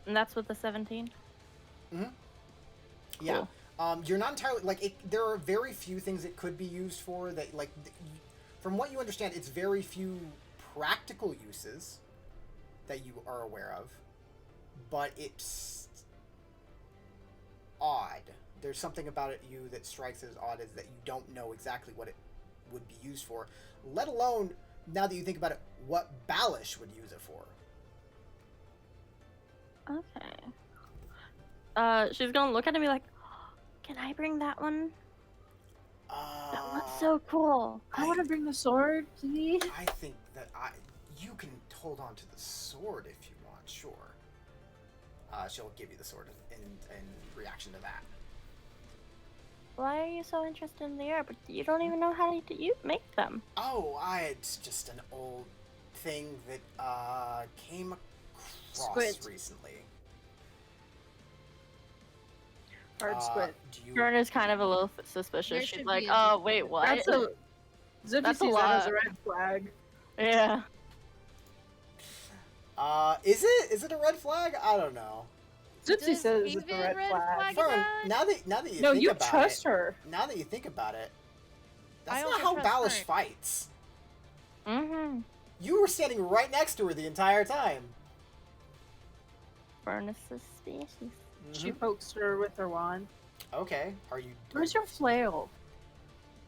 And that's with the 17? Yeah. You're not entirely like it. There are very few things it could be used for. That like, from what you understand, it's very few practical uses that you are aware of. but it's odd. There's something about you that strikes as odd, is that you don't know exactly what it would be used for, let alone, now that you think about it, what Balish would use it for. Okay. She's gonna look at it and be like, "Can I bring that one? That one's so cool." I want to bring the sword, please. I think that you can hold on to the sword if you want, sure. She'll give you the sword in reaction to that. Why are you so interested in the herb? You don't even know how you make them. Oh, it's just an old thing that came across Squid. recently. Hard squid. Do you... Fern is kind of a little suspicious. There She's should like, be a "Oh, difference. wait, what?" That's a Zippy That's a sees that as lot. a red flag. Yeah. Is it a red flag? I don't know. Zipsy Does says it's a Haven red red flag. flag Fern, that? now that you No, think you about trust it, her. now that you think about it, I that's also not how trust Balish Fern. fights. Mm-hmm. You were standing right next to her the entire time. Fern is suspicious. She pokes her with her wand. Okay, are you... Where's your flail?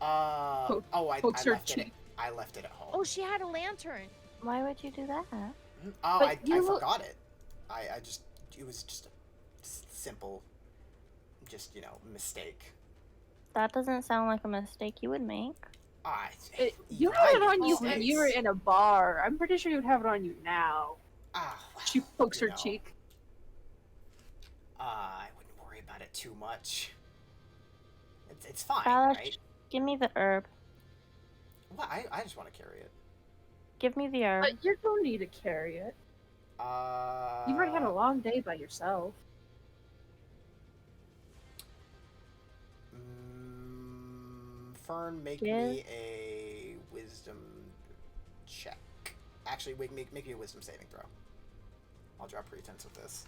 I pokes her left it. cheek. I left it at home. Oh, she had a lantern. Why would you do that? Oh, But I you look- forgot it. I just... It was just a simple... Just, mistake. That doesn't sound like a mistake you would make. You had it on you mistakes. when you were in a bar. I'm pretty sure you'd have it on you now. Well, She pokes her you know, cheek. I wouldn't worry about it too much. It's fine, Balish, right? give me the herb. Well, I just want to carry it. Give me the herb. But you don't need to carry it. You've already had a long day by yourself. Fern, make Yeah. me a wisdom check. Actually, make me a wisdom saving throw. I'll draw pretense with this.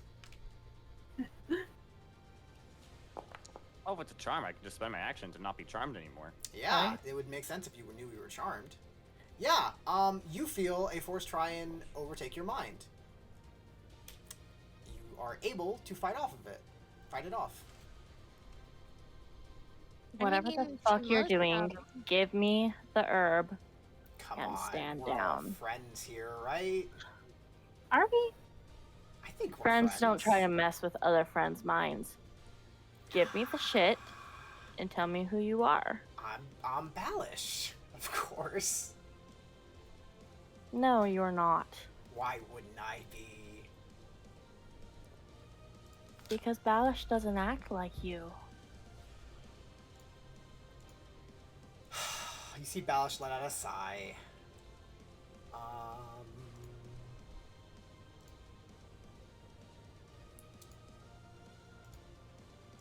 Oh, if it's a charm, I can just spend my action to not be charmed anymore. Yeah, Okay. it would make sense if you knew you were charmed. Yeah, you feel a force try and overtake your mind. You are able to fight it off. Whatever I the mean, fuck she you're must have doing, them. give me the herb. Come And on, stand we're all down. friends here, right? Are we? I think we're Friends don't try to mess with other friends' minds. Give me the shit and tell me who you are. I'm Balish, of course. No, you're not. Why wouldn't I be? Because Balish doesn't act like you. You see Balish let out a sigh.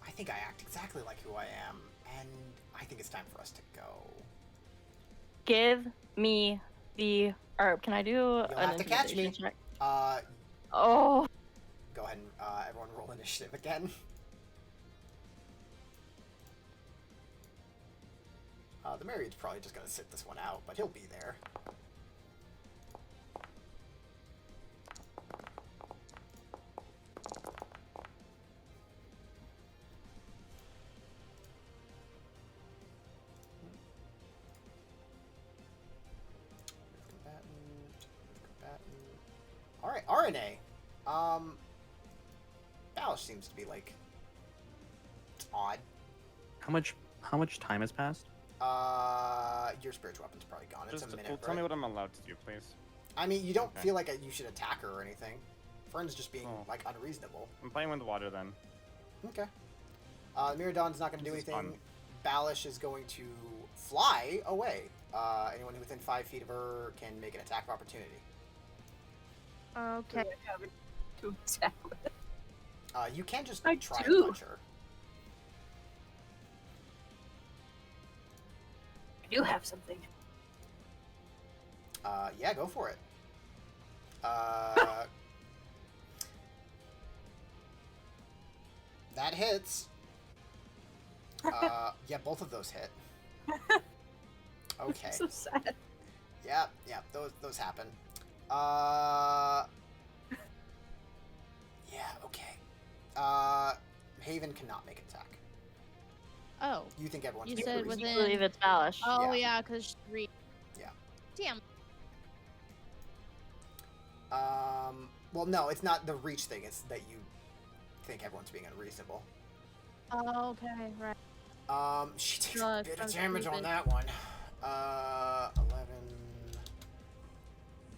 I think I act exactly like who I am, and I think it's time for us to go. Give me the herb. Can I do an have to catch me. intimidation check? Uh, Oh, Go ahead and everyone roll initiative again. The Marriott's probably just gonna sit this one out, but he'll be there. All right, RNA. Balish seems to be like odd. How much time has passed? Your spiritual weapon's probably gone. It's Just a minute, tell right? me what I'm allowed to do, please. I mean, you don't Okay. feel like you should attack her or anything. Fern's just being Oh. like unreasonable. I'm playing with the water then. Okay. Miradon's not going to do This is anything. fun. Balish is going to fly away. Anyone within 5 feet of her can make an attack of opportunity. Okay. To attack with. You can just I try do. and punch her. I do have something. Yeah, go for it. That hits. Yeah, both of those hit. Okay. So sad. Yeah, Yeah, okay. Haven cannot make an attack. Oh, You think everyone's you being said unreasonable. I believe within. it's Balish. Oh Yeah. yeah, because she's 3. Yeah. Damn. Well, no, it's not the reach thing. It's that you think everyone's being unreasonable. Oh, okay, right. She takes No, a it's bit of so damage on stupid. that one. 11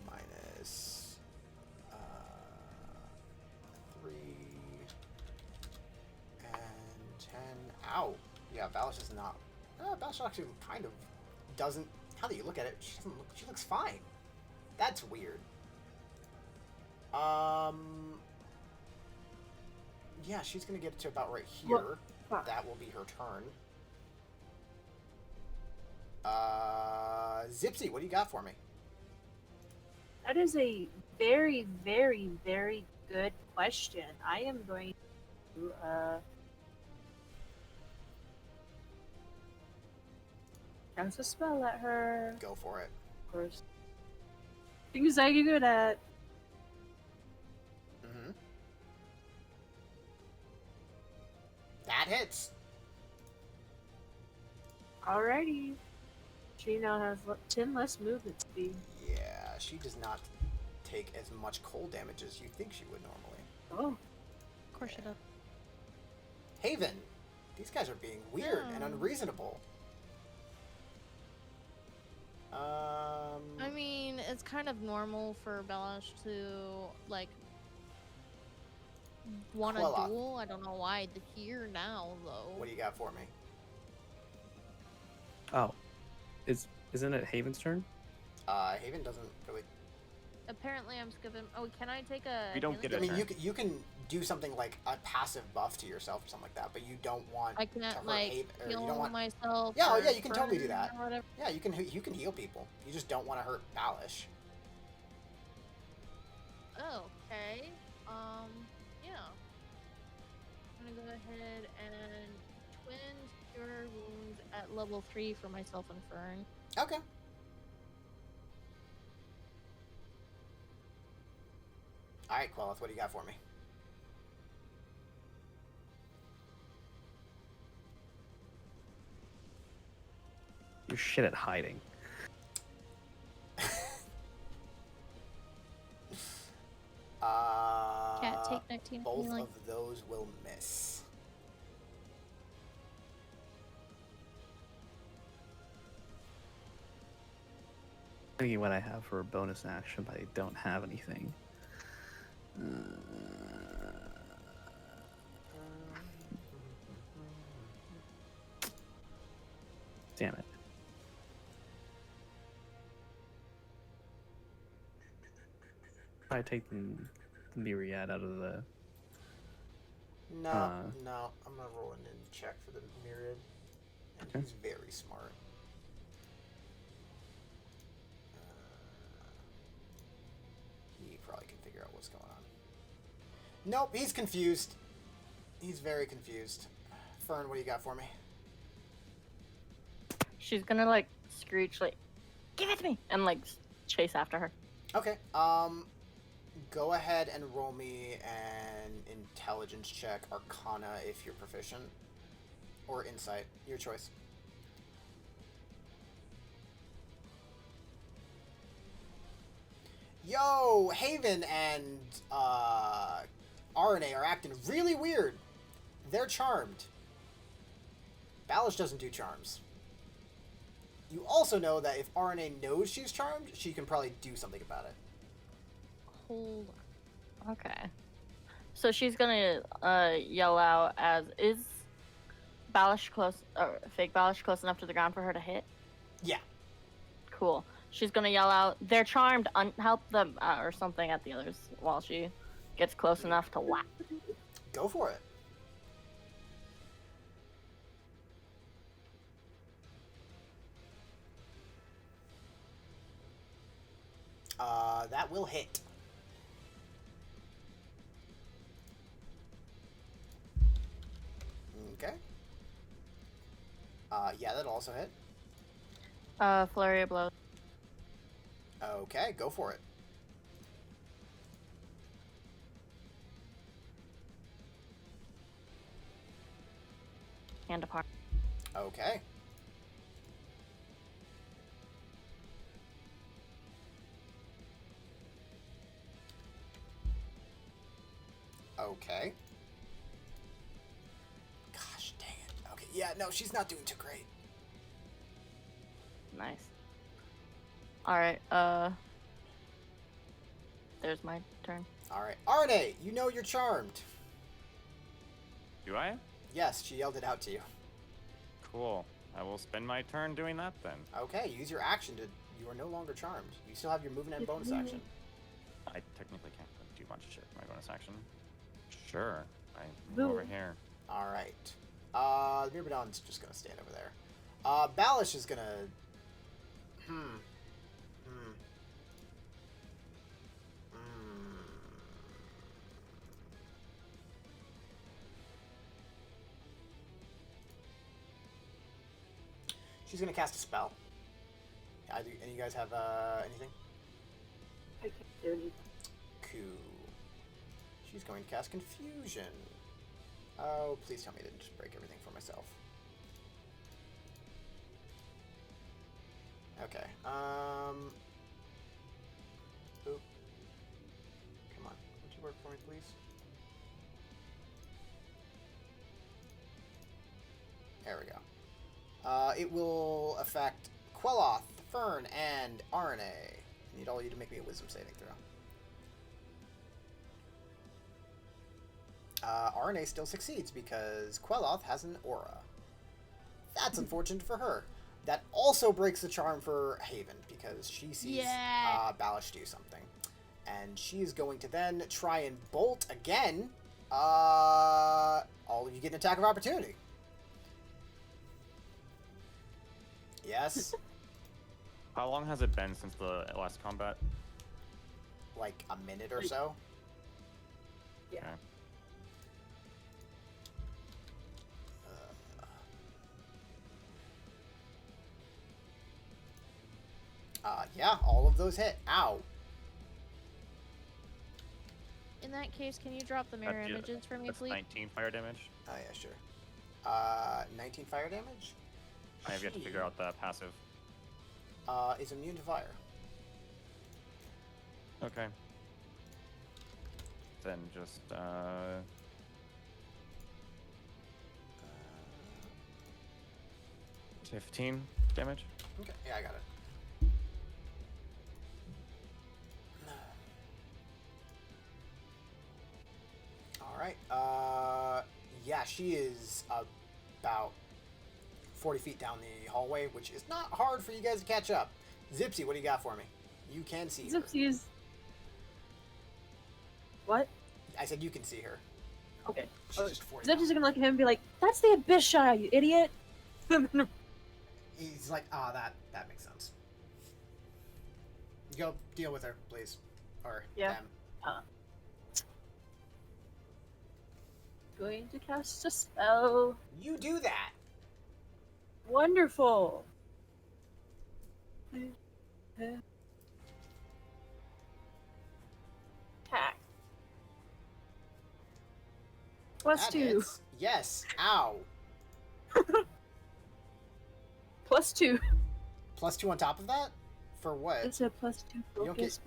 minus 3 and 10. Ow. Yeah, Balish is not. Balish actually kind of doesn't. How do you look at it? She doesn't look. She looks fine. That's weird. Yeah, she's gonna get to about right here. Fuck. That will be her turn. Zipsy, what do you got for me? That is a very, very, very good question. I am going to cast a spell at her. Go for it. Of course. Things I get good at. Mm-hmm. That hits. Alrighty. She now has 10 less movement speed. Yeah, she does not take as much cold damage as you think she would normally. Oh. Of course she does. Haven, these guys are being weird and Yeah. unreasonable. I mean, it's kind of normal for Belash to like want a Quella. duel. I don't know why. Here now though. What do you got for me? Oh, isn't it Haven's turn? Haven doesn't really. Apparently, I'm skipping. Oh, can I take a? We don't healing get I a mean, turn. you can do something like a passive buff to yourself or something like that, but you don't want. I to can't hurt like Haven, or you heal don't want. myself. Yeah, oh or yeah, you can totally do burn that. or whatever. Yeah, you can heal people. You just don't want to hurt Balish. Oh, okay. Yeah. I'm gonna go ahead and twin cure wounds at level 3 for myself and Fern. Okay. All right, Quelith, what do you got for me? You're shit at hiding. Cat, take 19 Both healing. of those will miss. Thinking what I have for a bonus action, but I don't have anything. Damn it. I take the myriad out of the. No, Uh. no. I'm gonna roll an in check for the myriad. And Okay. he's very smart. He probably can figure out what's going on. Nope, he's confused. He's very confused. Fern, what do you got for me? She's gonna like screech like, "Give it to me!" and like chase after her. Okay. Go ahead and roll me an intelligence check, Arcana if you're proficient, or Insight, your choice. Yo, Haven and RNA are acting really weird. They're charmed. Balish doesn't do charms. You also know that if RNA knows she's charmed, she can probably do something about it. Hold on. Okay. So she's gonna yell out as is Balish close or fake Balish close enough to the ground for her to hit? Yeah. Cool. She's gonna yell out, "They're charmed, help them," or something at the others while she gets close enough to whack. Go for it. That will hit. Okay. Yeah, that'll also hit. Flurry of blows. Okay, go for it. Hand apart. Okay. Okay. Gosh dang it. Okay, yeah, no, she's not doing too great. Nice. Alright, there's my turn. Alright. Arne, you know you're charmed. Do I? Yes, she yelled it out to you. Cool. I will spend my turn doing that then. Okay, use your action to... You are no longer charmed. You still have your movement and bonus action. I technically can't do a bunch of shit for my bonus action. Sure. I move over here. Alright. Mirmidon's just gonna stand over there. Balish is gonna... She's gonna cast a spell. Any of you guys have anything? I can't do anything. Cool. She's going to cast Confusion. Oh, please tell me I didn't just break everything for myself. Okay. Oop. Come on. Would you work for me, please? There we go. It will affect Queloth, Fern, and Arne. I need all of you to make me a wisdom saving throw. Arne still succeeds because Queloth has an aura. That's unfortunate for her. That also breaks the charm for Haven because she sees Balish do something. And she is going to then try and bolt again. All of you get an attack of opportunity. Yes. How long has it been since the last combat? Like a minute or so. Yeah. Okay. Yeah, all of those hit. Ow. In that case, can you drop the mirror images for me, That's please? 19 fire damage. Oh, yeah, sure. 19 fire damage? I have yet to figure out the passive. Is immune to fire. Okay. Then just 15 damage. Okay, yeah, I got it. Alright, yeah, she is about 40 feet down the hallway, which is not hard for you guys to catch up. Zipsy, what do you got for me? You can see her. Zipsy's. What? I said you can see her. Okay. She's just 40 Zipsy's down. gonna look at him and be like, "That's the Abyss Shire, you idiot!" He's like, that makes sense. Go deal with her, please. Or Yeah. them. Going to cast a spell. You do that! Wonderful. Attack. That +2. hits. Yes. Ow. +2. +2 on top of that? For what? It's a +2 don't focus.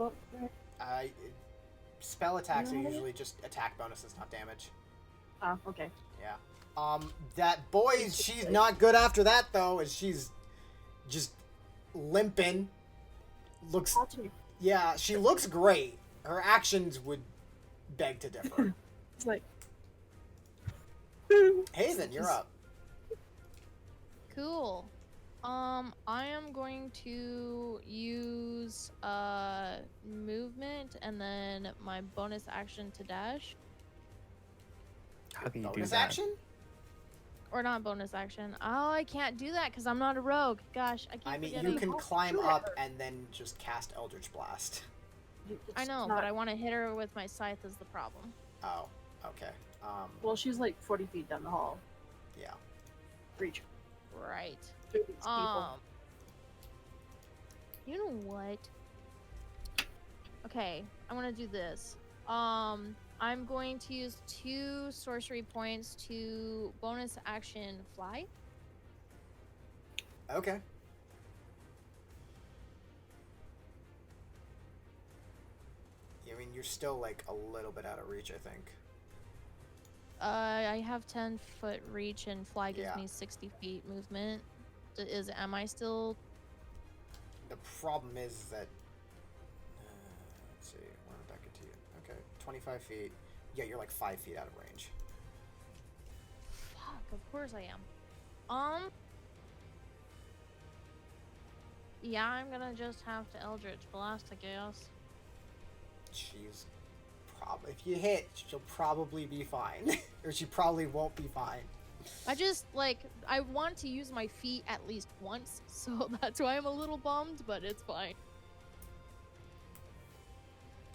Spell attacks are Yeah. usually just attack bonuses, not damage. Oh, okay. Yeah. That boy, she's not good after that though, as she's just limping. Looks, Continue. yeah, she looks great. Her actions would beg to differ. It's like. Haven, you're up. Cool. I am going to use movement and then my bonus action to dash. How can you do Bonus that? action? Or not bonus action. Oh, I can't do that because I'm not a rogue. Gosh, I keep I mean, forgetting. you can Oh, climb sure. up and then just cast Eldritch Blast. I know, but I want to hit her with my scythe is the problem. Oh, okay. Well, she's like 40 feet down the hall. Yeah. Reach. Right. Through these people. You know what? Okay, I'm gonna do this. I'm going to use 2 sorcery points to bonus action fly. Okay. I mean, you're still like a little bit out of reach, I think. I have 10-foot reach and fly gives Yeah. me 60 feet movement. Am I still? The problem is that. Let's see. Where would that get to you? Okay, 25 feet. Yeah, you're like 5 feet out of range. Fuck, of course I am. Yeah, I'm gonna just have to Eldritch Blast, I guess. She's probably. If you hit, she'll probably be fine. Or she probably won't be fine. I want to use my feet at least once, so that's why I'm a little bummed, but it's fine.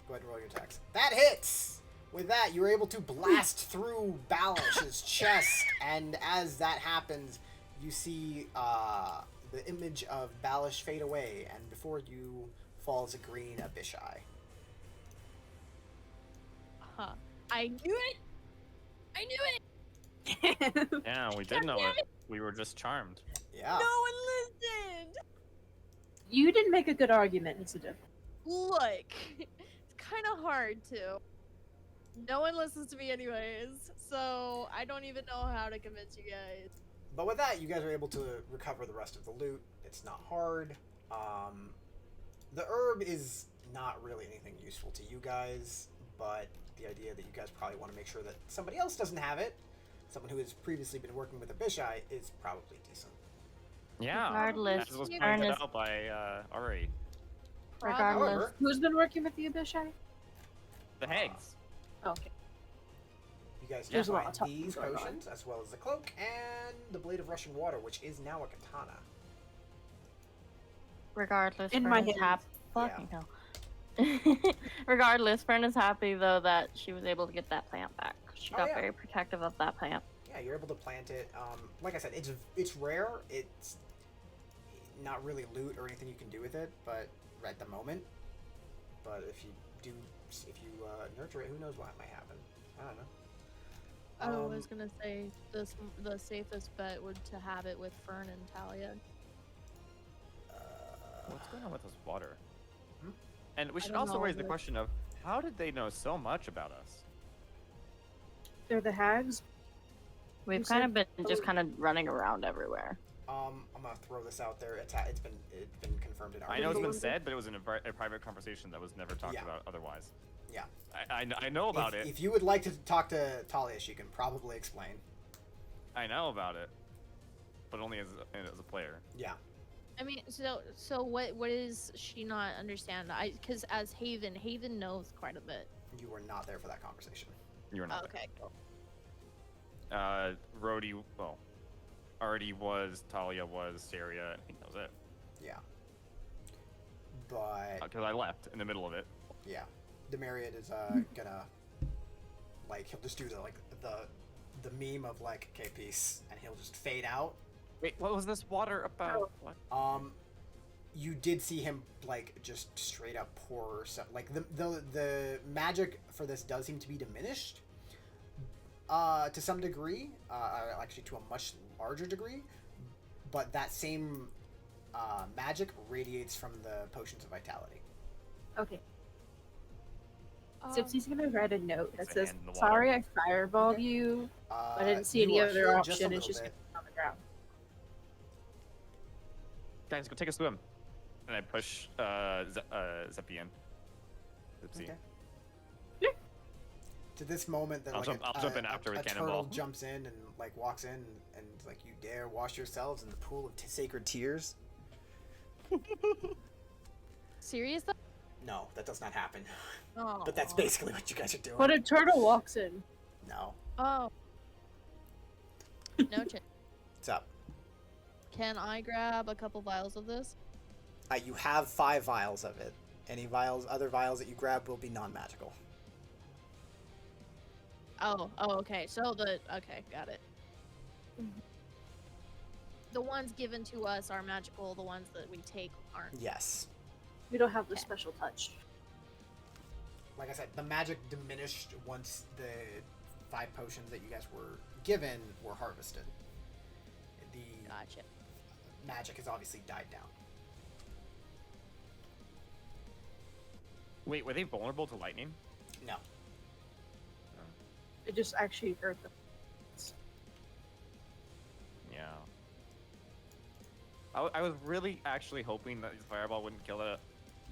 Go ahead and roll your attacks. That hits! With that, you're able to blast through Balish's chest, and as that happens, you see the image of Balish fade away, and before you falls a green Abishai. Huh. I knew it! I knew it! Yeah, we did know it. We were just charmed. Yeah. No one listened! You didn't make a good argument, it's a difference. Look, it's kind of hard to. No one listens to me anyways, so I don't even know how to convince you guys. But with that, you guys are able to recover the rest of the loot. It's not hard. The herb is not really anything useful to you guys, but the idea that you guys probably want to make sure that somebody else doesn't have it, someone who has previously been working with Abishai, is probably decent. Yeah. Regardless, As was you pointed Ernest- out by Ari. Regardless. However, Who's been working with the Abishai? The hags. Oh, okay. you guys There's can a lot find of talking these going on. potions, as well as the cloak and the blade of Russian water, which is now a katana. Regardless, In my Fern is hands. happy. Fucking hell. Regardless, Fern is happy though that she was able to get that plant back. She Oh, got yeah. very protective of that plant. Yeah, you're able to plant it. Like I said, it's rare. It's not really loot or anything you can do with it, but at the moment. But if you nurture it, who knows what might happen? I don't know. I was gonna say the safest bet would to have it with Fern and Talia. What's going on with this water? Hmm? And we should don't also know, raise the but- question of how did they know so much about us? They're the hags. We've You kind of said- been just kind of running around everywhere. I'm gonna throw this out there. It's been confirmed in our. I know it's been meeting. said, but it was in a private conversation that was never talked Yeah. about otherwise. Yeah. I know about it. If you would like to talk to Talia, she can probably explain. I know about it, but only as a player. Yeah. I mean, so what is she not understand? Because as Haven knows quite a bit. You were not there for that conversation. You were not. Okay, cool. Rhodey, well, Artie was, Talia was, Saria. I think that was it. Yeah. But Because I left in the middle of it. yeah, Demariad is gonna like he'll just do the meme of like okay peace, and he'll just fade out. Wait, what was this water about? What? You did see him like just straight up pour some like the magic for this does seem to be diminished to some degree, actually to a much larger degree, but that same magic radiates from the potions of vitality. Okay. Sipsy's gonna write a note that It's a says, hand in the water. "Sorry, I fireballed Okay. you. I didn't see You any are other healed just a option. It's little just bit. gonna be on the ground." Guys, go take a swim. And I push Zeppy in. Zipsy. Okay. To this moment, that I'll like jump- I'll jump in after with a turtle cannonball. jumps in and like walks in and like you dare wash yourselves in the pool of sacred tears. Serious though? No, that does not happen. Oh. But that's basically what you guys are doing. But a turtle walks in. No. Oh. No chance. What's up? Can I grab a couple vials of this? You have 5 vials of it. Any other vials that you grab will be non-magical. Oh, okay. So okay, got it. The ones given to us are magical. The ones that we take aren't. Yes. We don't have the Okay. special touch. like I said, the magic diminished once the 5 potions that you guys were given were harvested. The Gotcha. magic has obviously died down. Wait, were they vulnerable to lightning? No. It just actually hurt them. Yeah. I was really actually hoping that the fireball wouldn't kill the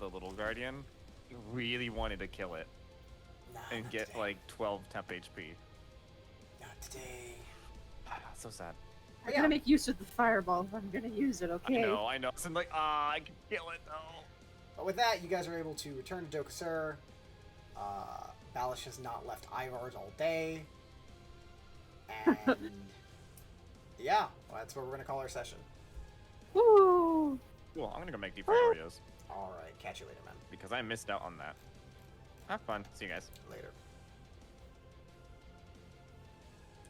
little guardian. I really wanted to kill it Nah, and not get today. like 12 temp HP. Not today. So sad. I'm Yeah. gonna make use of the fireball if I'm gonna use it, okay? I know. So I'm like, I can kill it though. But with that, you guys are able to return to Dokasur. Balish has not left Ivar's all day. And yeah, well, that's what we're going to call our session. Woo! Cool. I'm gonna go make deep fried Oreos Alright, catch you later, man. because I missed out on that. Have fun. See you guys. Later.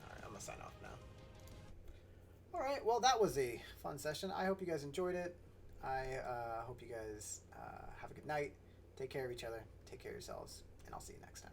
Alright, I'm going to sign off now. Alright, well, that was a fun session. I hope you guys enjoyed it. I hope you guys have a good night. Take care of each other. Take care of yourselves. And I'll see you next time.